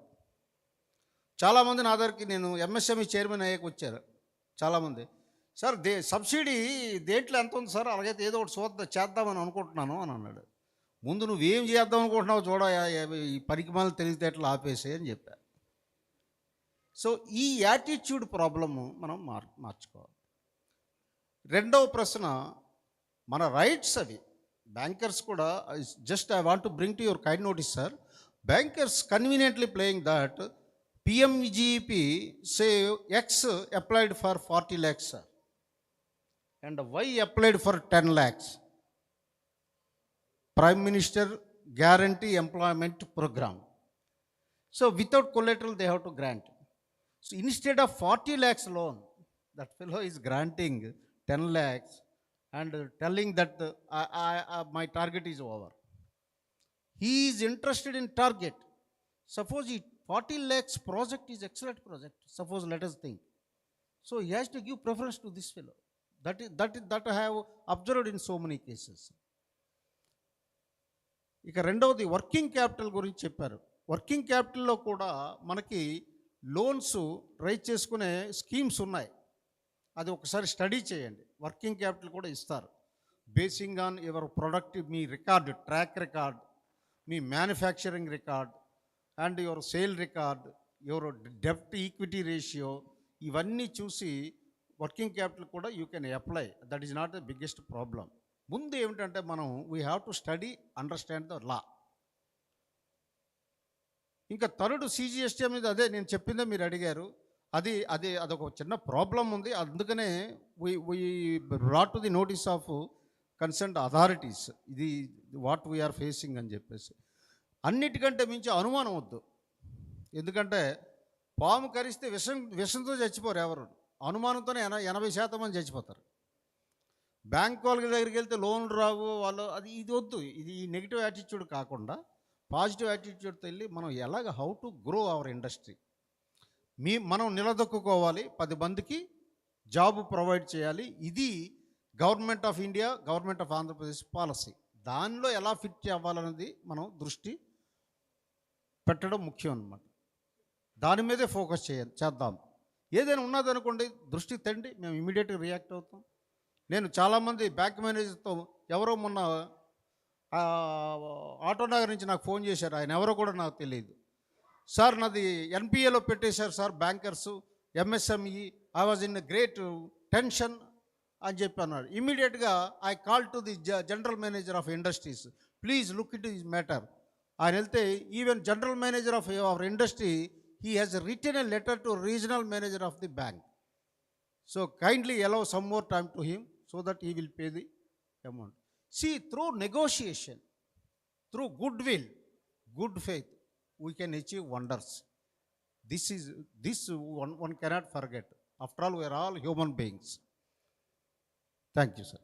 చాలామంది నా దగ్గరికి, నేను ఎంఎస్ఎంఈ చైర్మన్ అయ్యాక వచ్చారు చాలామంది, సార్ సబ్సిడీ దేంట్లో ఎంత ఉంది సార్, అలాగైతే ఏదో ఒకటి చేద్దామని అనుకుంటున్నాను అని అన్నాడు. ముందు నువ్వేం చేద్దాం అనుకుంటున్నావు చూడయా, ఈ పరికమాలు తెలివితేటలు ఆపేసే అని చెప్పారు. సో ఈ యాటిట్యూడ్ ప్రాబ్లము మనం మార్చుకోవాలి. రెండవ ప్రశ్న, మన రైట్స్ అవి బ్యాంకర్స్ కూడా, just I want to bring to your kind notice sir, bankers conveniently playing that PMGP say X applied for 40 lakhs sir, and Y applied for 10 lakhs. Prime Minister Guarantee Employment Program. So without collateral they have to grant. So instead of 40 lakhs loan, that fellow is granting 10 lakhs and telling that my target is over. He is interested in target. Suppose 40 lakhs project is excellent project. Suppose let us think. So he has to give preference to this fellow. That I have observed in so many cases. ఇక రెండవది, working capital గురించి చెప్పారు. Working క్యాపిటల్లో కూడా మనకి loans rise చేసుకునే schemes ఉన్నాయి. అది ఒకసారి స్టడీ చేయండి. వర్కింగ్ క్యాపిటల్ కూడా ఇస్తారు. Basing on your product, me record, track record, me manufacturing record and your sale record, your డెబ్ట్ ఈక్విటీ రేషియో, ఇవన్నీ చూసి వర్కింగ్ క్యాపిటల్ కూడా you can apply. That is not the biggest problem. ముందు ఏమిటంటే మనం we have to study, understand the law. ఇంకా third CGST మీద అదే నేను చెప్పిందే మీరు అడిగారు. అదొక చిన్న ప్రాబ్లం ఉంది. అందుకనే we brought to the notice of concerned authorities, ఇది వాట్ వీఆర్ ఫేసింగ్ అని చెప్పేసి. అన్నిటికంటే మించి అనుమానం వద్దు. ఎందుకంటే పాము కరిస్తే విషంతో చచ్చిపోరు ఎవరు, అనుమానంతోనే 80% మంది చచ్చిపోతారు. బ్యాంక్ వాళ్ళ దగ్గరికి వెళ్తే లోన్లు రావు వాళ్ళు, ఇది వద్దు. ఇది నెగిటివ్ యాటిట్యూడ్ కాకుండా పాజిటివ్ యాటిట్యూడ్తో వెళ్ళి మనం how to grow our industry, మనం నిలదొక్కుకోవాలి, 10 మందికి జాబ్ ప్రొవైడ్ చేయాలి. ఇది government of India, government of Andhra Pradesh policy, దానిలో ఎలా ఫిట్ అవ్వాలన్నది మనం దృష్టి పెట్టడం ముఖ్యం అన్నమాట. దాని మీదే ఫోకస్ చేద్దాం. ఏదైనా ఉన్నదనుకోండి దృష్టి తండి, మేము ఇమీడియట్గా రియాక్ట్ అవుతాం. నేను చాలామంది బ్యాంక్ మేనేజర్తో ఎవరో మొన్న ఆటోనగర్ నుంచి నాకు ఫోన్ చేశారు. ఆయన ఎవరో కూడా నాకు తెలియదు. సార్ నాది ఎన్పిఏలో పెట్టేశారు sir bankers, MSME, I was in great tension అని చెప్పి అన్నాడు. ఇమీడియట్గా I call to the general manager of industries, please look it this matter. ఆయన వెళ్తే even general manager of our industry, he has written a letter to regional manager of the bank. So kindly allow some more time to him so that he will pay the amount. See, through negotiation, through goodwill, good faith, we can achieve wonders. This one cannot forget. After all, we are all human beings. Thank you, sir.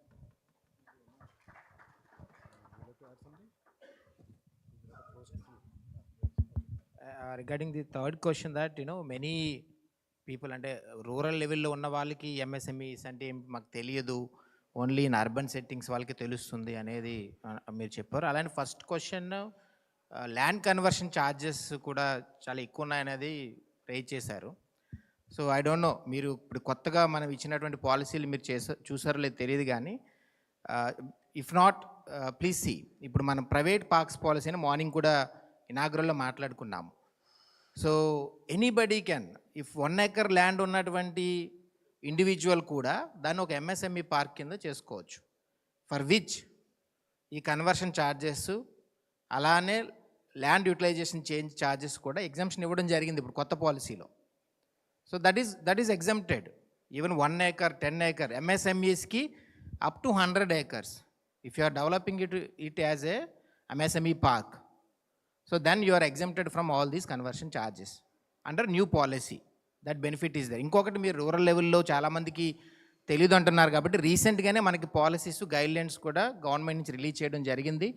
Regarding the third question, that many people అంటే rural లెవెల్లో ఉన్న వాళ్ళకి MSMEs అంటే మాకు తెలియదు, only in urban settings వాళ్ళకి తెలుస్తుంది అనేది మీరు చెప్పారు. అలానే first question land conversion charges కూడా చాలా ఎక్కువ ఉన్నాయనేది రేజ్ చేశారు. సో ఐ డోంట్ నో, మీరు ఇప్పుడు కొత్తగా మనం ఇచ్చినటువంటి పాలసీలు మీరు చూసారో లేదు తెలియదు, కానీ ఇఫ్ నాట్ ప్లీజ్ సి, ఇప్పుడు మనం ప్రైవేట్ పార్క్స్ పాలసీని మార్నింగ్ కూడా ఇనాగ్రల్లో మాట్లాడుకున్నాము. So anybody can, if 1 acre land ఉన్నటువంటి ఇండివిజువల్ కూడా దాన్ని ఒక ఎంఎస్ఎంఈ పార్క్ కింద చేసుకోవచ్చు, ఫర్ విచ్ ఈ కన్వర్షన్ ఛార్జెస్ అలానే ల్యాండ్ యూటిలైజేషన్ చేంజ్ ఛార్జెస్ కూడా ఎగ్జామ్షన్ ఇవ్వడం జరిగింది ఇప్పుడు కొత్త పాలసీలో. So that is exempted. Even 1 acre, 10 acre ఎంఎస్ఎంఈస్కి up to 100 acres. If you are developing it as a MSME park, so then you are exempted from all these conversion charges under new policy. That benefit is there. ఇంకొకటి మీరు rural లెవెల్లో చాలామందికి తెలియదు అంటున్నారు కాబట్టి రీసెంట్గానే మనకి పాలసీస్ గైడ్లైన్స్ కూడా గవర్నమెంట్ నుంచి రిలీజ్ చేయడం జరిగింది.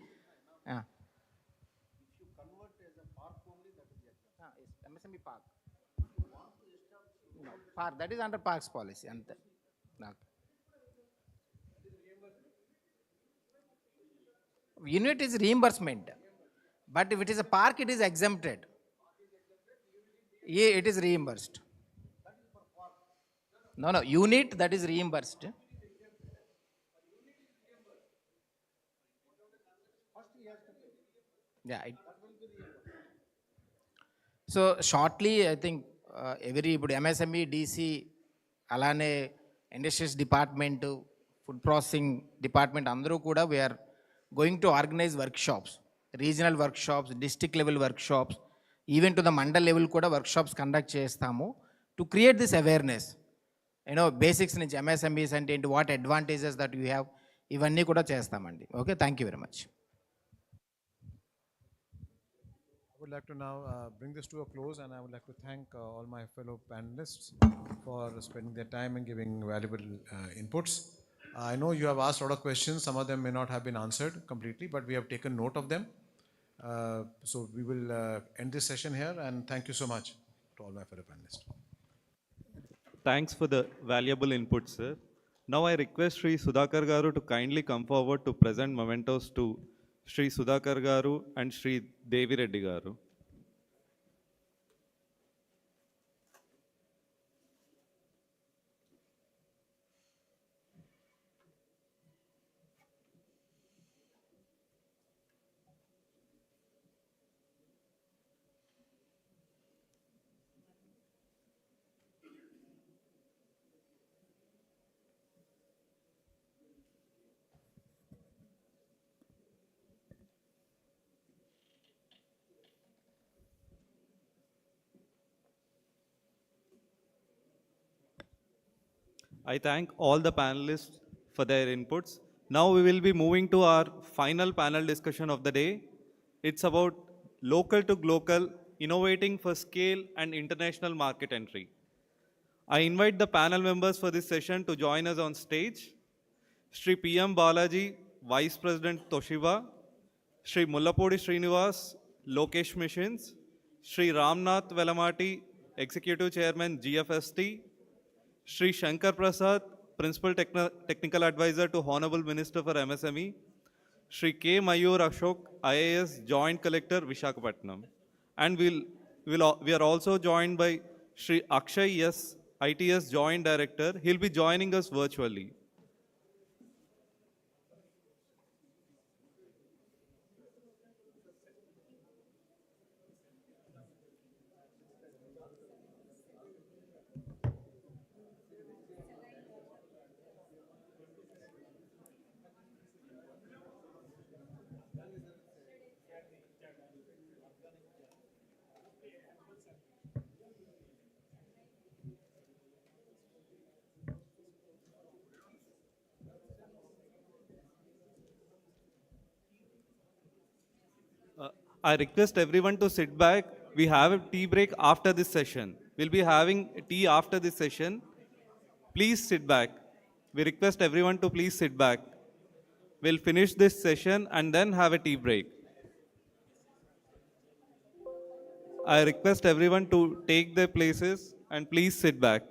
MSME park, that is under parks policy అంతే. Unit is reimbursement. But if it is a park, it is exempted. Yeah, it is reimbursed. No, unit that is reimbursed. Yeah. So shortly, I think every MSME, DC, alane industries department, food processing department, andru kuda we are going to organize workshops. Regional workshops, district level workshops, even to the mandal level కూడా workshops conduct చేస్తాము to create this awareness. Basics నుంచి MSMEs అంటే ఏంటి, what advantages that you have, ఇవన్నీ కూడా చేస్తామండి. Okay, thank you very much. I would like to now bring this to a close, and I would like to thank all my fellow panelists for spending their time and giving valuable inputs. I know you have asked a lot of questions. Some of them may not have been answered completely, but we have taken note of them. So we will end this session here, and thank you so much to all my fellow panelists. Thanks for the valuable input, sir. Now I request Shri Sudhakar Garu to kindly come forward to present mementos to Shri Sudhakar Garu and Shri Devi Reddy Garu. I thank all the panelists for their inputs. Now we will be moving to our final panel discussion of the day. It's about local to global, innovating for scale and international market entry. I invite the panel members for this session to join us on stage. Shri PM Balaji, Vice President Toshiba, Shri Mullapudi Srinivas, Lokesh Missions, Shri Ramnath Velamati, Executive Chairman GFST, Shri Shankar Prasad, Principal Technical Advisor to Hon'ble Minister for MSME, Shri K. Mayur Ashok, IAS Joint Collector, Visakhapatnam. And we are also joined by Shri Akshay S, ITS Joint Director. He'll be joining us virtually. I request everyone to sit back. We have a tea break after this session. We'll be having tea after this session. Please sit back. We request everyone to please sit back. We'll finish this session and then have a tea break. I request everyone to take their places and please sit back.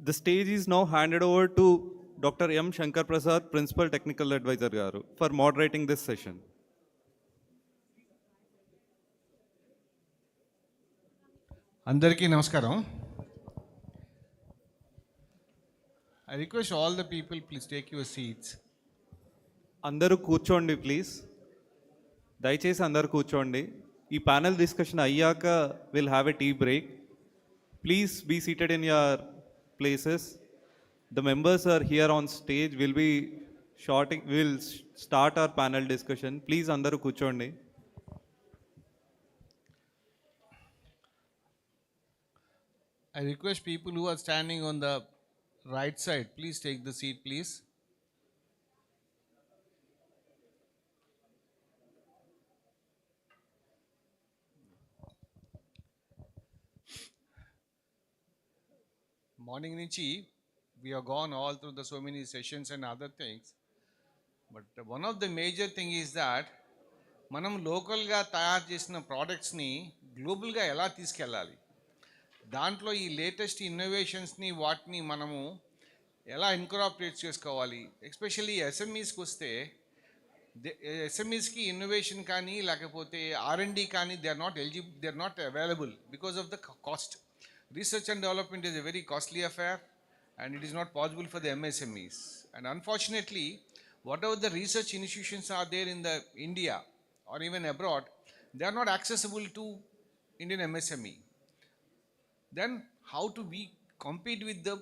The stage is now handed over to Dr. M. Shankar Prasad, Principal Technical Advisor Garu, for moderating this session. Andarki namaskaram. I request all the people, please take your seats. అందరూ కూర్చోండి please. దయచేసి అందరూ కూర్చోండి. ఈ panel discussion అయ్యాక we'll have a tea break. Please be seated in your places. The members are here on stage. We'll start our panel discussion. Please అందరూ కూర్చోండి. I request people who are standing on the right side, please take the seat, please. Morning Nichi, we have gone all through the so many sessions and other things. But one of the major thing is that మనం లోకల్గా తయారు చేసిన ప్రోడక్ట్స్ని గ్లోబల్గా ఎలా తీసుకెళ్ళాలి, దాంట్లో ఈ latest ఇన్నోవేషన్స్ని వాటిని మనము ఎలా ఇన్కార్పొరేట్ చేసుకోవాలి. ఎస్పెషల్లీ ఎస్ఎంఈస్కి వస్తే ఎస్ఎంఈస్కి ఇన్నోవేషన్ కానీ లేకపోతే R&D కానీ they are not available because of the cost. Research and development is a very costly affair and it is not possible for the MSMEs. And unfortunately, whatever the research institutions are there in the India or even abroad, they are not accessible to Indian MSME. Then how to we compete with the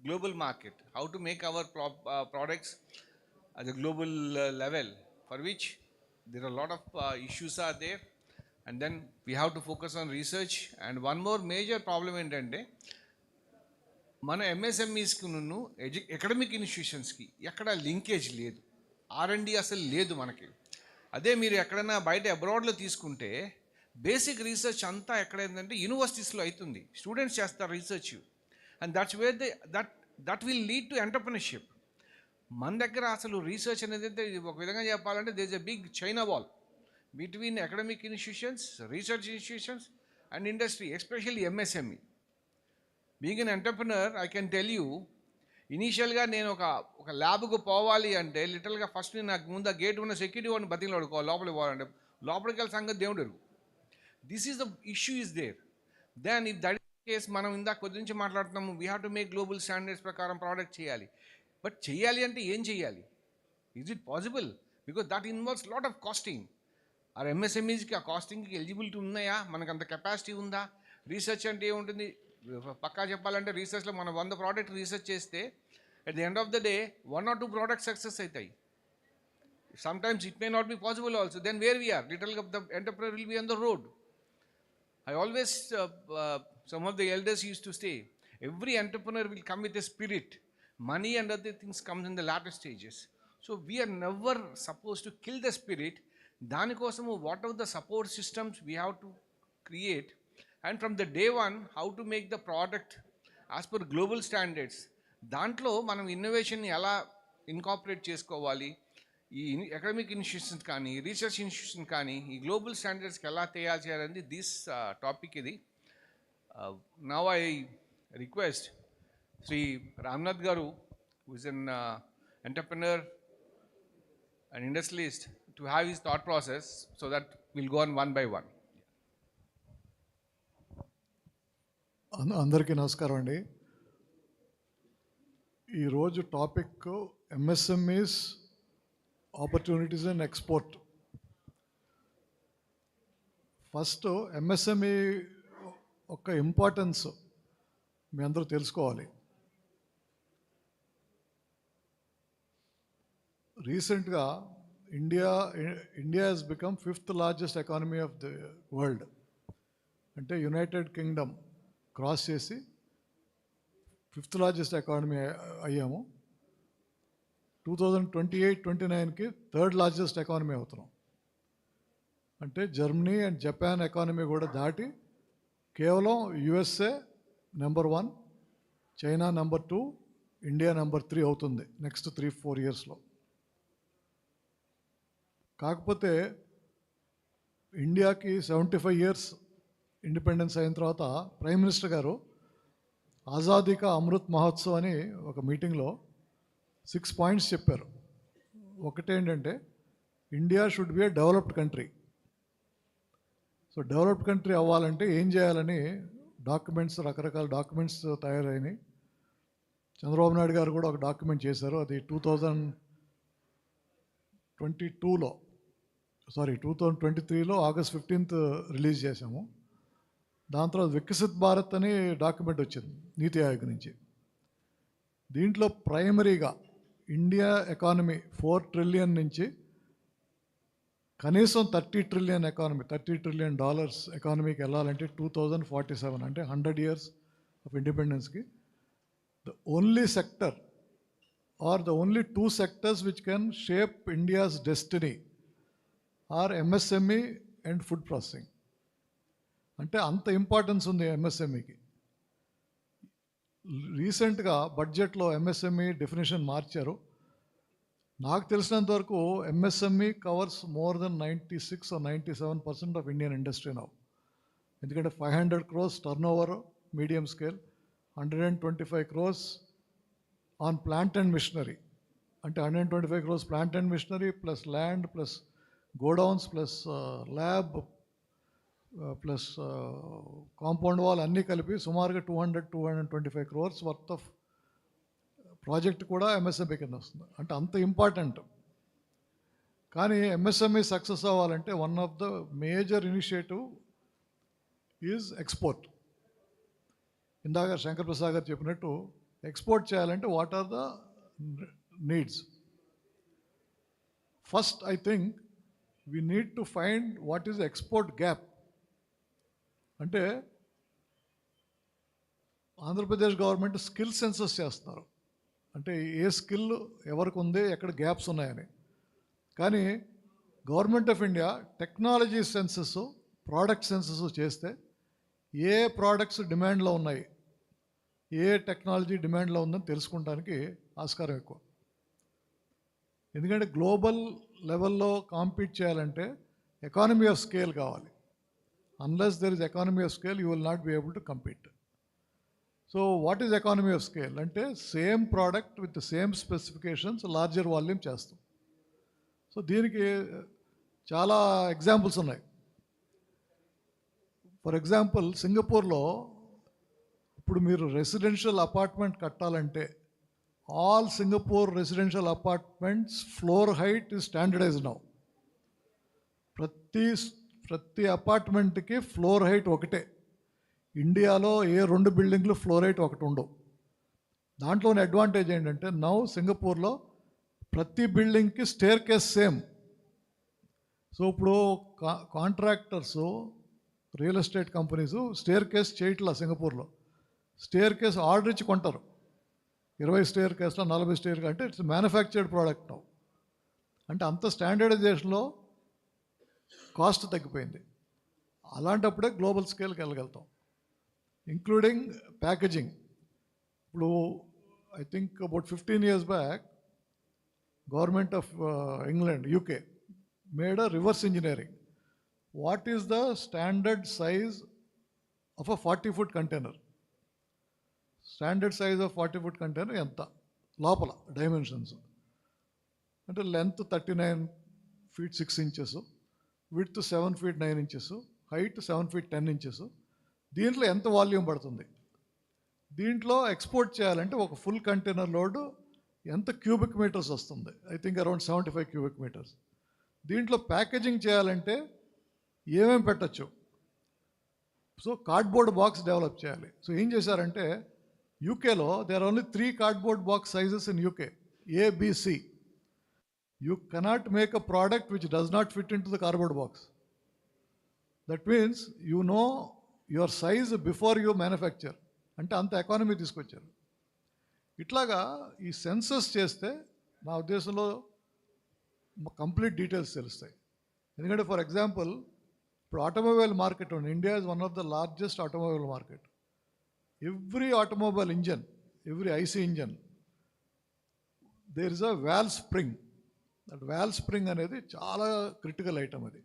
global market? How to make our products at a global level, for which there are a lot of issues are there. And then we have to focus on research. And one more major problem ఏంటంటే మన ఎంఎస్ఎంఈస్కి academic ఇన్స్టిట్యూషన్స్కి ఎక్కడ linkage లేదు, R&D అసలు లేదు మనకి. అదే మీరు ఎక్కడైనా బయట అబ్రాడ్లో తీసుకుంటే బేసిక్ రీసెర్చ్ అంతా ఎక్కడైందంటే యూనివర్సిటీస్లో అవుతుంది, స్టూడెంట్స్ చేస్తారు research. And that's where that will lead to entrepreneurship. మన దగ్గర అసలు రీసెర్చ్ అనేది ఒక విధంగా చెప్పాలంటే there is a big China wall between academic institutions, research institutions and industry, especially MSME. Being an entrepreneur, I can tell you, ఇనీషియల్గా నేను ఒక ల్యాబ్కు పోవాలి అంటే లిటరల్గా ఫస్ట్ నాకు ముందు ఆ గేట్ ఉన్న సెక్యూరిటీ వాడిని బతిలో అడుకోవాలి లోపలికి పోవాలంటే. లోపలికి వెళ్ళి సంగతి దేవుడు ఎరుగు. This is the issue is there. Then if that case మనం ఇందాక కొద్ది నుంచి మాట్లాడుతున్నాము, we have to make global standards ప్రకారం ప్రోడక్ట్ చేయాలి. బట్ చేయాలి అంటే ఏం చేయాలి? Is it possible? Because that involves lot of costing. Or ఎంఎస్ఎంఈస్కి ఆ కాస్టింగ్కి ఎలిజిబిలిటీ ఉన్నాయా? మనకు అంత కెపాసిటీ ఉందా? రీసెర్చ్ అంటే ఏముంటుంది? పక్కా చెప్పాలంటే రీసెర్చ్లో మనం 100 ప్రోడక్ట్ రీసెర్చ్ చేస్తే at the end of the day 1 or 2 products success అవుతాయి. Sometimes it may not be possible also. Then where we are, little of the entrepreneur will be on the road. I always, some of the elders used to say, every entrepreneur will come with a spirit. Money and other things comes in the latter stages. So we are never supposed to kill the spirit. దానికోసము what are the support systems we have to create, and from the day one how to make the product as per global standards. దాంట్లో మనం ఇన్నోవేషన్ని ఎలా incorporate చేసుకోవాలి, ఈ academic institutions కానీ research institution కానీ ఈ global స్టాండర్డ్స్కి ఎలా తయారు చేయాలని దిస్ టాపిక్ ఇది. Now I request Shri Ramnath garu, who is an entrepreneur and industrialist, to have his thought process so that will go on one by one. అందరికీ నమస్కారం అండి. ఈరోజు topic MSMEs opportunities and export. First MSME యొక్క importance మీ అందరూ తెలుసుకోవాలి. రీసెంట్గా India has become 5th largest economy of the world. అంటే యునైటెడ్ కింగ్డమ్ క్రాస్ చేసి 5th లార్జెస్ట్ ఎకానమీ అయ్యాము. 2028-29కి 3rd లార్జెస్ట్ ఎకానమీ అవుతున్నాం. అంటే జర్మనీ అండ్ జపాన్ ఎకానమీ కూడా దాటి కేవలం USA number 1, China number 2, India number 3 అవుతుంది నెక్స్ట్ 3-4 ఇయర్స్లో. కాకపోతే ఇండియాకి 75 ఇయర్స్ ఇండిపెండెన్స్ అయిన తర్వాత ప్రైమ్ మినిస్టర్ గారు ఆజాదీ కా అమృత్ మహోత్సవ్ అని ఒక మీటింగ్లో 6 పాయింట్స్ చెప్పారు. ఒకటేంటంటే India should be a developed country. So developed country అవ్వాలంటే ఏం చేయాలని డాక్యుమెంట్స్, రకరకాల డాక్యుమెంట్స్ తయారైనాయి. చంద్రబాబు నాయుడు గారు కూడా ఒక డాక్యుమెంట్ చేశారు. అది 2023లో ఆగస్ట్ 15th రిలీజ్ చేశాము. దాని తర్వాత వికసిత్ భారత్ అని డాక్యుమెంట్ వచ్చింది నీతి ఆయోగ్ నుంచి. దీంట్లో ప్రైమరీగా ఇండియా ఎకానమీ 4 ట్రిలియన్ నుంచి కనీసం 30 ట్రిలియన్ ఎకానమీ, $30 trillion ఎకానమీకి వెళ్ళాలంటే 2047, అంటే 100 years ఆఫ్ ఇండిపెండెన్స్కి the only sector are the only 2 sectors which can shape India's destiny are MSME and food processing. అంటే అంత ఇంపార్టెన్స్ ఉంది ఎంఎస్ఎంఈకి. రీసెంట్గా బడ్జెట్లో ఎంఎస్ఎంఈ డెఫినేషన్ మార్చారు. నాకు తెలిసినంత వరకు MSME covers more than 96 or 97% of Indian industry now. ఎందుకంటే 500 crores turnover medium scale, 125 crores on plant and machinery. అంటే 125 crores plant and machinery plus land plus godowns plus lab plus compound wall అన్నీ కలిపి సుమారుగా 225 crores worth of project కూడా MSME కింద వస్తుంది. అంటే అంత ఇంపార్టెంట్. కానీ ఎంఎస్ఎంఈ సక్సెస్ అవ్వాలంటే one of the major initiative is export. ఇందాక శంకర్ ప్రసాద్ గారు చెప్పినట్టు ఎక్స్పోర్ట్ చేయాలంటే what are the needs? First I think we need to find what is export gap. అంటే ఆంధ్రప్రదేశ్ గవర్నమెంట్ స్కిల్ సెన్సస్ చేస్తున్నారు. అంటే ఏ స్కిల్ ఎవరికి ఉంది, ఎక్కడ గ్యాప్స్ ఉన్నాయని. కానీ government of India technology census, product census చేస్తే ఏ ప్రోడక్ట్స్ డిమాండ్లో ఉన్నాయి, ఏ టెక్నాలజీ డిమాండ్లో ఉందని తెలుసుకోవడానికి ఆస్కారం ఎక్కువ. ఎందుకంటే గ్లోబల్ లెవెల్లో కాంపీట్ చేయాలంటే ఎకానమీ ఆఫ్ స్కేల్ కావాలి. Unless there is economy of scale, you will not be able to compete. So what is economy of scale? అంటే same product with same specifications larger volume చేస్తాం. So దీనికి చాలా examples ఉన్నాయి. For example సింగపూర్లో ఇప్పుడు మీరు residential apartment కట్టాలంటే all Singapore residential apartments floor height is standardized now. ప్రతి అపార్ట్మెంట్కి ఫ్లోర్ హైట్ ఒకటే. ఇండియాలో ఏ 2 బిల్డింగ్లు ఫ్లోర్ హైట్ ఒకటి ఉండవు. దాంట్లోని అడ్వాంటేజ్ ఏంటంటే నౌ సింగపూర్లో ప్రతి బిల్డింగ్కి స్టేర్ కేస్ సేమ్. సో ఇప్పుడు contractors real estate companies staircase చేయట్లా సింగపూర్లో. స్టేర్ కేస్ ఆర్డర్ ఇచ్చి కొంటారు. 20 స్టేర్ కేస్లో 40 స్టేర్ కేస్ అంటే ఇట్స్ మ్యానుఫ్యాక్చర్డ్ ప్రోడక్ట్ నౌ. అంటే అంత స్టాండర్డైజేషన్లో కాస్ట్ తగ్గిపోయింది. అలాంటప్పుడే గ్లోబల్ స్కేల్కి వెళ్ళగలుగుతాం, ఇంక్లూడింగ్ ప్యాకేజింగ్. ఇప్పుడు I think about 15 years back government of England UK made a reverse engineering. What is the standard size of a 40-foot container? Standard size of 40-foot container ఎంత లోపల dimensions అంటే length 39 feet 6 inches, width 7 feet 9 inches, height 7 feet 10 inches. దీంట్లో ఎంత volume పడుతుంది? దీంట్లో export చేయాలంటే ఒక full container load ఎంత క్యూబిక్ మీటర్స్ వస్తుంది? I think around 75 cubic meters. దీంట్లో ప్యాకేజింగ్ చేయాలంటే ఏమేమి పెట్టచ్చు? సో కార్డ్బోర్డ్ బాక్స్ డెవలప్ చేయాలి. సో ఏం చేశారంటే యూకేలో there are only 3 cardboard box sizes in UK, ABC. You cannot make a product which does not fit into the cardboard box. That means you know your size before you manufacture. అంటే అంత economy తీసుకొచ్చారు. ఇట్లాగా ఈ census చేస్తే నా ఉద్దేశంలో complete details తెలుస్తాయి. ఎందుకంటే ఫర్ ఎగ్జాంపుల్ ఇప్పుడు ఆటోమొబైల్ మార్కెట్ ఉంది. India is one of the largest automobile market. Every automobile engine, every IC engine there is a valve spring. That valve spring అనేది చాలా క్రిటికల్ ఐటమ్. అది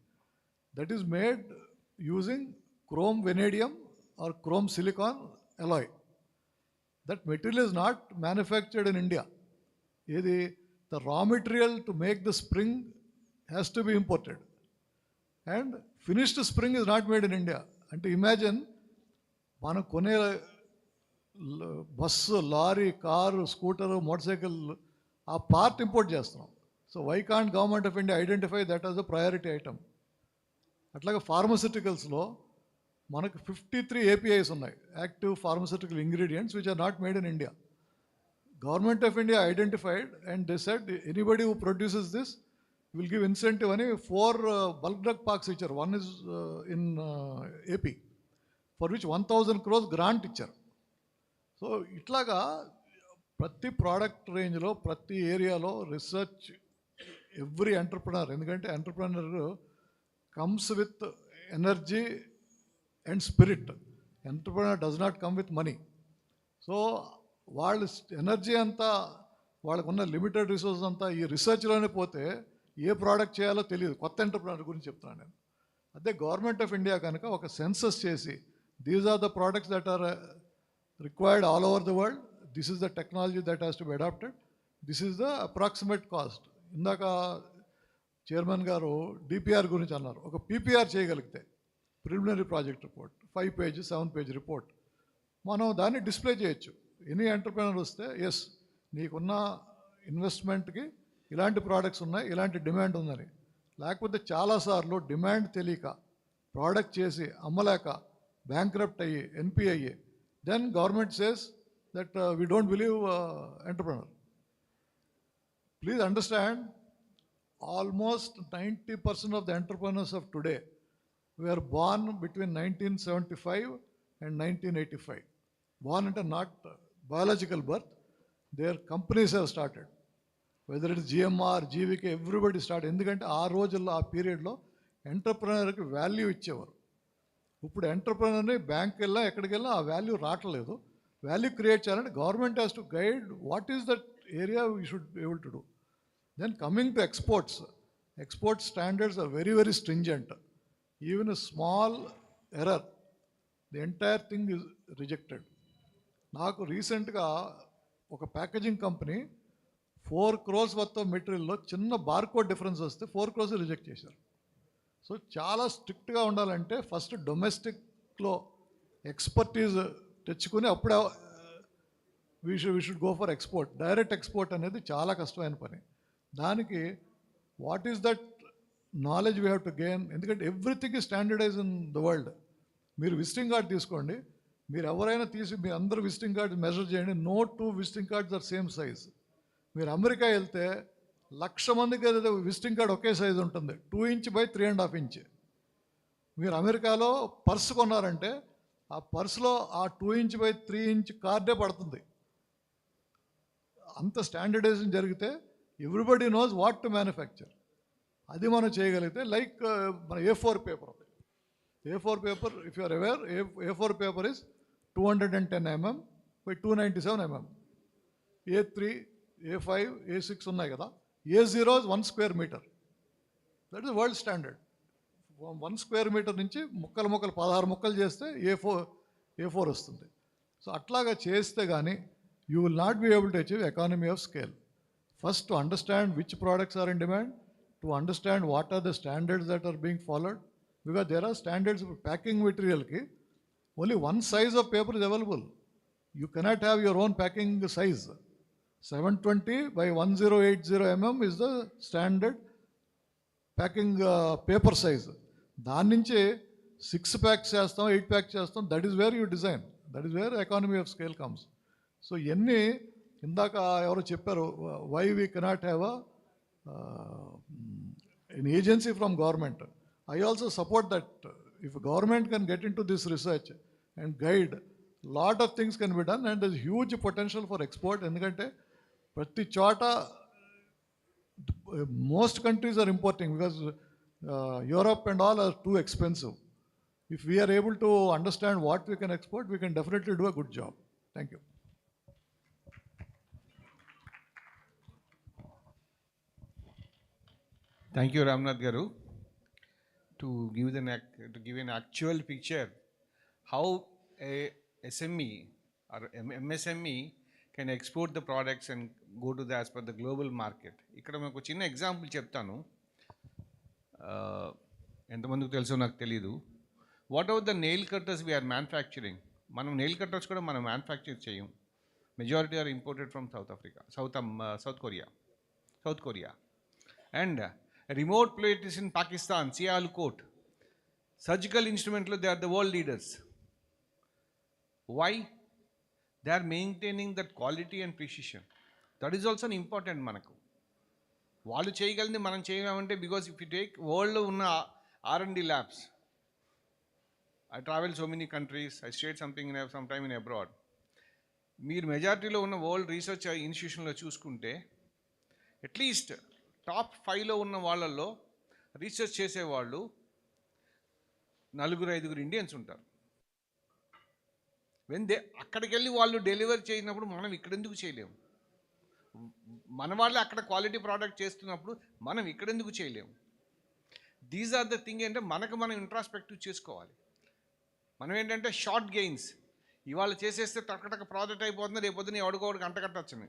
that is made using chrome vanadium or chrome silicon alloy. That material is not manufactured in India. The raw material to make the spring has to be imported. And finished spring is not made in India. And to imagine, మనం కొనే bus, lorry, car, scooter, motorcycle ఆ part import చేస్తున్నాం. So why can't government of India identify that as a priority item? అట్లాగే ఫార్మస్యూటికల్స్లో మనకు 53 APIs ఉన్నాయి, active pharmaceutical ingredients which are not made in India. Government of India identified and they said anybody who produces this will give incentive అని 4 bulk drug parks ఇచ్చారు. One is in AP for which 1000 crores grant ఇచ్చారు. So ఇట్లాగా ప్రతి product రేంజ్లో ప్రతి ఏరియాలో research every entrepreneur, ఎందుకంటే entrepreneur comes with energy and spirit. Entrepreneur does not come with money. So వాళ్ళ ఎనర్జీ అంతా, వాళ్ళకున్న లిమిటెడ్ రిసోర్స్ అంతా ఈ రీసెర్చ్లోనే పోతే ఏ ప్రోడక్ట్ చేయాలో తెలియదు. కొత్త ఎంటర్ప్రినర్ గురించి చెప్తున్నాను నేను. అదే గవర్నమెంట్ ఆఫ్ ఇండియా కనుక ఒక సెన్సస్ చేసి these are the products that are required all over the world, this is the technology that has to be adapted, this is the approximate cost. ఇందాక చైర్మన్ గారు DPR గురించి అన్నారు. ఒక PPR చేయగలిగితే, preliminary project report, 5 pages 7 page report, మనం దాన్ని display చేయొచ్చు. Any entrepreneur వస్తే yes నీకున్న ఇన్వెస్ట్మెంట్కి ఇలాంటి ప్రోడక్ట్స్ ఉన్నాయి, ఇలాంటి డిమాండ్ ఉందని. లేకపోతే చాలాసార్లు డిమాండ్ తెలియక ప్రోడక్ట్ చేసి అమ్మలేక బ్యాంక్రప్ట్ అయ్యి NP అయ్యి then government says that we don't believe entrepreneur. Please understand, almost 90% of the entrepreneurs of today were born between 1975 and 1985. Born into not biological birth, their companies have started. Whether it is GMR, GVK, everybody started. ఎందుకంటే ఆ రోజుల్లో ఆ పీరియడ్లో ఎంటర్ప్రినర్కి value ఇచ్చేవారు. ఇప్పుడు ఎంటర్ప్రినర్ని బ్యాంక్కి వెళ్ళా ఎక్కడికి వెళ్ళా ఆ వాల్యూ రావట్లేదు. వాల్యూ క్రియేట్ చేయాలంటే government has to guide what is that area we should be able to do. Then coming to exports, export standards are very very stringent. Even a small error, the entire thing is rejected. నాకు రీసెంట్గా ఒక packaging company 4 crores worth of మెటీరియల్లో చిన్న barcode difference వస్తే 4 crores reject చేశారు. So చాలా స్ట్రిక్ట్గా ఉండాలంటే ఫస్ట్ డొమెస్టిక్లో ఎక్స్పర్టీజ్ తెచ్చుకొని అప్పుడే we should go for export. Direct export అనేది చాలా కష్టమైన పని. దానికి what is that knowledge we have to gain? ఎందుకంటే everything is standardized in the world. మీరు విజిటింగ్ కార్డ్ తీసుకోండి, మీరు ఎవరైనా తీసి మీ అందరూ విజిటింగ్ కార్డ్ మెజర్ చేయండి, no two visiting cards are same size. మీరు అమెరికా వెళ్తే 1,00,000 మందికి విజిటింగ్ కార్డ్ ఒకే సైజ్ ఉంటుంది, 2 ఇంచ్ బై 3.5 ఇంచ్. మీరు అమెరికాలో పర్స్ కొన్నారంటే ఆ పర్సులో ఆ 2 ఇంచ్ బై 3 ఇంచ్ కార్డే పడుతుంది. అంత స్టాండర్డైజేషన్ జరిగితే everybody knows what to manufacture. అది మనం చేయగలిగితే లైక్ మన A4 paper. A4 paper, if you are aware, A4 paper is 210 mm by 297 mm. A3, A5, A6 ఉన్నాయి కదా. A0 is 1 square meter. That is world standard. 1 square meter నుంచి ముక్కలు 16 ముక్కలు చేస్తే A4 వస్తుంది. సో అట్లాగా చేస్తే కానీ you will not be able to achieve economy of scale. First, to understand which products are in demand, to understand what are the standards that are being followed, because there are standards for packing material ki only one size of paper is available. You cannot have your own packing size. 720 by 1080 mm is the standard packing paper size. దాని నుంచే 6 packs చేస్తాం, 8 packs చేస్తాం. That is where you design. That is where economy of scale comes. So ఇవన్నీ ఇందాక ఎవరో చెప్పారు, why we cannot have an agency from government. I also support that. If government can get into this research and guide, lot of things can be done, and there's huge potential for export. ఎందుకంటే ప్రతి చోట most countries are importing because Europe and all are too expensive. If we are able to understand what we can export, we can definitely do a good job. Thank you. Thank you, Ramnath Garu, to give an actual picture how a SME or MSME can export the products and go to the as per the global market. ఇక్కడ మీకు చిన్న example చెప్తాను, ఎంతమందికి తెలుసో నాకు తెలీదు. Whatever the nail cutters we are manufacturing, మనం nail cutters కూడా మనం మ్యానుఫ్యాక్చర్ చేయం. Majority are imported from South Korea. And remote places in Pakistan, Sialkot, surgical instrument lo they are the world leaders. Why? They are maintaining that quality and precision. That is also an important manaku. Vallu cheyagalindi manam cheyamante, because if you take world lo unna R&D labs, I travel so many countries, I stayed sometime in abroad. Meer majority lo unna world research institution lo chuskunte at least top 5లో ఉన్న వాళ్ళల్లో research చేసేవాళ్ళు 4-5 Indians ఉంటారు. అక్కడికి వెళ్ళి వాళ్ళు delivery చేసినప్పుడు మనం ఇక్కడెందుకు చేయలేము? మన వాళ్ళు అక్కడ క్వాలిటీ ప్రోడక్ట్ చేస్తున్నప్పుడు మనం ఇక్కడెందుకు చేయలేము? These are the thing. అంటే మనం ఇంట్రాస్పెక్టివ్ చేసుకోవాలి. మనం ఏంటంటే షార్ట్ గెయిన్స్, ఇవాళ చేసేస్తే టక్ ప్రోడక్ట్ అయిపోతుంది, రేపొద్దున ఎవడికోడికి అంటకట్టచ్చు.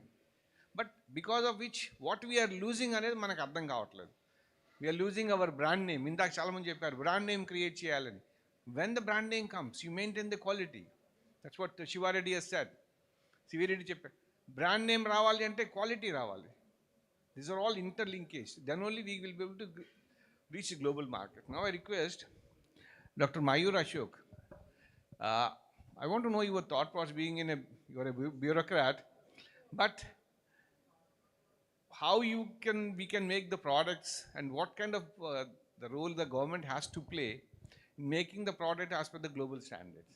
But because of which what we are losing అనేది మనకు అర్థం కావట్లేదు. We are losing our brand name. ఇందాక చాలామంది చెప్పారు బ్రాండ్ నేమ్ క్రియేట్ చేయాలని. When the brand name comes, you maintain the quality. That's what Shivareddy has said. Shivareddy చెప్పారు, బ్రాండ్ నేమ్ రావాలి అంటే క్వాలిటీ రావాలి. These are all interlinkage. Then only we will be able to reach global market. Now I request Dr. Mayur Ashok. I want to know your thought process, being you're a bureaucrat, but how we can make the products, and what kind of the role the government has to play in making the product as per the global standards.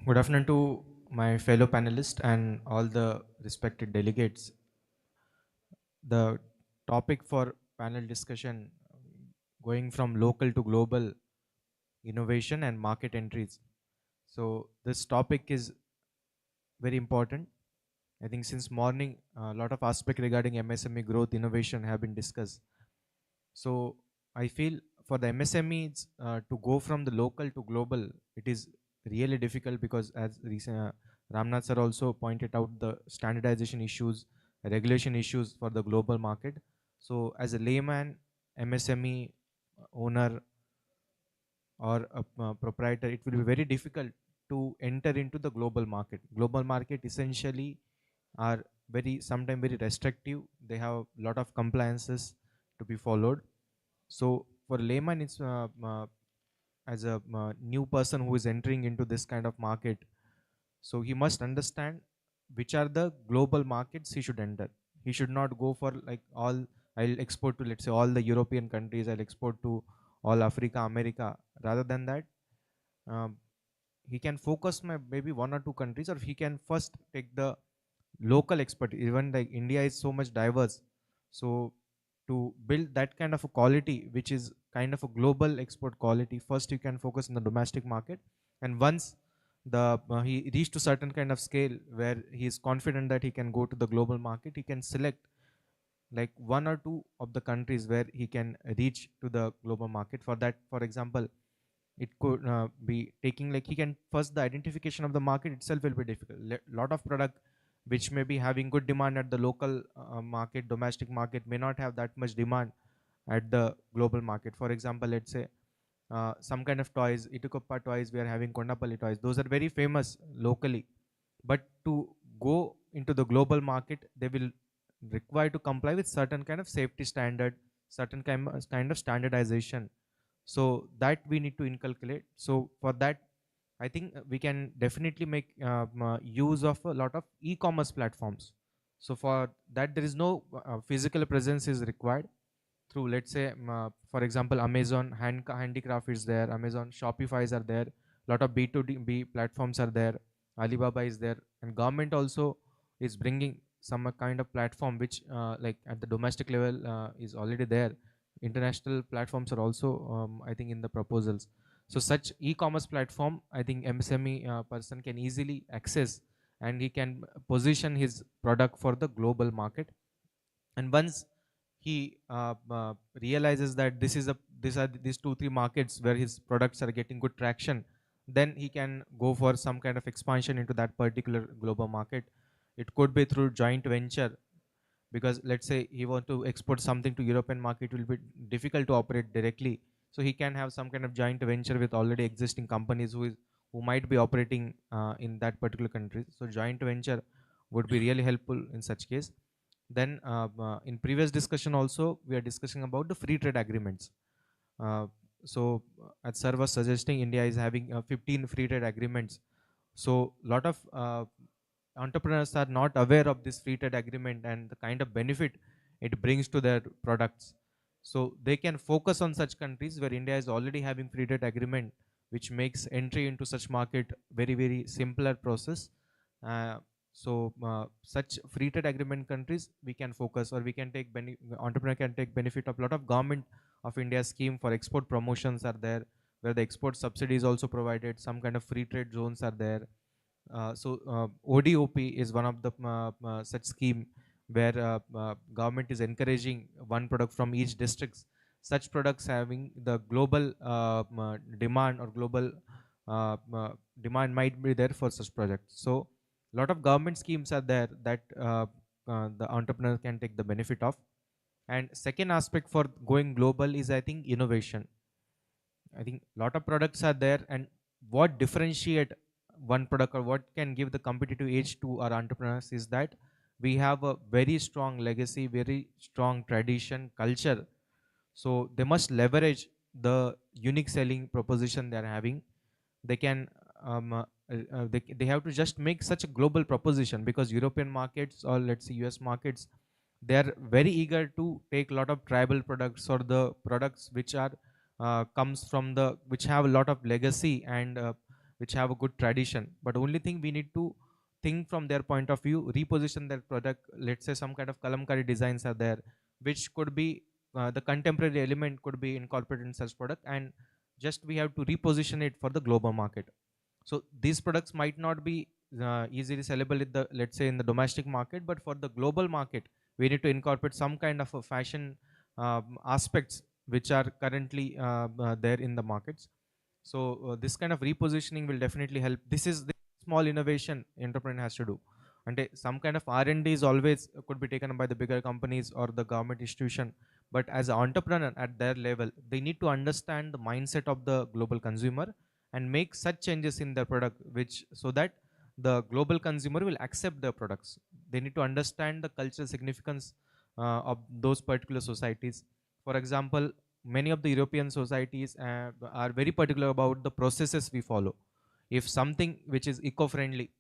Good afternoon to my fellow panelists and all the respected delegates. The topic for panel discussion, going from local to global innovation and market entries. So this topic is very important. I think since morning, a lot of aspects regarding MSME growth, innovation have been discussed. So I feel for the MSMEs to go from the local to global, it is really difficult, because as Ramnath sir also pointed out, the standardization issues, regulation issues for the global market. So as a layman, MSME owner or a proprietor, it will be very difficult to enter into the global market. Global market essentially are sometimes very restrictive. They have a lot of compliances to be followed. So for layman, it's as a new person who is entering into this kind of market, so he must understand which are the global markets he should enter. He should not go for like all, I'll export to, let's say, all the European countries, I'll export to all Africa, America. Rather than that, um, he can focus maybe one or two countries, or he can first take the local expert. Even like India is so much diverse, so to build that kind of a quality which is kind of a global export quality, first you can focus on the domestic market. And once he reached to certain kind of scale where he is confident that he can go to the global market, he can select like one or two of the countries where he can reach to the global market. For that, for example, it could be taking, like, he can first, the identification of the market itself will be difficult. Lot of product which may be having good demand at the local market, domestic market, may not have that much demand at the global market. For example, let's say some kind of toys, Itukoppa toys, we are having Kondapalli toys. Those are very famous locally, but to go into the global market, they will require to comply with certain kind of safety standard, certain kind of standardization. So that we need to inculcate. So for that, I think we can definitely make use of a lot of e-commerce platforms. So for that, there is no physical presence is required. Through, let's say, for example, Amazon handicraft is there, Amazon Shopify's are there, lot of B2B platforms are there, Alibaba is there, and government also is bringing some kind of platform which like at the domestic level is already there. International platforms are also I think in the proposals. So such e-commerce platform, I think MSME person can easily access, and he can position his product for the global market. And once he realizes that these are these 2-3 markets where his products are getting good traction, then he can go for some kind of expansion into that particular global market. It could be through joint venture, because let's say he want to export something to European market, it will be difficult to operate directly. So he can have some kind of joint venture with already existing companies who might be operating in that particular country. So joint venture would be really helpful in such case. Then in previous discussion also, we are discussing about the free trade agreements. So as Sir was suggesting, India is having 15 free trade agreements. So lot of entrepreneurs are not aware of this free trade agreement and the kind of benefit it brings to their products. So they can focus on such countries where India is already having free trade agreement, which makes entry into such market very, very simpler process. Such free trade agreement countries we can focus, or we can take entrepreneur can take benefit of lot of government of India scheme for export promotions are there, where the export subsidy is also provided. Some kind of free trade zones are there. ODOP is one of the such scheme where government is encouraging one product from each districts. Such products having the global demand or global demand might be there for such projects. So lot of government schemes are there that the entrepreneur can take the benefit of. And second aspect for going global is, I think, innovation. I think lot of products are there, and what differentiate one product or what can give the competitive edge to our entrepreneurs is that we have a very strong legacy, very strong tradition, culture. So they must leverage the unique selling proposition they are having. They can they have to just make such a global proposition, because European markets, or let's say US markets, they are very eager to take a lot of tribal products or the products which are comes from the which have a lot of legacy and which have a good tradition. But only thing we need to think from their point of view, reposition their product. Let's say some kind of kalamkari designs are there, which could be the contemporary element could be incorporated in such product, and just we have to reposition it for the global market. So these products might not be easily sellable in the, let's say, in the domestic market, but for the global market, we need to incorporate some kind of a fashion aspects which are currently there in the markets. So this kind of repositioning will definitely help. This is the small innovation entrepreneur has to do. And some kind of R&D is always could be taken by the bigger companies or the government institution. But as an entrepreneur at their level, they need to understand the mindset of the global consumer and make such changes in their product, which so that the global consumer will accept their products. They need to understand the cultural significance of those particular societies. For example, many of the European societies are very particular about the processes we follow. If something which is eco-friendly,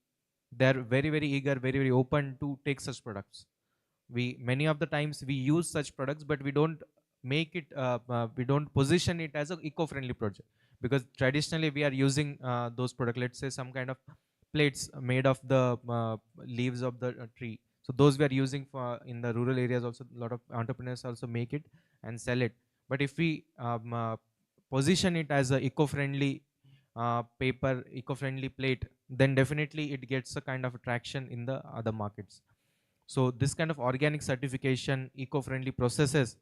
they are very, very eager, very, very open to take such products. We many of the times we use such products, but we don't make it, we don't position it as an eco-friendly project, because traditionally we are using those products. Let's say some kind of plates made of the leaves of the tree. So those we are using for in the rural areas. Also, a lot of entrepreneurs also make it and sell it. But if we position it as a eco-friendly paper, eco-friendly plate, then definitely it gets a kind of attraction in the other markets. So this kind of organic certification, eco-friendly processes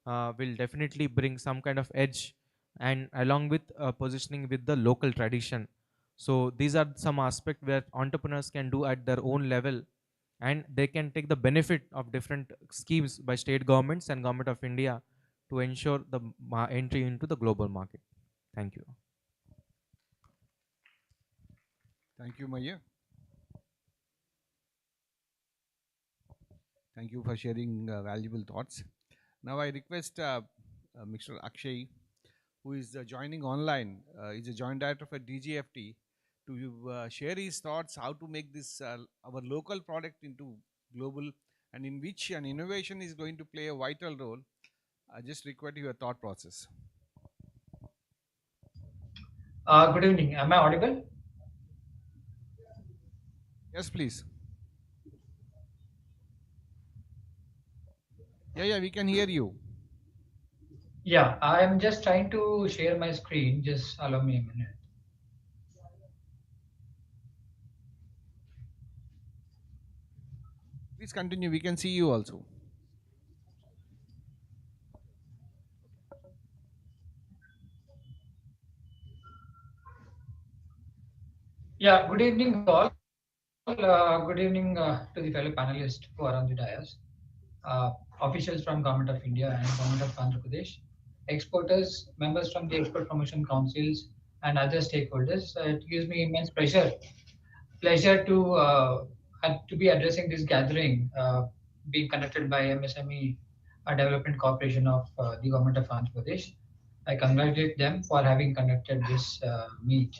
will definitely bring some kind of edge, and along with positioning with the local tradition. So these are some aspects where entrepreneurs can do at their own level, and they can take the benefit of different schemes by state governments and government of India to ensure the entry into the global market. Thank you. Thank you, Maya. Thank you for sharing valuable thoughts. Now I request Mr. Akshay, who is joining online, is a joint director for DGFT, to share his thoughts how to make this our local product into global, and in which an innovation is going to play a vital role. I just request your thought process. Good evening. Am I audible? Yes, please. Yeah, we can hear you. Yeah, I am just trying to share my screen. Just allow me a minute. Please continue. We can see you also. Yeah, good evening all. Good evening to the fellow panelists who are on the dais. Officials from Government of India and Government of Andhra Pradesh, exporters, members from the export promotion councils, and other stakeholders. It gives me immense pleasure to be addressing this gathering being conducted by MSME Development Corporation of the Government of Andhra Pradesh. I congratulate them for having conducted this meet.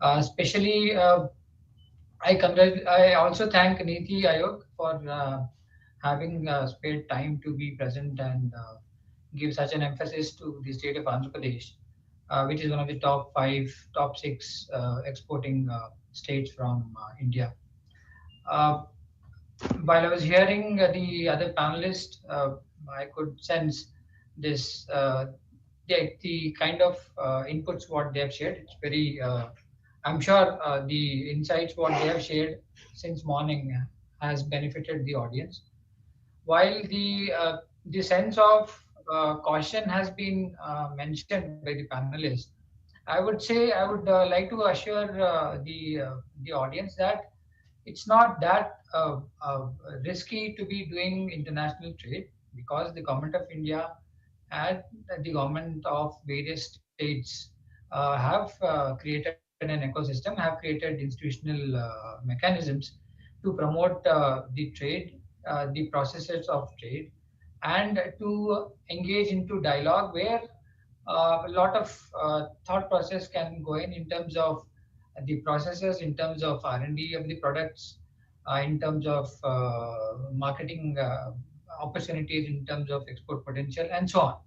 Especially, I also thank NITI Aayog for having spared time to be present and give such an emphasis to the state of Andhra Pradesh, which is one of the top six exporting states from India. While I was hearing the other panelists, I could sense this the kind of inputs what they have shared. It's very I'm sure the insights what they have shared since morning has benefited the audience. While the sense of caution has been mentioned by the panelists, I would say I would like to assure the audience that it's not that risky to be doing international trade, because the government of India and the government of various states have created an ecosystem, have created institutional mechanisms to promote the trade, the processes of trade, and to engage into dialogue where a lot of thought process can go in terms of the processes, in terms of R&D of the products, in terms of marketing opportunities, in terms of export potential, and so on.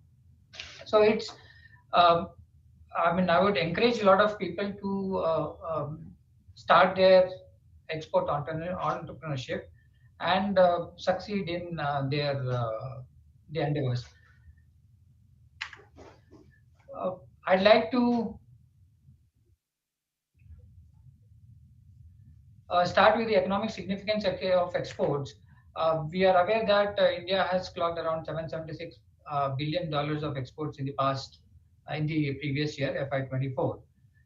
So it's, I would encourage a lot of people to start their export entrepreneurship and succeed in their endeavors. I'd like to start with the economic significance of exports. We are aware that India has clocked around $776 billion of exports in the previous year, FY24,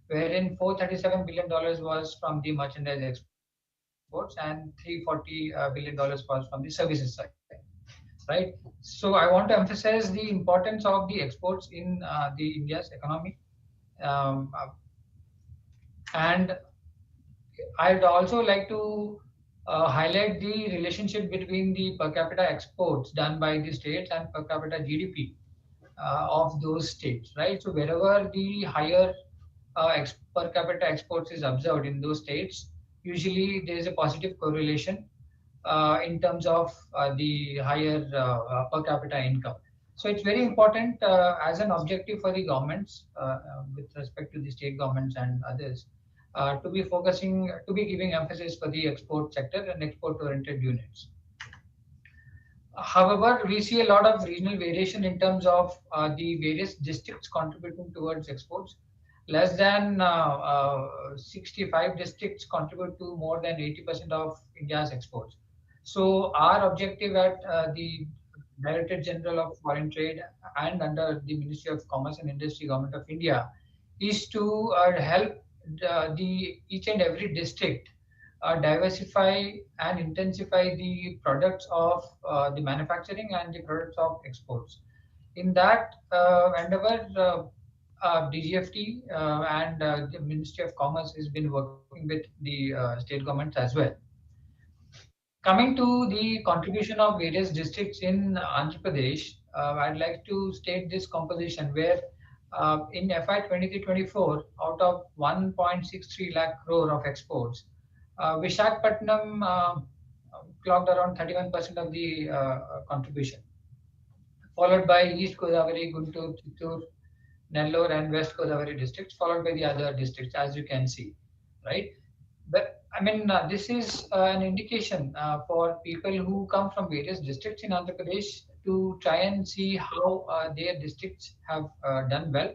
wherein $437 billion was from the merchandise exports and $340 billion was from the services side. Right. So I want to emphasize the importance of the exports in the India's economy. And I'd also like to highlight the relationship between the per capita exports done by the states and per capita GDP of those states, right? So wherever the higher per capita exports is observed in those states, usually there is a positive correlation in terms of the higher per capita income. So it's very important as an objective for the governments with respect to the state governments and others to be giving emphasis for the export sector and export-oriented units. However, we see a lot of regional variation in terms of the various districts contributing towards exports. Less than 65 districts contribute to more than 80% of India's exports. So our objective at the Directorate General of Foreign Trade and under the Ministry of Commerce and Industry, Government of India, is to help the each and every district diversify and intensify the products of the manufacturing and the products of exports. In that endeavor, DGFT and the Ministry of Commerce has been working with the state governments as well. Coming to the contribution of various districts in Andhra Pradesh, I'd like to state this composition where in FY 23-24, out of 1.63 lakh crore of exports, Visakhapatnam clocked around 31% of the contribution, followed by East Godavari, Guntur, Chittur, Nellore, and West Godavari districts, followed by the other districts, as you can see, right? But I mean, this is an indication for people who come from various districts in Andhra Pradesh to try and see how their districts have done well.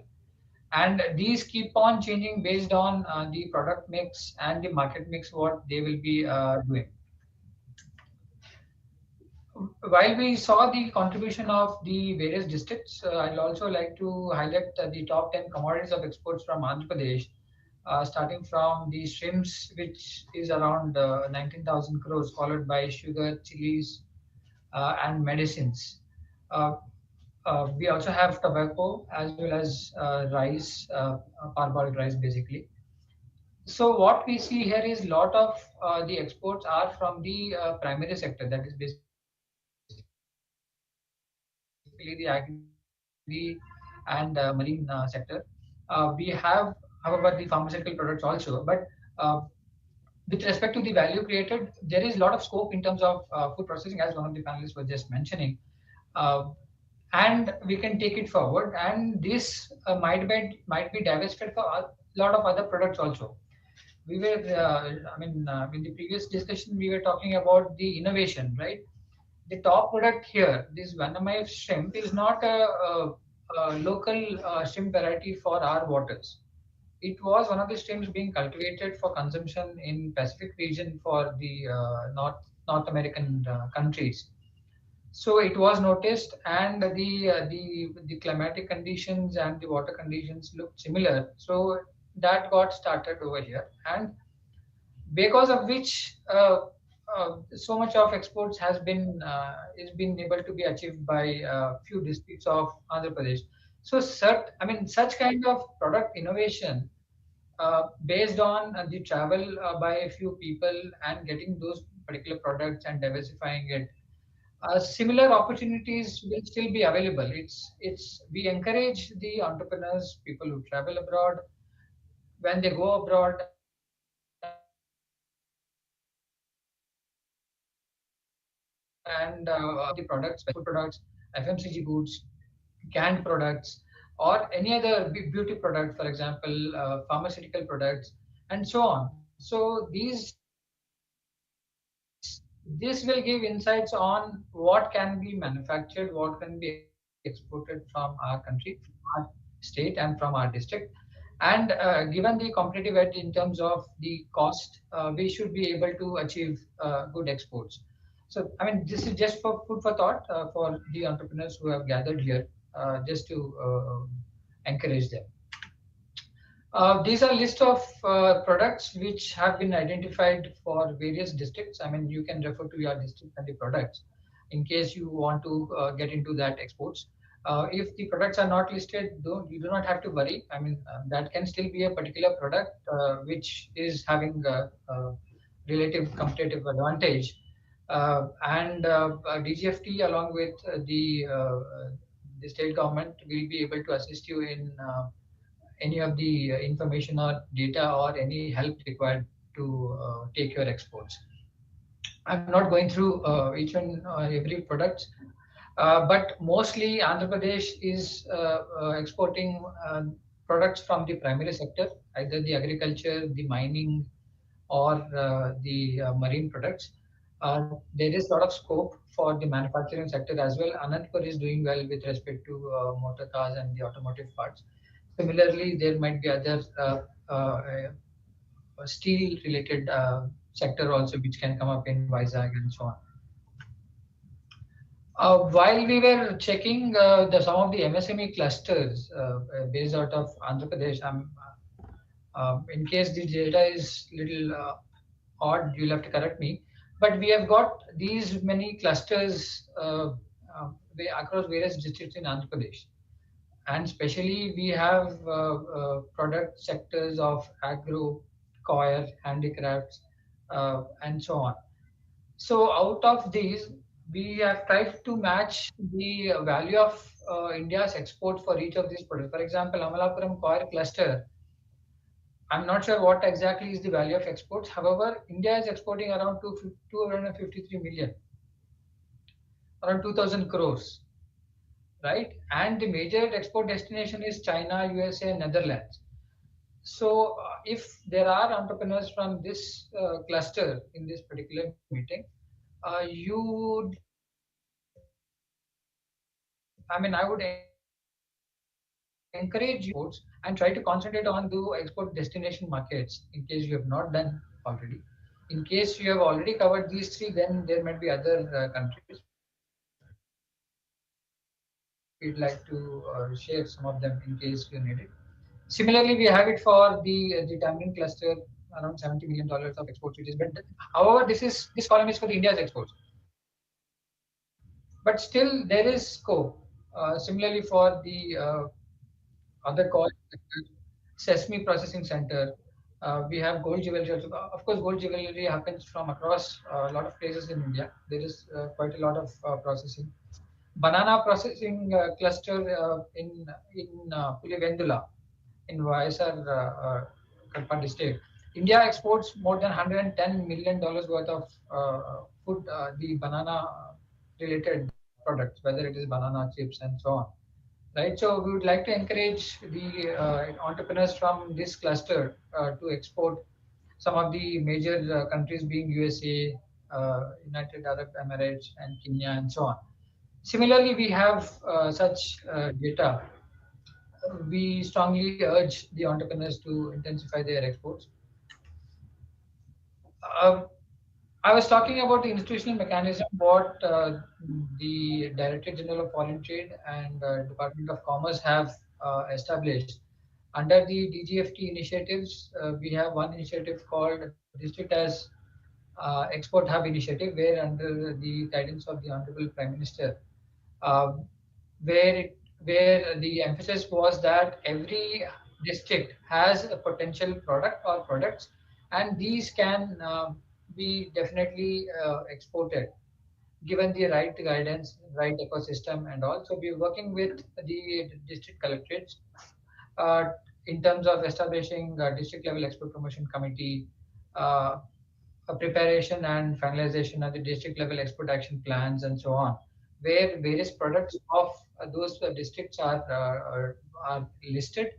And these keep on changing based on the product mix and the market mix, what they will be doing. While we saw the contribution of the various districts, I'd also like to highlight the top 10 commodities of exports from Andhra Pradesh, starting from the shrimps, which is around 19,000 crores, followed by sugar, chilies, and medicines. We also have tobacco as well as rice, parboiled rice basically. So what we see here is lot of the exports are from the primary sector, that is basically the agri and marine sector. We have, however, the pharmaceutical products also, but with respect to the value created, there is a lot of scope in terms of food processing, as one of the panelists was just mentioning. And we can take it forward, and this might be divested for a lot of other products also. We were, in the previous discussion, we were talking about the innovation, right? The top product here, this Vanamai shrimp, is not a local shrimp variety for our waters. It was one of the shrimps being cultivated for consumption in Pacific region for the North American countries. So it was noticed, and the climatic conditions and the water conditions looked similar. So that got started over here, and because of which so much of exports has been is been able to be achieved by few districts of Andhra Pradesh. So such kind of product innovation based on the travel by a few people and getting those particular products and diversifying it. Similar opportunities will still be available. We encourage the entrepreneurs, people who travel abroad, when they go abroad and the products, food products, FMCG goods, canned products, or any other beauty product, for example, pharmaceutical products, and so on. So this will give insights on what can be manufactured, what can be exported from our country, from our state, and from our district. And given the competitive edge in terms of the cost, we should be able to achieve good exports. So, this is just for food for thought for the entrepreneurs who have gathered here, just to encourage them. These are list of products which have been identified for various districts. You can refer to your district and the products in case you want to get into that exports. If the products are not listed, you do not have to worry. I mean, that can still be a particular product which is having a relative competitive advantage. And DGFT, along with the state government, will be able to assist you in any of the information or data or any help required to take your exports. I'm not going through each one every product, but mostly Andhra Pradesh is exporting products from the primary sector, either the agriculture, the mining, or the marine products. There is a lot of scope for the manufacturing sector as well. Anantapur is doing well with respect to motor cars and the automotive parts. Similarly, there might be other steel related sector also which can come up in Vizag and so on. While we were checking some of the MSME clusters based out of Andhra Pradesh, in case the data is little odd, you'll have to correct me. But we have got these many clusters across various districts in Andhra Pradesh. And especially we have product sectors of agro, coir, handicrafts, and so on. So out of these, we have tried to match the value of India's export for each of these products. For example, Amalapuram coir cluster, I'm not sure what exactly is the value of exports. However, India is exporting around 253 million, around 2,000 crores, right? And the major export destination is China, USA, and Netherlands. So if there are entrepreneurs from this cluster in this particular meeting, I would encourage you and try to concentrate on the export destination markets in case you have not done already. In case you have already covered these three, then there might be other countries. We'd like to share some of them in case you need it. Similarly, we have it for the Tamarind cluster, around $70 million of exports, which is better. However, this column is for India's exports. But still, there is scope. Similarly, for the other call Sesame Processing Center, we have gold jewelry. Of course, gold jewelry happens from across a lot of places in India. There is quite a lot of processing. Banana processing cluster in Pulivendula in Vizag, Kadapa district. India exports more than $110 million worth of food, the banana related products, whether it is banana chips and so on. Right, so we would like to encourage the entrepreneurs from this cluster to export some of the major countries being USA, United Arab Emirates, and Kenya, and so on. Similarly, we have such data. We strongly urge the entrepreneurs to intensify their exports. I was talking about the institutional mechanism, what the Directorate General of Foreign Trade and Department of Commerce have established. Under the DGFT initiatives, we have one initiative called District as Export Hub Initiative, where under the guidance of the Honorable Prime Minister, where the emphasis was that every district has a potential product or products, and these can be definitely exported given the right guidance, right ecosystem, and also we're working with the district collectorates in terms of establishing a district level export promotion committee, a preparation and finalization of the district level export action plans, and so on, where various products of those districts are listed.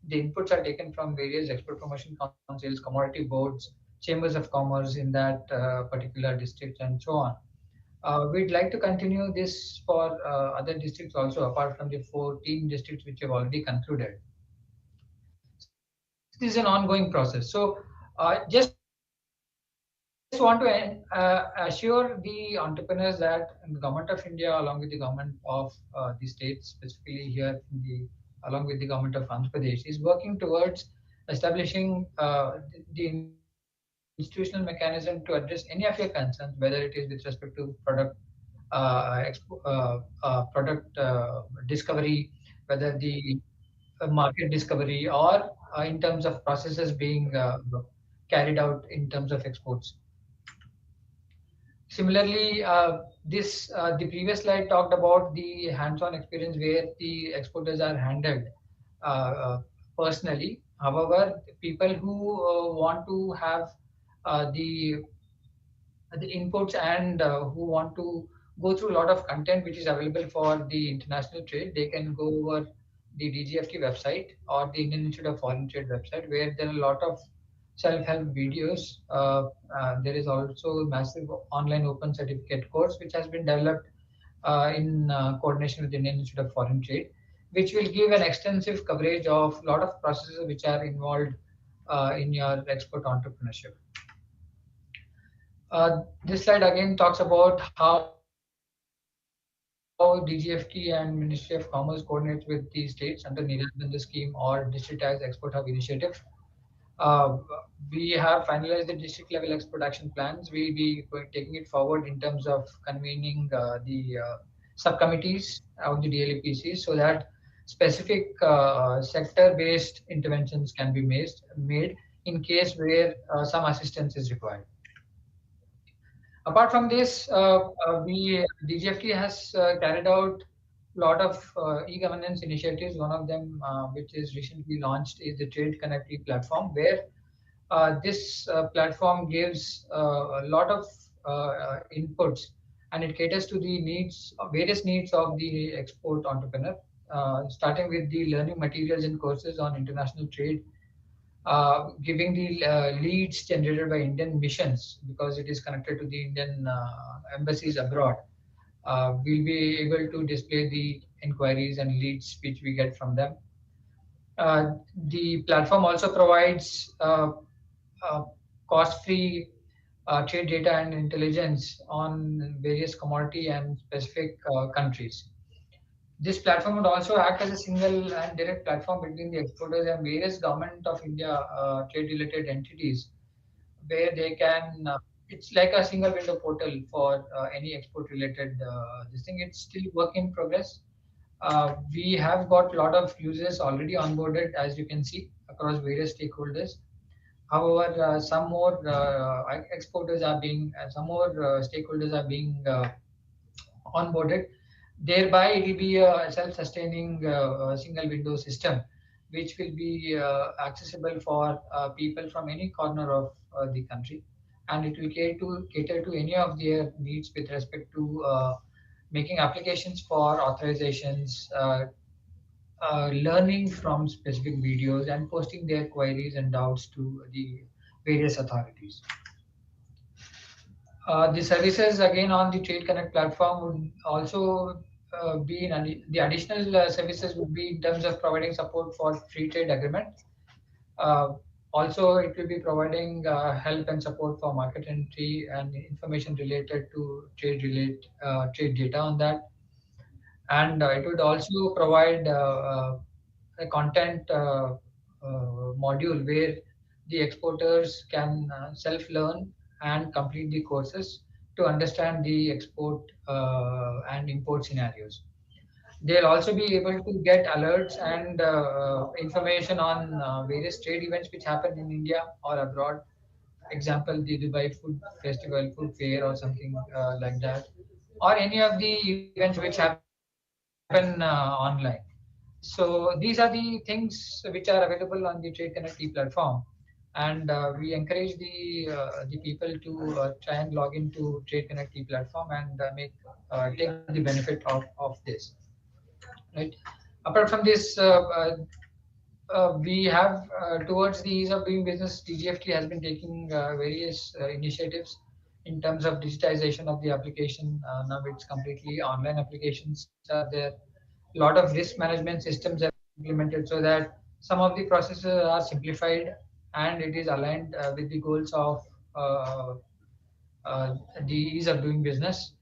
The inputs are taken from various export promotion councils, commodity boards, chambers of commerce in that particular district, and so on. We'd like to continue this for other districts also, apart from the 14 districts which have already concluded. This is an ongoing process. So just want to assure the entrepreneurs that the Government of India, along with the Government of the state, specifically here along with the Government of Andhra Pradesh, is working towards establishing the institutional mechanism to address any of your concerns, whether it is with respect to product product discovery, whether the market discovery, or in terms of processes being carried out in terms of exports. Similarly, the previous slide talked about the hands-on experience where the exporters are handled personally. However, people who want to have the inputs and who want to go through a lot of content which is available for the international trade, they can go over the DGFT website or the Indian Institute of Foreign Trade website, where there are a lot of self-help videos. There is also a massive online open certificate course which has been developed in coordination with the Indian Institute of Foreign Trade, which will give an extensive coverage of a lot of processes which are involved in your export entrepreneurship. This slide again talks about how DGFT and Ministry of Commerce coordinates with the states under NITI scheme or District Export Hub initiative. We have finalized the district level export action plans. We'll be taking it forward in terms of convening the subcommittees of the DLEPCs so that specific sector-based interventions can be made in case where some assistance is required. Apart from this, DGFT has carried out a lot of e-governance initiatives. One of them, which is recently launched, is the Trade Connect platform, where this platform gives a lot of inputs, and it caters to the needs, various needs of the export entrepreneur, starting with the learning materials and courses on international trade, giving the leads generated by Indian missions, because it is connected to the Indian embassies abroad. We'll be able to display the inquiries and leads which we get from them. The platform also provides cost-free trade data and intelligence on various commodity and specific countries. This platform would also act as a single and direct platform between the exporters and various Government of India trade-related entities, where they can, it's like a single window portal for any export-related this thing. It's still work in progress. We have got a lot of users already onboarded, as you can see, across various stakeholders. However, some more exporters are being, some more stakeholders are being onboarded. Thereby, it will be a self-sustaining single window system, which will be accessible for people from any corner of the country, and it will cater to any of their needs with respect to making applications for authorizations, learning from specific videos, and posting their queries and doubts to the various authorities. The services again on the Trade Connect platform would also be in the additional services would be in terms of providing support for free trade agreement. Also, it will be providing help and support for market entry and information related to trade data on that. And it would also provide a content module where the exporters can self-learn and complete the courses to understand the export and import scenarios. They'll also be able to get alerts and information on various trade events which happen in India or abroad. Example, the Dubai Food Festival, Food Fair, or something like that, or any of the events which happen online. So these are the things which are available on the Trade Connect platform, and we encourage the people to try and log into Trade Connect platform and take the benefit of this. Right. Apart from this, we have towards the ease of doing business, DGFT has been taking various initiatives in terms of digitization of the application. Now it's completely online applications are there. A lot of risk management systems are implemented so that some of the processes are simplified and it is aligned with the goals of the ease of doing business.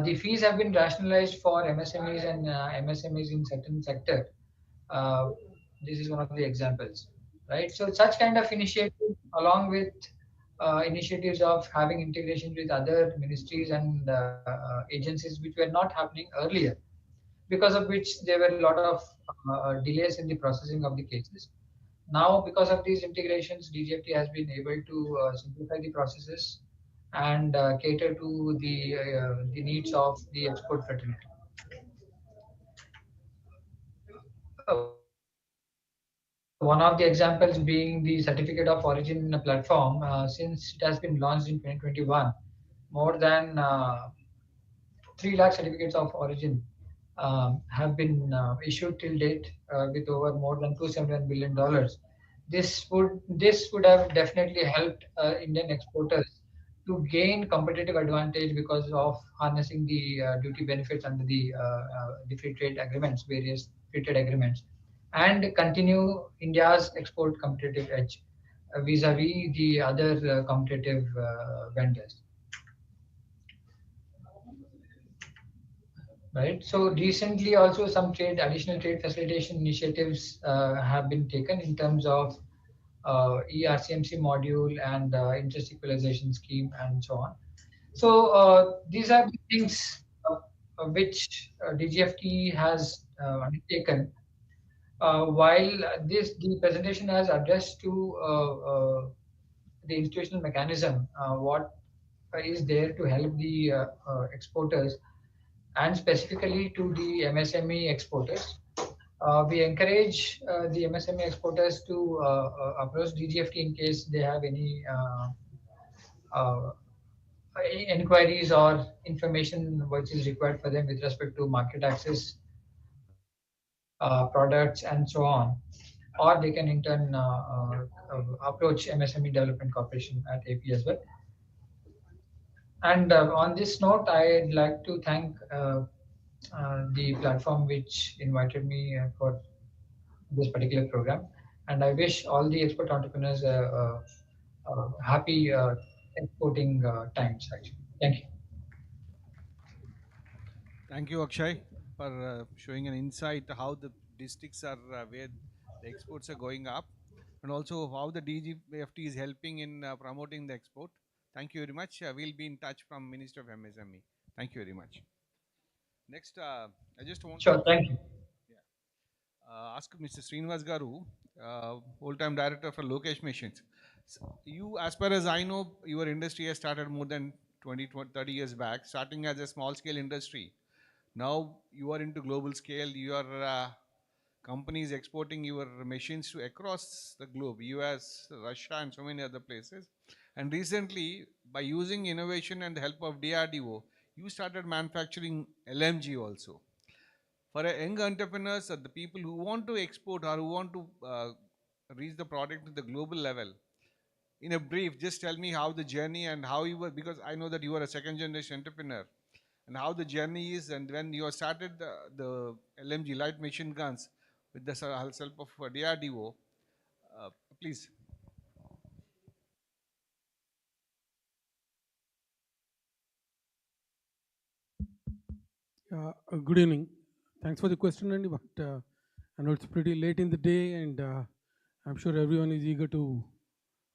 The fees have been rationalized for MSMEs and MSMEs in certain sector. This is one of the examples, right? So such kind of initiative, along with initiatives of having integrations with other ministries and agencies which were not happening earlier, because of which there were a lot of delays in the processing of the cases. Now, because of these integrations, DGFT has been able to simplify the processes and cater to the needs of the export fraternity. One of the examples being the Certificate of Origin platform. Since it has been launched in 2021, more than 3 lakh certificates of origin have been issued till date, with over more than $271 billion. This would have definitely helped Indian exporters to gain competitive advantage because of harnessing the duty benefits under the free trade agreements, various free trade agreements, and continue India's export competitive edge vis-a-vis the other competitive vendors. Right. So recently, also some additional trade facilitation initiatives have been taken in terms of ERCMC module and interest equalization scheme and so on. So these are the things which DGFT has undertaken. While the presentation has addressed to the institutional mechanism, what is there to help the exporters, and specifically to the MSME exporters. We encourage the MSME exporters to approach DGFT in case they have any uh, inquiries or information which is required for them with respect to market access, products, and so on. Or they can in turn approach MSME Development Corporation at AP as well. And on this note, I'd like to thank the platform which invited me for this particular program. And I wish all the export entrepreneurs happy exporting times, actually. Thank you. Thank you, Akshay, for showing an insight how the districts are where the exports are going up, and also how the DGFT is helping in promoting the export. Thank you very much. We'll be in touch from Minister of MSME. Thank you very much. Next, I just want Sure, to thank you. ask Mr. Srinivas Garu, full-time director for Lokesh Machines. You, as far as I know, your industry has started more than 30 years back, starting as a small-scale industry. Now you are into global scale. Your company is exporting your machines to across the globe, US, Russia, and so many other places. And recently, by using innovation and the help of DRDO, you started manufacturing LMG also. For a young entrepreneurs, the people who want to export or who want to reach the product to the global level, in a brief, just tell me how the journey and how you were, because I know that you are a second generation entrepreneur, and how the journey is, and when you started the LMG light machine guns with the help of DRDO, please. Good evening. Thanks for the question, Andy, but I know it's pretty late in the day, and I'm sure everyone is eager to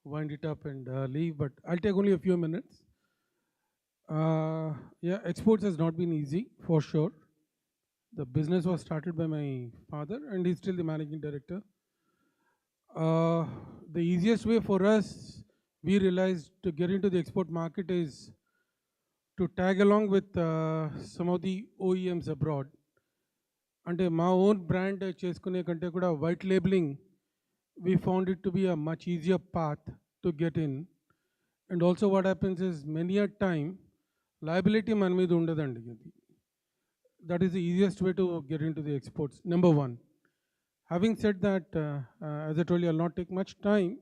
wind it up and leave, but I'll take only a few minutes. Yeah, exports has not been easy, for sure. The business was started by my father, and he's still the managing director. The easiest way for us, we realized, to get into the export market is to tag along with some of the OEMs abroad. అంటే మా own brand చేసుకునే కంటే కూడా white labelling we found it to be a much easier path to get in. And also what happens is many a time liability మన మీద ఉండదండి. That is the easiest way to get into the exports, number one. Having said that, as I told you, I'll not take much time.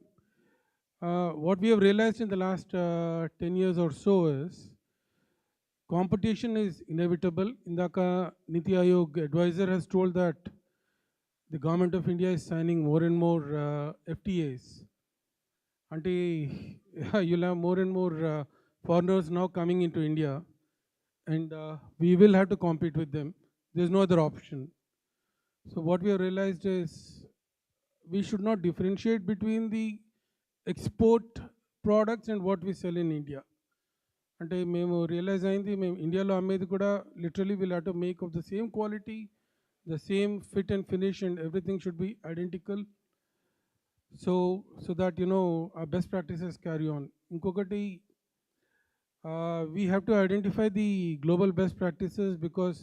What we have realized in the last 10 years or so is competition is inevitable. Indaka Niti Aayog advisor has told that the government of India is signing more and more FTAs. Ante you'll have more and more foreigners now coming into India, and we will have to compete with them. There's no other option. So what we have realized is we should not differentiate between the export products and what we sell in India. అంటే మేము realise అయింది మేము ఇండియాలో అమ్మేది కూడా literally will have to make of the same quality, the same fit and finish and everything should be identical. So that our best practices carry on. ఇంకొకటి we have to identify the global best practices because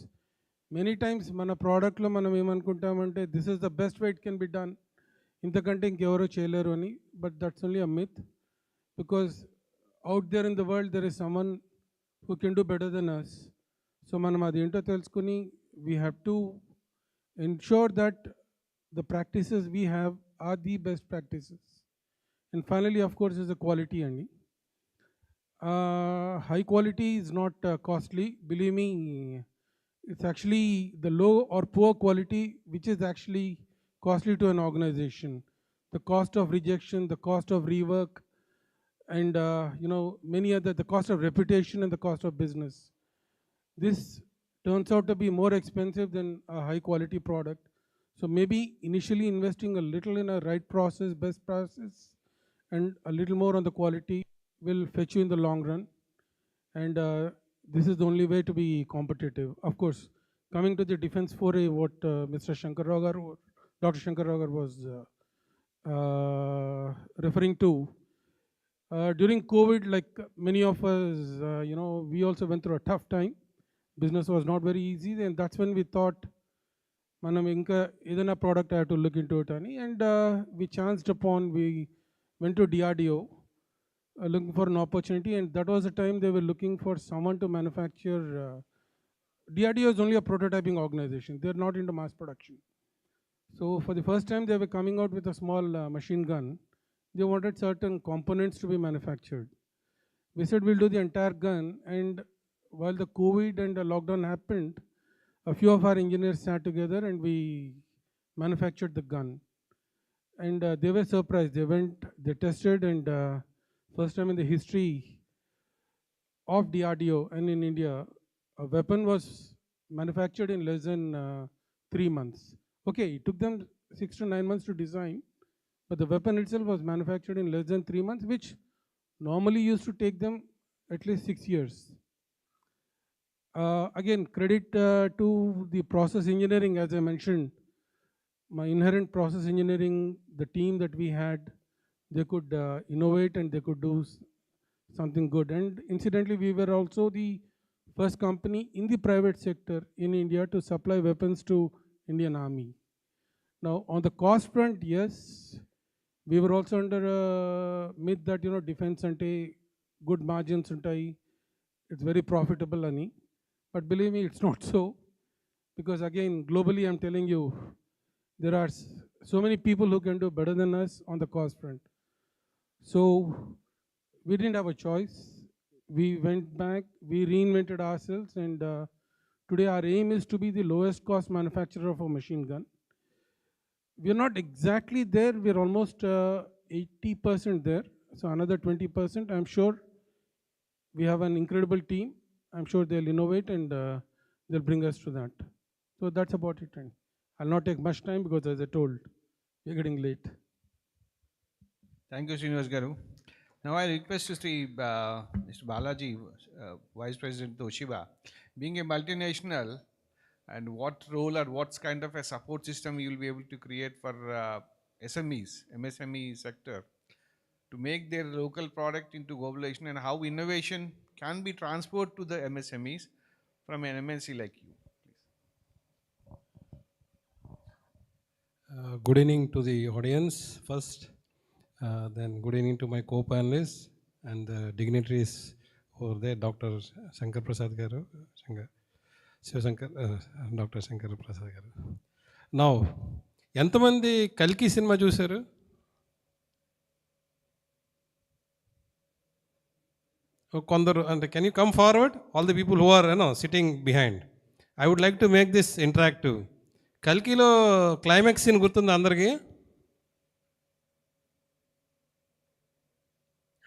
many times మన ప్రోడక్ట్లో మనం ఏమనుకుంటామంటే this is the best way it can be done, ఇంతకంటే ఇంకెవరో చేయలేరు అని. But that's only a myth because out there in the world there is someone who can do better than us. So మనం అది ఏంటో తెలుసుకుని we have to ensure that the practices we have are the best practices. And finally, of course, is the quality. High quality is not costly. Believe me, it's actually the low or poor quality which is actually costly to an organization. The cost of rejection, the cost of rework, and many other, the cost of reputation and the cost of business. This turns out to be more expensive than a high quality product. So maybe initially investing a little in a right process, best process, and a little more on the quality will fetch you in the long run. And this is the only way to be competitive. Of course, coming to the defense foray, what Mr. Shankar Rao garu, Dr. Shankar Rao garu was referring to, during COVID, like many of us, we also went through a tough time. Business was not very easy, and that's when we thought, manam inka edana product I have to look into it ani. And we chanced upon, we went to DRDO looking for an opportunity, and that was the time they were looking for someone to manufacture. DRDO is only a prototyping organization. They're not into mass production. So for the first time, they were coming out with a small machine gun. They wanted certain components to be manufactured. We said we'll do the entire gun, and while the COVID and the lockdown happened, a few of our engineers sat together and we manufactured the gun. And they were surprised. They went, they tested, and first time in the history of DRDO and in India, a weapon was manufactured in less than 3 months. Okay, it took them 6 to 9 months to design, but the weapon itself was manufactured in less than 3 months, which normally used to take them at least 6 years. Again, credit to the process engineering, as I mentioned. My inherent process engineering, the team that we had, they could innovate and they could do something good. And incidentally, we were also the first company in the private sector in India to supply weapons to Indian Army. Now, on the cost front, yes, we were also under a myth that defense ante good margins untai, it's very profitable ani. But believe me, it's not so, because again, globally, I'm telling you, there are so many people who can do better than us on the cost front. So we didn't have a choice. We went back, we reinvented ourselves, and today our aim is to be the lowest cost manufacturer of a machine gun. We're not exactly there, we're almost 80% there. So another 20%, I'm sure we have an incredible team. I'm sure they'll innovate and they'll bring us to that. So that's about it. And I'll not take much time because, as I told, we're getting late. Thank you, Srinivas garu. Now I request Mr. Balaji, Vice President Toshiba, being a multinational, and what role or what kind of a support system you will be able to create for SMEs, MSME sector, to make their local product into globalization, and how innovation can be transferred to the MSMEs from an MNC like you, please. Good evening to the audience first, then good evening to my co-panelists and the dignitaries over there, Dr. Shankar Prasad garu, Dr. Shankar Prasad garu. Now, ఎంతమంది కల్కి cinema చూశారు? కొందరు అంటే can you come forward, all the people who are sitting behind. I would like to make this interactive. కల్కిలో climax scene గుర్తుంది అందరికీ?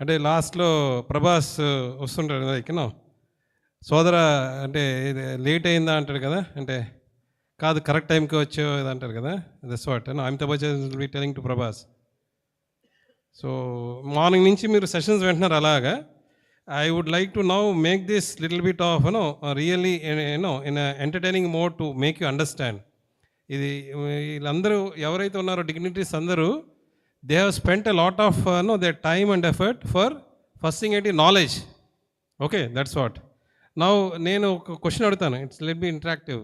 అంటే లాస్ట్లో ప్రభాస్ వస్తుంటాడు కదా, సోదర అంటే లేట్ అయిందా అంటాడు కదా, అంటే కాదు కరెక్ట్ టైంకి వచ్చావు ఇది అంటారు కదా, that's what Amitabh Bachchan will be telling to Prabhas. So morning నుంచి మీరు సెషన్స్ వింటున్నారు అలాగా. I would like to now make this little bit of, really, in a entertaining mode to make you understand. ఇది వీళ్ళందరూ ఎవరైతే ఉన్నారో డిగ్నిటరీస్ అందరూ, they have spent a lot of their time and effort for first thing ఏంటి, knowledge. Okay, that's what. Now నేను ఒక question అడుగుతాను, it's let B interactive.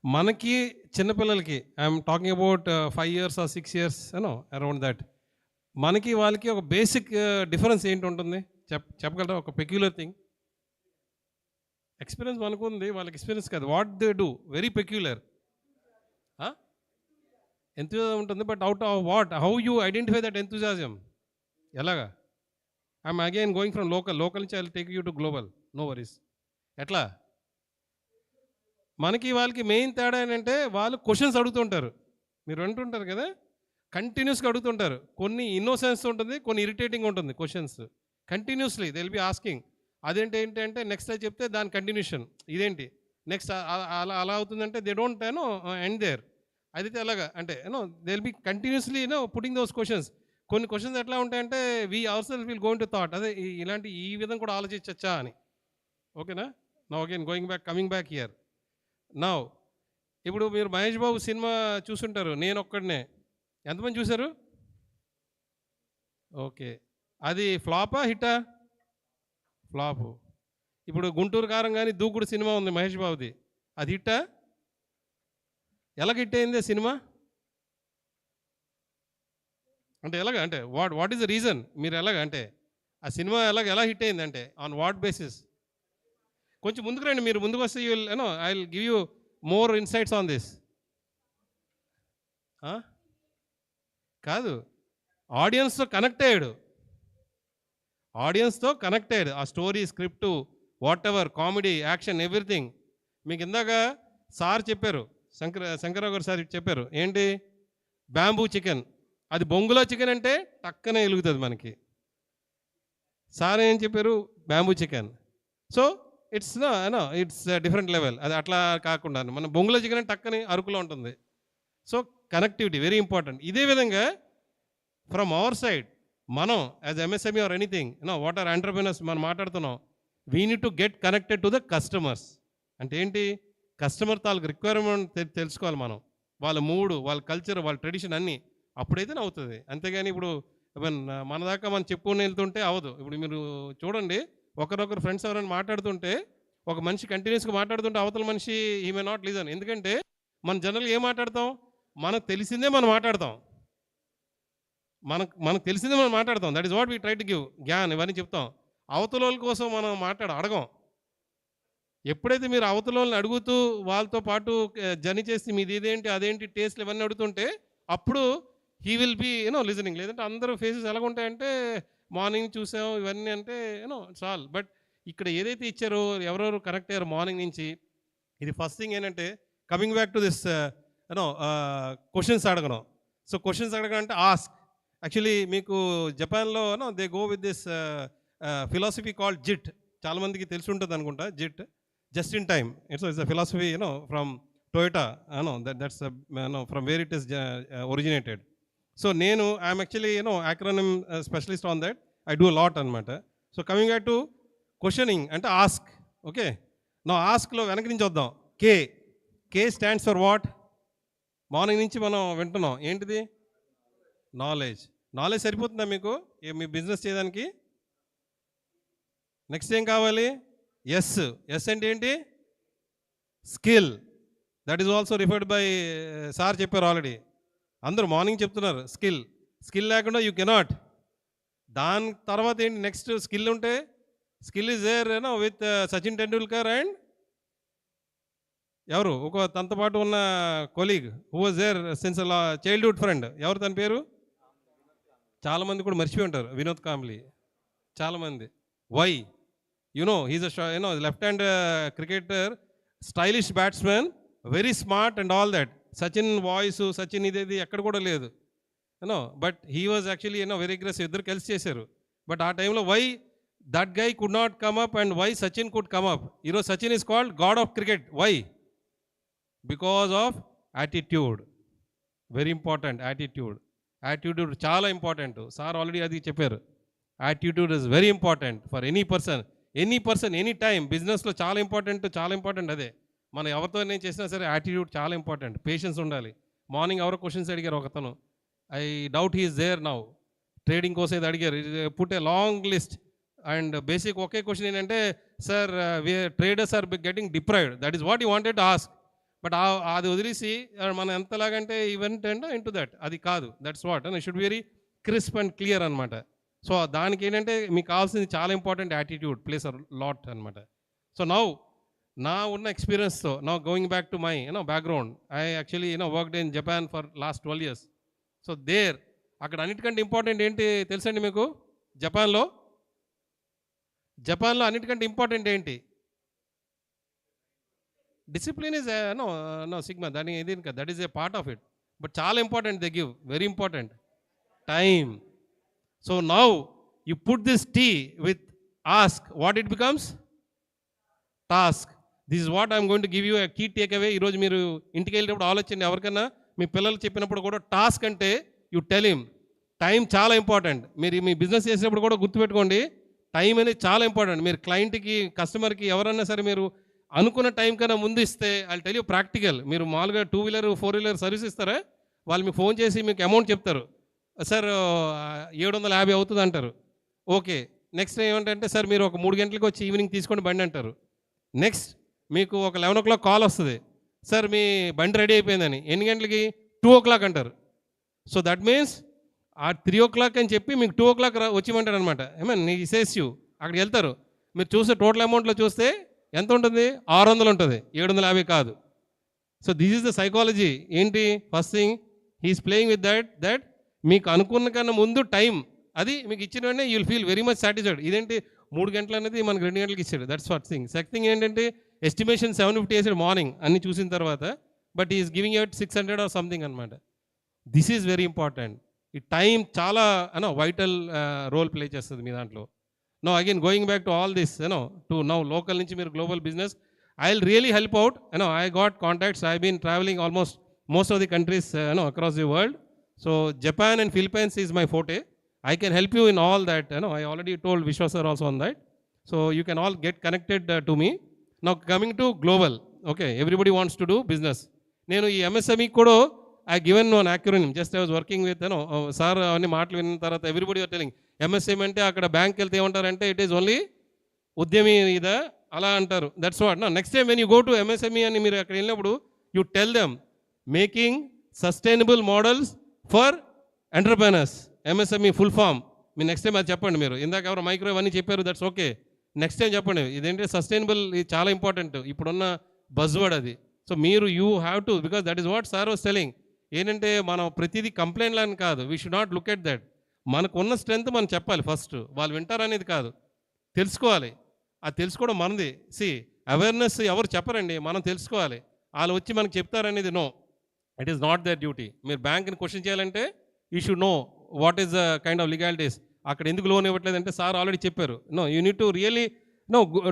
మనకి చిన్నపిల్లలకి, I'm talking about 5 years or 6 years, around that, మనకి వాళ్ళకి ఒక basic difference ఏంటి ఉంటుంది చెప్పగలరా? ఒక పెక్యులర్ థింగ్. ఎక్స్పీరియన్స్ మనకు ఉంది, వాళ్ళకి ఎక్స్పీరియన్స్ కాదు. What they do very peculiar. Enthusiasm ఉంటుంది, but out of what, how you identify that enthusiasm? ఎలాగా? I'm again going from local నుంచి I will take you to global, no worries. ఎట్లా? మనకి వాళ్ళకి మెయిన్ తేడా ఏంటంటే, వాళ్ళు క్వశ్చన్స్ అడుగుతుంటారు. మీరు అంటుంటారు కదా, కంటిన్యూస్గా అడుగుతుంటారు. కొన్ని ఇన్నోసెన్స్ ఉంటుంది, కొన్ని ఇరిటేటింగ్ ఉంటుంది. Questions continuously they will be asking. అదేంటి ఏంటంటే నెక్స్ట్ అది చెప్తే దాని కంటిన్యూషన్ ఇదేంటి, నెక్స్ట్ అలా అవుతుందంటే దే డోంట్ ఎండ్ దేర్. అదైతే అలాగా అంటే they will be continuously putting those questions. కొన్ని క్వశ్చన్స్ ఎట్లా ఉంటాయంటే we our self will going to thought, అదే ఇలాంటి ఈ విధంగా కూడా ఆలోచించచ్చా అని. ఓకేనా? Now again coming back here. Now ఇప్పుడు మీరు మహేష్ బాబు సినిమా చూసుంటారు, నేను ఒక్కడనే. ఎంతమంది చూశారు? ఓకే, అది ఫ్లాపా హిట్టా? ఫ్లాపు. ఇప్పుడు గుంటూరు కారం కానీ దూకుడు సినిమా ఉంది మహేష్ బాబుది, అది హిట్టా? ఎలా హిట్ అయింది సినిమా అంటే? ఎలాగ అంటే వాట్ ఈస్ ద రీజన్? మీరు ఎలాగ అంటే ఆ సినిమా ఎలా హిట్ అయింది అంటే ఆన్ వాట్ బేసిస్? కొంచెం ముందుకు రండి, మీరు ముందుకు వస్తే I will give you more insights on this. కాదు, ఆడియన్స్తో కనెక్ట్ అయ్యాడు. ఆ story, script, what ever, comedy, action, everything. మీకు ఇందాక సార్ చెప్పారు, శంకరరావు గారు సార్ చెప్పారు ఏంటి, బ్యాంబూ చికెన్. అది బొంగులో చికెన్ అంటే టక్కనే వెలుగుతుంది మనకి. సార్ ఏం చెప్పారు? Bamboo chicken. So it's different level. అది అట్లా కాకుండా మన బొంగులో చికెన్ అంటే టక్కని అరుకులో ఉంటుంది. So connectivity very important. ఇదే విధంగా ఫ్రమ్ అవర్ సైడ్ మనం as MSME or anything what are entrepreneurs మనం మాట్లాడుతున్నాం, we need to get connected to the customers. అంటే ఏంటి, కస్టమర్ తాలూకు రిక్వైర్మెంట్ తెలుసుకోవాలి మనం, వాళ్ళ మూడు, వాళ్ళ కల్చర్, వాళ్ళ ట్రెడిషన్ అన్నీ. అప్పుడైతే అవుతుంది. అంతేగాని ఇప్పుడు మన దాకా మనం చెప్పుకొని వెళ్తుంటే అవ్వదు. ఇప్పుడు మీరు చూడండి, ఒకరొకరు ఫ్రెండ్స్ ఎవరైనా మాట్లాడుతుంటే, ఒక మనిషి కంటిన్యూస్గా మాట్లాడుతుంటే అవతల మనిషి హీ మే నాట్ లిజన్. ఎందుకంటే మనం జనరల్గా ఏం మాట్లాడతాం, మనకు తెలిసిందే మనం మాట్లాడతాం. మనకు తెలిసిందే మనం మాట్లాడతాం. That is what we try to give Gyan, ఇవన్నీ చెప్తాం. అవతల వాళ్ళ కోసం మనం అడగం. ఎప్పుడైతే మీరు అవతల వాళ్ళని అడుగుతూ వాళ్ళతో పాటు జర్నీ చేసి మీది ఇదేంటి అదేంటి టేస్ట్లు ఇవన్నీ అడుగుతుంటే అప్పుడు హీ విల్ బీ లిజనింగ్. లేదంటే అందరూ ఫేసెస్ ఎలాగుంటాయంటే మార్నింగ్ చూసాం ఇవన్నీ అంటే ఇట్స్ ఆల్. బట్ ఇక్కడ ఏదైతే ఇచ్చారో ఎవరెవరు కనెక్ట్ అయ్యారు మార్నింగ్ నుంచి, ఇది ఫస్ట్ థింగ్ ఏంటంటే coming back to this questions అడగడం. సో క్వశ్చన్స్ అడగడం అంటే ఆస్క్. యాక్చువల్లీ మీకు జపాన్లో they go with this philosophy called JIT. చాలామందికి తెలిసి ఉంటుంది అనుకుంటా, JIT, just in time. It's a philosophy from Toyota, that's from where it is originated. So నేను I'm actually acronym specialist on that, I do lot అనమాట. So coming back to questioning అంటే ask. Okay, నా ఆస్క్లో వెనక నుంచి వద్దాం. కే stands for what? Morning నుంచి మనం వింటున్నాం ఏంటిది? నాలెడ్జ్. నాలెడ్జ్ సరిపోతుందా మీకు మీ బిజినెస్ చేయడానికి? నెక్స్ట్ ఏం కావాలి? ఎస్ అంటే ఏంటి? Skill. That is also referred by sir చెప్పారు ఆల్రెడీ, అందరూ మార్నింగ్ చెప్తున్నారు. స్కిల్ లేకుండా యూ కెనాట్. దాని తర్వాత ఏంటి నెక్స్ట్? స్కిల్ ఉంటే, skill is there with Sachin Tendulkar and ఎవరు తనతో పాటు ఉన్న colleague who was there since childhood friend, ఎవరు తన పేరు? చాలామంది కూడా మర్చిపోయి ఉంటారు, వినోద్ కాంబ్లీ. చాలామంది why he's left hand cricketer, stylish batsmen, very smart and all that. Sachin voice, Sachin ఇదేది ఎక్కడ కూడా లేదు but he was actually very aggressive. ఇద్దరు కలిసి చేశారు. బట్ ఆ టైంలో why that guy could not come up and why Sachin could come up? ఈరోజు Sachin is called god of cricket. Why? Because of attitude. Very important, attitude. Attitude చాలా important. Sir already అది చెప్పారు. Attitude is very important for any person any time. బిజినెస్లో చాలా important అదే. మనం ఎవరితో నేను చేసినా సరే యాటిట్యూడ్ చాలా ఇంపార్టెంట్. పేషెన్స్ ఉండాలి. మార్నింగ్ ఎవరో క్వశ్చన్స్ అడిగారు ఒకతను, I doubt he is there now. Trading కోసం ఏదో అడిగారు, put a long list and basic ఒకే క్వశ్చన్ ఏంటంటే, sir traders are getting deprived, that is what you wanted to ask. But అది వదిలేసి మనం ఎంతలాగంటే ఈవెంట్ అండ్ ఇంటూ దట్, అది కాదు. That's what and should very crisp and clear అనమాట. So దానికి ఏంటంటే మీకు కావాల్సింది చాలా important, attitude plays a lot అనమాట. సో నా ఉన్న ఎక్స్పీరియన్స్తో going back to my background, I actually worked in Japan for last 12 years. So అక్కడ అన్నిటికంటే ఇంపార్టెంట్ ఏంటి తెలుసండి మీకు? జపాన్లో అన్నిటికంటే ఇంపార్టెంట్ ఏంటి? డిసిప్లిన్ ఈజ్ సిగ్మా, దాని ఇది కదా, that is a part of it. But చాలా important, they give very important time. So now you put this T with ask, what it becomes? Task. This is what I'm going to give you a key takeaway. ఈరోజు మీరు ఇంటికి వెళ్ళేటప్పుడు ఆలోచండి, ఎవరికైనా మీ పిల్లలు చెప్పినప్పుడు కూడా task అంటే you tell him time చాలా ఇంపార్టెంట్. మీరు మీ బిజినెస్ చేసేటప్పుడు కూడా గుర్తుపెట్టుకోండి, టైం అనేది చాలా ఇంపార్టెంట్. మీరు క్లయింట్కి, కస్టమర్కి ఎవరన్నా సరే మీరు అనుకున్న టైం కన్నా ముందు ఇస్తే, ఐ టెల్ యూ ప్రాక్టికల్. మీరు మామూలుగా 2-wheeler 4-wheeler సర్వీస్ ఇస్తారా, వాళ్ళు మీకు ఫోన్ చేసి మీకు అమౌంట్ చెప్తారు, సార్ 750 అవుతుంది అంటారు. ఓకే, నెక్స్ట్ ఏమంటే సార్ మీరు ఒక 3 గంటలకు వచ్చి ఈవినింగ్ తీసుకోండి బండి అంటారు. నెక్స్ట్ మీకు ఒక 11 o'clock కాల్ వస్తుంది, సార్ మీ బండి రెడీ అయిపోయిందని. ఎన్ని గంటలకి? 2 o'clock అంటారు. సో దట్ మీన్స్ ఆ 3 o'clock అని చెప్పి మీకు 2 o'clock వచ్చిమంటారు అనమాట. నీ సేస్ యూ అక్కడికి వెళ్తారు. మీరు చూస్తే టోటల్ అమౌంట్లో చూస్తే ఎంత ఉంటుంది? 600 ఉంటుంది, 750 కాదు. So this is the psychology. ఏంటి? First thing he is playing with that మీకు అనుకున్న కన్నా ముందు టైం అది మీకు ఇచ్చిన వెంటనే you will feel very much satisfied. ఇదేంటి 3 గంటలు అనేది మనకు 2 గంటలకు ఇచ్చాడు, that's first thing. Second thing ఏంటంటే ఎస్టిమేషన్ 750 వేసాడు మార్నింగ్ అన్ని చూసిన తర్వాత, but is giving out 600 or something అనమాట. This is very important. ఈ టైం చాలా వైటల్ రోల్ ప్లే చేస్తుంది మీ దాంట్లో. No again going back to all this to now local నుంచి మీరు global business, I will really help out. I got contacts, I been travelling almost most of the countries across the world. So Japan and Philippines is my forte. I can help you in all that. I already told Vishwa sir also on that. So you can all get connected to me. Now coming to global, okay, everybody wants to do business. Nenu ee MSME kodo I given one acronym. Just I was working with sir avani maatlu vinna tarata everybody are telling MSME ante akkada bank kelte emantarante it is only udyami ida ala antaru. That's what. Now next time when you go to MSME ani meer akkada vellinappudu you tell them making sustainable models for entrepreneurs, MSME full form. మీరు next time అది చెప్పండి. మీరు ఇందాక ఎవరు microwave అని చెప్పారు, that's okay. Next time చెప్పండి ఇదేంటి సస్టైనబుల్, ఇది చాలా ఇంపార్టెంట్ ఇప్పుడున్న బజ్వర్డ్ అది. సో మీరు you have to, because that is what sir was telling. ఏంటంటే మనం ప్రతిదీ కంప్లైంట్ లాని కాదు, we should not look at that. మనకు ఉన్న స్ట్రెంత్ మనం చెప్పాలి ఫస్ట్, వాళ్ళు వింటారనేది కాదు, తెలుసుకోవాలి. అది తెలుసుకోవడం మనది. సి అవేర్నెస్ ఎవరు చెప్పరండి, మనం తెలుసుకోవాలి. వాళ్ళు వచ్చి మనకు చెప్తారనేది no, it is not their duty. మీరు బ్యాంక్ని క్వశ్చన్ చేయాలంటే you should know what is the kind of legalities. అక్కడ ఎందుకు లోన్ ఇవ్వట్లేదంటే సార్ ఆల్రెడీ చెప్పారు. No you need to really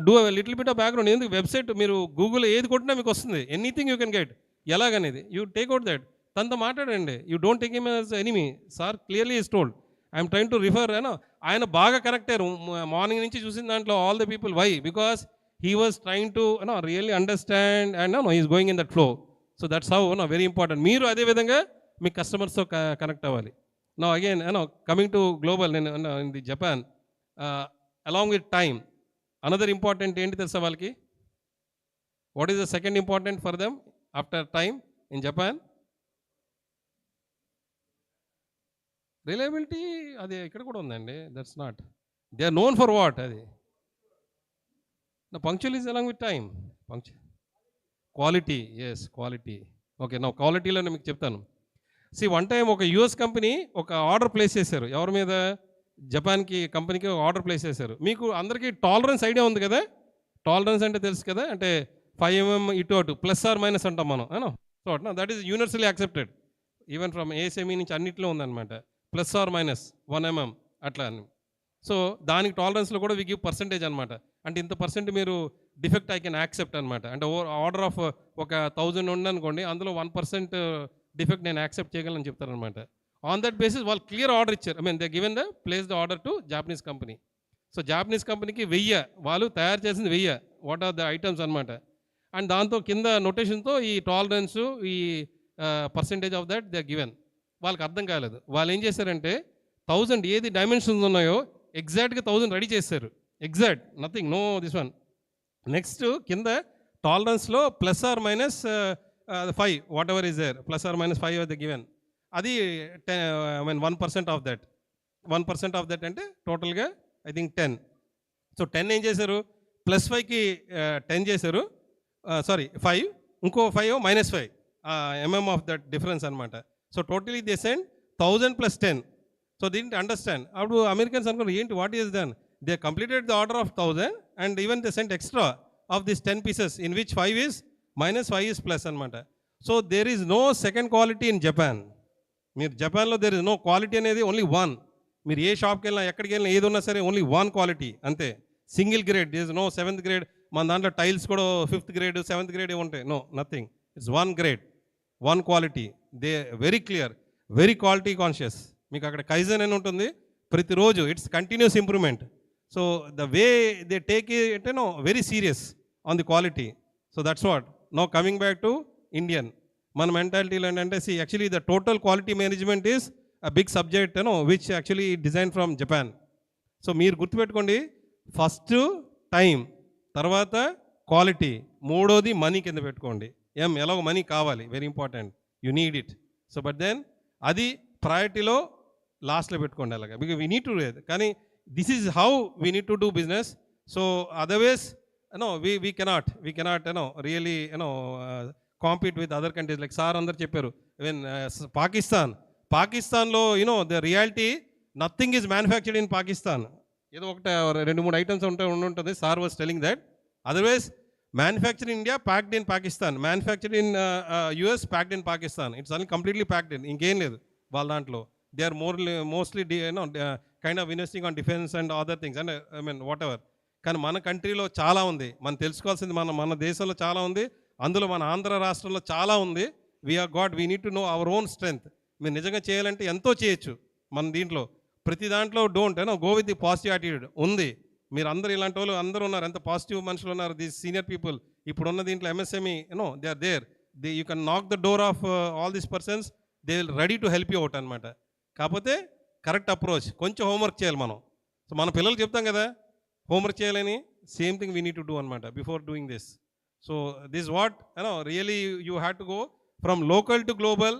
do little bit of background. ఎందుకు వెబ్సైట్ మీరు గూగుల్ ఏది కొట్టినా మీకు వస్తుంది, ఎనీథింగ్ యూ కెన్ గెట్. ఎలాగనేది యూ టేక్ అవుట్ దట్, తనతో మాట్లాడండి. You don't take him as enemy. Sir clearly is told, I'm train to refer. ఆయన బాగా కరెక్ట్ అయ్యారు మార్నింగ్ నుంచి చూసిన దాంట్లో all the people. Why? Because he was trying to really understand and he is going in that flow. So that's how very important. Meeru ade vidhanga me customers తో connect అవ్వాలి. Now again coming to global in the Japan, along with time, another important ఏంటి తెలుసా వాళ్ళకి? What is the second important for them after time in Japan? Reliability. అది ఇక్కడ కూడా ఉందండి. That's not, they are known for what? అది punctual is along with time. Quality, yes, quality. Okay, now quality లో మీకు చెప్తాను. See, one time ఒక US company ఒక ఆర్డర్ ప్లేస్ చేశారు. ఎవరి మీద? జపాన్కి కంపెనీకి ఒక ఆర్డర్ ప్లేస్ చేశారు. మీకు అందరికీ టాలరెన్స్ ఐడియా ఉంది కదా? టాలరెన్స్ అంటే తెలుసు కదా, అంటే 5 mm ఇటు అటు ప్లస్ ఆర్ మైనస్ అంటాం మనం. So that is universally accepted, even from ASME నుంచి అన్నింటిలో ఉందన్నమాట. ప్లస్ ఆర్ మైనస్ 1 mm అట్లా అని. సో దానికి టాలరెన్స్లో కూడా వి గివ్ పర్సంటేజ్ అనమాట. అంటే ఇంత పర్సెంట్ మీరు డిఫెక్ట్ ఐ కెన్ యాక్సెప్ట్ అనమాట. అంటే ఆర్డర్ ఆఫ్ ఒక 1000 ఉందనుకోండి, అందులో 1% డిఫెక్ట్ నేను యాక్సెప్ట్ చేయగలను చెప్తారనమాట. On that basis, వాళ్ళు క్లియర్ ఆర్డర్ ఇచ్చారు. I mean, they given the place the order to Japanese company. So Japanese కంపెనీకి 1000 వాళ్ళు తయారు చేసింది 1000 వాట్ ఆర్ ద ఐటమ్స్ అనమాట. అండ్ దాంతో కింద నోటేషన్తో ఈ టాలరెన్స్ ఈ percentage of that they given. వాళ్ళకి అర్థం కాలేదు. వాళ్ళు ఏం చేశారంటే 1000 ఏది డైమెన్షన్స్ ఉన్నాయో ఎగ్జాక్ట్గా 1000 రెడీ చేశారు. Exact nothing no this one. Next కింద టాలరెన్స్లో ±5 whatever is there ±5 or the given. అది 1% ఆఫ్ దట్. 1% ఆఫ్ దట్ అంటే టోటల్గా ఐ థింక్ 10. సో 10 ఏం చేశారు, +5కి 10 చేశారు, సారీ 5, ఇంకో 5 -5 mm ఆఫ్ దట్ డిఫరెన్స్ అనమాట. So totally they send 1000 + 10. So didn't understand. అప్పుడు అమెరికన్స్ అనుకున్నారు ఏంటి what is then. They completed the order of 1000 and even they sent extra of this 10 pieces in which 5 is -5 is plus అనమాట. So there is no second quality in Japan. మీరు జపాన్లో there is no quality అనేది only 1. మీరు ఏ షాప్కి వెళ్ళినా ఎక్కడికి వెళ్ళినా ఏది ఉన్నా సరే ఓన్లీ 1 క్వాలిటీ అంతే. Single grade, there is no 7th grade. మన దాంట్లో టైల్స్ కూడా 5th grade 7th grade ఉంటాయి. No nothing. It's 1 grade, 1 quality. They very clear, very quality conscious. మీకు అక్కడ కైజన్ అని ఉంటుంది ప్రతిరోజు. It's continuous improvement. So the way they take it no very serious on the quality. So that's what. No coming back to Indian. మన మెంటాలిటీలో ఏంటంటే actually the total quality management is a big subject, which actually designed from Japan. So మీరు గుర్తుపెట్టుకోండి, first time, తర్వాత quality, మూడోది money కింద పెట్టుకోండి. ఎలాగో మనీ కావాలి, very important, you need it. So but then అది ప్రయారిటీలో లాస్ట్లో పెట్టుకోండి అలాగా, because we need to do. కానీ this is how we need to do business. So otherwise we cannot really compete with other countries. Like sir అందరు చెప్పారు, even పాకిస్తాన్లో the reality nothing is manufactured in Pakistan. ఏదో ఒకటి 2-3 items ఉంటుంది. Sir was telling that. Otherwise manufacture in India, packed in Pakistan. Manufactured in US, packed in Pakistan. It's only completely packed in, ఇంకేం లేదు వాళ్ళ దాంట్లో. They are mostly kind of investing on defence and other things and I mean whatever. కానీ మన కంట్రీలో చాలా ఉంది, మనం తెలుసుకోవాల్సింది మన దేశంలో చాలా ఉంది. అందులో మన ఆంధ్ర రాష్ట్రంలో చాలా ఉంది. We need to know our own strength. మీరు నిజంగా చేయాలంటే ఎంతో చేయొచ్చు మన దీంట్లో. ప్రతి దాంట్లో don't go with the positive attitude ఉంది. మీరు అందరూ ఇలాంటి వాళ్ళు అందరూ ఉన్నారు, ఎంత పాజిటివ్ మనుషులు ఉన్నారు, దీస్ సీనియర్ పీపుల్. ఇప్పుడున్న దీంట్లో MSME, they are there. You can knock the door of all these persons. They will ready to help you out అనమాట. కాకపోతే కరెక్ట్ అప్రోచ్, కొంచెం హోంవర్క్ చేయాలి మనం. సో మన పిల్లలు చెప్తాం కదా హోంవర్క్ చేయాలని, same thing we need to do అనమాట before doing this. So this what really you have to go from local to global.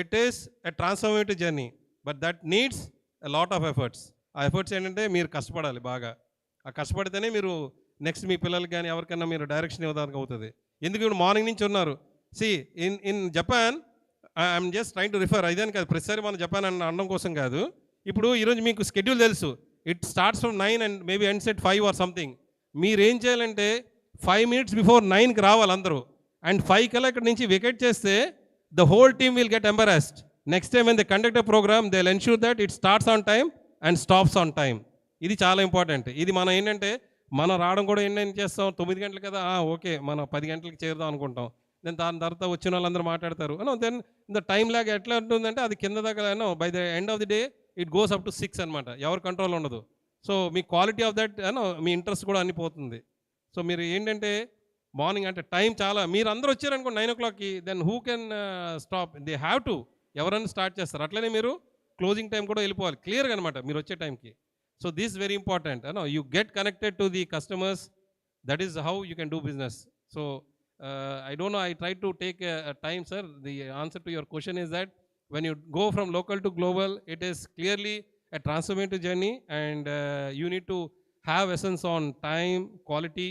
It is a transformative journey, but that needs a lot of efforts. ఆ efforts ఏంటంటే మీరు కష్టపడాలి బాగా. ఆ కష్టపడితేనే మీరు next మీ పిల్లలకి కానీ ఎవరికైనా మీరు డైరెక్షన్ ఇవ్వడానికి అవుతుంది. ఎందుకు ఇప్పుడు మార్నింగ్ నుంచి ఉన్నారు. In Japan, I'm just train to refer. ఇదని కాదు, ప్రతిసారి మన జపాన్ అనడం కోసం కాదు. ఇప్పుడు ఈరోజు మీకు షెడ్యూల్ తెలుసు, it starts from 9 and maybe ends at 5 or something. మీరు ఏం చేయాలంటే 5 minutes బిఫోర్ 9కి రావాలి అందరూ. అండ్ 5 కల్లా ఇక్కడ నుంచి వెకేట్ చేస్తే the whole team will get embarrassed. Next time when they conduct a program, they'll ensure that it starts on time and stops on time. ఇది చాలా ఇంపార్టెంట్. ఇది మనం ఏంటంటే మనం రావడం కూడా ఏం చేస్తాం, 9 గంటలు కదా, ఓకే మనం 10 గంటలకు చేరుదాం అనుకుంటాం. దెన్ దాని తర్వాత వచ్చిన వాళ్ళందరూ మాట్లాడతారు. దెన్ ద టైం లాగ్ ఎట్లా ఉంటుందంటే అది కింద దాకా by the end of the day it goes up to 6 అనమాట. ఎవరు కంట్రోల్ ఉండదు. So me quality of that me interest కూడా అన్ని పోతుంది. సో మీరు ఏంటంటే మార్నింగ్ అంటే టైం చాలా, మీరు అందరూ వచ్చారనుకోండి 9 o'clockకి, then who can stop? They have to, ఎవరైనా స్టార్ట్ చేస్తారు. అట్లనే మీరు క్లోజింగ్ టైం కూడా వెళ్ళిపోవాలి క్లియర్గా అనమాట మీరు వచ్చే టైంకి. So this very important. You get connected to the customers. That is how you can do business. So I don't know, I try to take time sir. The answer to your question is that when you go from local to global, it is clearly a transformative journey, and you need to have essence on time, quality,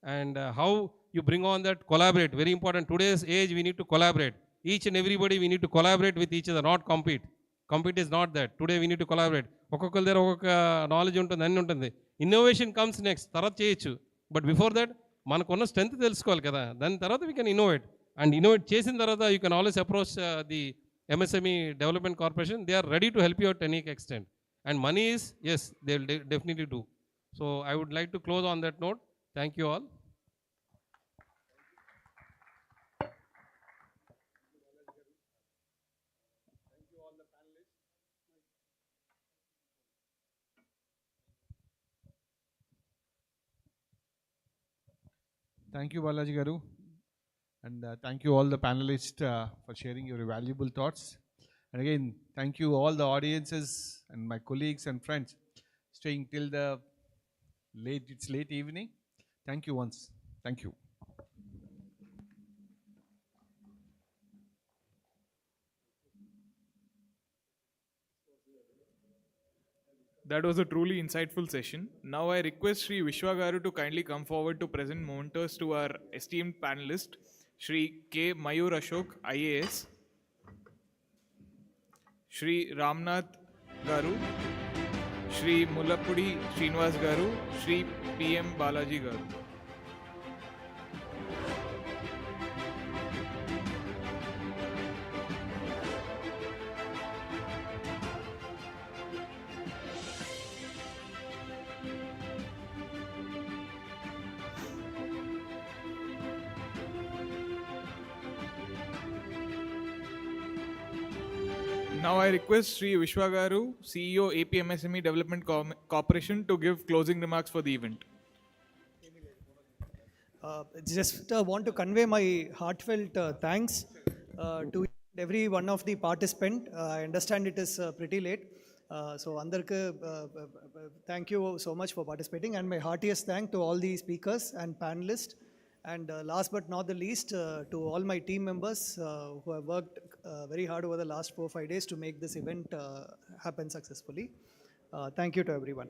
and how you bring on that collaborate. Very important. Today's age, we need to collaborate. Each and everybody, we need to collaborate with each other, not compete. Compete is not that. Today we need to collaborate. ఒక్కొక్కరి దగ్గర ఒక్కొక్క knowledge ఉంటుంది, అన్నీ ఉంటుంది. Innovation comes next, తర్వాత చేయొచ్చు. But before that మనకున్న strength తెలుసుకోవాలి కదా, దాని తర్వాత we can innovate. And innovate చేసిన తర్వాత you can always approach the MSME Development Corporation. They are ready to help you at any extent. And money is, yes, they will definitely do. So I would like to close on that note. Thank you all. Thank you all the panelists. Thank you, Balaji Garu. And thank you all the panelists for sharing your valuable thoughts. And again, thank you all the audiences and my colleagues and friends staying till the late evening. Thank you once. Thank you. That was a truly insightful session. Now I request Shri Vishwa Garu to kindly come forward to present mementos to our esteemed panelist, Shri K. Mayur Ashok, IAS, Shri Ramnath Garu, Shri Mullapudi Srinivas Garu, Shri PM Balaji Garu. Now I request Shri Vishwa Garu, CEO AP MSME Development Corporation, to give closing remarks for the event. Just want to convey my heartfelt thanks to every one of the participants. I understand it is pretty late. So Andarku, thank you so much for participating, and my heartiest thank to all the speakers and panelists. And last but not the least, to all my team members who have worked very hard over the last 4-5 days to make this event happen successfully. Thank you to everyone.